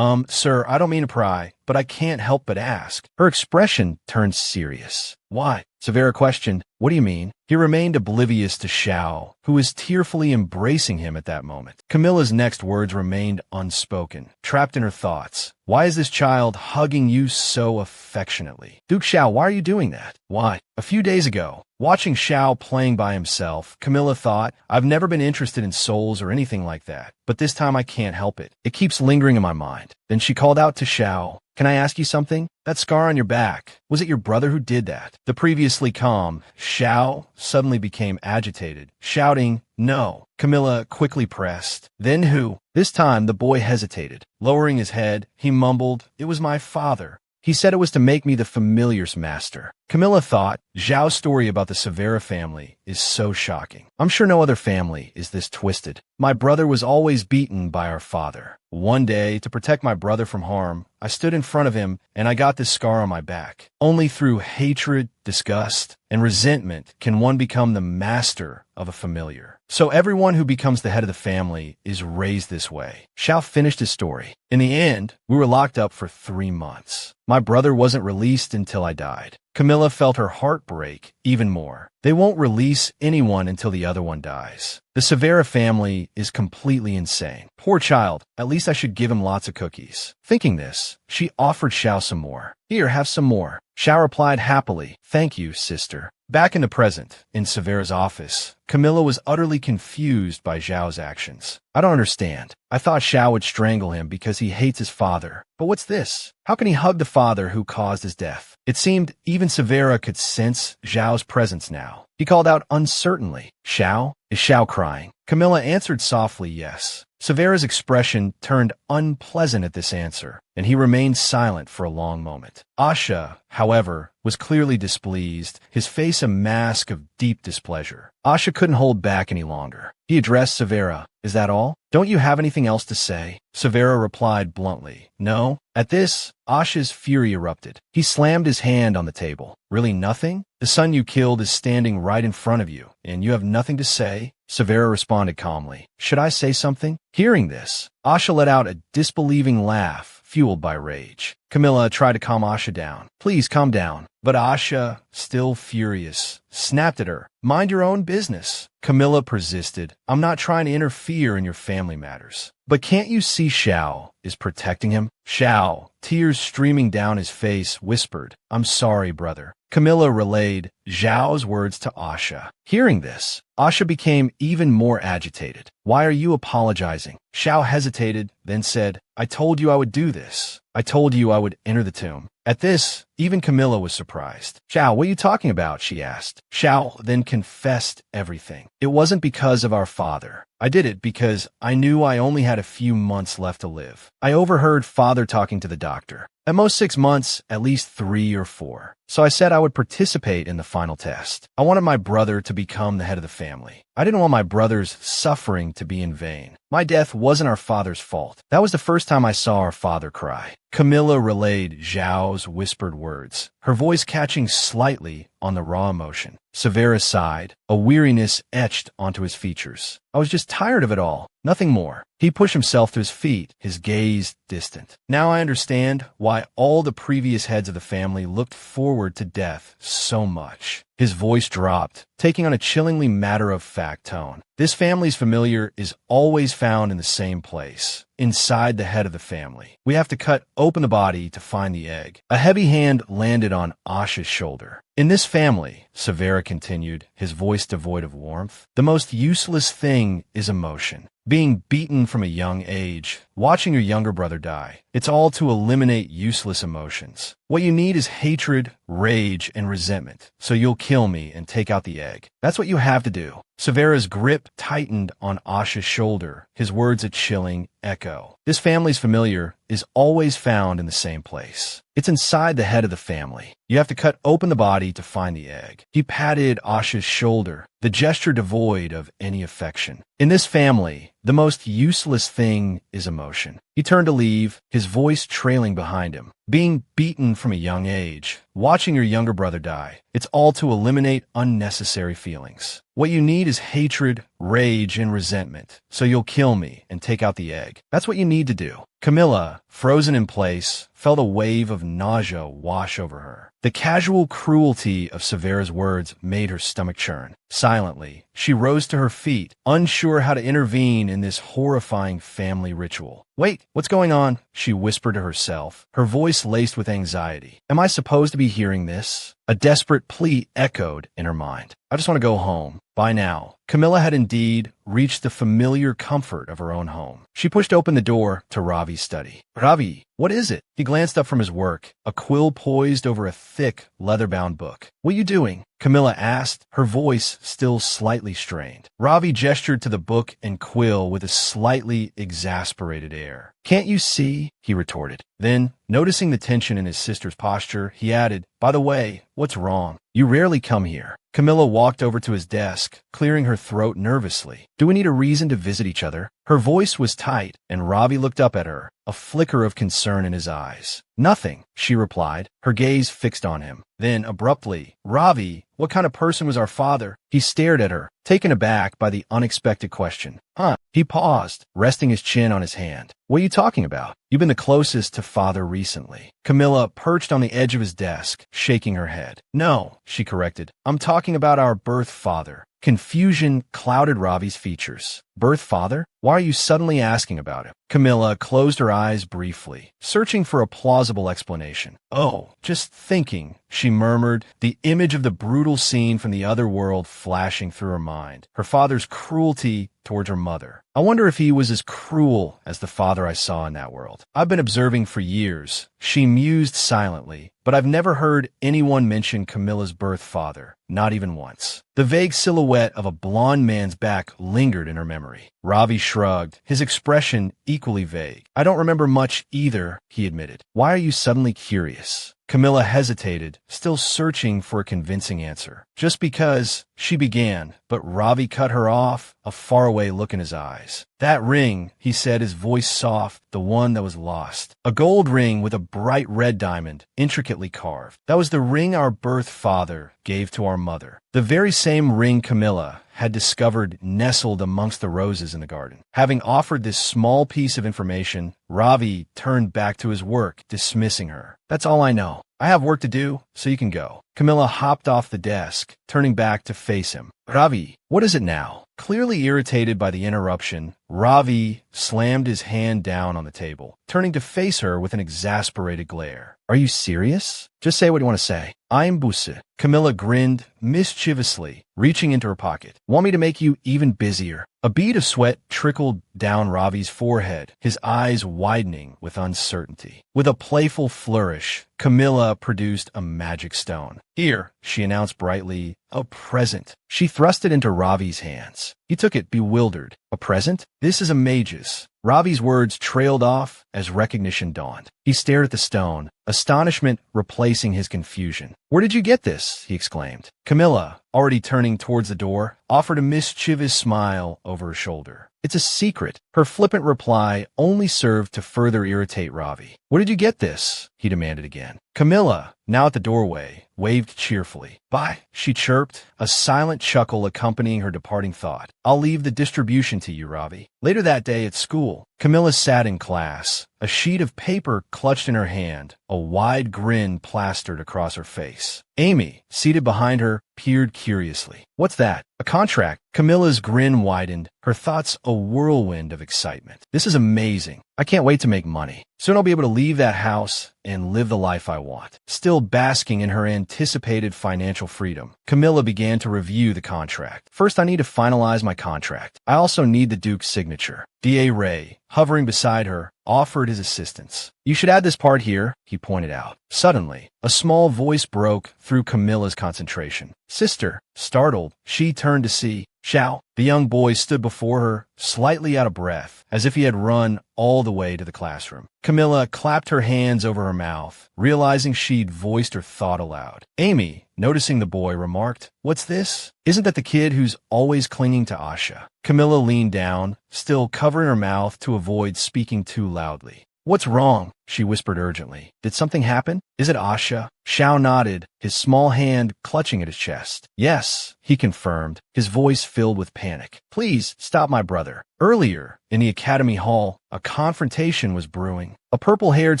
sir, I don't mean to pry, but I can't help but ask. Her expression turned serious. Why? Severa questioned, what do you mean? He remained oblivious to Xiao, who was tearfully embracing him at that moment. Camilla's next words remained unspoken, trapped in her thoughts. Why is this child hugging you so affectionately? Duke Xiao, why are you doing that? Why? A few days ago, watching Xiao playing by himself, Camilla thought, I've never been interested in souls or anything like that, but this time I can't help it. It keeps lingering in my mind. Then she called out to Xiao, can I ask you something? That scar on your back, was it your brother who did that? The previously calm Xiao suddenly became agitated, shouting, no. Camilla quickly pressed. Then who? This time the boy hesitated. Lowering his head, he mumbled, it was my father. He said it was to make me the familiar's master. Camilla thought, Xiao's story about the Severa family is so shocking. I'm sure no other family is this twisted. My brother was always beaten by our father. One day, to protect my brother from harm, I stood in front of him and I got this scar on my back. Only through hatred, disgust, and resentment can one become the master of a familiar. So everyone who becomes the head of the family is raised this way. Xiao finished his story. In the end, we were locked up for 3 months. My brother wasn't released until I died. Camilla felt her heart break even more. They won't release anyone until the other one dies. The Severa family is completely insane. Poor child, at least I should give him lots of cookies. Thinking this, she offered Xiao some more. Here, have some more. Xiao replied happily, thank you, sister. Back in the present, in Severa's office, Camilla was utterly confused by Xiao's actions. I don't understand. I thought Xiao would strangle him because he hates his father. But what's this? How can he hug the father who caused his death? It seemed even Severa could sense Xiao's presence now. He called out uncertainly, Xiao? Is Xiao crying? Camilla answered softly yes. Severa's expression turned unpleasant at this answer, and he remained silent for a long moment. Asha, however, was clearly displeased, his face a mask of deep displeasure. Asha couldn't hold back any longer. He addressed Severa. Is that all? Don't you have anything else to say? Severa replied bluntly, no. At this, Asha's fury erupted. He slammed his hand on the table. Really nothing? The son you killed is standing right in front of you, and you have nothing to say? Severa responded calmly. Should I say something? Hearing this, Asha let out a disbelieving laugh, fueled by rage. Camilla tried to calm Asha down. Please calm down. But Asha, still furious, snapped at her. Mind your own business. Camilla persisted. I'm not trying to interfere in your family matters. But can't you see Xiao is protecting him? Xiao, tears streaming down his face, whispered, I'm sorry, brother. Camilla relayed Xiao's words to Asha. Hearing this, Asha became even more agitated. Why are you apologizing? Xiao hesitated, then said, I told you I would do this. I told you I would enter the tomb. At this, even Camilla was surprised. Xiao, what are you talking about? She asked. Xiao then confessed everything. It wasn't because of our father. I did it because I knew I only had a few months left to live. I overheard father talking to the doctor. At most 6 months, at least 3 or 4. So I said I would participate in the final test. I wanted my brother to become the head of the family. I didn't want my brother's suffering to be in vain. My death wasn't our father's fault. That was the first time I saw our father cry. Camilla relayed Xiao's whispered words, her voice catching slightly on the raw emotion. Severa sighed, a weariness etched onto his features. I was just tired of it all. Nothing more. He pushed himself to his feet, his gaze distant. Now I understand why all the previous heads of the family looked forward to death so much. His voice dropped, taking on a chillingly matter-of-fact tone. This family's familiar is always found in the same place, inside the head of the family. We have to cut open the body to find the egg. A heavy hand landed on Asha's shoulder. In this family, Severa continued, his voice devoid of warmth, the most useless thing is emotion. Being beaten from a young age, watching your younger brother die. It's all to eliminate useless emotions. What you need is hatred, rage, and resentment, so you'll kill me and take out the egg. That's what you have to do. Severa's grip tightened on Asha's shoulder, his words a chilling echo. This family's familiar is always found in the same place. It's inside the head of the family. You have to cut open the body to find the egg. He patted Asha's shoulder, the gesture devoid of any affection. In this family, the most useless thing is emotion. He turned to leave, his voice trailing behind him. Being beaten from a young age, watching your younger brother die, it's all to eliminate unnecessary feelings. What you need is hatred, rage, and resentment, so you'll kill me and take out the egg. That's what you need to do. Camilla, frozen in place, felt a wave of nausea wash over her. The casual cruelty of Severa's words made her stomach churn. Silently, she rose to her feet, unsure how to intervene in this horrifying family ritual. Wait, what's going on? She whispered to herself, her voice laced with anxiety. Am I supposed to be hearing this? A desperate plea echoed in her mind. I just want to go home. By now, Camilla had indeed reached the familiar comfort of her own home. She pushed open the door to Ravi's study. Ravi, what is it? He glanced up from his work, a quill poised over a thick, leather-bound book. What are you doing? Camilla asked, her voice still slightly strained. Ravi gestured to the book and quill with a slightly exasperated air. Can't you see? He retorted. Then, noticing the tension in his sister's posture, he added, By the way, what's wrong? You rarely come here. Camilla walked over to his desk, clearing her throat nervously. Do we need a reason to visit each other? Her voice was tight, and Ravi looked up at her, a flicker of concern in his eyes. Nothing, she replied, her gaze fixed on him. Then, abruptly, Ravi, what kind of person was our father? He stared at her, taken aback by the unexpected question. Huh? He paused, resting his chin on his hand. What are you talking about? You've been the closest to father recently. Camilla perched on the edge of his desk, shaking her head. No, she corrected. I'm talking about our birth father. Confusion clouded Ravi's features. Birth father? Why are you suddenly asking about him? Camilla closed her eyes briefly, searching for a plausible explanation. Oh, just thinking, she murmured, the image of the brutal scene from the other world flashing through her mind. Her father's cruelty towards her mother. I wonder if he was as cruel as the father I saw in that world. I've been observing for years. She mused silently, but I've never heard anyone mention Camilla's birth father, not even once. The vague silhouette of a blond man's back lingered in her memory. Ravi shrugged, his expression equally vague. I don't remember much either, he admitted. Why are you suddenly curious? Camilla hesitated, still searching for a convincing answer. Just because, she began, but Ravi cut her off, a faraway look in his eyes. That ring, he said, his voice soft, the one that was lost. A gold ring with a bright red diamond, intricately carved. That was the ring our birth father gave to our mother. The very same ring Camilla had discovered nestled amongst the roses in the garden. Having offered this small piece of information, Ravi turned back to his work, dismissing her. That's all I know. I have work to do, so you can go. Camilla hopped off the desk, turning back to face him. Ravi, what is it now? Clearly irritated by the interruption, Ravi slammed his hand down on the table, turning to face her with an exasperated glare. Are you serious? Just say what you want to say. I'm Busse. Camilla grinned mischievously, reaching into her pocket. Want me to make you even busier? A bead of sweat trickled down Ravi's forehead, his eyes widening with uncertainty. With a playful flourish, Camilla produced a magic stone. Here, she announced brightly, a present. She thrust it into Ravi's hands. He took it, bewildered. A present? This is a mage's. Ravi's words trailed off as recognition dawned. He stared at the stone, astonishment replacing his confusion. Where did you get this? He exclaimed. Camilla, already turning towards the door, offered a mischievous smile over her shoulder. It's a secret. Her flippant reply only served to further irritate Ravi. Where did you get this? He demanded again. Camilla, now at the doorway, waved cheerfully. Bye, she chirped, a silent chuckle accompanying her departing thought. I'll leave the distribution to you, Ravi. Later that day at school, Camilla sat in class, a sheet of paper clutched in her hand, a wide grin plastered across her face. Amy, seated behind her, peered curiously. What's that? A contract. Camilla's grin widened, her thoughts a whirlwind of excitement. This is amazing. I can't wait to make money. Soon I'll be able to leave that house and live the life I want. Still basking in her anticipated financial freedom, Camilla began to review the contract. First, I need to finalize my contract. I also need the Duke's signature. D.A. Ray, hovering beside her, offered his assistance. You should add this part here, he pointed out. Suddenly, a small voice broke through Camilla's concentration. Sister, startled, she turned to see Xiao. The young boy stood before her, slightly out of breath, as if he had run all the way to the classroom. Camilla clapped her hands over her mouth, realizing she'd voiced her thought aloud. Amy, noticing the boy, remarked, What's this? Isn't that the kid who's always clinging to Asha? Camilla leaned down, still covering her mouth to avoid speaking too loudly. What's wrong? She whispered urgently. Did something happen? Is it Asha? Xiao nodded, his small hand clutching at his chest. Yes, he confirmed, his voice filled with panic. Please, stop my brother. Earlier, in the academy hall, a confrontation was brewing. A purple-haired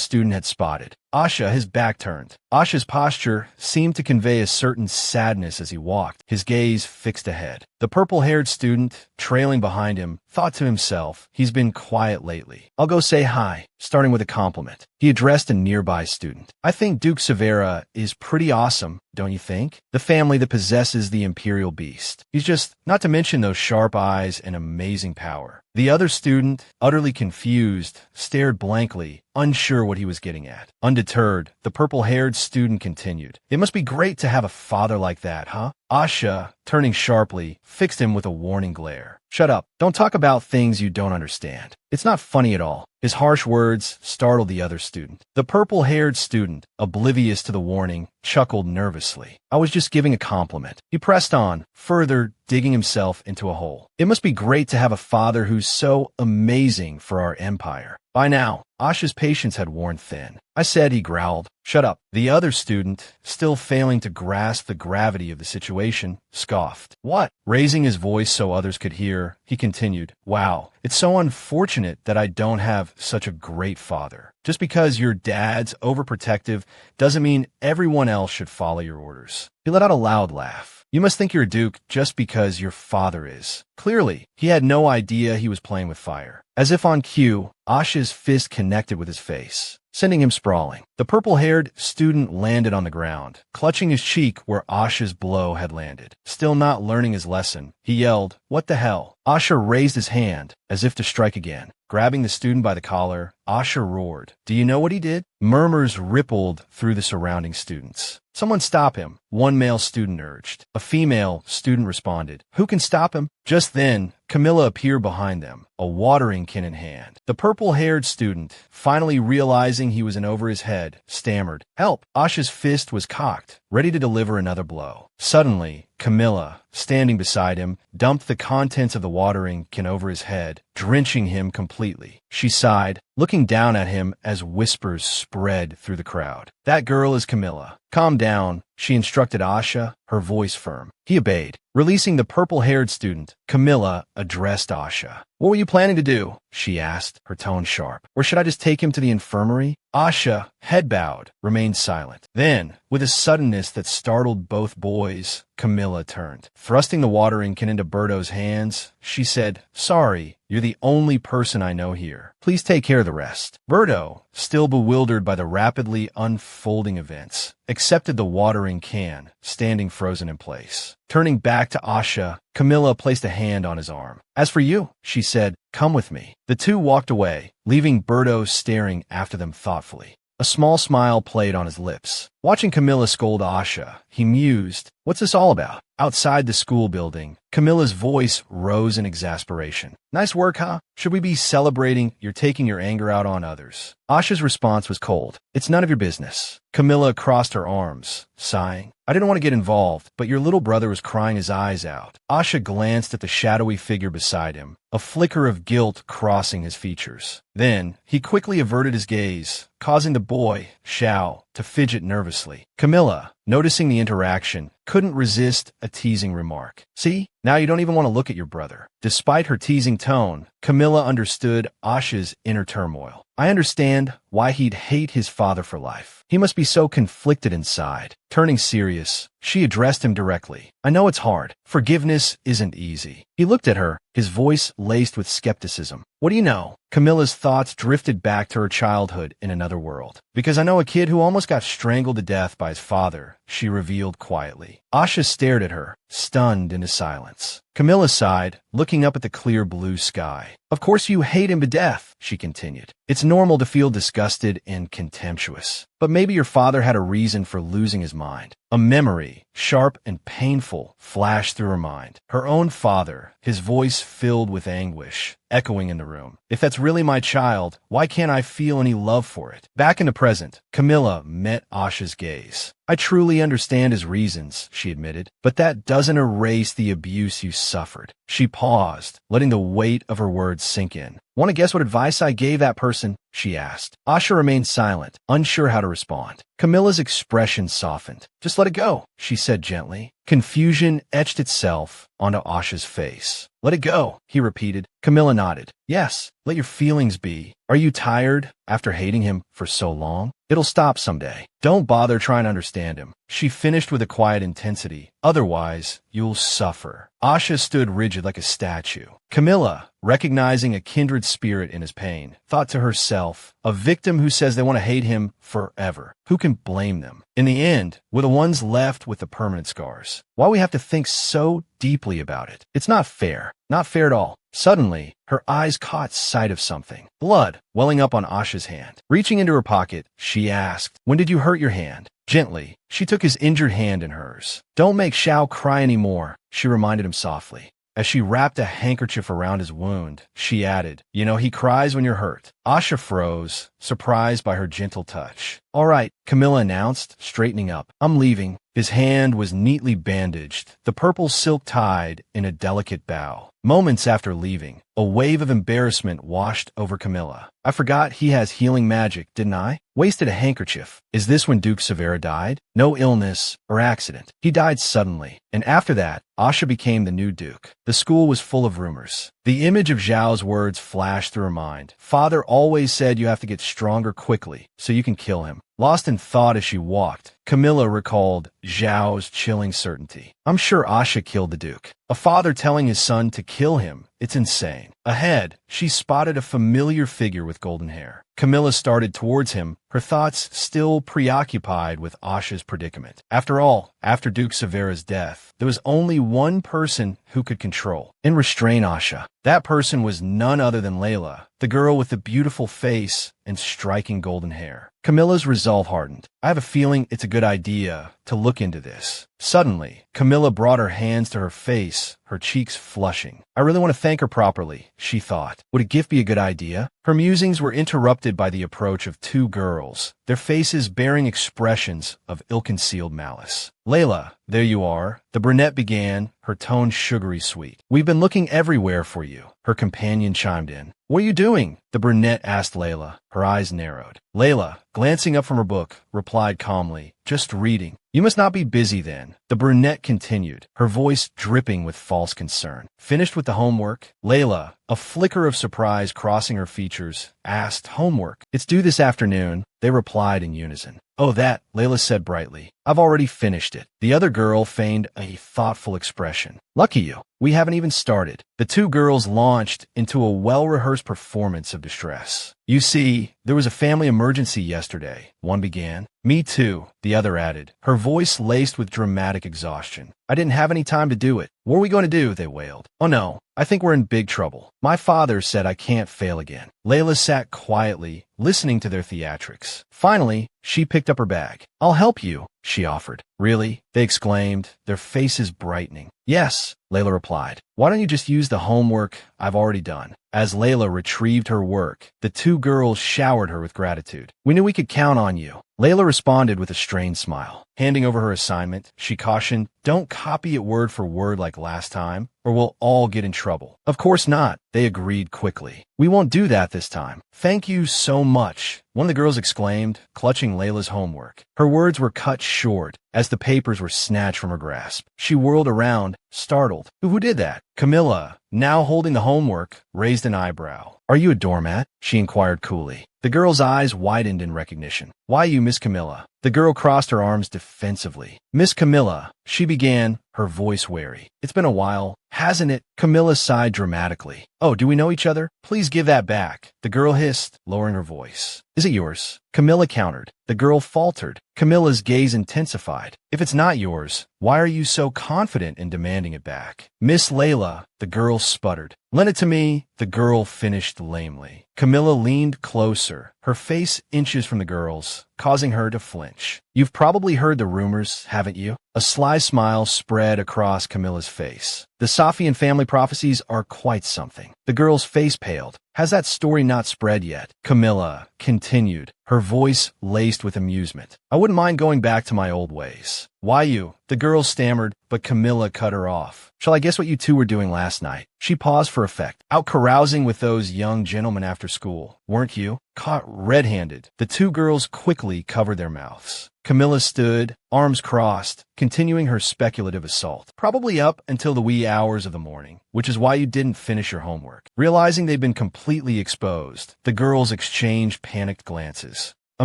student had spotted Asha, his back turned. Asha's posture seemed to convey a certain sadness as he walked, his gaze fixed ahead. The purple-haired student, trailing behind him, thought to himself, he's been quiet lately. I'll go say hi, starting with a compliment. He addressed a nearby student. I think Duke Severa is pretty awesome, don't you think? The family that possesses the Imperial Beast. He's just, not to mention those sharp eyes and amazing power. The other student, utterly confused, stared blankly, unsure what he was getting at. Undeterred, the purple-haired student continued. It must be great to have a father like that, huh? Asha, turning sharply, fixed him with a warning glare. Shut up. Don't talk about things you don't understand. It's not funny at all. His harsh words startled the other student. The purple-haired student, oblivious to the warning, chuckled nervously. I was just giving a compliment. He pressed on, further digging himself into a hole. It must be great to have a father who's so amazing for our empire. By now, Asha's patience had worn thin. I said, he growled. Shut up. The other student, still failing to grasp the gravity of the situation, scoffed. What? Raising his voice so others could hear, he continued. Wow, it's so unfortunate that I don't have such a great father. Just because your dad's overprotective doesn't mean everyone else should follow your orders. He let out a loud laugh. You must think you're a duke just because your father is. Clearly, he had no idea he was playing with fire. As if on cue, Asha's fist connected with his face, sending him sprawling. The purple-haired student landed on the ground, clutching his cheek where Asha's blow had landed. Still not learning his lesson, he yelled, "What the hell?" Asha raised his hand, as if to strike again. Grabbing the student by the collar, Asha roared. Do you know what he did? Murmurs rippled through the surrounding students. Someone stop him, one male student urged. A female student responded. Who can stop him? Just then, Camilla appeared behind them, a watering can in hand. The purple-haired student, finally realizing he was in over his head, stammered. Help! Asha's fist was cocked, ready to deliver another blow. Suddenly, Camilla, standing beside him, dumped the contents of the watering can over his head, drenching him completely. She sighed, looking down at him as whispers spread through the crowd. That girl is Camilla. Calm down, she instructed Asha, her voice firm. He obeyed. Releasing the purple-haired student, Camilla addressed Asha. What were you planning to do? She asked, her tone sharp. Or should I just take him to the infirmary? Asha, head bowed, remained silent. Then, with a suddenness that startled both boys, Camilla turned. Thrusting the watering can into Berto's hands, she said, Sorry, you're the only person I know here. Please take care of the rest. Berto, still bewildered by the rapidly unfolding events, accepted the watering can, standing frozen in place. Turning back to Asha, Camilla placed a hand on his arm. As for you, she said, come with me. The two walked away, leaving Berto staring after them thoughtfully. A small smile played on his lips. Watching Camilla scold Asha, he mused, what's this all about? Outside the school building, Camilla's voice rose in exasperation. Nice work, huh? Should we be celebrating you're taking your anger out on others? Asha's response was cold. It's none of your business. Camilla crossed her arms, sighing. I didn't want to get involved, but your little brother was crying his eyes out. Asha glanced at the shadowy figure beside him, a flicker of guilt crossing his features. Then, he quickly averted his gaze, causing the boy, Xiao, to fidget nervously. Camilla, noticing the interaction, couldn't resist a teasing remark. See? Now you don't even want to look at your brother. Despite her teasing tone, Camilla understood Asha's inner turmoil. I understand why he'd hate his father for life. He must be so conflicted inside. Turning serious, she addressed him directly. I know it's hard. Forgiveness isn't easy. He looked at her, his voice laced with skepticism. What do you know? Camilla's thoughts drifted back to her childhood in another world. Because I know a kid who almost got strangled to death by his father, she revealed quietly. Asha stared at her, stunned into silence. Camilla sighed, looking up at the clear blue sky. Of course you hate him to death, she continued. It's normal to feel disgusted and contemptuous. But maybe your father had a reason for losing his mind. A memory, sharp and painful, flashed through her mind. Her own father, his voice filled with anguish, echoing in the room. If that's really my child, why can't I feel any love for it? Back in the present, Camilla met Asha's gaze. I truly understand his reasons, she admitted, but that doesn't erase the abuse you suffered. She paused, letting the weight of her words sink in. Want to guess what advice I gave that person? She asked. Asha remained silent, unsure how to respond. Camilla's expression softened. Just let it go, she said gently. Confusion etched itself onto Asha's face. Let it go, he repeated. Camilla nodded. Yes, let your feelings be. Are you tired after hating him for so long? It'll stop someday. Don't bother trying to understand him. She finished with a quiet intensity. Otherwise, you'll suffer. Asha stood rigid like a statue. Camilla, recognizing a kindred spirit in his pain, thought to herself, a victim who says they want to hate him forever. Who can blame them? In the end, we're the ones left with the permanent scars. Why we have to think so deeply about it? It's not fair. Not fair at all. Suddenly, her eyes caught sight of something. Blood welling up on Asha's hand. Reaching into her pocket, she asked, when did you hurt your hand? Gently, she took his injured hand in hers. Don't make Xiao cry anymore, she reminded him softly. As she wrapped a handkerchief around his wound, she added, you know he cries when you're hurt. Asha froze, surprised by her gentle touch. All right, Camilla announced, straightening up. I'm leaving. His hand was neatly bandaged, the purple silk tied in a delicate bow. Moments after leaving, a wave of embarrassment washed over Camilla. I forgot he has healing magic, didn't I? Wasted a handkerchief. Is this when Duke Severa died? No illness or accident. He died suddenly. And after that, Asha became the new Duke. The school was full of rumors. The image of Xiao's words flashed through her mind. Father always said you have to get stronger quickly, so you can kill him. Lost in thought as she walked, Camilla recalled Xiao's chilling certainty. I'm sure Asha killed the Duke. A father telling his son to kill him. It's insane. Ahead, she spotted a familiar figure with golden hair. Camilla started towards him, her thoughts still preoccupied with Asha's predicament. After all, after Duke Severa's death, there was only one person who could control and restrain Asha. That person was none other than Layla, the girl with the beautiful face and striking golden hair. Camilla's resolve hardened. I have a feeling it's a good idea to look into this. Suddenly, Camilla brought her hands to her face, her cheeks flushing. I really want to thank her properly, she thought. Would a gift be a good idea? Her musings were interrupted by the approach of two girls, their faces bearing expressions of ill-concealed malice. Layla, there you are, the brunette began, her tone sugary sweet. We've been looking everywhere for you, her companion chimed in. What are you doing? The brunette asked Layla, her eyes narrowed. Layla, glancing up from her book, replied calmly, just reading. You must not be busy then. The brunette continued, her voice dripping with false concern. Finished with the homework? Layla, a flicker of surprise crossing her features, asked, homework? It's due this afternoon, they replied in unison. Oh, that, Layla said brightly. I've already finished it. The other girl feigned a thoughtful expression. Lucky you. We haven't even started. The two girls launched into a well-rehearsed performance of distress. You see, there was a family emergency yesterday, one began. Me too, the other added, her voice laced with dramatic exhaustion. I didn't have any time to do it. What are we going to do? They wailed. Oh no, I think we're in big trouble. My father said I can't fail again. Layla sat quietly, listening to their theatrics. Finally, she picked up her bag. I'll help you, she offered. Really? They exclaimed, their faces brightening. Yes, Layla replied. Why don't you just use the homework I've already done? As Layla retrieved her work, the two girls showered her with gratitude. We knew we could count on you. Layla responded with a strained smile. Handing over her assignment, she cautioned, don't copy it word for word like last time, or we'll all get in trouble. Of course not, they agreed quickly. We won't do that this time. Thank you so much, one of the girls exclaimed, clutching Layla's homework. Her words were cut short as the papers were snatched from her grasp. She whirled around, startled. Who did that? Camilla, now holding the homework, raised an eyebrow. Are you a doormat? She inquired coolly. The girl's eyes widened in recognition. Why you, Miss Camilla? The girl crossed her arms defensively. Miss Camilla, she began, her voice wary. It's been a while, hasn't it? Camilla sighed dramatically. Oh, do we know each other? Please give that back, the girl hissed, lowering her voice. Is it yours? Camilla countered. The girl faltered. Camilla's gaze intensified. If it's not yours, why are you so confident in demanding it back? Miss Layla, the girl sputtered. Lend it to me, the girl finished lamely. Camilla leaned closer, her face inches from the girl's, causing her to flinch. You've probably heard the rumors, haven't you? A sly smile spread across Camilla's face. The Safian family prophecies are quite something. The girl's face paled. Has that story not spread yet? Camilla continued, her voice laced with amusement. I wouldn't mind going back to my old ways. Why you? The girl stammered, but Camilla cut her off. Shall I guess what you two were doing last night? She paused for effect. Out carousing with those young gentlemen after school, weren't you? Caught red-handed. The two girls quickly covered their mouths. Camilla stood, arms crossed, continuing her speculative assault. Probably up until the wee hours of the morning, which is why you didn't finish your homework. Realizing they'd been completely exposed, the girls exchanged panicked glances. A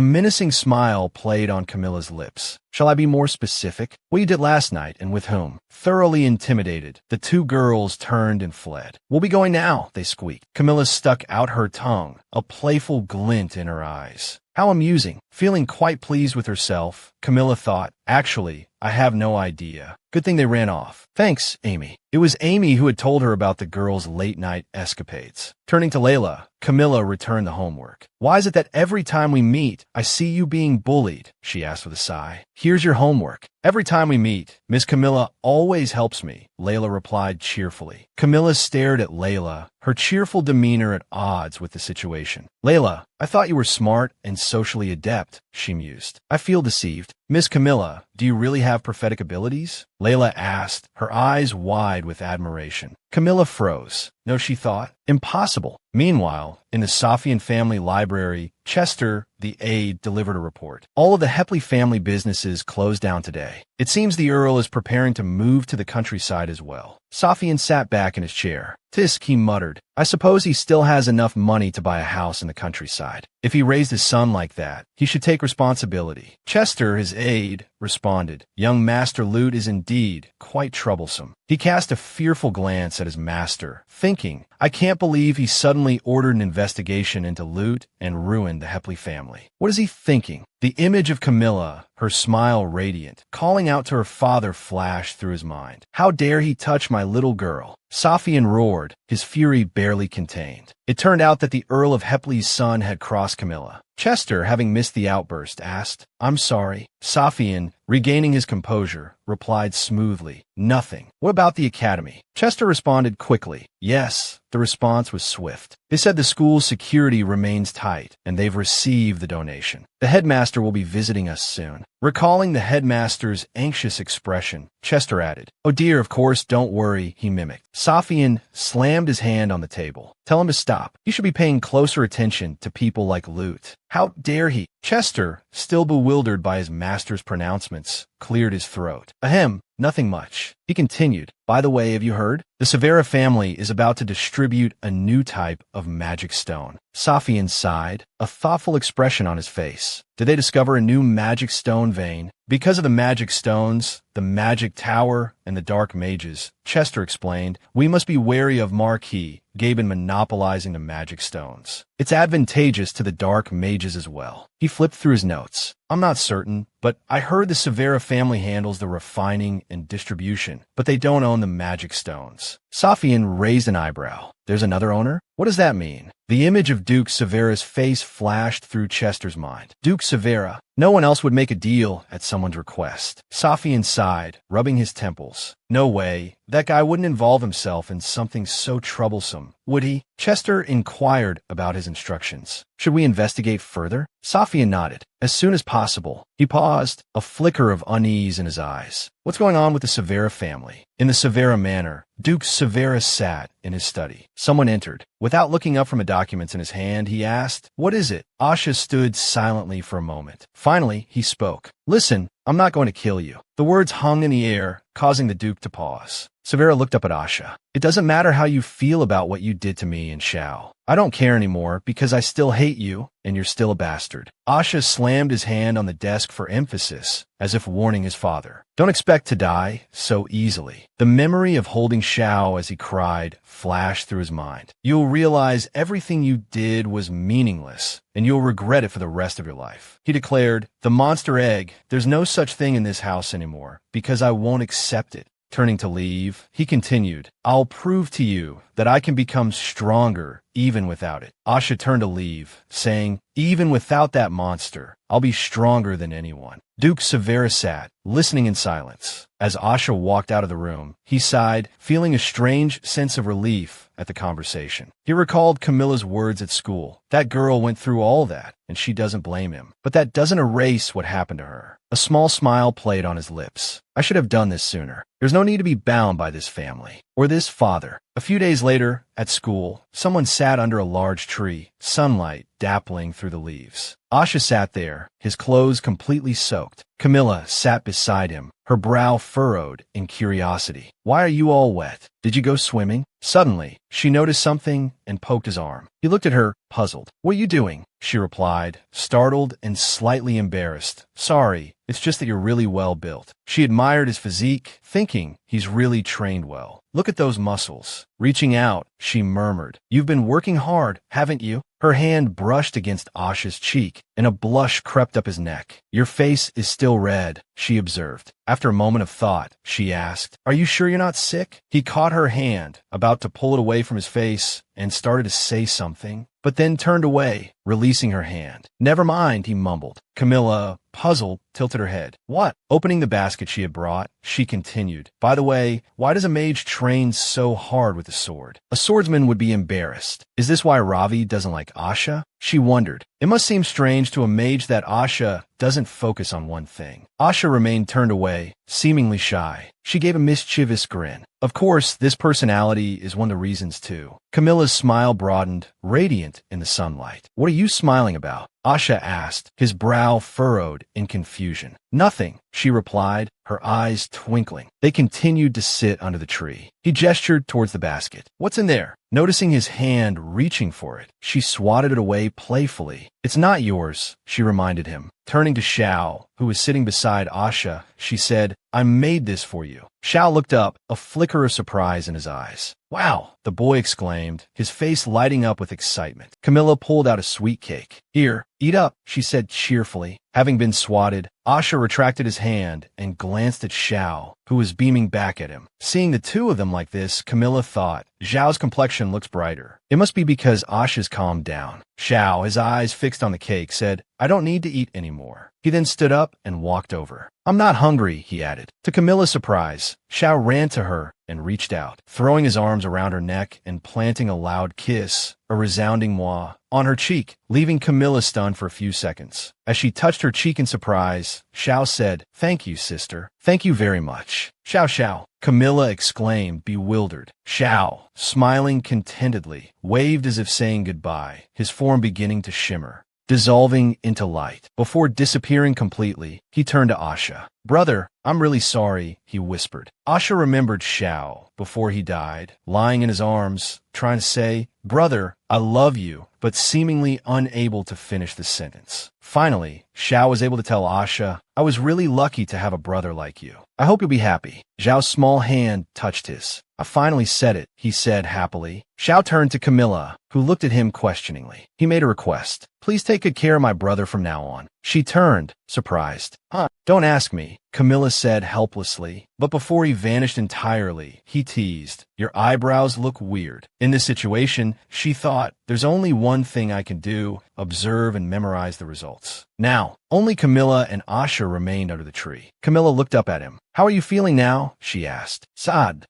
menacing smile played on Camilla's lips. Shall I be more specific? What you did last night and with whom? Thoroughly intimidated, the two girls turned and fled. We'll be going now, they squeaked. Camilla stuck out her tongue, a playful glint in her eyes. How amusing. Feeling quite pleased with herself, Camilla thought, actually, I have no idea. Good thing they ran off. Thanks, Amy. It was Amy who had told her about the girls' late-night escapades. Turning to Layla, Camilla returned the homework. Why is it that every time we meet, I see you being bullied? She asked with a sigh. Here's your homework. Every time we meet, Miss Camilla always helps me, Layla replied cheerfully. Camilla stared at Layla, her cheerful demeanor at odds with the situation. Layla, I thought you were smart and socially adept, she mused. I feel deceived. Miss Camilla, do you really have prophetic abilities? Layla asked, her eyes wide with admiration. Camilla froze. No, she thought. Impossible. Meanwhile, in the Safian family library, Chester, the aide, delivered a report. All of the Hepley family businesses closed down today. It seems the Earl is preparing to move to the countryside as well. Safian sat back in his chair. Tisk, he muttered. I suppose he still has enough money to buy a house in the countryside. If he raised his son like that, he should take responsibility. Chester, his aide, responded. Young Master Lute is indeed quite troublesome. He cast a fearful glance at his master, thinking, I can't believe he suddenly ordered an investigation into Lute and ruined the Hepley family. What is he thinking? The image of Camilla, her smile radiant, calling out to her father flashed through his mind. How dare he touch my little girl? Safian roared, his fury barely contained. It turned out that the Earl of Hepley's son had crossed Camilla. Chester, having missed the outburst, asked, I'm sorry. Safian, regaining his composure, replied smoothly, nothing. What about the academy? Chester responded quickly. Yes, the response was swift. They said the school's security remains tight, and they've received the donation. The headmaster will be visiting us soon. Recalling the headmaster's anxious expression, Chester added, Oh dear, of course, don't worry, he mimicked. Safian slammed his hand on the table. Tell him to stop. He should be paying closer attention to people like Lute. How dare he? Chester, still bewildered by his master's pronouncements, cleared his throat. Ahem, nothing much. He continued, By the way, have you heard? The Severa family is about to distribute a new type of magic stone. Safian sighed, a thoughtful expression on his face. Did they discover a new magic stone vein? Because of the magic stones, the magic tower, and the dark mages, Chester explained, we must be wary of Marquis, Gaben monopolizing the magic stones. It's advantageous to the dark mages as well. He flipped through his notes. I'm not certain, but I heard the Severa family handles the refining and distribution, but they don't own the magic stones. Safian raised an eyebrow. There's another owner? What does that mean? The image of Duke Severa's face flashed through Chester's mind. Duke Severa. No one else would make a deal at someone's request. Safian sighed, rubbing his temples. No way. That guy wouldn't involve himself in something so troublesome, would he? Chester inquired about his instructions. Should we investigate further? Safian nodded. As soon as possible. He paused, a flicker of unease in his eyes. What's going on with the Severa family? In the Severa manor, Duke Severa sat in his study. Someone entered. Without looking up from the documents in his hand, he asked, What is it? Asha stood silently for a moment. Finally, he spoke. Listen, I'm not going to kill you. The words hung in the air, causing the Duke to pause. Severa looked up at Asha. It doesn't matter how you feel about what you did to me and Xiao. I don't care anymore because I still hate you and you're still a bastard. Asha slammed his hand on the desk for emphasis, as if warning his father. Don't expect to die so easily. The memory of holding Xiao as he cried flashed through his mind. You'll realize everything you did was meaningless, and you'll regret it for the rest of your life. He declared, The monster egg, there's no such thing in this house anymore, because I won't accept it. Turning to leave, he continued, I'll prove to you that I can become stronger even without it. Asha turned to leave, saying, Even without that monster, I'll be stronger than anyone. Duke Severa sat, listening in silence. As Asha walked out of the room, he sighed, feeling a strange sense of relief at the conversation. He recalled Camilla's words at school. That girl went through all that, and she doesn't blame him. But that doesn't erase what happened to her. A small smile played on his lips. I should have done this sooner. There's no need to be bound by this family, or this father. A few days later, at school, someone sat under a large tree, sunlight dappling through the leaves. Asha sat there, his clothes completely soaked. Camilla sat beside him, her brow furrowed in curiosity. Why are you all wet? Did you go swimming? Suddenly, she noticed something and poked his arm. He looked at her, puzzled. What are you doing? She replied, startled and slightly embarrassed. Sorry, it's just that you're really well built. She admired his physique, thinking he's really trained well. Look at those muscles. Reaching out, she murmured, You've been working hard, haven't you? Her hand brushed against Asha's cheek, and a blush crept up his neck. Your face is still red, she observed. After a moment of thought, she asked, Are you sure you're not sick? He caught her hand, about to pull it away from his face, and started to say something. But but then turned away, releasing her hand. Never mind, he mumbled. Camilla, puzzled, tilted her head. What? Opening the basket she had brought, she continued. By the way, why does a mage train so hard with a sword? A swordsman would be embarrassed. Is this why Ravi doesn't like Asha? She wondered. It must seem strange to a mage that Asha doesn't focus on one thing. Asha remained turned away, seemingly shy. She gave a mischievous grin. Of course, this personality is one of the reasons too. Camilla's smile broadened, radiant in the sunlight. What are you smiling about? Asha asked, his brow furrowed in confusion. Nothing, she replied, her eyes twinkling. They continued to sit under the tree. He gestured towards the basket. What's in there? Noticing his hand reaching for it, she swatted it away playfully. It's not yours, she reminded him. Turning to Xiao, who was sitting beside Asha, she said, I made this for you. Xiao looked up, a flicker of surprise in his eyes. Wow, the boy exclaimed, his face lighting up with excitement. Camilla pulled out a sweet cake. Here, eat up, she said cheerfully. Having been swatted, Asha retracted his hand and glanced at Xiao, who was beaming back at him. Seeing the two of them like this, Camilla thought, Xiao's complexion looks brighter. It must be because Asha's calmed down. Xiao, his eyes fixed on the cake, said, I don't need to eat anymore. He then stood up and walked over. I'm not hungry, he added. To Camilla's surprise, Xiao ran to her and reached out, throwing his arms around her neck and planting a loud kiss, a resounding mwah, on her cheek, leaving Camilla stunned for a few seconds. As she touched her cheek in surprise, Xiao said, Thank you, sister. Thank you very much. Xiao, Camilla exclaimed, bewildered. Xiao, smiling contentedly, waved as if saying goodbye, his form beginning to shimmer, dissolving into light. Before disappearing completely, he turned to Asha. Brother, I'm really sorry, he whispered. Asha remembered Xiao before he died, lying in his arms, trying to say, Brother, I love you, but seemingly unable to finish the sentence. Finally, Xiao was able to tell Asha, I was really lucky to have a brother like you. I hope you'll be happy. Xiao's small hand touched his. I finally said it, he said happily. Xiao turned to Camilla, who looked at him questioningly. He made a request. Please take good care of my brother from now on. She turned, surprised. Huh? Don't ask me, Camilla said helplessly. But before he vanished entirely, he teased, Your eyebrows look weird. In this situation, she thought, there's only one thing I can do, observe and memorize the results. Now, only Camilla and Asha remained under the tree. Camilla looked up at him. How are you feeling now? She asked. Sad.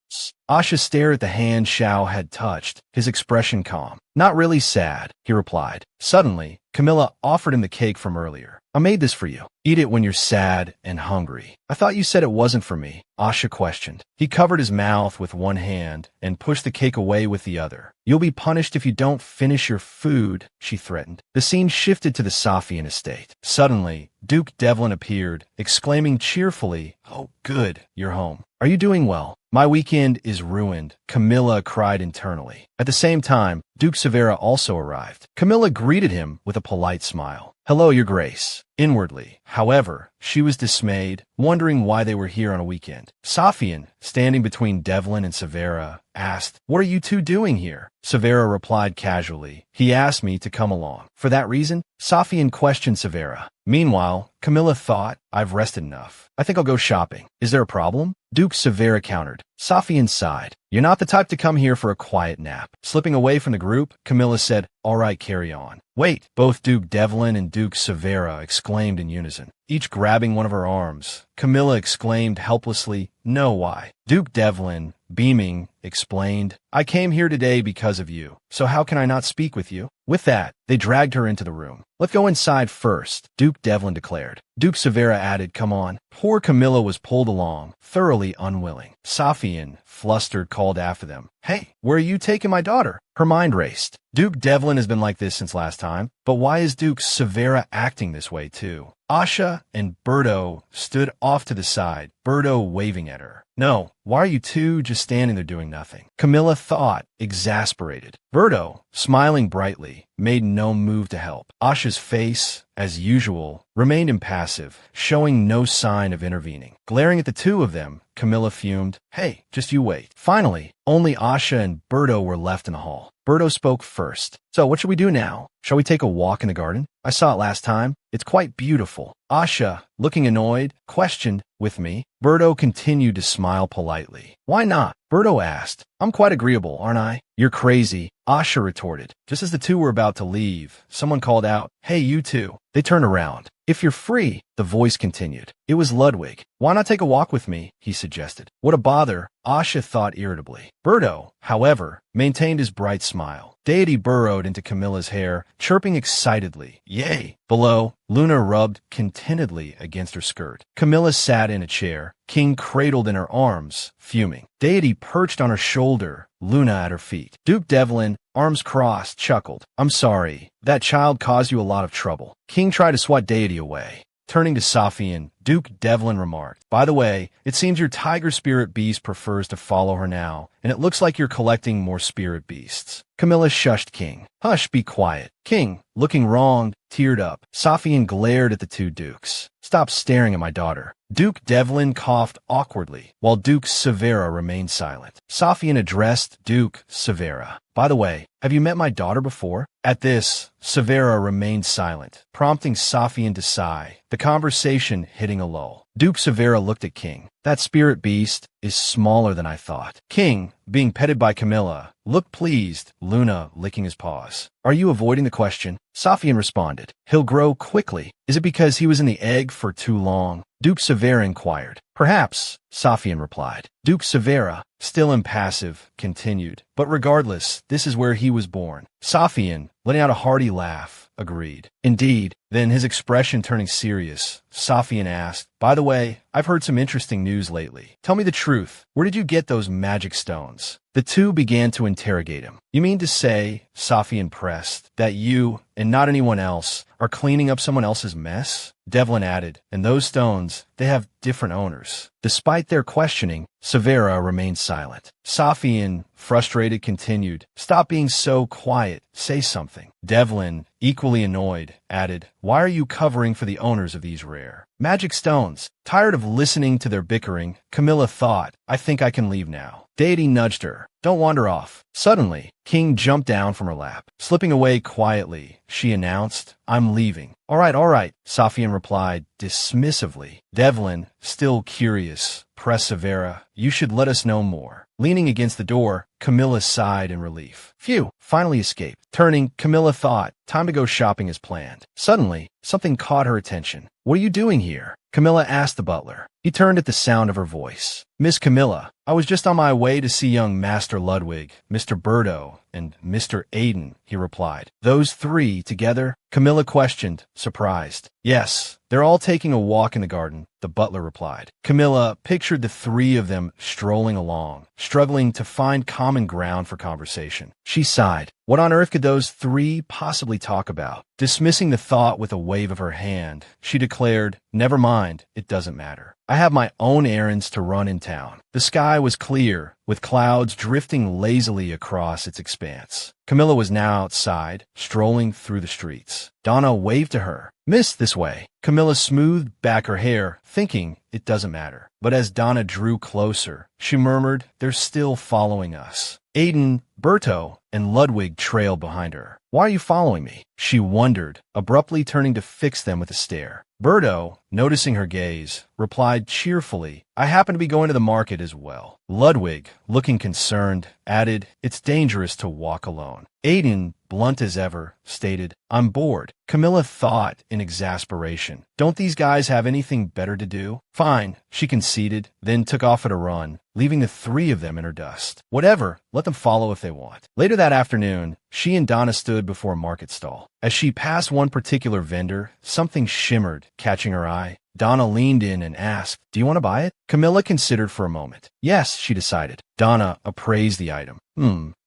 Asha stared at the hand Xiao had touched, his expression calm. Not really sad, he replied. Suddenly, Camilla offered him the cake from earlier. I made this for you. Eat it when you're sad and hungry. I thought you said it wasn't for me, Asha questioned. He covered his mouth with one hand and pushed the cake away with the other. You'll be punished if you don't finish your food, she threatened. The scene shifted to the Safian estate. Suddenly, Duke Devlin appeared, exclaiming cheerfully, Oh, good, you're home. Are you doing well? My weekend is ruined, Camilla cried internally. At the same time, Duke Severa also arrived. Camilla greeted him with a polite smile. Hello, Your Grace. Inwardly, however, she was dismayed, wondering why they were here on a weekend. Safian, standing between Devlin and Severa, asked, What are you two doing here? Severa replied casually, He asked me to come along. For that reason, Safian questioned Severa. Meanwhile, Camilla thought, I've rested enough. I think I'll go shopping. Is there a problem? Duke Severa countered. Safian sighed. You're not the type to come here for a quiet nap. Slipping away from the group, Camilla said, All right, carry on. Wait, both Duke Devlin and Duke Severa exclaimed in unison, each grabbing one of her arms. Camilla exclaimed helplessly, No, why? Duke Devlin, beaming, explained, I came here today because of you, so how can I not speak with you? With that, they dragged her into the room. Let's go inside first, Duke Devlin declared. Duke Severa added, Come on. Poor Camilla was pulled along, thoroughly unwilling. Safian, flustered, called after them. Hey, where are you taking my daughter? Her mind raced. Duke Devlin has been like this since last time, but why is Duke Severa acting this way too? Asha and Berto stood off to the side, Berto waving at her. No, why are you two just standing there doing nothing? Camilla thought, exasperated. Berto, smiling brightly, made no move to help. Asha's face, as usual, remained impassive, showing no sign of intervening. Glaring at the two of them, Camilla fumed. Hey, just you wait. Finally, only Asha and Berto were left in the hall. Berto spoke first. So what should we do now? Shall we take a walk in the garden? I saw it last time. It's quite beautiful. Asha, looking annoyed, questioned, with me. Berto continued to smile politely. Why not? Berto asked. I'm quite agreeable, aren't I? You're crazy, Asha retorted. Just as the two were about to leave, someone called out, Hey, you two. They turned around. If you're free, the voice continued. It was Ludwig. Why not take a walk with me? He suggested. What a bother, Asha thought irritably. Berto, however, maintained his bright smile. Deity burrowed into Camilla's hair, chirping excitedly. Yay! Below, Luna rubbed contentedly against her skirt. Camilla sat in a chair, King cradled in her arms, fuming. Deity perched on her shoulder, Luna at her feet. Duke Devlin, arms crossed, chuckled. I'm sorry. That child caused you a lot of trouble. King tried to swat Deity away. Turning to Safian, Duke Devlin remarked, By the way, it seems your tiger spirit beast prefers to follow her now, and it looks like you're collecting more spirit beasts. Camilla shushed King. Hush, be quiet. King, looking wronged, teared up. Safian glared at the two dukes. Stop staring at my daughter. Duke Devlin coughed awkwardly, while Duke Severa remained silent. Safian addressed Duke Severa. By the way, have you met my daughter before? At this, Severa remained silent, prompting Safian to sigh, the conversation hitting a lull. Duke Severa looked at King. That spirit beast is smaller than I thought. King, being petted by Camilla, looked pleased, Luna licking his paws. Are you avoiding the question? Safian responded. He'll grow quickly. Is it because he was in the egg for too long? Duke Severa inquired. Perhaps, Safian replied. Duke Severa, still impassive, continued. But regardless, this is where he was born. Safian, letting out a hearty laugh, agreed. Indeed. Then, his expression turning serious, Safian asked, By the way, I've heard some interesting news lately. Tell me the truth. Where did you get those magic stones? The two began to interrogate him. You mean to say, Safian pressed, that you, and not anyone else, are cleaning up someone else's mess? Devlin added, And those stones, they have different owners. Despite their questioning, Severa remained silent. Safian, frustrated, continued, Stop being so quiet. Say something. Devlin, equally annoyed, added, Why are you covering for the owners of these rare magic stones? Tired of listening to their bickering, Camilla thought, I think I can leave now. Deity nudged her. Don't wander off. Suddenly, King jumped down from her lap. Slipping away quietly, she announced, I'm leaving. All right, Safian replied dismissively. Devlin, still curious, pressed Severa, You should let us know more. Leaning against the door, Camilla sighed in relief. Phew, finally escaped. Turning, Camilla thought, time to go shopping as planned. Suddenly, something caught her attention. What are you doing here? Camilla asked the butler. He turned at the sound of her voice. Miss Camilla, I was just on my way to see young Master Ludwig, Mr. Berto, and Mr. Aiden, he replied. Those three together? Camilla questioned, surprised. Yes, they're all taking a walk in the garden, the butler replied. Camilla pictured the three of them strolling along, struggling to find common ground for conversation. She sighed. What on earth could those three possibly talk about? Dismissing the thought with a wave of her hand, she declared, Never mind, it doesn't matter. I have my own errands to run in town. The sky was clear, with clouds drifting lazily across its expanse. Camilla was now outside, strolling through the streets. Donna waved to her. Miss, this way. Camilla smoothed back her hair, thinking it doesn't matter. But as Donna drew closer, she murmured, They're still following us. Aiden, Berto, and Ludwig trailed behind her. Why are you following me? She wondered, abruptly turning to fix them with a stare. Berto, noticing her gaze, replied cheerfully, I happen to be going to the market as well. Ludwig, looking concerned, added, It's dangerous to walk alone. Aiden, blunt as ever, stated, I'm bored. Camilla thought in exasperation. Don't these guys have anything better to do? Fine, she conceded, then took off at a run, leaving the three of them in her dust. Whatever, let them follow if they want. Later that afternoon, she and Donna stood before a market stall. As she passed one particular vendor, something shimmered, catching her eye. Donna leaned in and asked, Do you want to buy it? Camilla considered for a moment. Yes, she decided. Donna appraised the item.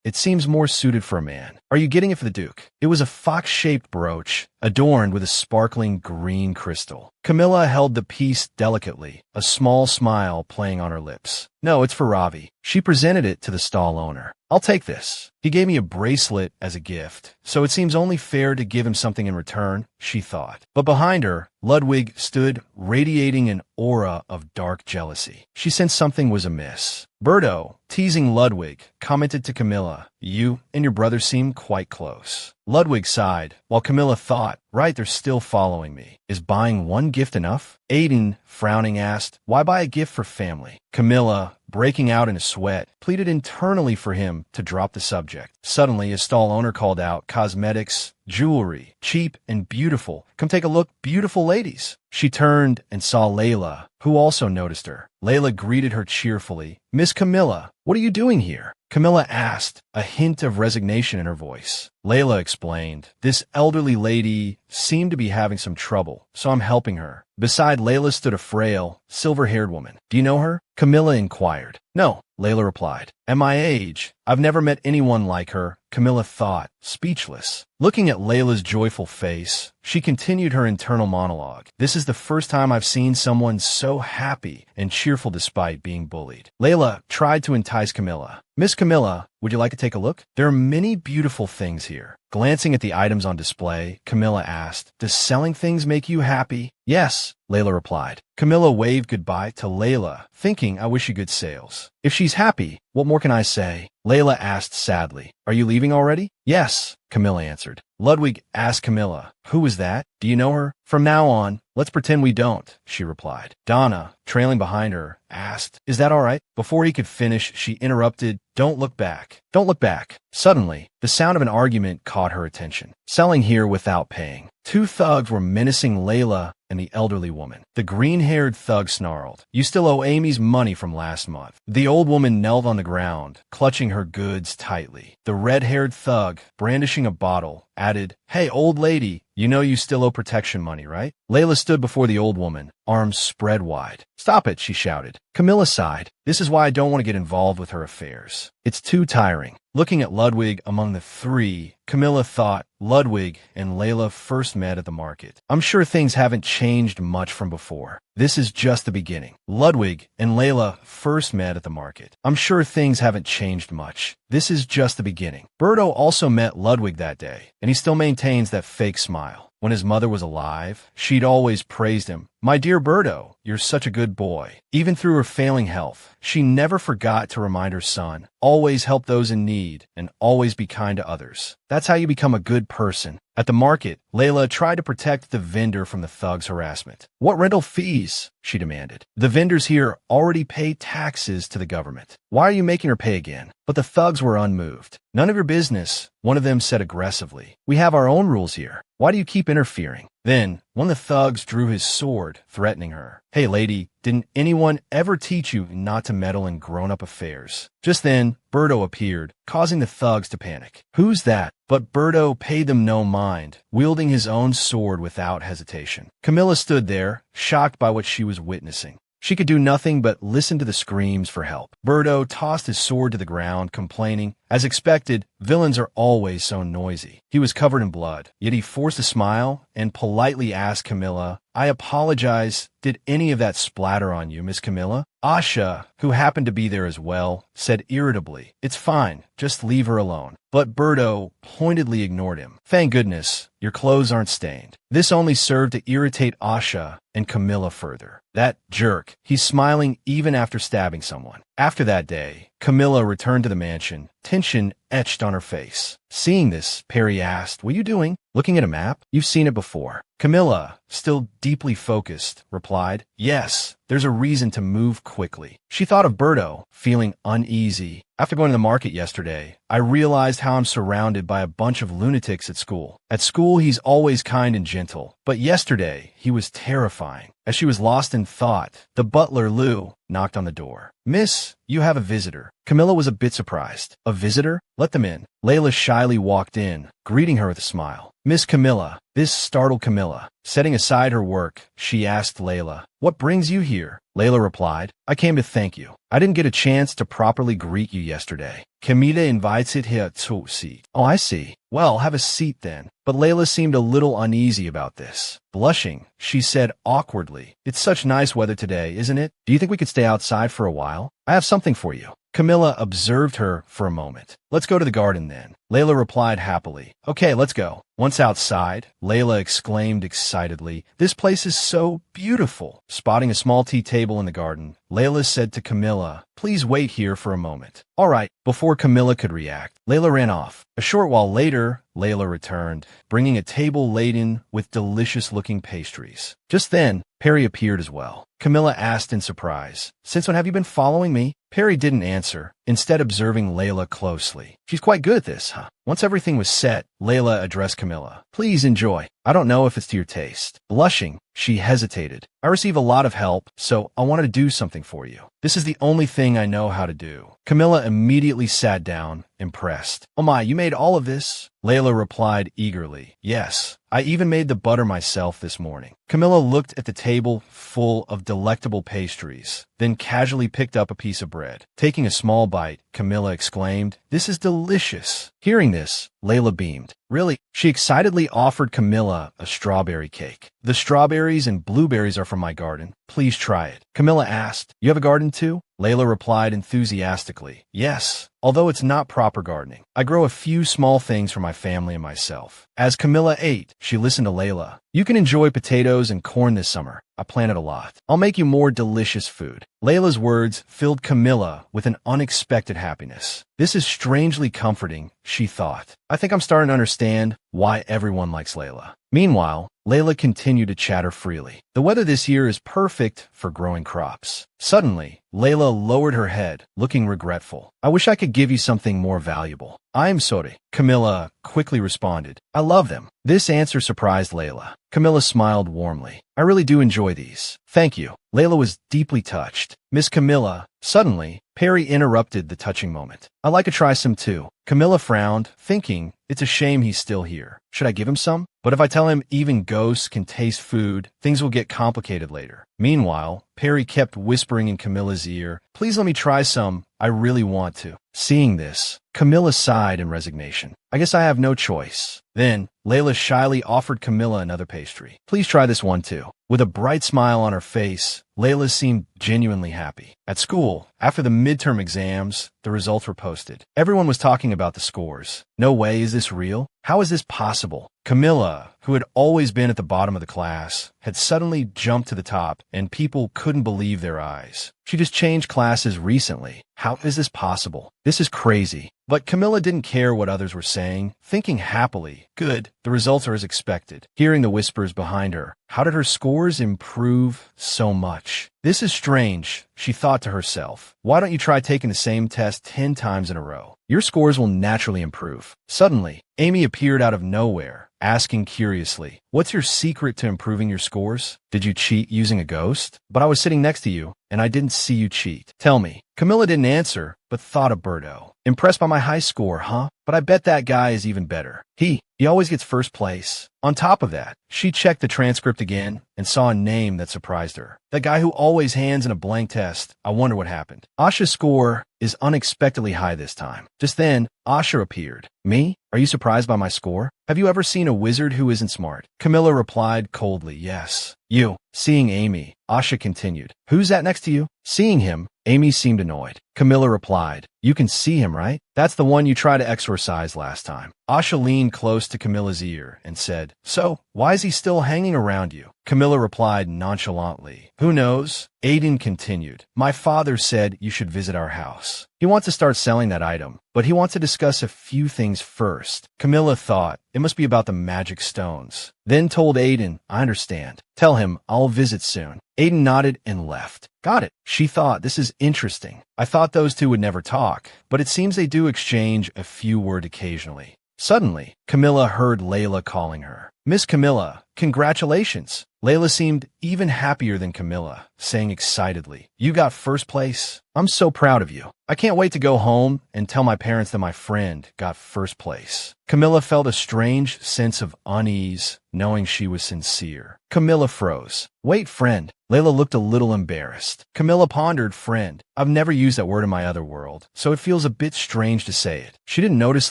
It seems more suited for a man. Are you getting it for the Duke? It was a fox-shaped brooch, adorned with a sparkling green crystal. Camilla held the piece delicately, a small smile playing on her lips. No, it's for Ravi. She presented it to the stall owner. I'll take this. He gave me a bracelet as a gift, so it seems only fair to give him something in return, she thought. But behind her, Ludwig stood radiating an aura of dark jealousy. She sensed something was amiss. Berto, teasing Ludwig, commented to Camilla, "You and your brother seem quite close." Ludwig sighed, while Camilla thought, "Right, they're still following me. Is buying one gift enough?" Aiden, frowning, asked, "Why buy a gift for family?" Camilla, breaking out in a sweat, pleaded internally for him to drop the subject. Suddenly, a stall owner called out, "Cosmetics, jewelry, cheap and beautiful. Come take a look, beautiful ladies." She turned and saw Layla, who also noticed her. Layla greeted her cheerfully. "Miss Camilla, what are you doing here?" Camilla asked, a hint of resignation in her voice. Layla explained, "This elderly lady seemed to be having some trouble, so I'm helping her." Beside Layla stood a frail, silver-haired woman. "Do you know her?" Camilla inquired. "No," Layla replied. "At my age, I've never met anyone like her," Camilla thought, speechless. Looking at Layla's joyful face, she continued her internal monologue. "This is the first time I've seen someone so happy and cheerful despite being bullied." Layla tried to entice Camilla. "Miss Camilla, would you like to take a look? There are many beautiful things here." Glancing at the items on display, Camilla asked, "Does selling things make you happy?" "Yes," Layla replied. Camilla waved goodbye to Layla, thinking, "I wish you good sales." "If she's happy, what more can I say?" Layla asked sadly. "Are you leaving already?" "Yes," Camilla answered. Ludwig asked Camilla, "Who is that? Do you know her?" "From now on, let's pretend we don't," she replied. Donna, trailing behind her, asked, "Is that all right?" Before he could finish, she interrupted, "Don't look back. Don't look back." Suddenly, the sound of an argument caught her attention. Selling here without paying. Two thugs were menacing Layla and the elderly woman. The green-haired thug snarled, "You still owe Amy's money from last month." The old woman knelt on the ground, clutching her goods tightly. The red-haired thug, brandishing a bottle, added, "Hey, old lady, you know you still owe protection money, right?" Layla stood before the old woman, arms spread wide. "Stop it," she shouted. Camilla sighed. "This is why I don't want to get involved with her affairs. It's too tiring." Looking at Ludwig among the three, Camilla thought Ludwig and Layla first met at the market. "I'm sure things haven't changed much from before. This is just the beginning." Ludwig and Layla first met at the market. "I'm sure things haven't changed much. This is just the beginning." Berto also met Ludwig that day, and he still maintains that fake smile. When his mother was alive, she'd always praised him. "My dear Berto, you're such a good boy." Even through her failing health, she never forgot to remind her son, always help those in need and always be kind to others. That's how you become a good person. At the market, Layla tried to protect the vendor from the thug's harassment. "What rental fees?" she demanded. "The vendors here already pay taxes to the government. Why are you making her pay again?" But the thugs were unmoved. "None of your business," one of them said aggressively. "We have our own rules here. Why do you keep interfering?" Then, one of the thugs drew his sword, threatening her. "Hey lady, didn't anyone ever teach you not to meddle in grown-up affairs?" Just then, Berto appeared, causing the thugs to panic. "Who's that?" But Berto paid them no mind, wielding his own sword without hesitation. Camilla stood there, shocked by what she was witnessing. She could do nothing but listen to the screams for help. Berto tossed his sword to the ground, complaining, "As expected, villains are always so noisy." He was covered in blood, yet he forced a smile and politely asked Camilla, "I apologize. Did any of that splatter on you, Miss Camilla?" Asha, who happened to be there as well, said irritably, "It's fine. Just leave her alone." But Berto pointedly ignored him. "Thank goodness, your clothes aren't stained." This only served to irritate Asha and Camilla further. That jerk, he's smiling even after stabbing someone. After that day, Camilla returned to the mansion, tension etched on her face. Seeing this, Perry asked, "What are you doing?" "Looking at a map? You've seen it before." Camilla, still deeply focused, replied, "Yes, there's a reason to move quickly." She thought of Berto, feeling uneasy. "After going to the market yesterday, I realized how I'm surrounded by a bunch of lunatics at school. At school, he's always kind and gentle, but yesterday, he was terrifying." As she was lost in thought, the butler, Lou, knocked on the door. "Miss, you have a visitor." Camilla was a bit surprised. "A visitor? Let them in." Layla shyly walked in, greeting her with a smile. "Miss Camilla." This startled Camilla. Setting aside her work, she asked Layla, "What brings you here?" Layla replied, "I came to thank you. I didn't get a chance to properly greet you yesterday. Camila invites it here to seat." "Oh, I see. Well, have a seat then." But Layla seemed a little uneasy about this. Blushing, she said awkwardly, "It's such nice weather today, isn't it? Do you think we could stay outside for a while? I have something for you." Camilla observed her for a moment. "Let's go to the garden then." Layla replied happily. Okay, let's go. Once outside, Layla exclaimed excitedly, "This place is so beautiful." Spotting a small tea table in the garden, Layla said to Camilla, "Please wait here for a moment." All right. Before Camilla could react, Layla ran off. A short while later, Layla returned, bringing a table laden with delicious-looking pastries. Just then, Perry appeared as well. Camilla asked in surprise, "Since when have you been following me?" Perry didn't answer, instead observing Layla closely. "She's quite good at this, huh?" Once everything was set, Layla addressed Camilla. "Please enjoy. I don't know if it's to your taste." Blushing, she hesitated. "I receive a lot of help, so I wanted to do something for you. This is the only thing I know how to do." Camilla immediately sat down, impressed. "Oh my, you made all of this?" Layla replied eagerly. "Yes. I even made the butter myself this morning." Camilla looked at the table full of delectable pastries, then casually picked up a piece of bread. Taking a small bite, Camilla exclaimed, "This is delicious." Hearing this, Layla beamed. "Really?" She excitedly offered Camilla a strawberry cake. "The strawberries and blueberries are from my garden. Please try it." Camilla asked, "You have a garden too?" Layla replied enthusiastically, "Yes, although it's not proper gardening. I grow a few small things for my family and myself." As Camilla ate, she listened to Layla. "You can enjoy potatoes and corn this summer. I planted a lot. I'll make you more delicious food." Layla's words filled Camilla with an unexpected happiness. This is strangely comforting, she thought. I think I'm starting to understand why everyone likes Layla. Meanwhile, Layla continued to chatter freely. "The weather this year is perfect for growing crops." Suddenly, Layla lowered her head, looking regretful. "I wish I could give you something more valuable." "I am sorry," Camilla quickly responded. "I love them." This answer surprised Layla. Camilla smiled warmly. "I really do enjoy these. Thank you." Layla was deeply touched. "Miss Camilla." Suddenly, Perry interrupted the touching moment. "I'd like to try some too." Camilla frowned, thinking, it's a shame he's still here. Should I give him some? But if I tell him even ghosts can taste food, things will get complicated later. Meanwhile, Perry kept whispering in Camilla's ear, "Please let me try some. I really want to." Seeing this, Camilla sighed in resignation. "I guess I have no choice." Then, Layla shyly offered Camilla another pastry. "Please try this one too." With a bright smile on her face, Layla seemed genuinely happy. At school, after the midterm exams, the results were posted. Everyone was talking about the scores. "No way, is this real? How is this possible?" Camilla, who had always been at the bottom of the class, had suddenly jumped to the top, and people couldn't believe their eyes. She just changed classes recently. How is this possible? This is crazy. But Camilla didn't care what others were saying, thinking happily, "Good, the results are as expected." Hearing the whispers behind her, how did her scores improve so much? This is strange, she thought to herself. Why don't you try taking the same test 10 times in a row? Your scores will naturally improve. Suddenly, Amy appeared out of nowhere, asking curiously, "What's your secret to improving your scores? Did you cheat using a ghost?" "But I was sitting next to you, and I didn't see you cheat. Tell me." Camilla didn't answer, but thought of Birdo. "Impressed by my high score, huh? But I bet that guy is even better. He always gets first place." On top of that, she checked the transcript again and saw a name that surprised her. "That guy who always hands in a blank test. I wonder what happened." Asha's score is unexpectedly high this time. Just then, Asha appeared. "Me? Are you surprised by my score? Have you ever seen a wizard who isn't smart?" Camilla replied coldly, "Yes." "You." Seeing Amy, Asha continued, "Who's that next to you?" Seeing him, Amy seemed annoyed. Camilla replied, "You can see him, right? That's the one you tried to exorcise last time." Asha leaned close to Camilla's ear and said, "So, why is he still hanging around you?" Camilla replied nonchalantly, "Who knows?" Aiden continued, "My father said you should visit our house. He wants to start selling that item, but he wants to discuss a few things first." Camilla thought it must be about the magic stones, then told Aiden, "I understand. Tell him I'll visit soon." Aiden nodded and left. "Got it." She thought, "This is interesting. I thought those two would never talk, but it seems they do exchange a few words occasionally." Suddenly, Camilla heard Layla calling her. "Miss Camilla, congratulations." Layla seemed even happier than Camilla, saying excitedly, "You got first place. I'm so proud of you. I can't wait to go home and tell my parents that my friend got first place." Camilla felt a strange sense of unease, knowing she was sincere. Camilla froze. "Wait, friend." Layla looked a little embarrassed. Camilla pondered friend. I've never used that word in my other world, so it feels a bit strange to say it. She didn't notice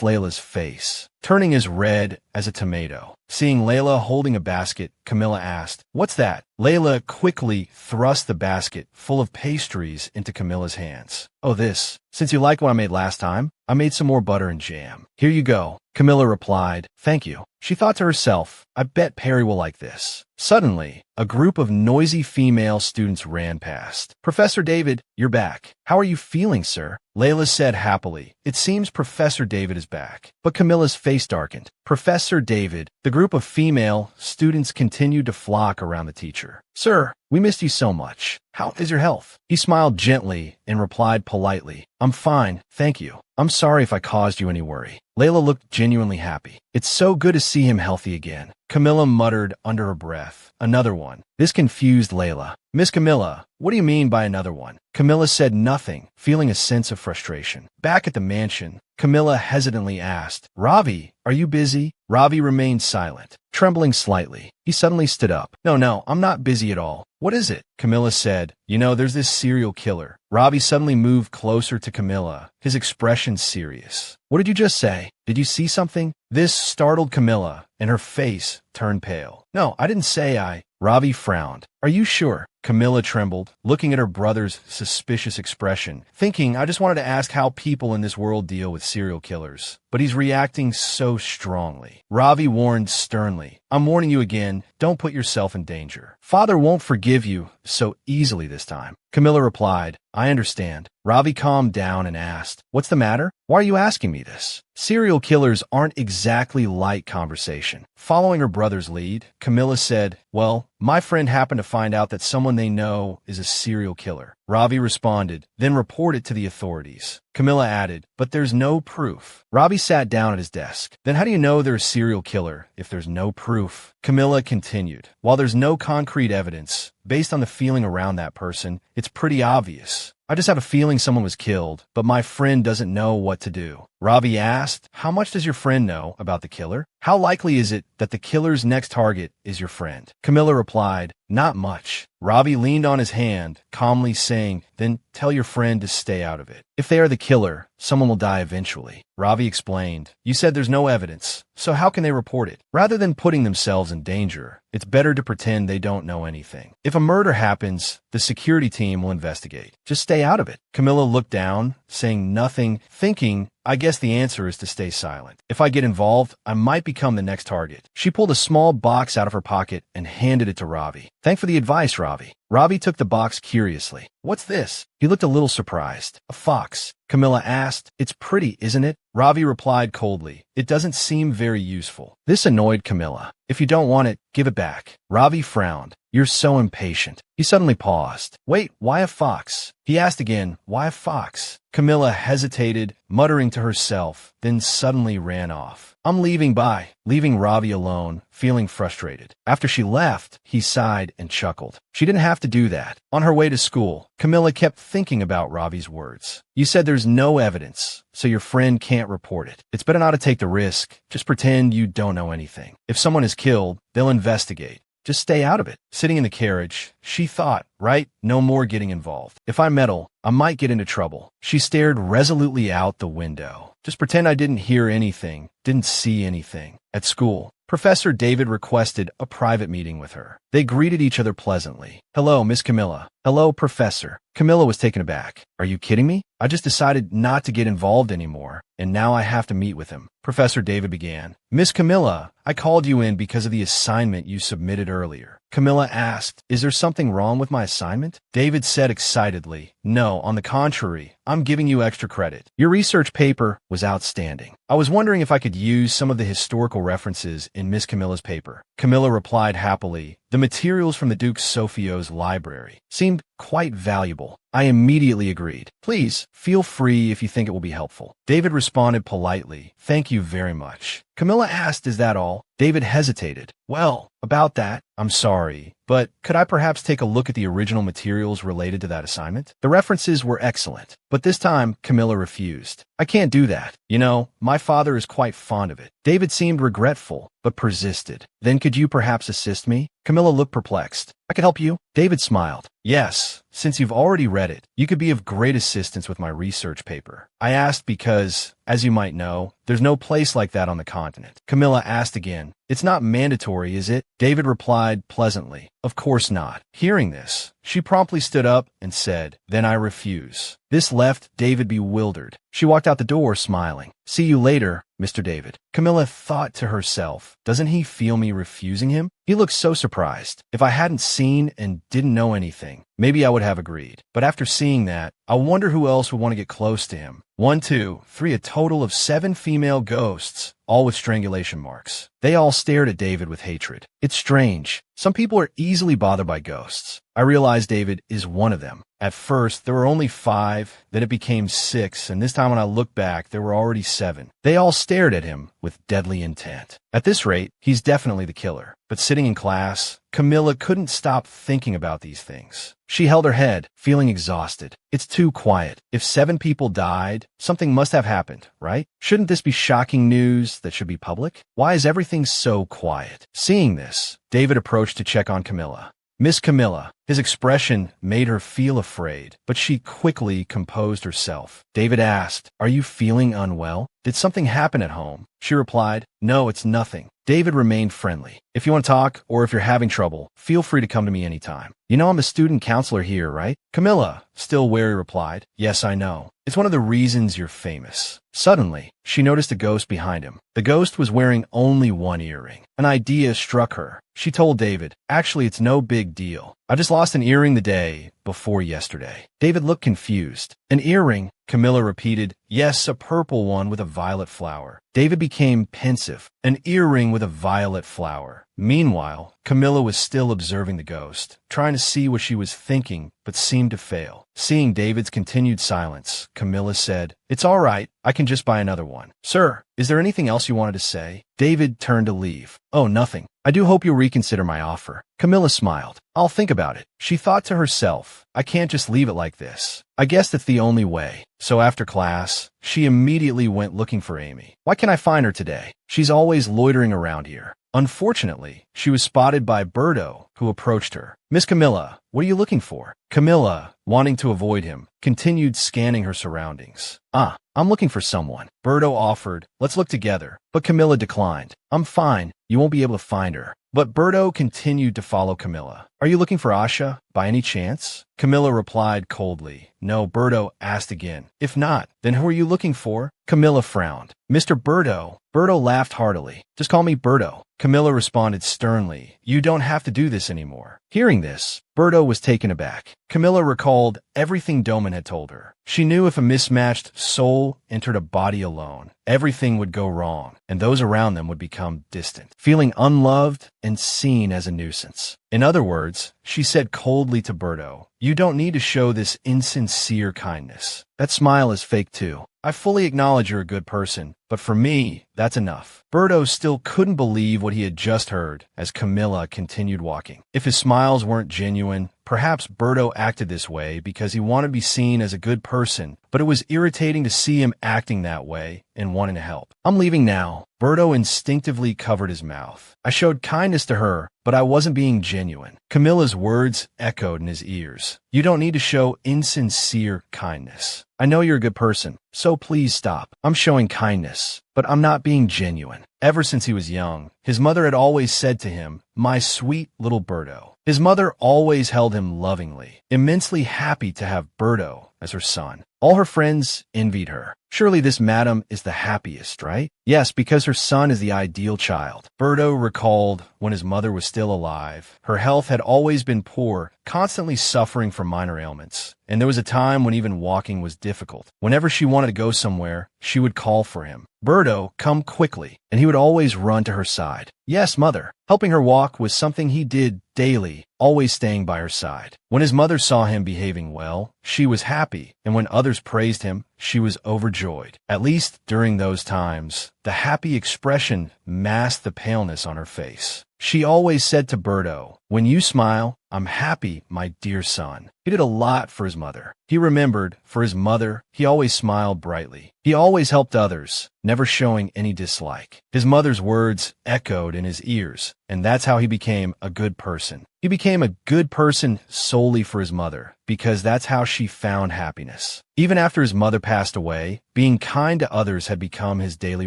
Layla's face, turning as red as a tomato. Seeing Layla holding a basket, Camilla asked, "What's that?" Layla quickly thrust the basket full of pastries into Camilla's hands. Oh, this. Since you like what I made last time, I made some more butter and jam. Here you go. Camilla replied, thank you. She thought to herself, I bet Perry will like this. Suddenly, a group of noisy female students ran past. Professor David, you're back. How are you feeling, sir? Layla said happily. It seems Professor David is back. But Camilla's face darkened. Professor David, the group of female students continued to flock around the teacher. Sir, we missed you so much. How is your health? He smiled gently and replied politely, I'm fine, thank you. I'm sorry if I caused you any worry. Layla looked genuinely happy. It's so good to see him healthy again. Camilla muttered under her breath. Another one. This confused Layla. Miss Camilla, what do you mean by another one? Camilla said nothing, feeling a sense of frustration. Back at the mansion, Camilla hesitantly asked, Ravi, are you busy? Ravi remained silent, trembling slightly. He suddenly stood up. No, I'm not busy at all. What is it? Camilla said, you know, there's this serial killer. Ravi suddenly moved closer to Camilla, his expression serious. What did you just say? Did you see something? This startled Camilla, and her face turned pale. No, I didn't say I. Ravi frowned. Are you sure? Camilla trembled, looking at her brother's suspicious expression, thinking, I just wanted to ask how people in this world deal with serial killers. But he's reacting so strongly. Ravi warned sternly, I'm warning you again, don't put yourself in danger. Father won't forgive you so easily this time. Camilla replied, I understand. Ravi calmed down and asked, what's the matter? Why are you asking me this? Serial killers aren't exactly light conversation. Following her brother's lead, Camilla said, well, my friend happened to find out that someone they know is a serial killer. Ravi responded, then report it to the authorities. Camilla added, but there's no proof. Ravi sat down at his desk. Then how do you know they're a serial killer if there's no proof? Camilla continued, while there's no concrete evidence, based on the feeling around that person, it's pretty obvious. I just have a feeling someone was killed, but my friend doesn't know what to do. Ravi asked, how much does your friend know about the killer? How likely is it that the killer's next target is your friend? Camilla replied, not much. Ravi leaned on his hand, calmly saying, then tell your friend to stay out of it. If they are the killer, someone will die eventually. Ravi explained, you said there's no evidence, so how can they report it? Rather than putting themselves in danger, it's better to pretend they don't know anything. If a murder happens, the security team will investigate. Just stay out of it. Camilla looked down, saying nothing, thinking, I guess the answer is to stay silent. If I get involved, I might become the next target. She pulled a small box out of her pocket and handed it to Ravi. Thanks for the advice, Ravi. Ravi took the box curiously. What's this? He looked a little surprised. A fox. Camilla asked, it's pretty, isn't it? Ravi replied coldly, it doesn't seem very useful. This annoyed Camilla. If you don't want it, give it back. Ravi frowned. You're so impatient. He suddenly paused. Wait, why a fox? He asked again, why a fox? Camilla hesitated, muttering to herself, then suddenly ran off. I'm leaving bye, leaving Ravi alone, feeling frustrated. After she left, he sighed and chuckled. She didn't have to do that. On her way to school, Camilla kept thinking about Ravi's words. You said there's no evidence, so your friend can't report it. It's better not to take the risk. Just pretend you don't know anything. If someone is killed, they'll investigate. Just stay out of it. Sitting in the carriage, she thought, right? No more getting involved. If I meddle, I might get into trouble. She stared resolutely out the window. Just pretend I didn't hear anything, didn't see anything. At school, Professor David requested a private meeting with her. They greeted each other pleasantly. Hello, Miss Camilla. Hello, Professor. Camilla was taken aback. Are you kidding me? I just decided not to get involved anymore, and now I have to meet with him. Professor David began. Miss Camilla, I called you in because of the assignment you submitted earlier. Camilla asked, is there something wrong with my assignment? David said excitedly, no, on the contrary, I'm giving you extra credit. Your research paper was outstanding. I was wondering if I could use some of the historical references in Miss Camilla's paper. Camilla replied happily, the materials from the Duke Sophio's library seemed quite valuable. I immediately agreed. Please, feel free if you think it will be helpful. David responded politely, thank you very much. Camilla asked, is that all? David hesitated. Well, about that, I'm sorry, but could I perhaps take a look at the original materials related to that assignment? The references were excellent, but this time Camilla refused. I can't do that. You know, my father is quite fond of it. David seemed regretful, but persisted. Then could you perhaps assist me? Camilla looked perplexed. I could help you? David smiled. Yes, since you've already read it, you could be of great assistance with my research paper. I asked because, as you might know, there's no place like that on the continent. Camilla asked again. It's not mandatory, is it? David replied pleasantly. Of course not. Hearing this, She promptly stood up and said, "Then I refuse." This left David bewildered. She walked out the door smiling. "See you later, Mr. David." Camilla thought to herself, doesn't he feel me refusing him? He looks so surprised. If I hadn't seen and didn't know anything, maybe I would have agreed. But after seeing that, I wonder who else would want to get close to him. 1, 2, 3, a total of 7 female ghosts, all with strangulation marks. They all stared at David with hatred. It's strange. Some people are easily bothered by ghosts. I realize David is one of them. At first, there were only 5, then it became 6, and this time when I look back, there were already 7. They all stared at him with deadly intent. At this rate, he's definitely the killer. But sitting in class, Camilla couldn't stop thinking about these things. She held her head, feeling exhausted. It's too quiet. If 7 people died, something must have happened, right? Shouldn't this be shocking news that should be public? Why is everything so quiet? Seeing this, David approached to check on Camilla. Miss Camilla. His expression made her feel afraid, but she quickly composed herself. David asked, "Are you feeling unwell? Did something happen at home?" She replied, "No, it's nothing." David remained friendly. "If you want to talk, or if you're having trouble, feel free to come to me anytime. You know I'm a student counselor here, right?" Camilla, still wary, replied, "Yes, I know. It's one of the reasons you're famous." Suddenly, she noticed a ghost behind him. The ghost was wearing only one earring. An idea struck her. She told David, "Actually, it's no big deal. I just lost an earring the day before yesterday." David looked confused. "An earring?" Camilla repeated. "Yes, a purple one with a violet flower." David became pensive. An earring with a violet flower. Meanwhile, Camilla was still observing the ghost, trying to see what she was thinking, but seemed to fail. Seeing David's continued silence, Camilla said, "It's all right. I can just buy another one." "Sir, is there anything else you wanted to say?" David turned to leave. "Oh, nothing. I do hope you'll reconsider my offer." Camilla smiled. "I'll think about it." She thought to herself, I can't just leave it like this. I guess that's the only way. So after class, she immediately went looking for Amy. Why can't I find her today? She's always loitering around here. Unfortunately, she was spotted by Birdo, who approached her. "Miss Camilla, what are you looking for?" Camilla, wanting to avoid him, continued scanning her surroundings. I'm looking for someone." Birdo offered, "Let's look together." But Camilla declined. "I'm fine. You won't be able to find her." But Birdo continued to follow Camilla. "Are you looking for Asha, by any chance?" Camilla replied coldly. "No." Birdo asked again. "If not, then who are you looking for?" Camilla frowned. "Mr. Birdo." Birdo laughed heartily. "Just call me Birdo." Camilla responded sternly. "You don't have to do this anymore." Hearing this, Birdo was taken aback. Camilla recalled everything Doman had told her. She knew if a mismatched soul entered a body alone, everything would go wrong, and those around them would become distant, feeling unloved and seen as a nuisance. In other words, she said coldly to Birdo, "You don't need to show this insincere kindness. That smile is fake too. I fully acknowledge you're a good person, but for me, that's enough." Birdo still couldn't believe what he had just heard as Camilla continued walking. If his smiles weren't genuine, perhaps Birdo acted this way because he wanted to be seen as a good person, but it was irritating to see him acting that way and wanting to help. "I'm leaving now." Birdo instinctively covered his mouth. "I showed kindness to her, but I wasn't being genuine." Camilla's words echoed in his ears. "You don't need to show insincere kindness. I know you're a good person, so please stop. I'm showing kindness, but I'm not being genuine." Ever since he was young, his mother had always said to him, "My sweet little Birdo." His mother always held him lovingly, immensely happy to have Birdo as her son. All her friends envied her. Surely this madam is the happiest, right? Yes, because her son is the ideal child. Birdo recalled when his mother was still alive. Her health had always been poor, constantly suffering from minor ailments. And there was a time when even walking was difficult. Whenever she wanted to go somewhere, she would call for him. "Birdo, come quickly," and he would always run to her side. "Yes, mother." Helping her walk was something he did daily, always staying by her side. When his mother saw him behaving well, she was happy, and when others praised him, she was overjoyed. At least during those times, the happy expression masked the paleness on her face. She always said to Birdo, "When you smile, I'm happy, my dear son." He did a lot for his mother. He remembered, for his mother, he always smiled brightly. He always helped others, never showing any dislike. His mother's words echoed in his ears, and that's how he became a good person. He became a good person solely for his mother, because that's how she found happiness. Even after his mother passed away, being kind to others had become his daily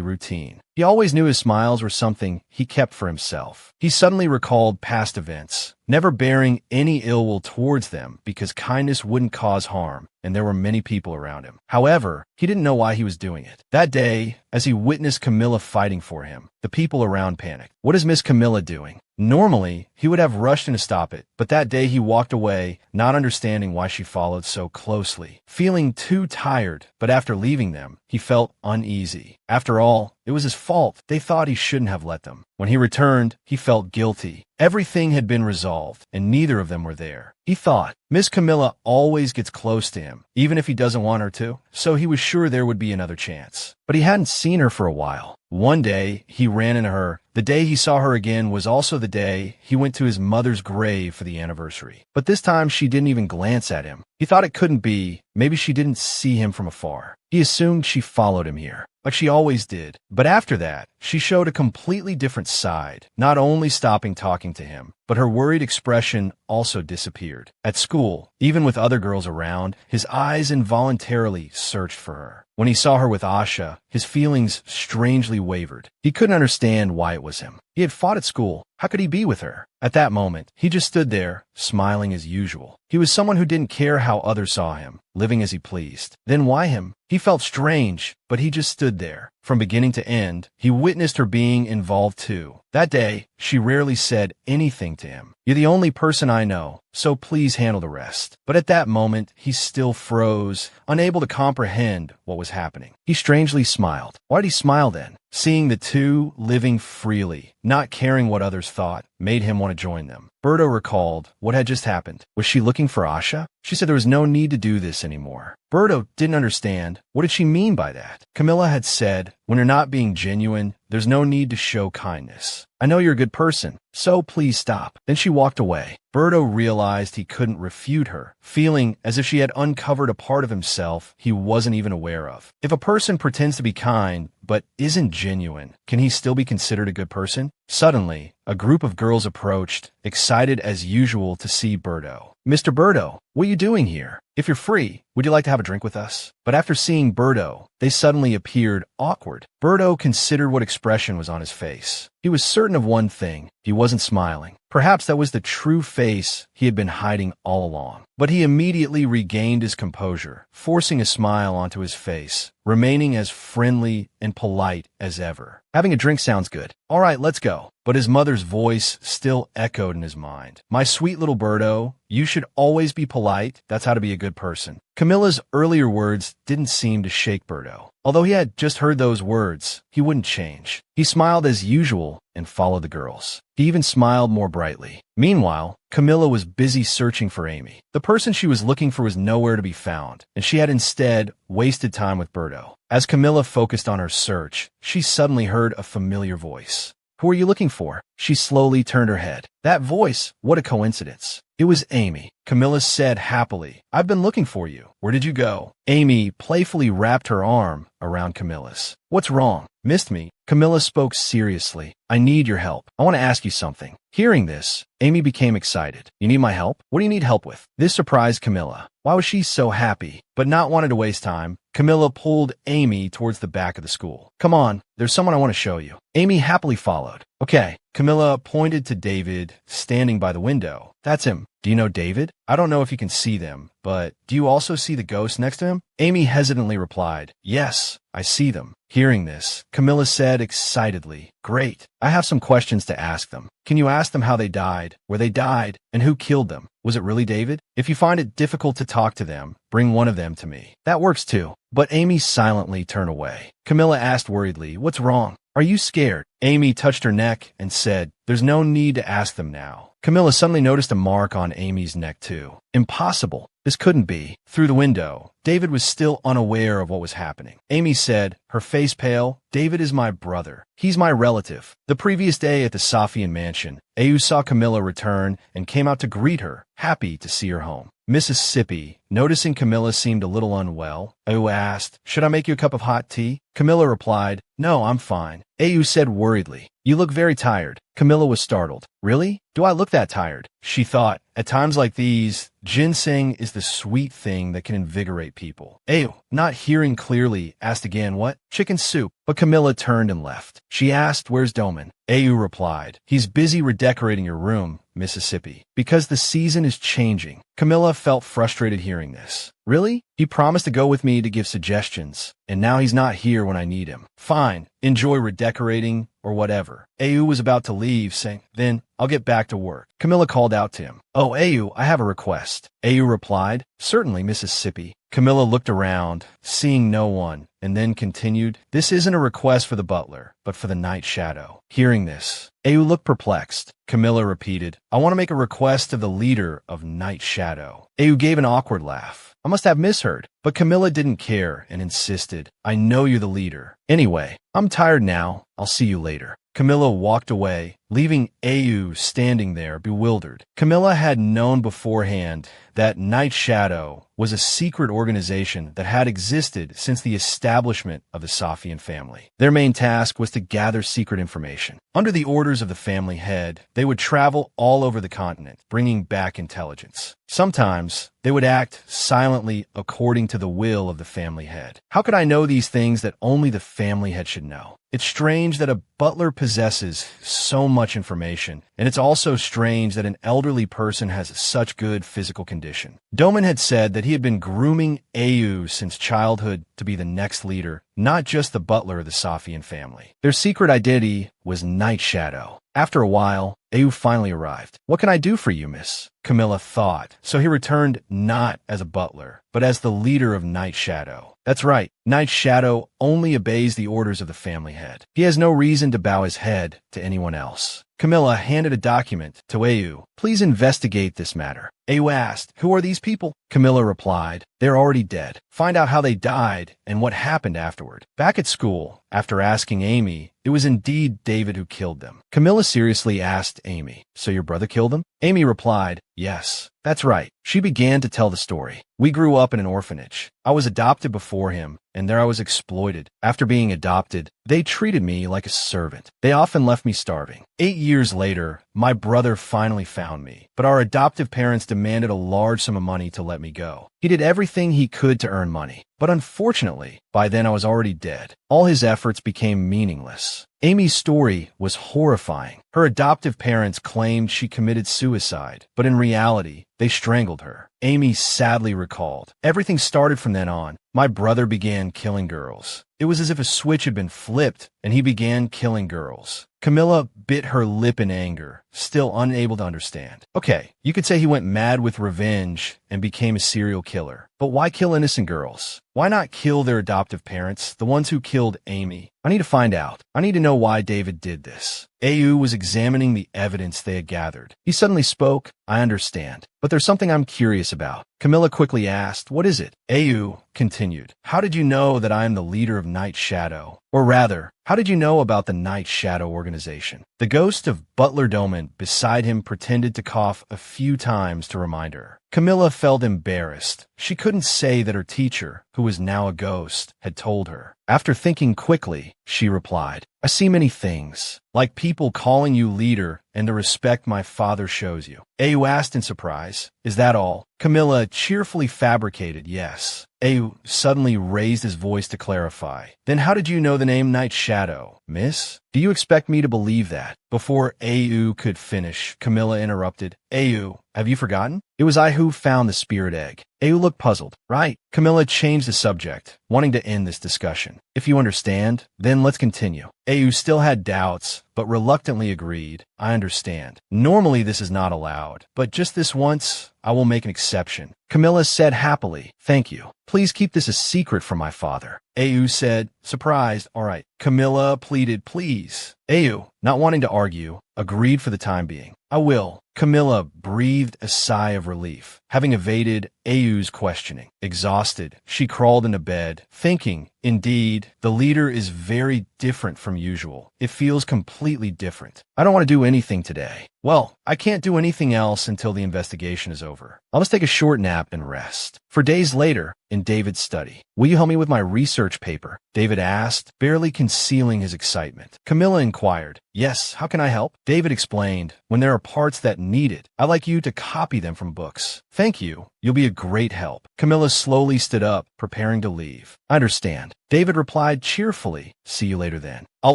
routine. He always knew his smiles were something he kept for himself. He suddenly recalled past events, never bearing any ill will towards them because kindness wouldn't cause harm, and there were many people around him. However, he didn't know why he was doing it. That day, as he witnessed Camilla fighting for him, the people around panicked. What is Miss Camilla doing? Normally, he would have rushed in to stop it, but that day he walked away, not understanding why she followed so closely. Feeling too tired, but after leaving them, he felt uneasy. After all, it was his fault. They thought he shouldn't have let them. When he returned, he felt guilty. Everything had been resolved, and neither of them were there. He thought, Miss Camilla always gets close to him, even if he doesn't want her to, so he was sure there would be another chance. But he hadn't seen her for a while. One day, he ran into her. The day he saw her again was also the day he went to his mother's grave for the anniversary. But this time, she didn't even glance at him. He thought it couldn't be. Maybe she didn't see him from afar. He assumed she followed him here, like she always did. But after that, she showed a completely different side, not only stopping talking to him, but her worried expression also disappeared. At school, even with other girls around, his eyes involuntarily searched for her. When he saw her with Asha, his feelings strangely wavered. He couldn't understand why it was him. He had fought at school. How could he be with her? At that moment, he just stood there, smiling as usual. He was someone who didn't care how others saw him, living as he pleased. Then why him? He felt strange, but he just stood there. From beginning to end, he witnessed her being involved too. That day, she rarely said anything to him. You're the only person I know, so please handle the rest. But at that moment, he still froze, unable to comprehend what was happening. He strangely smiled. Why did he smile then? Seeing the two living freely, not caring what others thought, made him want to join them. Berto recalled what had just happened. Was she looking for Asha? She said there was no need to do this anymore. Berto didn't understand. What did she mean by that? Camilla had said, when you're not being genuine, there's no need to show kindness. I know you're a good person, so please stop. Then she walked away. Berto realized he couldn't refute her, feeling as if she had uncovered a part of himself he wasn't even aware of. If a person pretends to be kind, but isn't genuine, can he still be considered a good person? Suddenly, a group of girls approached, excited as usual to see Berto. Mr. Berto, what are you doing here? If you're free, would you like to have a drink with us? But after seeing Berto, they suddenly appeared awkward. Berto considered what expression was on his face. He was certain of one thing. He wasn't smiling. Perhaps that was the true face he had been hiding all along. But he immediately regained his composure, forcing a smile onto his face, remaining as friendly and polite as ever. Having a drink sounds good. All right, let's go. But his mother's voice still echoed in his mind. My sweet little Berto, you should always be polite. That's how to be a good person. Camilla's earlier words didn't seem to shake Berto. Although he had just heard those words, he wouldn't change. He smiled as usual and followed the girls. He even smiled more brightly. Meanwhile, Camilla was busy searching for Amy. The person she was looking for was nowhere to be found, and she had instead wasted time with Berto. As Camilla focused on her search, she suddenly heard a familiar voice. Who are you looking for? She slowly turned her head. That voice, what a coincidence. It was Amy. Camilla said happily, I've been looking for you. Where did you go? Amy playfully wrapped her arm around Camilla's. What's wrong? Missed me? Camilla spoke seriously. I need your help. I want to ask you something. Hearing this, Amy became excited. You need my help? What do you need help with? This surprised Camilla. Why was she so happy? But not wanting to waste time, Camilla pulled Amy towards the back of the school. Come on, there's someone I want to show you. Amy happily followed. Okay. Camilla pointed to David, standing by the window. That's him. Do you know David? I don't know if you can see them, but do you also see the ghost next to him? Amy hesitantly replied, Yes, I see them. Hearing this, Camilla said excitedly, Great. I have some questions to ask them. Can you ask them how they died, where they died, and who killed them? Was it really David? If you find it difficult to talk to them, bring one of them to me. That works too. But Amy silently turned away. Camilla asked worriedly, What's wrong? Are you scared? Amy touched her neck and said, There's no need to ask them now. Camilla suddenly noticed a mark on Amy's neck too. Impossible. This couldn't be. Through the window, David was still unaware of what was happening. Amy said, her face pale, David is my brother. He's my relative. The previous day at the Safian mansion, Au saw Camilla return and came out to greet her, happy to see her home. Mississippi, noticing Camilla seemed a little unwell, Au asked, should I make you a cup of hot tea? Camilla replied, no, I'm fine. Au said worriedly, you look very tired. Camilla was startled. Really? Do I look that tired? She thought, at times like these, ginseng is the sweet thing that can invigorate people. Au, not hearing clearly, asked again, what? Chicken soup. But Camilla turned and left. She asked, where's Doman? Au replied, he's busy redecorating your room, Mississippi, because the season is changing. Camilla felt frustrated hearing this. Really? He promised to go with me to give suggestions, and now he's not here when I need him. Fine, enjoy redecorating or whatever. Au was about to leave, saying, then I'll get back to work. Camilla called out to him. Oh, Au, I have a request. Au replied, certainly, Mississippi. Camilla looked around, seeing no one, and then continued, this isn't a request for the butler, but for the night shadow. Hearing this, Au looked perplexed. Camilla repeated, I want to make a request of the leader of Night Shadow. Au gave an awkward laugh. I must have misheard. But Camilla didn't care and insisted, I know you're the leader. Anyway, I'm tired now. I'll see you later. Camilla walked away, leaving Au standing there bewildered. Camilla had known beforehand that Night Shadow was a secret organization that had existed since the establishment of the Safian family. Their main task was to gather secret information. Under the orders of the family head, they would travel all over the continent, bringing back intelligence. Sometimes, they would act silently according to the will of the family head. How could I know these things that only the family head should know? It's strange that a butler possesses so much information, and it's also strange that an elderly person has such good physical condition. Doman had said that he had been grooming Au since childhood to be the next leader, not just the butler of the Safian family. Their secret identity was Night Shadow. After a while, Au finally arrived. What can I do for you, miss? Camilla thought. So he returned not as a butler, but as the leader of Night Shadow. That's right, Night Shadow only obeys the orders of the family head. He has no reason to bow his head to anyone else. Camilla handed a document to Au. Please investigate this matter. Au asked, who are these people? Camilla replied, they're already dead. Find out how they died and what happened afterward. Back at school, after asking Amy, it was indeed David who killed them. Camilla seriously asked Amy, so your brother killed them? Amy replied, yes, that's right. She began to tell the story. We grew up in an orphanage. I was adopted before him, and there I was exploited. After being adopted, they treated me like a servant. They often left me starving. 8 years later, my brother finally found me, but our adoptive parents demanded a large sum of money to let me go. He did everything he could to earn money, but unfortunately, by then I was already dead. All his efforts became meaningless. Amy's story was horrifying. Her adoptive parents claimed she committed suicide, but in reality, they strangled her. Amy sadly recalled. Everything started from then on. My brother began killing girls. It was as if a switch had been flipped, and he began killing girls. Camilla bit her lip in anger, still unable to understand. Okay, you could say he went mad with revenge and became a serial killer. But why kill innocent girls? Why not kill their adoptive parents, the ones who killed Amy? I need to find out. I need to know why David did this. Au was examining the evidence they had gathered. He suddenly spoke, I understand, but there's something I'm curious about. Camilla quickly asked, what is it? Au continued, how did you know that I am the leader of Night Shadow? Or rather, how did you know about the Night Shadow organization? The ghost of Butler Doman beside him pretended to cough a few times to remind her. Camilla felt embarrassed. She couldn't say that her teacher, who was now a ghost, had told her. After thinking quickly, she replied, I see many things, like people calling you leader and the respect my father shows you. Au asked in surprise, is that all? Camilla cheerfully fabricated, yes. Au suddenly raised his voice to clarify. Then how did you know the name Night Shadow, miss? Do you expect me to believe that? Before Au could finish, Camilla interrupted. Au, have you forgotten? It was I who found the spirit egg. Au looked puzzled. Right. Camilla changed the subject, wanting to end this discussion. If you understand, then let's continue. Au still had doubts, but reluctantly agreed. I understand. Normally this is not allowed, but just this once, I will make an exception. Camilla said happily, thank you. Please keep this a secret from my father. Au said, surprised, all right. Camilla pleaded, please. Au, not wanting to argue, agreed for the time being. I will. Camilla breathed a sigh of relief. having evaded Ayu's questioning. Exhausted, she crawled into bed, thinking, indeed, the leader is very different from usual. It feels completely different. I don't want to do anything today. Well, I can't do anything else until the investigation is over. I'll just take a short nap and rest. For days later, in David's study. Will you help me with my research paper? David asked, barely concealing his excitement. Camilla inquired. Yes, how can I help? David explained, when there are parts that need it, I'd like you to copy them from books. Thank you. You'll be a great help. Camilla slowly stood up, preparing to leave. I understand. David replied cheerfully. See you later then. I'll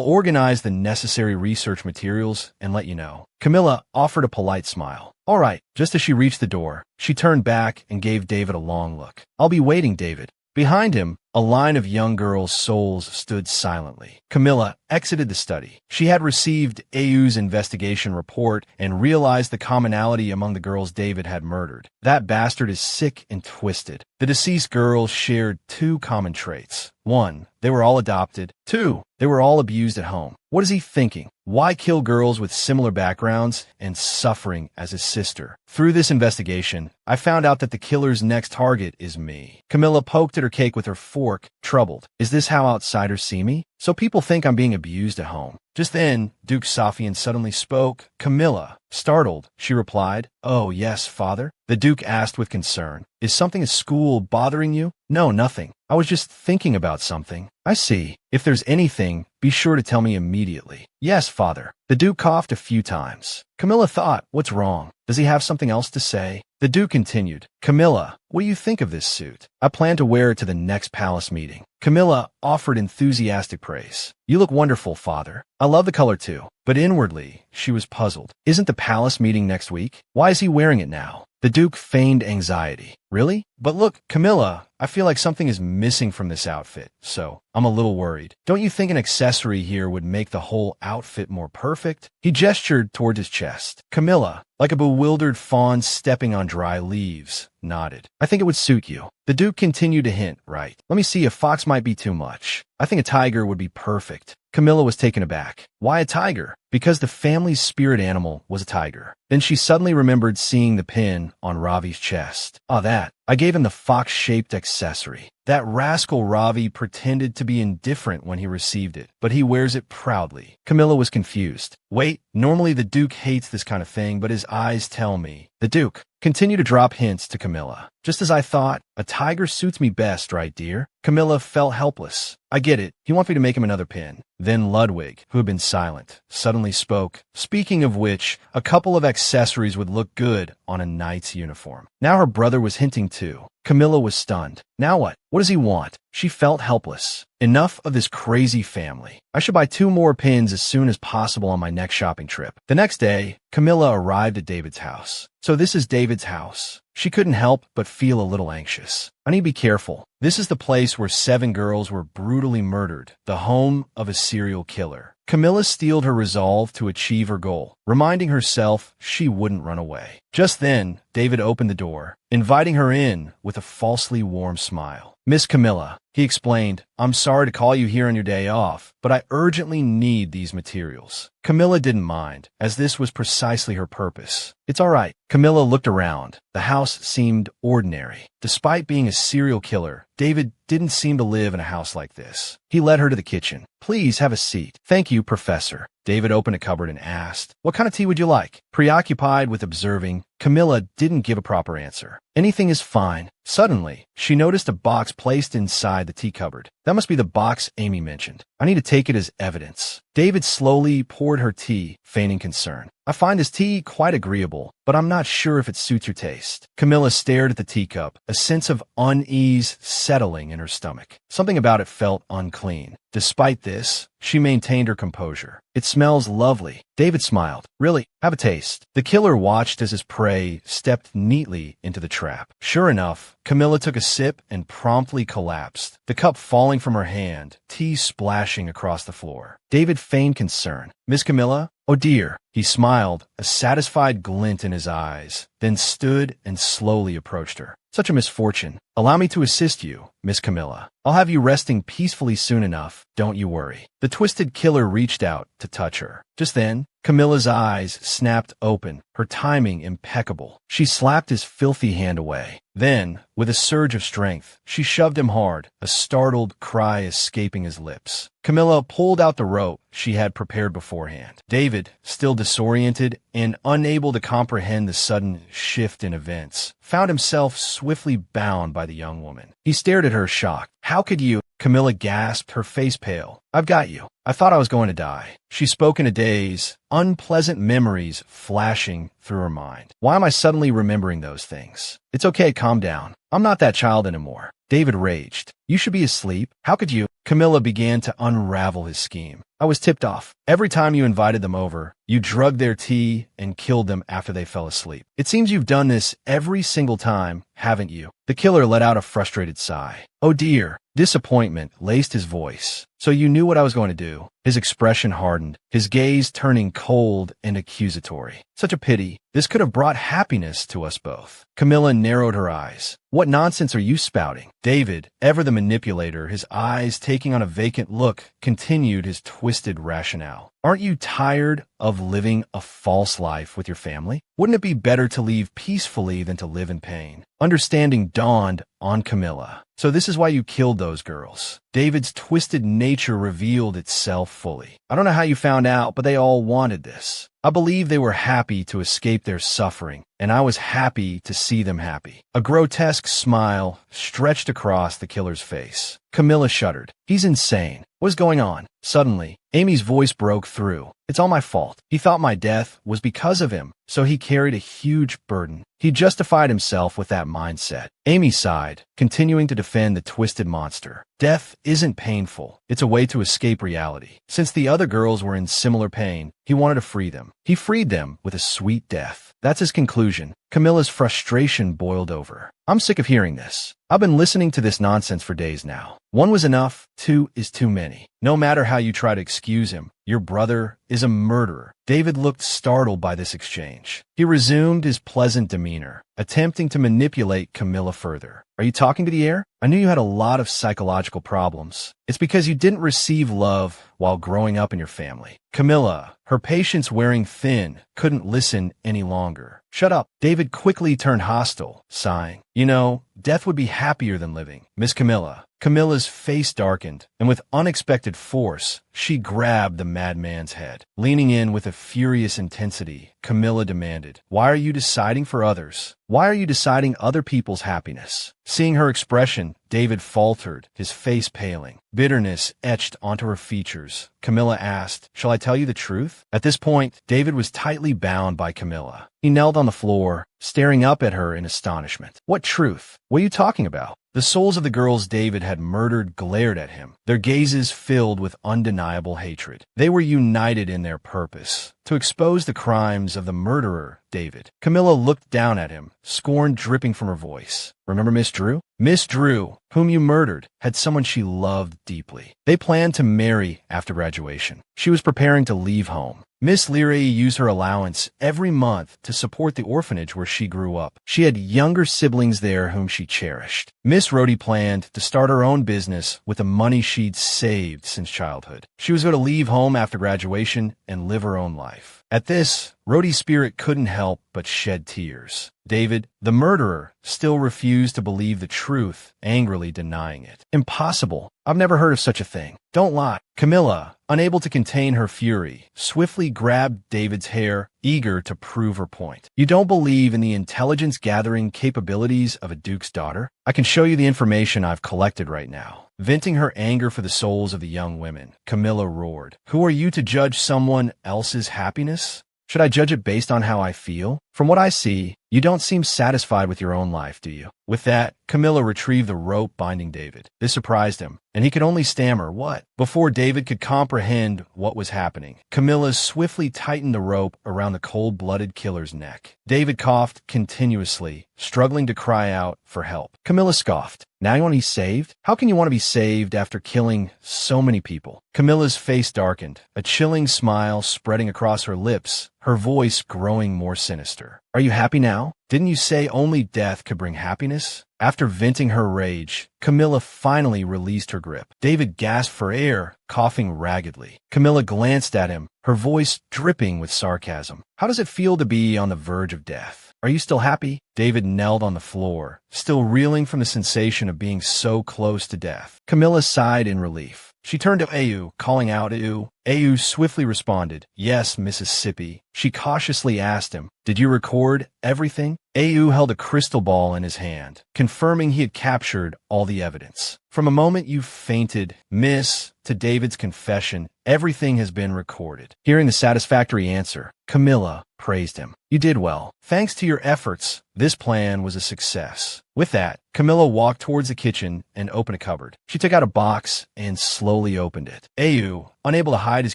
organize the necessary research materials and let you know. Camilla offered a polite smile. All right. Just as she reached the door, she turned back and gave David a long look. I'll be waiting, David. Behind him, a line of young girls' souls stood silently. Camilla exited the study. She had received Ayu's investigation report and realized the commonality among the girls David had murdered. That bastard is sick and twisted. The deceased girls shared two common traits. 1. They were all adopted. 2. They were all abused at home. What is he thinking? Why kill girls with similar backgrounds and suffering as his sister? Through this investigation, I found out that the killer's next target is me. Camilla poked at her cake with her fork, troubled. Is this how outsiders see me? So people think I'm being abused at home. Just then, Duke Safian suddenly spoke. Camilla, startled, she replied, Oh, yes, father? The Duke asked with concern. Is something at school bothering you? No, nothing. I was just thinking about something. I see. If there's anything, be sure to tell me immediately. Yes, father. The Duke coughed a few times. Camilla thought, what's wrong? Does he have something else to say? The Duke continued, Camilla, what do you think of this suit? I plan to wear it to the next palace meeting. Camilla offered enthusiastic praise. You look wonderful, father. I love the color too. But inwardly, she was puzzled. Isn't the palace meeting next week? Why is he wearing it now? The Duke feigned anxiety. Really? But look, Camilla, I feel like something is missing from this outfit, so I'm a little worried. Don't you think an accessory here would make the whole outfit more perfect? He gestured toward his chest. Camilla, like a bewildered fawn stepping on dry leaves, nodded. I think it would suit you. The Duke continued to hint, right. Let me see, a fox might be too much. I think a tiger would be perfect. Camilla was taken aback. Why a tiger? Because the family's spirit animal was a tiger. Then she suddenly remembered seeing the pin on Ravi's chest. That. I gave him the fox-shaped accessory. That rascal Ravi pretended to be indifferent when he received it, but he wears it proudly. Camilla was confused. Wait, normally the Duke hates this kind of thing, but his eyes tell me. The Duke continued to drop hints to Camilla. Just as I thought, a tiger suits me best, right, dear? Camilla felt helpless. I get it. He wants me to make him another pin. Then Ludwig, who had been silent, suddenly spoke. Speaking of which, a couple of accessories would look good on a knight's uniform. Now her brother was hinting too. Camilla was stunned. Now what? What does he want? She felt helpless. Enough of this crazy family. I should buy 2 more pins as soon as possible on my next shopping trip. The next day, Camilla arrived at David's house. So this is David's house. She couldn't help but feel a little anxious. I need to be careful. This is the place where 7 girls were brutally murdered, the home of a serial killer. Camilla steeled her resolve to achieve her goal, reminding herself she wouldn't run away. Just then, David opened the door, inviting her in with a falsely warm smile. Miss Camilla, he explained, I'm sorry to call you here on your day off, but I urgently need these materials. Camilla didn't mind, as this was precisely her purpose. It's all right. Camilla looked around. The house seemed ordinary. Despite being a serial killer, David didn't seem to live in a house like this. He led her to the kitchen. Please have a seat. Thank you, Professor. David opened a cupboard and asked, What kind of tea would you like? Preoccupied with observing, Camilla didn't give a proper answer. Anything is fine. Suddenly, she noticed a box placed inside the tea cupboard. That must be the box Amy mentioned. I need to take it as evidence. David slowly poured her tea, feigning concern. I find this tea quite agreeable, but I'm not sure if it suits your taste. Camilla stared at the teacup, a sense of unease settling in her stomach. Something about it felt unclean. Despite this, she maintained her composure. It smells lovely. David smiled. Really? Have a taste. The killer watched as his prey stepped neatly into the trap. Sure enough, Camilla took a sip and promptly collapsed, the cup falling from her hand, tea splashing across the floor. David feigned concern. Miss Camilla? Oh dear. He smiled, a satisfied glint in his eyes, then stood and slowly approached her. Such a misfortune. Allow me to assist you, Miss Camilla. I'll have you resting peacefully soon enough, don't you worry. The twisted killer reached out to touch her. Just then, Camilla's eyes snapped open, her timing impeccable. She slapped his filthy hand away. Then, with a surge of strength, she shoved him hard, a startled cry escaping his lips. Camilla pulled out the rope she had prepared beforehand. David, still disoriented and unable to comprehend the sudden shift in events, found himself swiftly bound by the young woman. He stared at her shocked. "How could you?" Camilla gasped, her face pale. "I've got you. I thought I was going to die." She spoke in a daze, unpleasant memories flashing through her mind. Why am I suddenly remembering those things? It's okay, calm down. I'm not that child anymore. David raged. "You should be asleep. How could you?" Camilla began to unravel his scheme. "I was tipped off. Every time you invited them over, you drugged their tea and killed them after they fell asleep. It seems you've done this every single time, haven't you?" The killer let out a frustrated sigh. "Oh dear." Disappointment laced his voice. "So you knew what I was going to do." His expression hardened, his gaze turning cold and accusatory. "Such a pity. This could have brought happiness to us both." Camilla narrowed her eyes. "What nonsense are you spouting?" David, ever the manipulator, his eyes taking on a vacant look, continued his twisted rationale. "Aren't you tired of living a false life with your family? Wouldn't it be better to leave peacefully than to live in pain?" Understanding dawned on Camilla. "So this is why you killed those girls." David's twisted nature revealed itself fully. "I don't know how you found out, but they all wanted this. I believe they were happy to escape their suffering, and I was happy to see them happy." A grotesque smile stretched across the killer's face. Camilla shuddered. "He's insane. What's going on?" Suddenly, Amy's voice broke through. "It's all my fault. He thought my death was because of him, so he carried a huge burden. He justified himself with that mindset." Amy sighed, continuing to defend the twisted monster. "Death isn't painful. It's a way to escape reality. Since the other girls were in similar pain, he wanted to free them. He freed them with a sweet death." That's his conclusion. Camilla's frustration boiled over. "I'm sick of hearing this. I've been listening to this nonsense for days now. One was enough, two is too many. No matter how you try to excuse him, your brother is a murderer." David looked startled by this exchange. He resumed his pleasant demeanor, attempting to manipulate Camilla further. "Are you talking to the air? I knew you had a lot of psychological problems. It's because you didn't receive love while growing up in your family." Camilla, her patience wearing thin, couldn't listen any longer. "Shut up." David quickly turned hostile, sighing. "You know, death would be happier than living, Miss Camilla." Camilla's face darkened, and with unexpected force, she grabbed the madman's head. Leaning in with a furious intensity, Camilla demanded, "Why are you deciding for others? Why are you deciding other people's happiness?" Seeing her expression, David faltered, his face paling. Bitterness etched onto her features. Camilla asked, "Shall I tell you the truth?" At this point, David was tightly bound by Camilla. He knelt on the floor, staring up at her in astonishment. "What truth? What are you talking about?" The souls of the girls David had murdered glared at him, their gazes filled with undeniable hatred. They were united in their purpose, to expose the crimes of the murderer, David. Camilla looked down at him, scorn dripping from her voice. "Remember Miss Drew? Miss Drew, whom you murdered, had someone she loved deeply. They planned to marry after graduation. She was preparing to leave home. Miss Leary used her allowance every month to support the orphanage where she grew up. She had younger siblings there whom she cherished. Miss Rhodey planned to start her own business with the money she'd saved since childhood. She was going to leave home after graduation and live her own life." At this, Rhodey's spirit couldn't help but shed tears. David, the murderer, still refused to believe the truth, angrily denying it. "Impossible. I've never heard of such a thing. Don't lie." Camilla, unable to contain her fury, swiftly grabbed David's hair, eager to prove her point. "You don't believe in the intelligence-gathering capabilities of a duke's daughter? I can show you the information I've collected right now." Venting her anger for the souls of the young women, Camilla roared, "Who are you to judge someone else's happiness? Should I judge it based on how I feel? From what I see, you don't seem satisfied with your own life, do you?" With that, Camilla retrieved the rope binding David. This surprised him, and he could only stammer, "What?" Before David could comprehend what was happening, Camilla swiftly tightened the rope around the cold-blooded killer's neck. David coughed continuously, struggling to cry out for help. Camilla scoffed. "Now you want to be saved? How can you want to be saved after killing so many people?" Camilla's face darkened, a chilling smile spreading across her lips, her voice growing more sinister. her. Are you happy now? Didn't you say only death could bring happiness? After venting her rage, Camilla finally released her grip. David gasped for air, coughing raggedly. Camilla glanced at him, her voice dripping with sarcasm. How does it feel to be on the verge of death? Are you still happy? David knelt on the floor, still reeling from the sensation of being so close to death. Camilla sighed in relief. She turned to Au, calling out Au. Au swiftly responded, "Yes, Mississippi." She cautiously asked him, "Did you record everything?" Au held a crystal ball in his hand, confirming he had captured all the evidence. From a moment you fainted, miss, to David's confession, everything has been recorded. Hearing the satisfactory answer, Camilla praised him. You did well. Thanks to your efforts, this plan was a success. With that, Camilla walked towards the kitchen and opened a cupboard. She took out a box and slowly opened it. Au, unable to hide his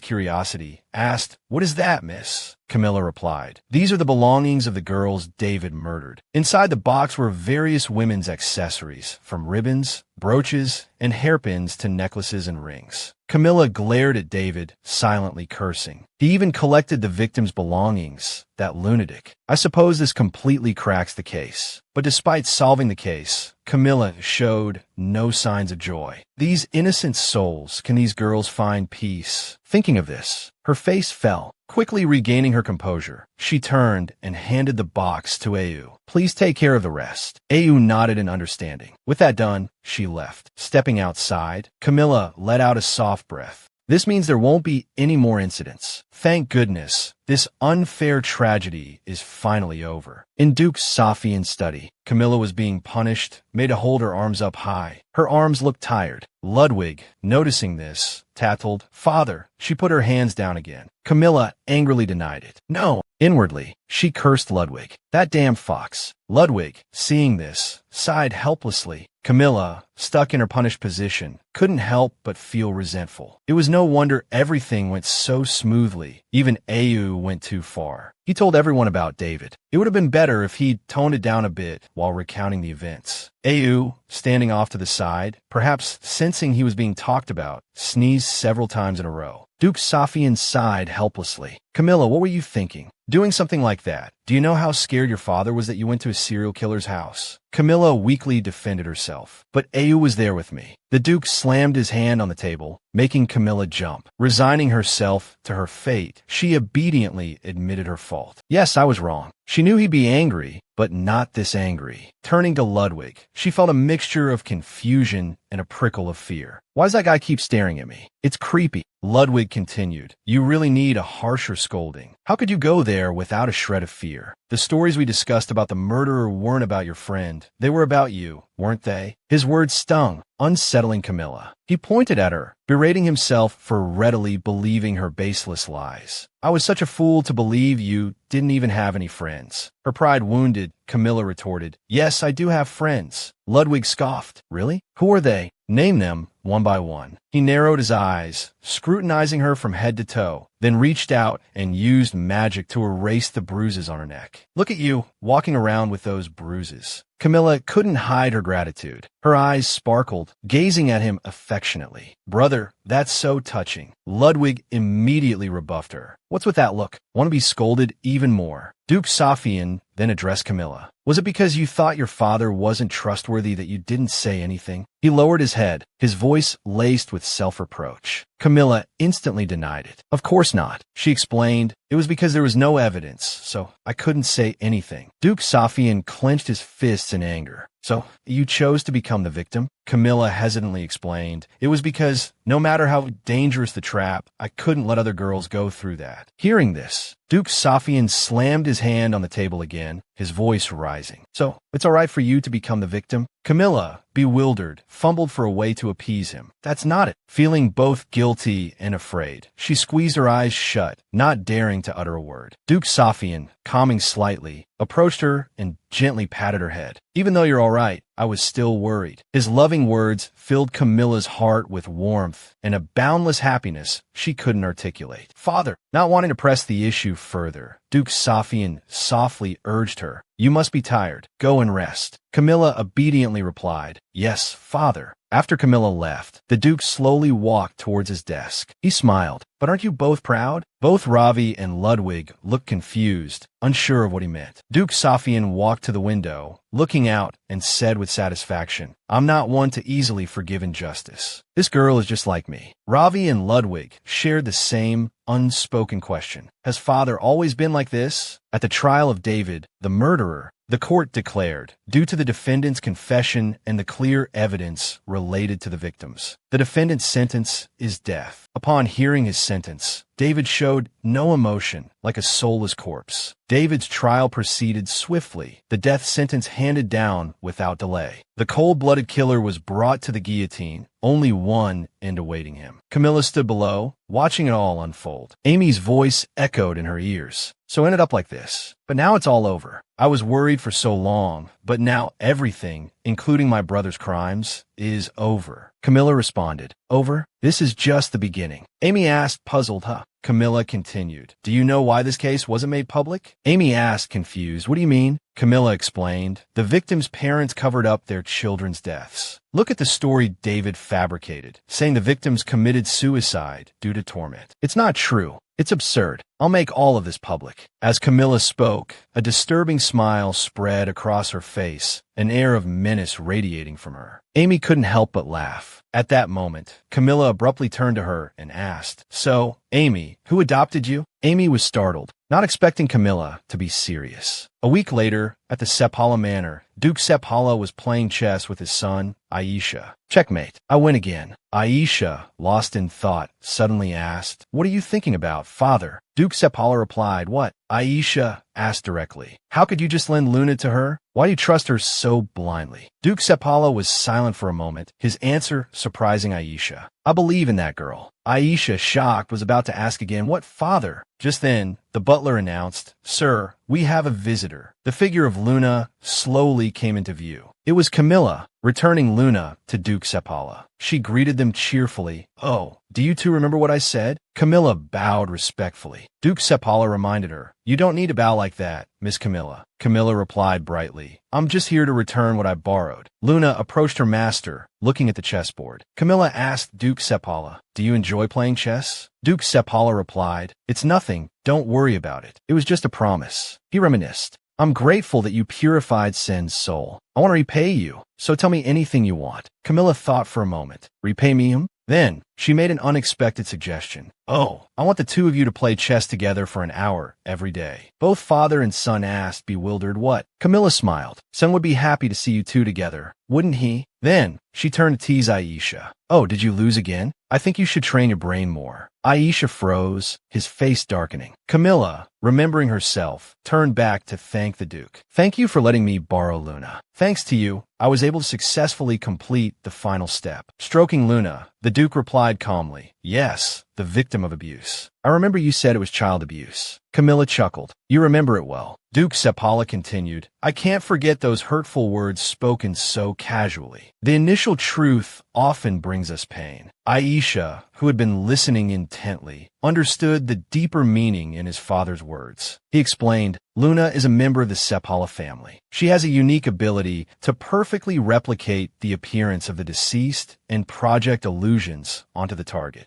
curiosity, asked, "What is that, miss?" Camilla replied, "These are the belongings of the girls David murdered." Inside the box were various women's accessories, from ribbons, brooches, and hairpins to necklaces and rings. Camilla glared at David, silently cursing. He even collected the victim's belongings, that lunatic. I suppose this completely cracks the case. But despite solving the case, Camilla showed no signs of joy. These innocent souls, can these girls find peace? Thinking of this, her face fell. Quickly regaining her composure, she turned and handed the box to Au. "Please take care of the rest." Au nodded in understanding. With that done, she left. Stepping outside, Camilla let out a soft breath. This means there won't be any more incidents. Thank goodness, this unfair tragedy is finally over. In Duke Safian's study, Camilla was being punished, made to hold her arms up high. Her arms looked tired. Ludwig, noticing this, tattled, "Father." She put her hands down again. Camilla angrily denied it. "No." Inwardly, she cursed Ludwig. "That damn fox." Ludwig, seeing this, sighed helplessly. Camilla, stuck in her punished position, couldn't help but feel resentful. It was no wonder everything went so smoothly. Even Au went too far. He told everyone about David. It would have been better if he'd toned it down a bit while recounting the events. Au, standing off to the side, perhaps sensing he was being talked about, sneezed several times in a row. Duke Safian sighed helplessly. "Camilla, what were you thinking? Doing something like that? Do you know how scared your father was that you went to a serial killer's house?" Camilla weakly defended herself. "But Au was there with me." The Duke slammed his hand on the table, making Camilla jump. Resigning herself to her fate, she obediently admitted her fault. "Yes, I was wrong." She knew he'd be angry, but not this angry. Turning to Ludwig, she felt a mixture of confusion and a prickle of fear. "Why does that guy keep staring at me? It's creepy." Ludwig continued, "You really need a harsher scolding. How could you go there without a shred of fear? The stories we discussed about the murderer weren't about your friend. They were about you, weren't they?" His words stung, unsettling Camilla. He pointed at her, berating himself for readily believing her baseless lies. "I was such a fool to believe you didn't even have any friends." Her pride wounded, Camilla retorted, "Yes, I do have friends." Ludwig scoffed. "Really? Who are they? Name them one by one." He narrowed his eyes, scrutinizing her from head to toe, then reached out and used magic to erase the bruises on her neck. "Look at you, walking around with those bruises." Camilla couldn't hide her gratitude. Her eyes sparkled, gazing at him affectionately. "Brother, that's so touching." Ludwig immediately rebuffed her. "What's with that look? Want to be scolded even more?" Duke Safian then addressed Camilla. "Was it because you thought your father wasn't trustworthy that you didn't say anything?" He lowered his head, his voice laced with self-reproach. Camilla instantly denied it. "Of course not," she explained. "It was because there was no evidence, so I couldn't say anything." Duke Safian clenched his fists in anger. "So, you chose to become the victim?" Camilla hesitantly explained. "It was because, no matter how dangerous the trap, I couldn't let other girls go through that." Hearing this, Duke Safian slammed his hand on the table again, his voice rising. "So, it's all right for you to become the victim?" Camilla, bewildered, fumbled for a way to appease him. "That's not it." Feeling both guilty and afraid, she squeezed her eyes shut, not daring to utter a word. Duke Safian, calming slightly, approached her and gently patted her head. "Even though you're all right, I was still worried." His loving words filled Camilla's heart with warmth and a boundless happiness she couldn't articulate. "Father," not wanting to press the issue further, Duke Safian softly urged her, "You must be tired. Go and rest." Camilla obediently replied, "Yes, father." After Camilla left, the Duke slowly walked towards his desk. He smiled. But aren't you both proud? Both Ravi and Ludwig looked confused, unsure of what he meant. Duke Safian walked to the window, looking out, and said with satisfaction, I'm not one to easily forgive injustice. This girl is just like me. Ravi and Ludwig shared the same unspoken question. Has father always been like this? At the trial of David, the murderer, the court declared, due to the defendant's confession and the clear evidence related to the victims, the defendant's sentence is death. Upon hearing his sentence, David showed no emotion, like a soulless corpse. David's trial proceeded swiftly, the death sentence handed down without delay. The cold-blooded killer was brought to the guillotine, only one end awaiting him. Camilla stood below, watching it all unfold. Amy's voice echoed in her ears. So it ended up like this. But now it's all over. I was worried for so long, but now everything, including my brother's crimes, is over. Camilla responded, Over? This is just the beginning. Amy asked, puzzled, Camilla continued, Do you know why this case wasn't made public? Amy asked, confused, What do you mean? Camilla explained, The victims' parents covered up their children's deaths. Look at the story David fabricated, saying the victims committed suicide due to torment. It's not true. It's absurd. I'll make all of this public. As Camilla spoke, a disturbing smile spread across her face, an air of menace radiating from her. Amy couldn't help but laugh. At that moment, Camilla abruptly turned to her and asked, So, Amy, who adopted you? Amy was startled, not expecting Camilla to be serious. A week later, at the Sephala Manor, Duke Sephala was playing chess with his son, Aisha. Checkmate. I win again. Aisha, lost in thought, suddenly asked, What are you thinking about, father? Duke Sephala replied, What? Aisha asked directly. How could you just lend Luna to her? Why do you trust her so blindly? Duke Sephala was silent for a moment, his answer surprising Aisha. I believe in that girl. Aisha, shocked, was about to ask again, What father? Just then, the butler announced, Sir, we have a visitor. The figure of Luna slowly came into view. It was Camilla, returning Luna to Duke Sephala. She greeted them cheerfully. Oh, do you two remember what I said? Camilla bowed respectfully. Duke Sephala reminded her, You don't need to bow like that, Miss Camilla. Camilla replied brightly, I'm just here to return what I borrowed. Luna approached her master, looking at the chessboard. Camilla asked Duke Sephala, Do you enjoy playing chess? Duke Sephala replied, It's nothing, don't worry about it. It was just a promise. He reminisced. I'm grateful that you purified Sen's soul. I want to repay you, so tell me anything you want. Camilla thought for a moment. Repay me him? Then, she made an unexpected suggestion. Oh, I want the two of you to play chess together for an hour every day. Both father and son asked, bewildered, What? Camilla smiled. Son would be happy to see you two together, wouldn't he? Then, she turned to tease Aisha. Oh, did you lose again? I think you should train your brain more. Aisha froze, his face darkening. Camilla, remembering herself, turned back to thank the Duke. Thank you for letting me borrow Luna. Thanks to you, I was able to successfully complete the final step. Stroking Luna, the Duke replied calmly, Yes, the victim of abuse. I remember you said it was child abuse. Camilla chuckled. You remember it well. Duke Sephala continued, I can't forget those hurtful words spoken so casually. The initial truth often brings us pain. Aisha, who had been listening intently, understood the deeper meaning in his father's words. He explained, Luna is a member of the Sephala family. She has a unique ability to perfectly replicate the appearance of the deceased and project illusions onto the target.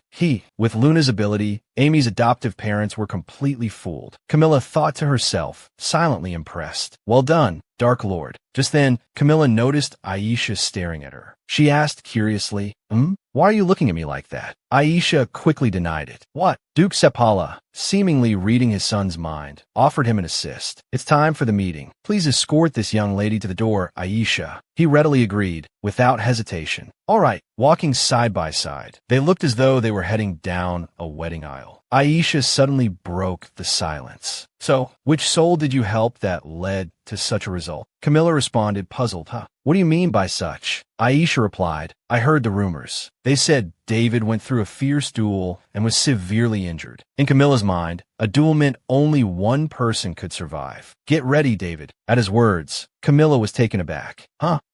With Luna's ability, Amy's adoptive parents were completely fooled. Camilla thought to herself, silently impressed. Well done, Dark Lord. Just then, Camilla noticed Aisha staring at her. She asked curiously, Why are you looking at me like that? Aisha quickly denied it. What? Duke Sephala, seemingly reading his son's mind, offered him an assist. It's time for the meeting. Please escort this young lady to the door, Aisha. He readily agreed, without hesitation. All right, walking side by side, they looked as though they were heading down a wedding aisle. Aisha suddenly broke the silence. So, which soul did you help that led to such a result? Camilla responded, puzzled, What do you mean by such? Aisha replied, I heard the rumors. They said David went through a fierce duel and was severely injured. In Camilla's mind, a duel meant only one person could survive. Get ready, David. At his words, Camilla was taken aback.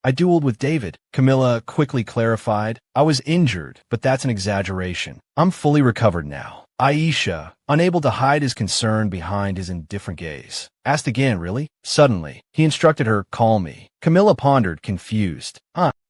I dueled with David. Camilla quickly clarified, I was injured, but that's an exaggeration. I'm fully recovered now. Aisha, unable to hide his concern behind his indifferent gaze, asked again, Really? Suddenly, he instructed her, Call me. Camilla pondered, confused.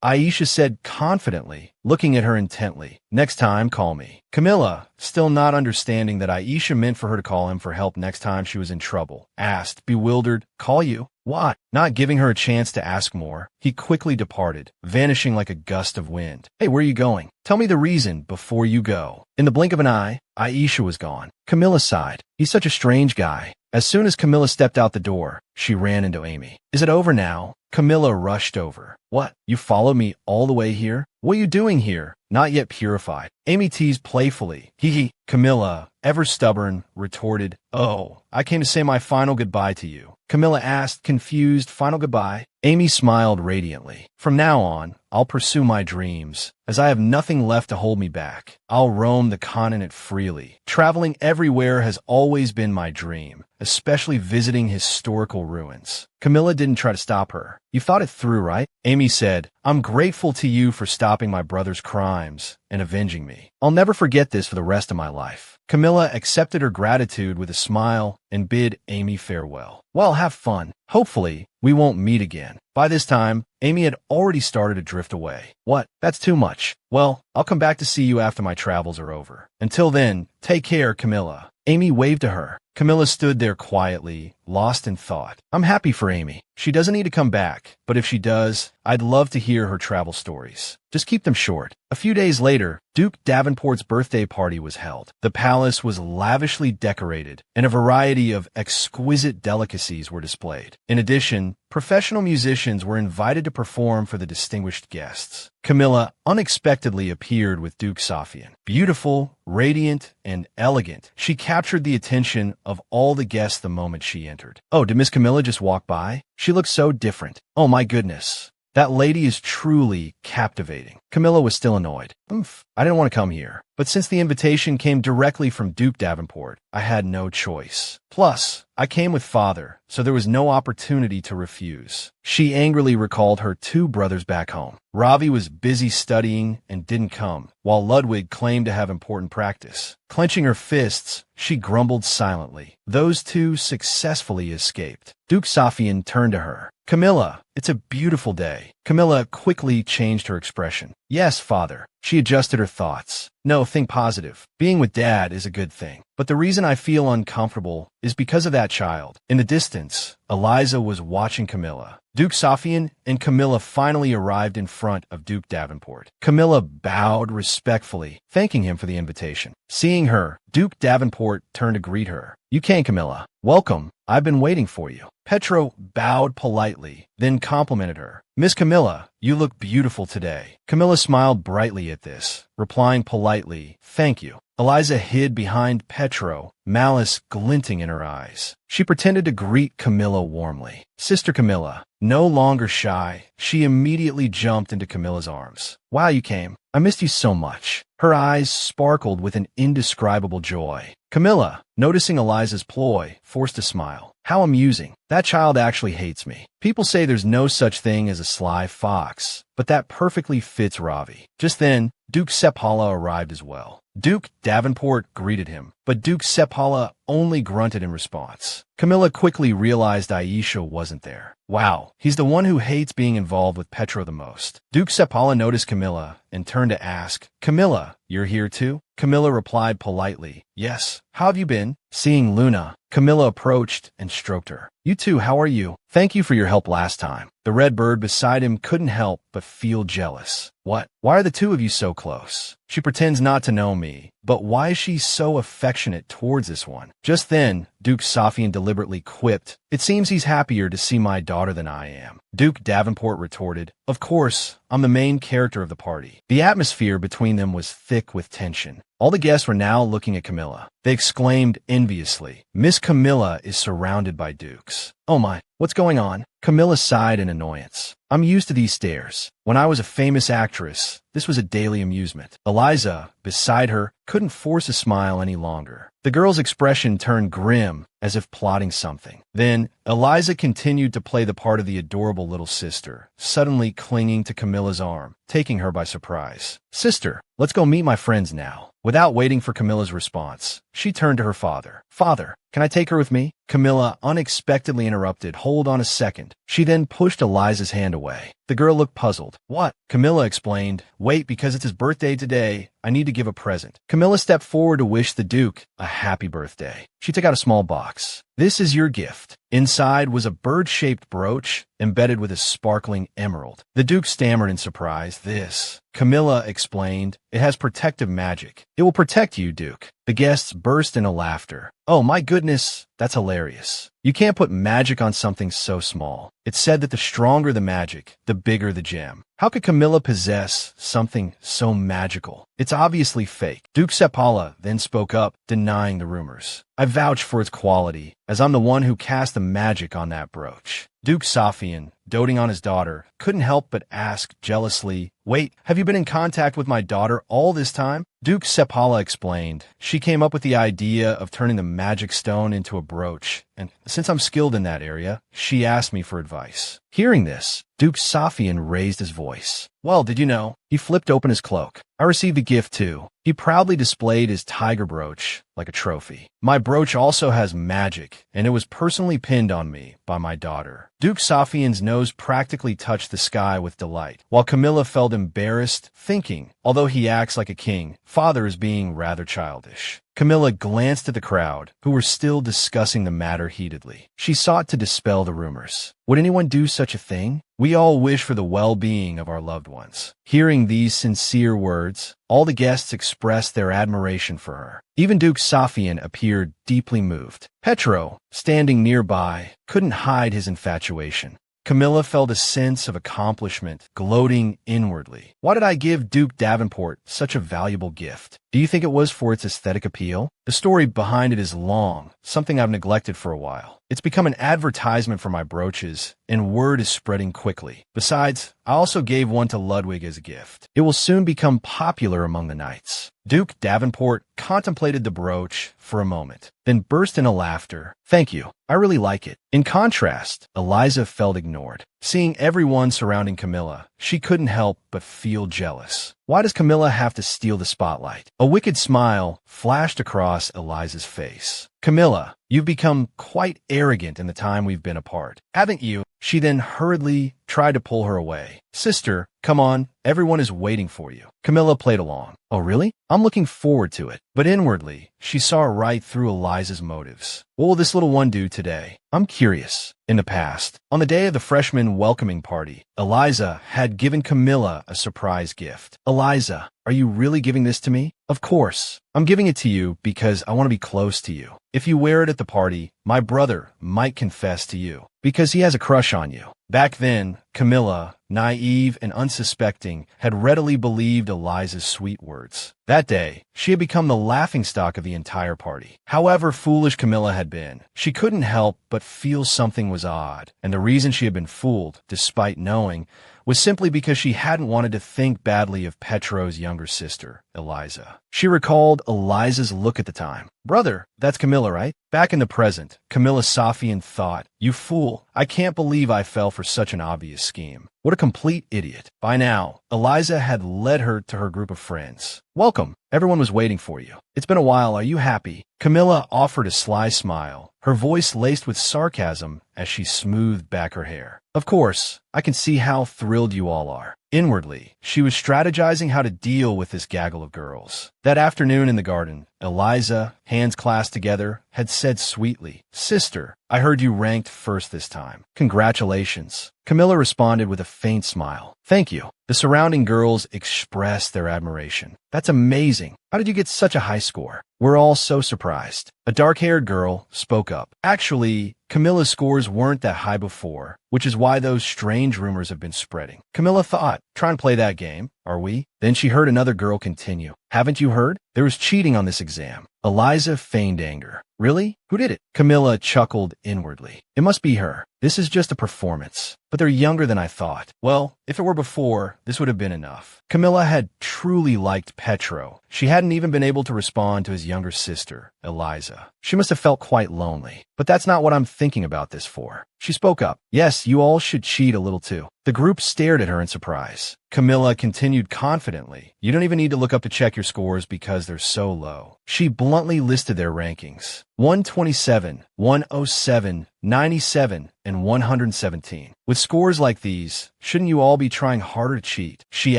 Aisha said confidently, looking at her intently. Next time, call me. Camilla, still not understanding that Aisha meant for her to call him for help next time she was in trouble, asked, bewildered, call you? What? Not giving her a chance to ask more, he quickly departed, vanishing like a gust of wind. Hey, where are you going? Tell me the reason before you go. In the blink of an eye, Aisha was gone. Camilla sighed. He's such a strange guy. As soon as Camilla stepped out the door, she ran into Amy. Is it over now? Camilla rushed over. What? You followed me all the way here? What are you doing here? Not yet purified. Amy teased playfully. Hee. Camilla, ever stubborn, retorted, Oh, I came to say my final goodbye to you. Camilla asked, confused, final goodbye? Amy smiled radiantly. From now on, I'll pursue my dreams. As I have nothing left to hold me back, I'll roam the continent freely. Traveling everywhere has always been my dream, especially visiting historical ruins. Camilla didn't try to stop her. You thought it through, right? Amy said, I'm grateful to you for stopping my brother's crimes and avenging me. I'll never forget this for the rest of my life. Camilla accepted her gratitude with a smile and bid Amy farewell. Well, have fun. Hopefully, we won't meet again. By this time, Amy had already started to drift away. What? That's too much. Well, I'll come back to see you after my travels are over. Until then, take care, Camilla. Amy waved to her. Camilla stood there quietly, lost in thought. I'm happy for Amy. She doesn't need to come back, but if she does, I'd love to hear her travel stories. Just keep them short. A few days later, Duke Davenport's birthday party was held. The palace was lavishly decorated, and a variety of exquisite delicacies were displayed. In addition, professional musicians were invited to perform for the distinguished guests. Camilla unexpectedly appeared with Duke Safian. Beautiful, radiant, and elegant, she captured the attention of all the guests the moment she entered. Oh, did Miss Camilla just walk by? She looked so different. Oh my goodness. That lady is truly captivating. Camilla was still annoyed. I didn't want to come here. But since the invitation came directly from Duke Davenport, I had no choice. Plus, I came with father, so there was no opportunity to refuse. She angrily recalled her two brothers back home. Ravi was busy studying and didn't come, while Ludwig claimed to have important practice. Clenching her fists, she grumbled silently. Those two successfully escaped. Duke Safian turned to her. Camilla, it's a beautiful day. Camilla quickly changed her expression. Yes, father. She adjusted her thoughts. No, think positive. Being with dad is a good thing. But the reason I feel uncomfortable is because of that child. In the distance, Eliza was watching Camilla. Duke Safian and Camilla finally arrived in front of Duke Davenport. Camilla bowed respectfully, thanking him for the invitation. Seeing her, Duke Davenport turned to greet her. You came, Camilla. Welcome. I've been waiting for you. Petro bowed politely, then complimented her. Miss Camilla, you look beautiful today. Camilla smiled brightly at this, replying politely, thank you. Eliza hid behind Petro, malice glinting in her eyes. She pretended to greet Camilla warmly. Sister Camilla, no longer shy, she immediately jumped into Camilla's arms. Wow, you came. I missed you so much. Her eyes sparkled with an indescribable joy. Camilla, noticing Eliza's ploy, forced a smile. How amusing. That child actually hates me. People say there's no such thing as a sly fox, but that perfectly fits Ravi. Just then, Duke Sephala arrived as well. Duke Davenport greeted him, but Duke Sephala only grunted in response. Camilla quickly realized Aisha wasn't there. Wow, he's the one who hates being involved with Petro the most. Duke Sephala noticed Camilla and turned to ask, Camilla, you're here too? Camilla replied politely, yes. How have you been? Seeing Luna, Camilla approached and stroked her. You too, how are you? Thank you for your help last time. The red bird beside him couldn't help but feel jealous. What? Why are the two of you so close? She pretends not to know me, but why is she so affectionate towards this one? Just then, Duke Safian deliberately quipped, it seems he's happier to see my daughter than I am. Duke Davenport retorted, of course, I'm the main character of the party. The atmosphere between them was thick with tension. All the guests were now looking at Camilla. They exclaimed enviously, Miss Camilla is surrounded by dukes. Oh my, what's going on? Camilla sighed in annoyance. I'm used to these stares. When I was a famous actress, this was a daily amusement. Eliza, beside her, couldn't force a smile any longer. The girl's expression turned grim, as if plotting something. Then, Eliza continued to play the part of the adorable little sister, suddenly clinging to Camilla's arm. taking her by surprise. Sister, let's go meet my friends now. Without waiting for Camilla's response, she turned to her father. Father, can I take her with me? Camilla unexpectedly interrupted. Hold on a second. She then pushed Eliza's hand away. The girl looked puzzled. What? Camilla explained. Wait, because it's his birthday today. I need to give a present. Camilla stepped forward to wish the Duke a happy birthday. She took out a small box. This is your gift. Inside was a bird-shaped brooch embedded with a sparkling emerald. The Duke stammered in surprise. This, Camilla explained, it has protective magic. It will protect you, Duke. The guests burst into laughter. Oh my goodness, that's hilarious. You can't put magic on something so small. It's said that the stronger the magic, the bigger the gem. How could Camilla possess something so magical? It's obviously fake. Duke Sepala then spoke up, denying the rumors. I vouch for its quality, as I'm the one who cast the magic on that brooch. Duke Safian, doting on his daughter, couldn't help but ask jealously, Wait, have you been in contact with my daughter all this time? Duke Sepala explained. She came up with the idea of turning the magic stone into a brooch, and since I'm skilled in that area, she asked me for advice. Hearing this, Duke Safian raised his voice. Well, did you know? He flipped open his cloak. I received a gift too. He proudly displayed his tiger brooch like a trophy. My brooch also has magic, and it was personally pinned on me by my daughter. Duke Safian's nose practically touched the sky with delight, while Camilla felt embarrassed, thinking, although he acts like a king, father is being rather childish. Camilla glanced at the crowd, who were still discussing the matter heatedly. She sought to dispel the rumors. Would anyone do such a thing? We all wish for the well-being of our loved ones. Hearing these sincere words, all the guests expressed their admiration for her. Even Duke Safian appeared deeply moved. Petro, standing nearby, couldn't hide his infatuation. Camilla felt a sense of accomplishment, gloating inwardly. Why did I give Duke Davenport such a valuable gift? Do you think it was for its aesthetic appeal? The story behind it is long, something I've neglected for a while. It's become an advertisement for my brooches, and word is spreading quickly. Besides, I also gave one to Ludwig as a gift. It will soon become popular among the knights. Duke Davenport contemplated the brooch for a moment, then burst into laughter. Thank you. I really like it. In contrast, Eliza felt ignored. Seeing everyone surrounding Camilla, she couldn't help but feel jealous. Why does Camilla have to steal the spotlight? A wicked smile flashed across Eliza's face. Camilla, you've become quite arrogant in the time we've been apart, haven't you? She then hurriedly tried to pull her away. Sister, come on, everyone is waiting for you. Camilla played along. Oh really? I'm looking forward to it. But inwardly, she saw right through Eliza's motives. What will this little one do today? I'm curious. In the past, on the day of the freshman welcoming party, Eliza had given Camilla a surprise gift. Eliza, are you really giving this to me? Of course. I'm giving it to you because I want to be close to you. If you wear it at the party, my brother might confess to you, because he has a crush on you. Back then, Camilla, naive and unsuspecting, had readily believed Eliza's sweet words. That day, she had become the laughingstock of the entire party. However foolish Camilla had been, she couldn't help but feel something was odd, and the reason she had been fooled, despite knowing, was simply because she hadn't wanted to think badly of Petro's younger sister, Eliza. She recalled Eliza's look at the time. Brother, that's Camilla, right? Back in the present, Camilla Safian thought, you fool, I can't believe I fell for such an obvious scheme. What a complete idiot. By now, Eliza had led her to her group of friends. Welcome. Everyone was waiting for you. It's been a while. Are you happy? Camilla offered a sly smile, her voice laced with sarcasm as she smoothed back her hair. Of course, I can see how thrilled you all are. Inwardly, she was strategizing how to deal with this gaggle of girls. That afternoon in the garden, Eliza, hands clasped together, had said sweetly, Sister, I heard you ranked first this time. Congratulations. Camilla responded with a faint smile. Thank you. The surrounding girls expressed their admiration. That's amazing. How did you get such a high score? We're all so surprised. A dark-haired girl spoke up. Actually, Camilla's scores weren't that high before, which is why those strange rumors have been spreading. Camilla thought, try and play that game, are we? Then she heard another girl continue. Haven't you heard? There was cheating on this exam. Eliza feigned anger. Really? Who did it? Camilla chuckled inwardly. It must be her. This is just a performance. But they're younger than I thought. Well, if it were before, this would have been enough. Camilla had truly liked Petro. She hadn't even been able to respond to his younger sister, Eliza. She must have felt quite lonely. But that's not what I'm thinking about this for. She spoke up. Yes, you all should cheat a little too. The group stared at her in surprise. Camilla continued confidently. You don't even need to look up to check your scores because they're so low. She bluntly listed their rankings. 127, 107, 97, and 117. With scores like these, shouldn't you all be trying harder to cheat? She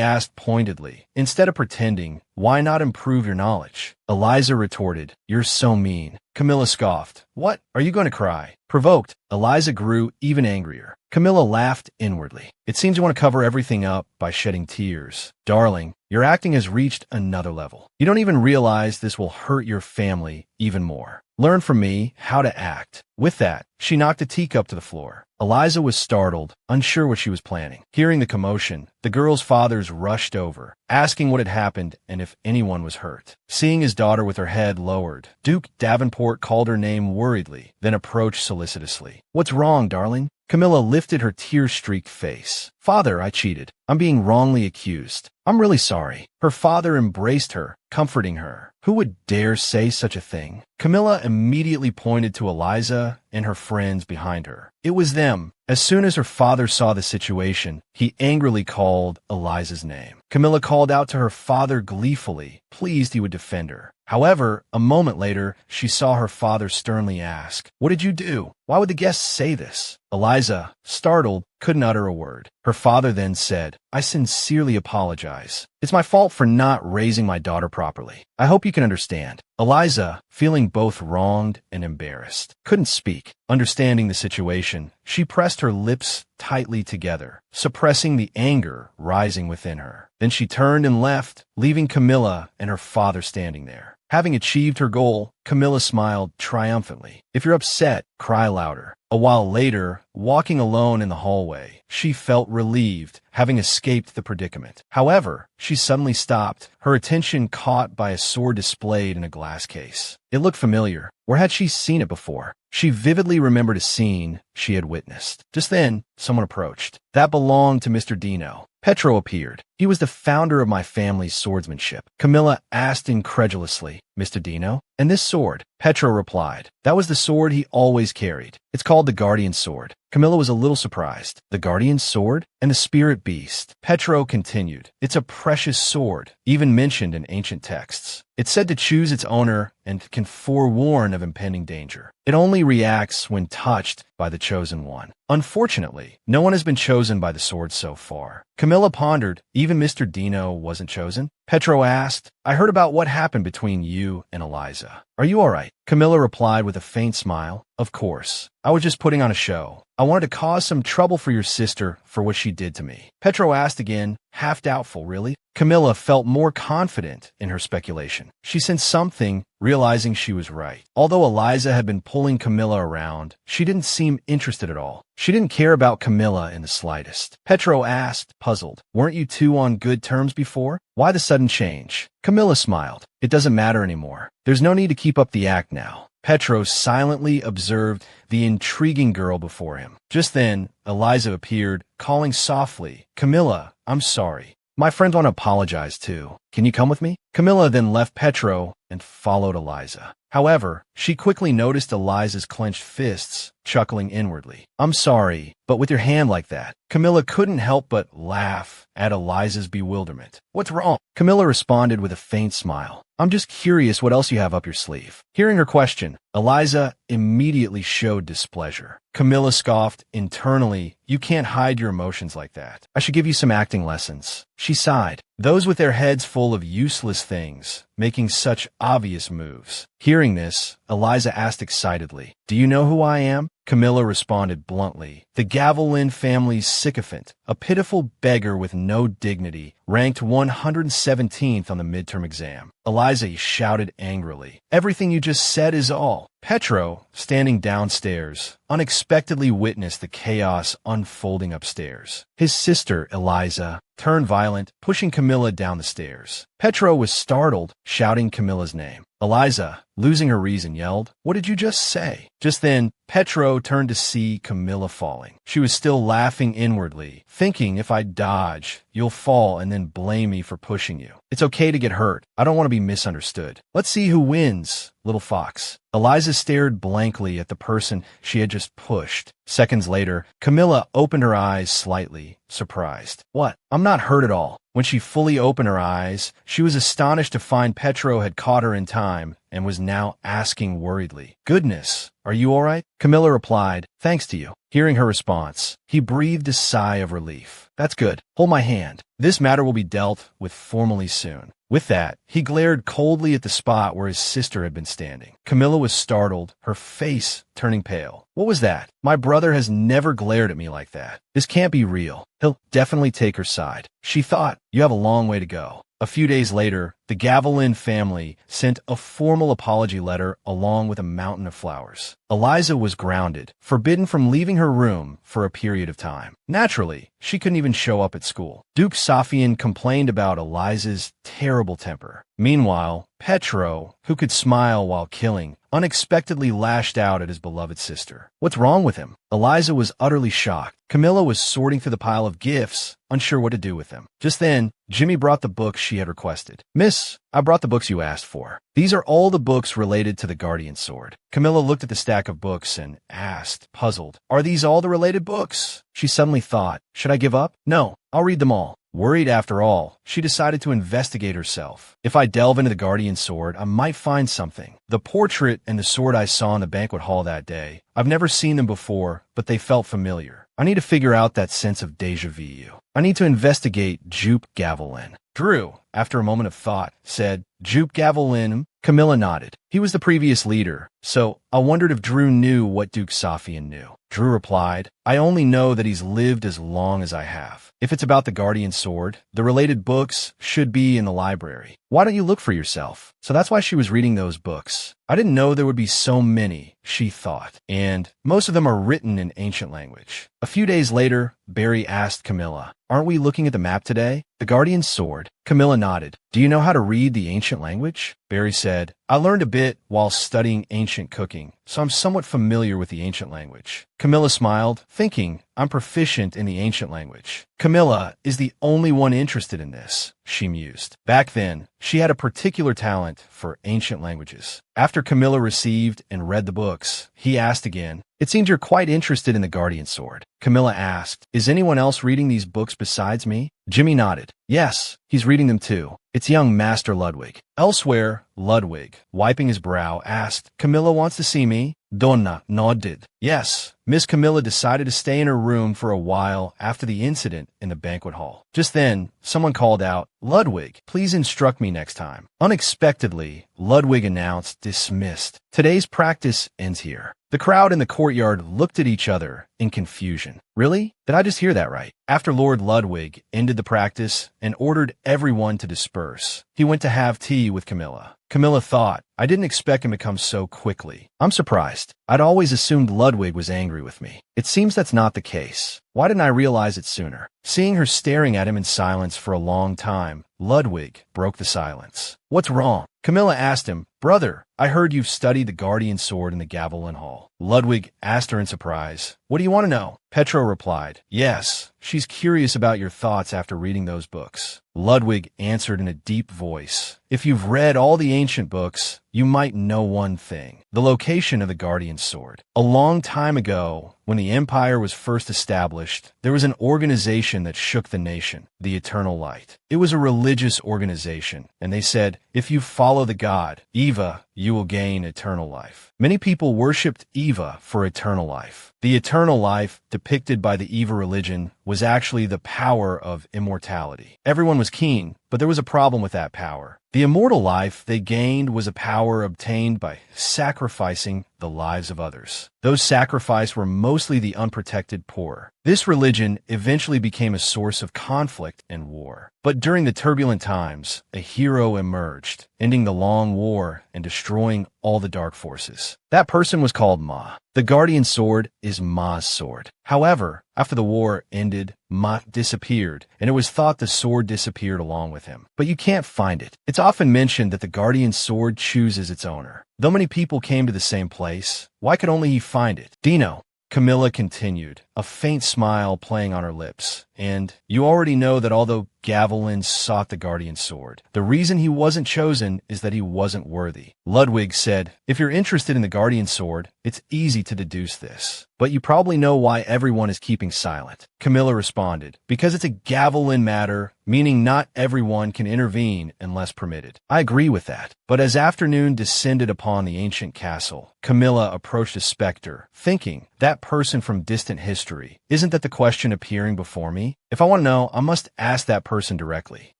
asked pointedly. Instead of pretending, why not improve your knowledge? Eliza retorted, you're so mean. Camilla scoffed. What? Are you going to cry? Provoked, Eliza grew even angrier. Camilla laughed inwardly. It seems you want to cover everything up by shedding tears. Darling, your acting has reached another level. You don't even realize this will hurt your family even more. Learn from me how to act. With that, she knocked a teacup to the floor. Eliza was startled, unsure what she was planning. Hearing the commotion, the girl's fathers rushed over, asking what had happened and if anyone was hurt. Seeing his daughter with her head lowered, Duke Davenport called her name worriedly, then approached solicitously. What's wrong, darling? Camilla lifted her tear-streaked face. Father, I cheated. I'm being wrongly accused. I'm really sorry. Her father embraced her, comforting her. Who would dare say such a thing? Camilla immediately pointed to Eliza and her friends behind her. It was them. As soon as her father saw the situation, he angrily called Eliza's name. Camilla called out to her father gleefully, pleased he would defend her. However, a moment later, she saw her father sternly ask, what did you do? Why would the guests say this? Eliza, startled, couldn't utter a word. Her father then said, I sincerely apologize. It's my fault for not raising my daughter properly. I hope you can understand. Eliza, feeling both wronged and embarrassed, couldn't speak. Understanding the situation, she pressed her lips tightly together, suppressing the anger rising within her. Then she turned and left, leaving Camilla and her father standing there. Having achieved her goal, Camilla smiled triumphantly. If you're upset, cry louder. A while later, walking alone in the hallway, she felt relieved, having escaped the predicament. However, she suddenly stopped, her attention caught by a sword displayed in a glass case. It looked familiar. Where had she seen it before? She vividly remembered a scene she had witnessed. Just then, someone approached. That belonged to Mr. Dino. Petro appeared. He was the founder of my family's swordsmanship. Camilla asked incredulously, Mr. Dino? And this sword? Petro replied, that was the sword he always carried. It's called the Guardian Sword. Camilla was a little surprised. The Guardian Sword? And the Spirit Beast? Petro continued, it's a precious sword, even mentioned in ancient texts. It's said to choose its owner and can forewarn of impending danger. It only reacts when touched by the chosen one. Unfortunately, no one has been chosen by the sword so far. Camilla pondered, even Mr. Dino wasn't chosen? Petro asked, I heard about what happened between you and Eliza. Are you all right? Camilla replied with a faint smile, of course. I was just putting on a show. I wanted to cause some trouble for your sister for what she did to me. Petro asked again, half doubtful, really? Camilla felt more confident in her speculation. She sensed something, realizing she was right. Although Eliza had been pulling Camilla around, she didn't seem interested at all. She didn't care about Camilla in the slightest. Petro asked, puzzled, weren't you two on good terms before? Why the sudden change? Camilla smiled. It doesn't matter anymore. There's no need to keep up the act now. Petro silently observed the intriguing girl before him. Just then, Eliza appeared, calling softly, Camilla, I'm sorry. My friends want to apologize too. Can you come with me? Camilla then left Petro and followed Eliza. However, she quickly noticed Eliza's clenched fists, chuckling inwardly. I'm sorry, but with your hand like that. Camilla couldn't help but laugh at Eliza's bewilderment. What's wrong? Camilla responded with a faint smile. I'm just curious what else you have up your sleeve. Hearing her question, Eliza immediately showed displeasure. Camilla scoffed internally, you can't hide your emotions like that. I should give you some acting lessons. She sighed. Those with their heads full of useless things, making such obvious moves. Hearing this, Eliza asked excitedly, do you know who I am? Camilla responded bluntly, the Gavelin family's sycophant, a pitiful beggar with no dignity, ranked 117th on the midterm exam. Eliza shouted angrily, everything you just said is all. Petro, standing downstairs, unexpectedly witnessed the chaos unfolding upstairs. His sister, Eliza, turned violent, pushing Camilla down the stairs. Petro was startled, shouting Camilla's name. Eliza, losing her reason, yelled, what did you just say? Just then, Petro turned to see Camilla falling. She was still laughing inwardly, thinking if I dodge, you'll fall and then blame me for pushing you. It's okay to get hurt. I don't want to be misunderstood. Let's see who wins. little fox. Eliza stared blankly at the person she had just pushed. Seconds later, Camilla opened her eyes slightly, surprised. What? I'm not hurt at all. When she fully opened her eyes, she was astonished to find Petro had caught her in time and was now asking worriedly, "Goodness, are you all right?" Camilla replied, "Thanks to you." Hearing her response, he breathed a sigh of relief. "That's good. Hold my hand. This matter will be dealt with formally soon." With that, he glared coldly at the spot where his sister had been standing. Camilla was startled, her face turning pale. "What was that? My brother has never glared at me like that. This can't be real. He'll definitely take her side." She thought, "You have a long way to go." A few days later, the Gavilan family sent a formal apology letter along with a mountain of flowers. Eliza was grounded, forbidden from leaving her room for a period of time. Naturally, she couldn't even show up at school. Duke Safian complained about Eliza's terrible temper. Meanwhile, Petro, who could smile while killing, unexpectedly lashed out at his beloved sister. What's wrong with him? Eliza was utterly shocked. Camilla was sorting through the pile of gifts, unsure what to do with them. Just then, Jimmy brought the books she had requested. "Miss, I brought the books you asked for. These are all the books related to the Guardian Sword." Camilla looked at the stack of books and asked, puzzled, "Are these all the related books?" She suddenly thought, "Should I give up? No, I'll read them all." Worried after all, she decided to investigate herself. If I delve into the Guardian Sword, I might find something. The portrait and the sword I saw in the banquet hall that day, I've never seen them before, but they felt familiar. I need to figure out that sense of deja vu. I need to investigate Jupe Gavilan. Drew, after a moment of thought, said, "Jupe Gavilan." Camilla nodded. He was the previous leader, so I wondered if Drew knew what Duke Safian knew. Drew replied, "I only know that he's lived as long as I have. If it's about the Guardian Sword, the related books should be in the library. Why don't you look for yourself?" So that's why she was reading those books. I didn't know there would be so many, she thought, and most of them are written in ancient language. A few days later, Barry asked Camilla, "Aren't we looking at the map today? The Guardian Sword?" Camilla nodded. "Do you know how to read the ancient language?" Barry said, "I learned a bit while studying ancient cooking, so I'm somewhat familiar with the ancient language." Camilla smiled, thinking, "I'm proficient in the ancient language. Camilla is the only one interested in this," she mused. Back then, she had a particular talent for ancient languages. After Camilla received and read the books, he asked again, "It seems you're quite interested in the Guardian Sword." Camilla asked, "Is anyone else reading these books besides me?" Jimmy nodded. "Yes, he's reading them too. It's young Master Ludwig." Elsewhere, Ludwig, wiping his brow, asked, "Camilla wants to see me?" Donna nodded. Yes, Miss Camilla decided to stay in her room for a while after the incident in the banquet hall. Just then, someone called out, "Ludwig, please instruct me next time." Unexpectedly, Ludwig announced, "Dismissed. Today's practice ends here." The crowd in the courtyard looked at each other in confusion. Really? Did I just hear that right? After Lord Ludwig ended the practice and ordered everyone to disperse, he went to have tea with Camilla. Camilla thought, "I didn't expect him to come so quickly. I'm surprised. I'd always assumed Ludwig was angry with me. It seems that's not the case. Why didn't I realize it sooner?" Seeing her staring at him in silence for a long time, Ludwig broke the silence. "What's wrong?" Camilla asked him, "Brother, I heard you've studied the Guardian Sword in the Gavilan Hall." Ludwig asked her in surprise, "What do you want to know?" Petro replied, "Yes, she's curious about your thoughts after reading those books." Ludwig answered in a deep voice, "If you've read all the ancient books, you might know one thing. The location of the Guardian Sword. A long time ago, when the Empire was first established, there was an organization that shook the nation, the Eternal Light. It was a religious organization, and they said, if you follow the god, Eva, you will gain eternal life. Many people worshipped Eva for eternal life. The eternal life depicted by the Eva religion was actually the power of immortality. Everyone was keen, but there was a problem with that power. The immortal life they gained was a power obtained by sacrificing the lives of others. Those sacrificed were mostly the unprotected poor. This religion eventually became a source of conflict and war. But during the turbulent times, a hero emerged, ending the long war and destroying all the dark forces. That person was called Ma. The Guardian Sword is Ma's sword. However, after the war ended, Ma disappeared, and it was thought the sword disappeared along with him. But you can't find it. It's often mentioned that the Guardian Sword chooses its owner. Though many people came to the same place, why could only he find it? Dino, Camilla continued, a faint smile playing on her lips. And you already know that although Gavilan sought the guardian sword, the reason he wasn't chosen is that he wasn't worthy. Ludwig said, if you're interested in the guardian sword, it's easy to deduce this. But you probably know why everyone is keeping silent. Camilla responded, because it's a Gavilan matter, meaning not everyone can intervene unless permitted. I agree with that. But as afternoon descended upon the ancient castle, Camilla approached a specter, thinking, that person from distant history, isn't that the question appearing before me? If I want to know, I must ask that person directly.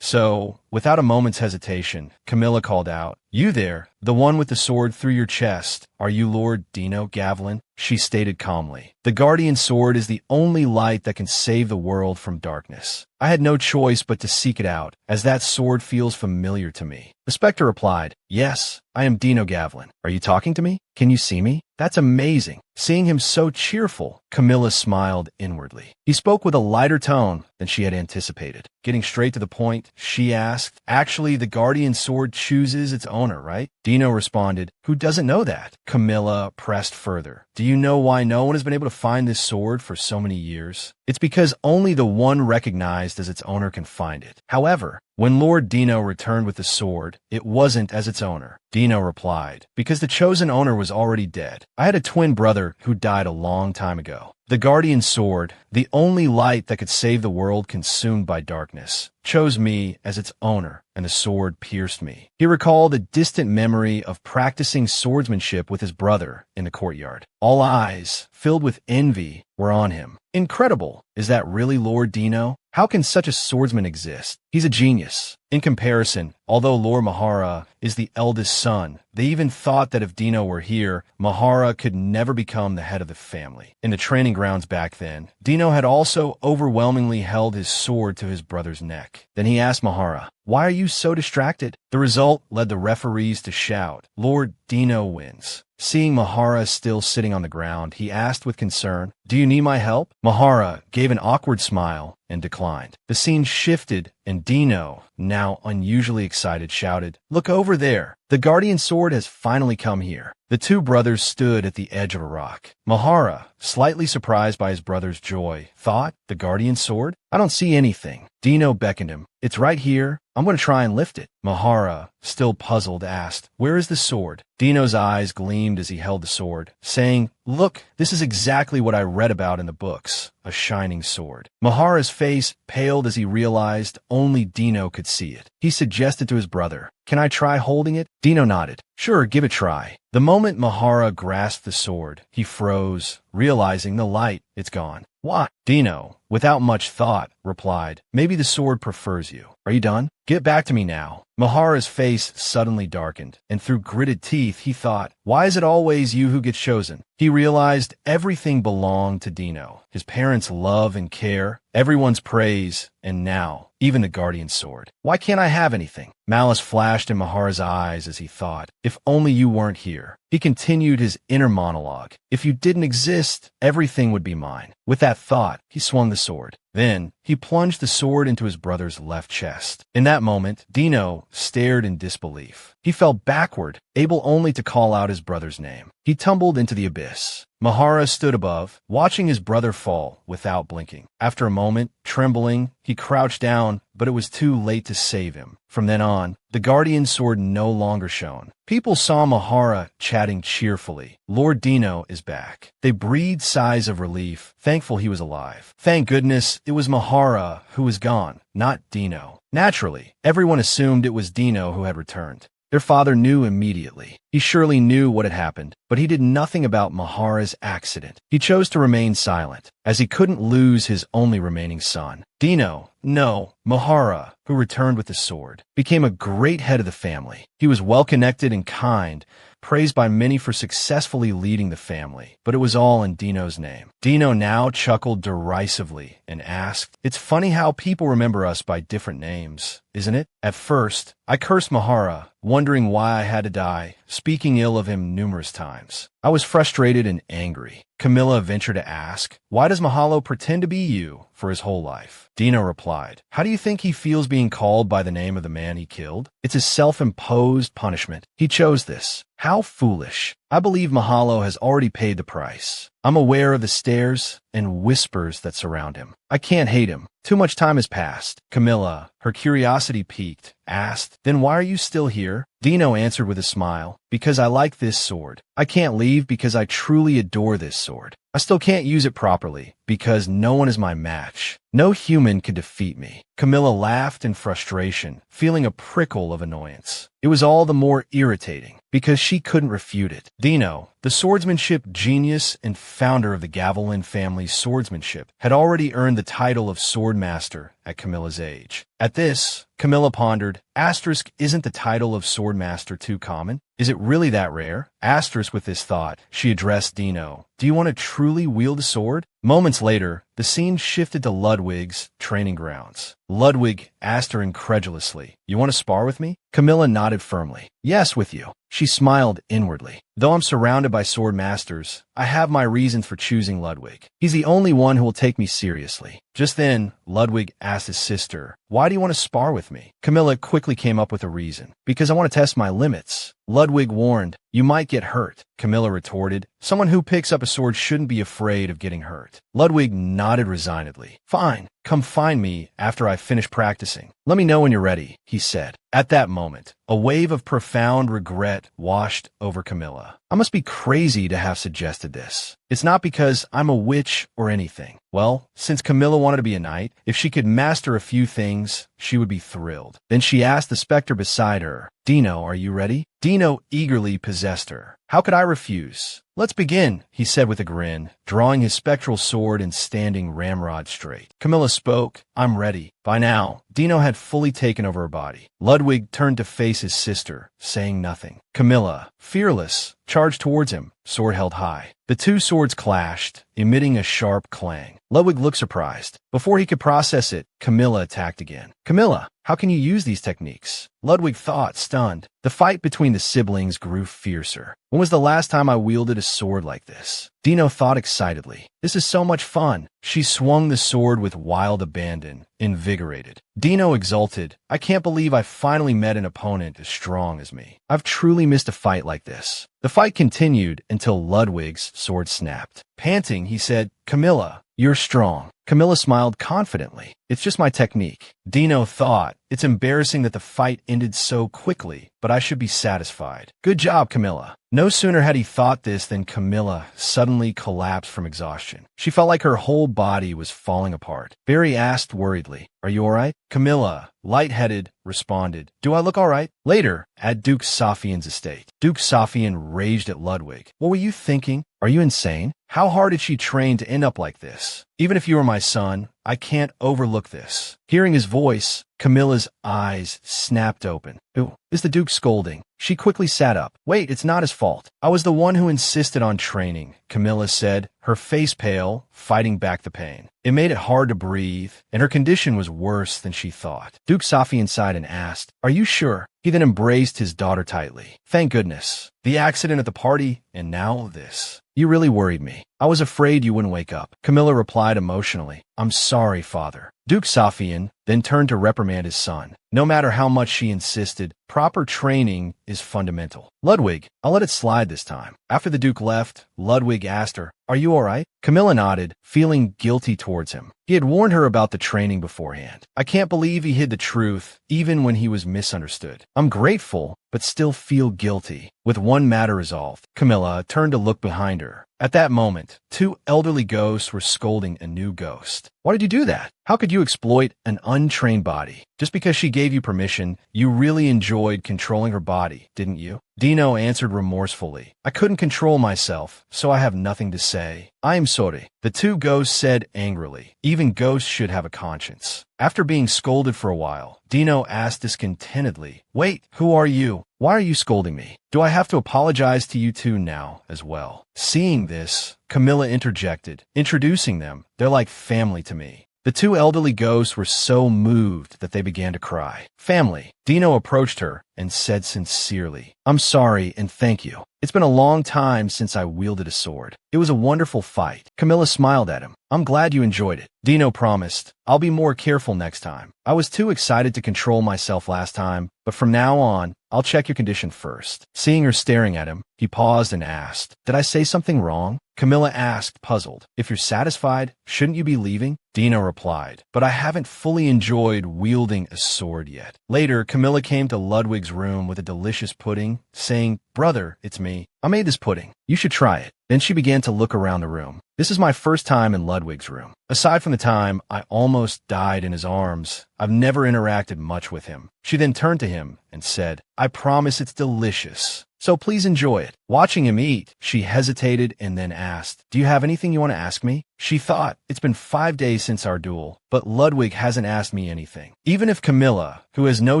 So, without a moment's hesitation, Camilla called out, you there, the one with the sword through your chest, are you Lord Dino Gavilan? She stated calmly. The guardian sword is the only light that can save the world from darkness. I had no choice but to seek it out, as that sword feels familiar to me. The specter replied, yes, I am Dino Gavilan. Are you talking to me? Can you see me? That's amazing. Seeing him so cheerful, Camilla smiled inwardly. He spoke with a lighter tone than she had anticipated. Getting straight to the point, she asked, actually, the guardian sword chooses its owner, right? Dino responded, who doesn't know that? Camilla pressed further. Do you know why no one has been able to find this sword for so many years? It's because only the one recognized as its owner can find it. However, when Lord Dino returned with the sword, it wasn't as its owner. Dino replied, because the chosen owner was already dead. I had a twin brother who died a long time ago. The guardian sword, the only light that could save the world consumed by darkness, chose me as its owner, and the sword pierced me. He recalled a distant memory of practicing swordsmanship with his brother in the courtyard. All eyes, filled with envy, were on him. Incredible! Is that really Lord Dino? How can such a swordsman exist? He's a genius. In comparison, although Lord Mahara is the eldest son, they even thought that if Dino were here, Mahara could never become the head of the family. In the training grounds back then, Dino had also overwhelmingly held his sword to his brother's neck. Then he asked Mahara, why are you so distracted? The result led the referees to shout, Lord Dino wins. Seeing Mahara still sitting on the ground, he asked with concern, do you need my help? Mahara gave an awkward smile and declined. The scene shifted, and Dino, now unusually excited, shouted, look over there. The guardian sword has finally come here. The two brothers stood at the edge of a rock. Mahara, slightly surprised by his brother's joy, thought, the guardian sword? I don't see anything. Dino beckoned him. It's right here. I'm going to try and lift it. Mahara, still puzzled, asked, where is the sword? Dino's eyes gleamed as he held the sword, saying, look, this is exactly what I read about in the books, a shining sword. Mahara's face paled as he realized only Dino could see it. He suggested to his brother, can I try holding it? Dino nodded. Sure, give it a try. The moment Mahara grasped the sword, he froze, realizing the light, it's gone. What? Dino, without much thought, replied, maybe the sword prefers you. Are you done? Get back to me now. Mahara's face suddenly darkened, and through gritted teeth he thought, why is it always you who gets chosen? He realized everything belonged to Dino, his parents' love and care, everyone's praise, and now, even the guardian sword. Why can't I have anything? Malice flashed in Mahara's eyes as he thought, if only you weren't here. He continued his inner monologue. If you didn't exist, everything would be mine. With that thought, he swung the sword. Then, he plunged the sword into his brother's left chest. In that moment, Dino stared in disbelief. He fell backward, able only to call out his brother's name. He tumbled into the abyss. Mahara stood above, watching his brother fall without blinking. After a moment, trembling, he crouched down, but it was too late to save him. From then on, the guardian sword no longer shone. People saw Mahara chatting cheerfully. Lord Dino is back. They breathed sighs of relief, thankful he was alive. Thank goodness it was Mahara who was gone, not Dino. Naturally, everyone assumed it was Dino who had returned. Their father knew immediately. He surely knew what had happened, but he did nothing about Mahara's accident. He chose to remain silent, as he couldn't lose his only remaining son. Dino, no, Mahara, who returned with the sword, became a great head of the family. He was well-connected and kind, praised by many for successfully leading the family, but it was all in Dino's name. Dino now chuckled derisively and asked, it's funny how people remember us by different names, isn't it? At first, I cursed Mahara, wondering why I had to die speaking ill of him numerous times. I was frustrated and angry. Camilla ventured to ask, why does Mahalo pretend to be you for his whole life? Dino replied, how do you think he feels being called by the name of the man he killed? It's his self-imposed punishment. He chose this. How foolish. I believe Mahalo has already paid the price. I'm aware of the stares and whispers that surround him. I can't hate him. Too much time has passed. Camilla, her curiosity piqued, asked, then why are you still here? Dino answered with a smile, because I like this sword. I can't leave because I truly adore this sword. I still can't use it properly, because no one is my match. No human could defeat me. Camilla laughed in frustration, feeling a prickle of annoyance. It was all the more irritating, because she couldn't refute it. Dino, the swordsmanship genius and founder of the Gavilan family's swordsmanship, had already earned the title of swordmaster at Camilla's age. At this, Camilla pondered, asterisk, isn't the title of swordmaster too common? Is it really that rare? Asterisk, with this thought, she addressed Dino. Do you want to truly wield a sword? Moments later, the scene shifted to Ludwig's training grounds. Ludwig asked her incredulously, you want to spar with me? Camilla nodded firmly. Yes, with you. She smiled inwardly. Though I'm surrounded by sword masters, I have my reasons for choosing Ludwig. He's the only one who will take me seriously. Just then, Ludwig asked his sister, why do you want to spar with me? Camilla quickly came up with a reason. Because I want to test my limits. Ludwig warned, you might get hurt. Camilla retorted, someone who picks up a sword shouldn't be afraid of getting hurt. Ludwig nodded resignedly. Fine, come find me after I finish practicing. Let me know when you're ready, he said. At that moment, a wave of profound regret washed over Camilla. I must be crazy to have suggested this. It's not because I'm a witch or anything. Well, since Camilla wanted to be a knight, if she could master a few things, she would be thrilled. Then she asked the specter beside her, Dino, are you ready? Dino eagerly possessed her. How could I refuse? Let's begin, he said with a grin, drawing his spectral sword and standing ramrod straight. Camilla spoke, I'm ready. By now, Dino had fully taken over her body. Ludwig turned to face his sister, saying nothing. Camilla, fearless, charged towards him, sword held high. The two swords clashed, emitting a sharp clang. Ludwig looked surprised. Before he could process it, Camilla attacked again. Camilla, how can you use these techniques? Ludwig thought, stunned. The fight between the siblings grew fiercer. When was the last time I wielded a sword like this? Dino thought excitedly. This is so much fun. She swung the sword with wild abandon, invigorated. Dino exulted. I can't believe I finally met an opponent as strong as me. I've truly missed a fight like this. The fight continued until Ludwig's sword snapped. Panting, he said, Camilla, you're strong. Camilla smiled confidently. It's just my technique. Dino thought, it's embarrassing that the fight ended so quickly, but I should be satisfied. Good job, Camilla. No sooner had he thought this than Camilla suddenly collapsed from exhaustion. She felt like her whole body was falling apart. Barry asked worriedly, are you all right? Camilla, lightheaded, responded, do I look all right? Later, at Duke Safian's estate, Duke Safian raged at Ludwig. What were you thinking? Are you insane? How hard did she train to end up like this? Even if you were my son, I can't overlook this. Hearing his voice, Camilla's eyes snapped open. Ooh, is the Duke scolding? She quickly sat up. Wait, it's not his fault. I was the one who insisted on training, Camilla said, her face pale, fighting back the pain. It made it hard to breathe, and her condition was worse than she thought. Duke Safian sighed and asked, are you sure? He then embraced his daughter tightly. Thank goodness. The accident at the party, and now this. You really worried me. I was afraid you wouldn't wake up. Camilla replied emotionally. I'm sorry, father. Duke Safian then turned to reprimand his son. No matter how much she insisted, proper training is fundamental. Ludwig, I'll let it slide this time. After the Duke left, Ludwig asked her, are you all right? Camilla nodded, feeling guilty towards him. He had warned her about the training beforehand. I can't believe he hid the truth, even when he was misunderstood. I'm grateful, but still feel guilty. With one matter resolved, Camilla turned to look behind her. At that moment, two elderly ghosts were scolding a new ghost. Why did you do that? How could you exploit an untrained body? Just because she gave you permission, you really enjoyed controlling her body, didn't you? Dino answered remorsefully. I couldn't control myself, so I have nothing to say. I am sorry. The two ghosts said angrily. Even ghosts should have a conscience. After being scolded for a while, Dino asked discontentedly, wait, who are you? Why are you scolding me? Do I have to apologize to you two now as well? Seeing this, Camilla interjected, introducing them. They're like family to me. The two elderly ghosts were so moved that they began to cry. Family. Dino approached her and said sincerely, "I'm sorry and thank you. It's been a long time since I wielded a sword. It was a wonderful fight." Camilla smiled at him. "I'm glad you enjoyed it." Dino promised, "I'll be more careful next time. I was too excited to control myself last time, but from now on, I'll check your condition first." Seeing her staring at him, he paused and asked, "Did I say something wrong?" Camilla asked, puzzled. "If you're satisfied, shouldn't you be leaving?" Dino replied, "But I haven't fully enjoyed wielding a sword yet." Later, Camilla came to Ludwig's room with a delicious pudding, saying, "Brother, it's me. I made this pudding. You should try it." Then she began to look around the room. "This is my first time in Ludwig's room. Aside from the time I almost died in his arms, I've never interacted much with him." She then turned to him and said, "I promise it's delicious, so please enjoy it." Watching him eat, she hesitated and then asked, "Do you have anything you want to ask me?" She thought, "It's been 5 days since our duel, but Ludwig hasn't asked me anything." Even if Camilla, who has no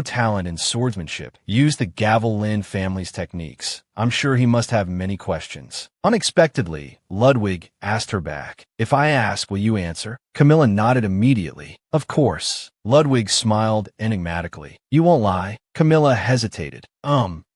talent in swordsmanship, used the Gavel-Lin family's techniques, I'm sure he must have many questions. Unexpectedly, Ludwig asked her back, "If I ask, will you answer?" Camilla nodded immediately. "Of course." Ludwig smiled enigmatically. "You won't lie?" Camilla hesitated.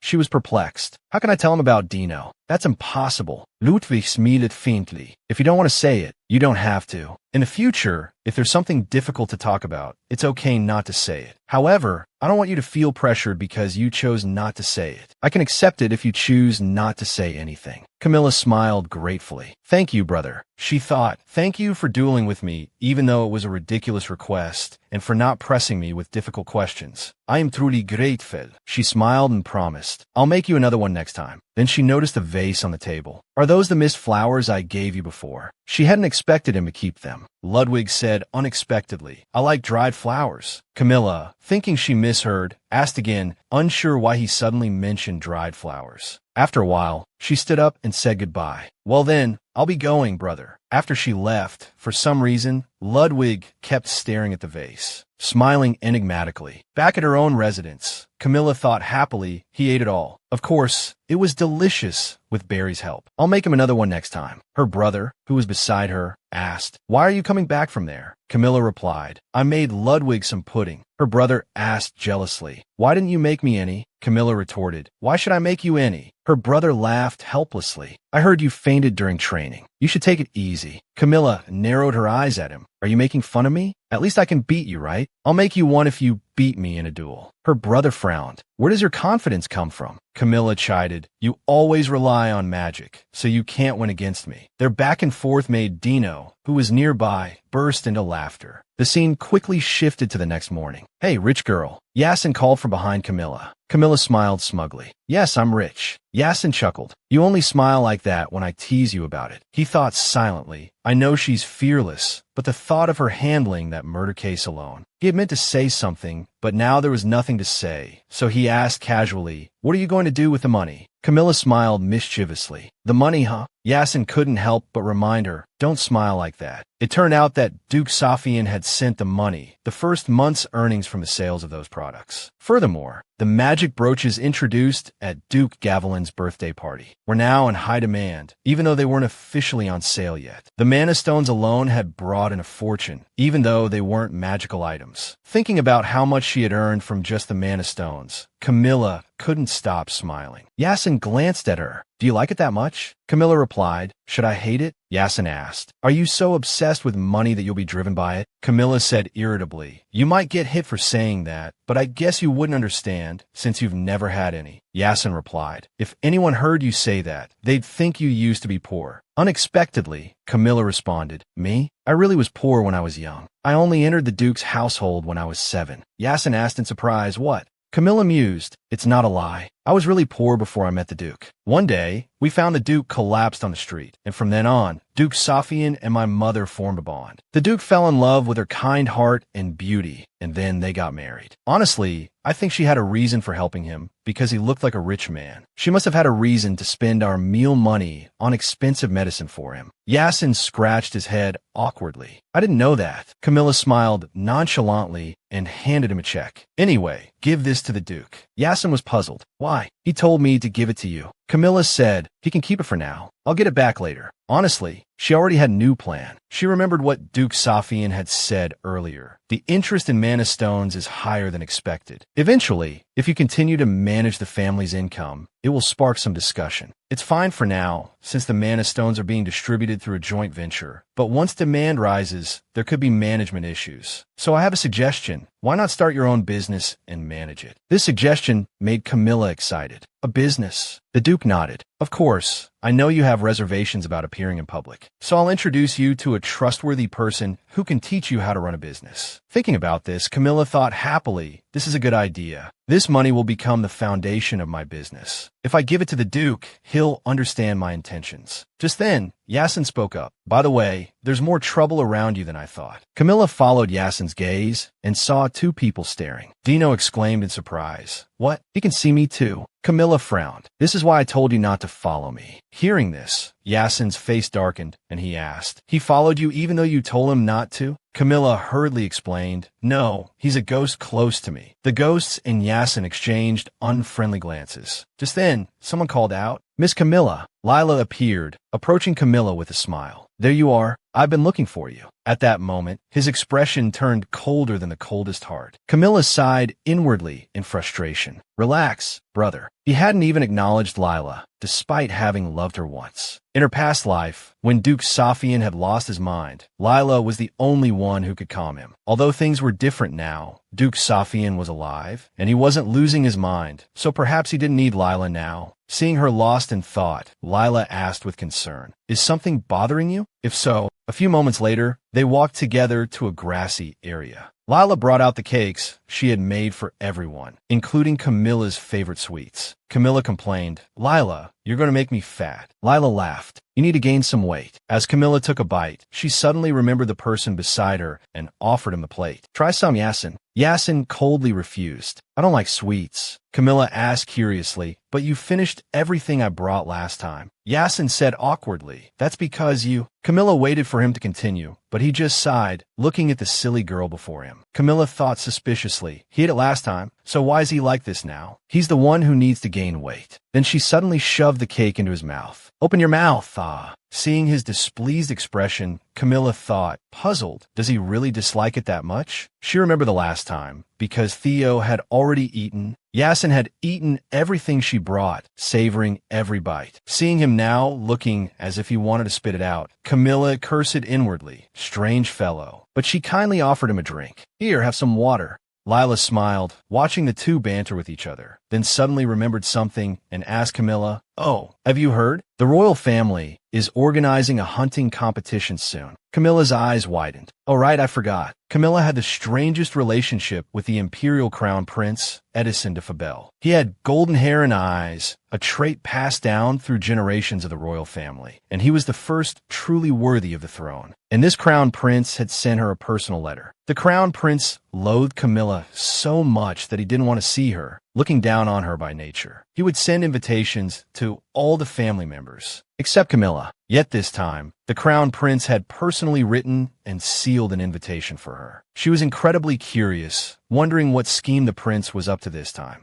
She was perplexed. How can I tell him about Dino? That's impossible. Ludwig smiled faintly. "If you don't want to say it, you don't have to. In the future, if there's something difficult to talk about, it's okay not to say it. However, I don't want you to feel pressured because you chose not to say it. I can accept it if you choose not to say anything." Camilla smiled gratefully. "Thank you, brother." She thought, "Thank you for dueling with me, even though it was a ridiculous request, and for not pressing me with difficult questions. I am truly grateful." She smiled and promised, "I'll make you another one next time." Then she noticed a vase on the table. "Are those the mist flowers I gave you before?" She hadn't expected him to keep them. Ludwig said unexpectedly, "I like dried flowers." Camilla, thinking she misheard, asked again, unsure why he suddenly mentioned dried flowers. After a while, she stood up and said goodbye. "Well then, I'll be going, brother." After she left, for some reason, Ludwig kept staring at the vase, smiling enigmatically. Back at her own residence, Camilla thought happily he ate it all. Of course, it was delicious with Barry's help. "I'll make him another one next time." Her brother, who was beside her, asked, "Why are you coming back from there?" Camilla replied, "I made Ludwig some pudding." Her brother asked jealously, "Why didn't you make me any?" Camilla retorted, "Why should I make you any?" Her brother laughed helplessly. "I heard you fainted during training. You should take it easy." Camilla narrowed her eyes at him. "Are you making fun of me? At least I can beat you, right? I'll make you one if you beat me in a duel." Her brother frowned. "Where does your confidence come from?" Camilla chided, "You always rely on magic, so you can't win against me." Their back and forth made Dino, who was nearby, burst into laughter. The scene quickly shifted to the next morning. "Hey, rich girl." Yasin called from behind Camilla. Camilla smiled smugly. "Yes, I'm rich." Yasin chuckled. "You only smile like that when I tease you about it." He thought silently, "I know she's fearless, but the thought of her handling that murder case alone." He had meant to say something, but now there was nothing to say, so he asked casually, "What are you going to do with the money?" Camilla smiled mischievously. "The money, huh?" Yasin couldn't help but remind her, "Don't smile like that." It turned out that Duke Safian had sent the money, the first month's earnings from the sales of those products. Furthermore, the magic brooches introduced at Duke Gavelin's birthday party were now in high demand, even though they weren't officially on sale yet. The mana stones alone had brought in a fortune, even though they weren't magical items. Thinking about how much she had earned from just the mana stones, Camilla couldn't stop smiling. Yasin glanced at her. "Do you like it that much?" Camilla replied, "Should I hate it?" Yasin asked, "Are you so obsessed with money that you'll be driven by it?" Camilla said irritably, "You might get hit for saying that, but I guess you wouldn't understand, since you've never had any." Yasin replied, "If anyone heard you say that, they'd think you used to be poor." Unexpectedly, Camilla responded, "Me? I really was poor when I was young. I only entered the Duke's household when I was 7. Yasin asked in surprise, "What?" Camilla mused, "It's not a lie. I was really poor before I met the Duke. One day, we found the Duke collapsed on the street, and from then on, Duke Safian and my mother formed a bond. The Duke fell in love with her kind heart and beauty, and then they got married. Honestly, I think she had a reason for helping him, because he looked like a rich man. She must have had a reason to spend our meal money on expensive medicine for him." Yasin scratched his head awkwardly. "I didn't know that." Camilla smiled nonchalantly and handed him a check. "Anyway, give this to the Duke." Yasin was puzzled. Why? He told me to give it to you. Camilla said, he can keep it for now. I'll get it back later. Honestly, she already had a new plan. She remembered what Duke Safian had said earlier. The interest in mana stones is higher than expected. Eventually, if you continue to manage the family's income, it will spark some discussion. It's fine for now, since the mana stones are being distributed through a joint venture. But once demand rises, there could be management issues. So I have a suggestion. Why not start your own business and manage it? This suggestion made Camilla excited. A business. The Duke nodded. Of course, I know you have reservations about appearing in public, so I'll introduce you to a trustworthy person who can teach you how to run a business. Thinking about this, Camilla thought happily, this is a good idea. This money will become the foundation of my business. If I give it to the Duke, he'll understand my intentions. Just then, Yasin spoke up. By the way, there's more trouble around you than I thought. Camilla followed Yasin's gaze and saw two people staring. Dino exclaimed in surprise. What? He can see me too. Camilla frowned. This is why I told you not to follow me. Hearing this, Yasin's face darkened and he asked, he followed you even though you told him not to? Camilla hurriedly explained, no, he's a ghost close to me. The ghosts and Yasin exchanged unfriendly glances. Just then, someone called out, Miss Camilla. Lila appeared, approaching Camilla with a smile. There you are. I've been looking for you. At that moment, his expression turned colder than the coldest heart. Camilla sighed inwardly in frustration. Relax, brother. He hadn't even acknowledged Lila, despite having loved her once. In her past life, when Duke Safian had lost his mind, Lila was the only one who could calm him. Although things were different now, Duke Safian was alive, and he wasn't losing his mind, so perhaps he didn't need Lila now. Seeing her lost in thought, Lila asked with concern, is something bothering you? If so, a few moments later, they walked together to a grassy area. Lila brought out the cakes she had made for everyone, including Camilla's favorite sweets. Camilla complained, Lila, you're going to make me fat. Lila laughed. You need to gain some weight. As Camilla took a bite, she suddenly remembered the person beside her and offered him the plate. Try some, Yasin. Yasin coldly refused. I don't like sweets. Camilla asked curiously, but you finished everything I brought last time. Yasin said awkwardly, that's because you... Camilla waited for him to continue, but he just sighed, looking at the silly girl before him. Camilla thought suspiciously, he ate it last time, so why is he like this now? He's the one who needs to gain weight. Then she suddenly shoved the cake into his mouth. Open your mouth, ah. Seeing his displeased expression, Camilla thought, puzzled, does he really dislike it that much? She remembered the last time, because Theo had already eaten. Yasin had eaten everything she brought, savoring every bite. Seeing him now, looking as if he wanted to spit it out, Camilla cursed inwardly, strange fellow. But she kindly offered him a drink. Here, have some water. Lila smiled, watching the two banter with each other, then suddenly remembered something and asked Camilla, oh, have you heard? The royal family is organizing a hunting competition soon. Camilla's eyes widened. Oh right, I forgot. Camilla had the strangest relationship with the imperial crown prince, Edison de Fabel. He had golden hair and eyes, a trait passed down through generations of the royal family, and he was the first truly worthy of the throne. And this crown prince had sent her a personal letter. The crown prince loathed Camilla so much that he didn't want to see her, looking down on her by nature. He would send invitations to all the family members, except Camilla. Yet this time, the crown prince had personally written and sealed an invitation for her. She was incredibly curious, wondering what scheme the prince was up to this time.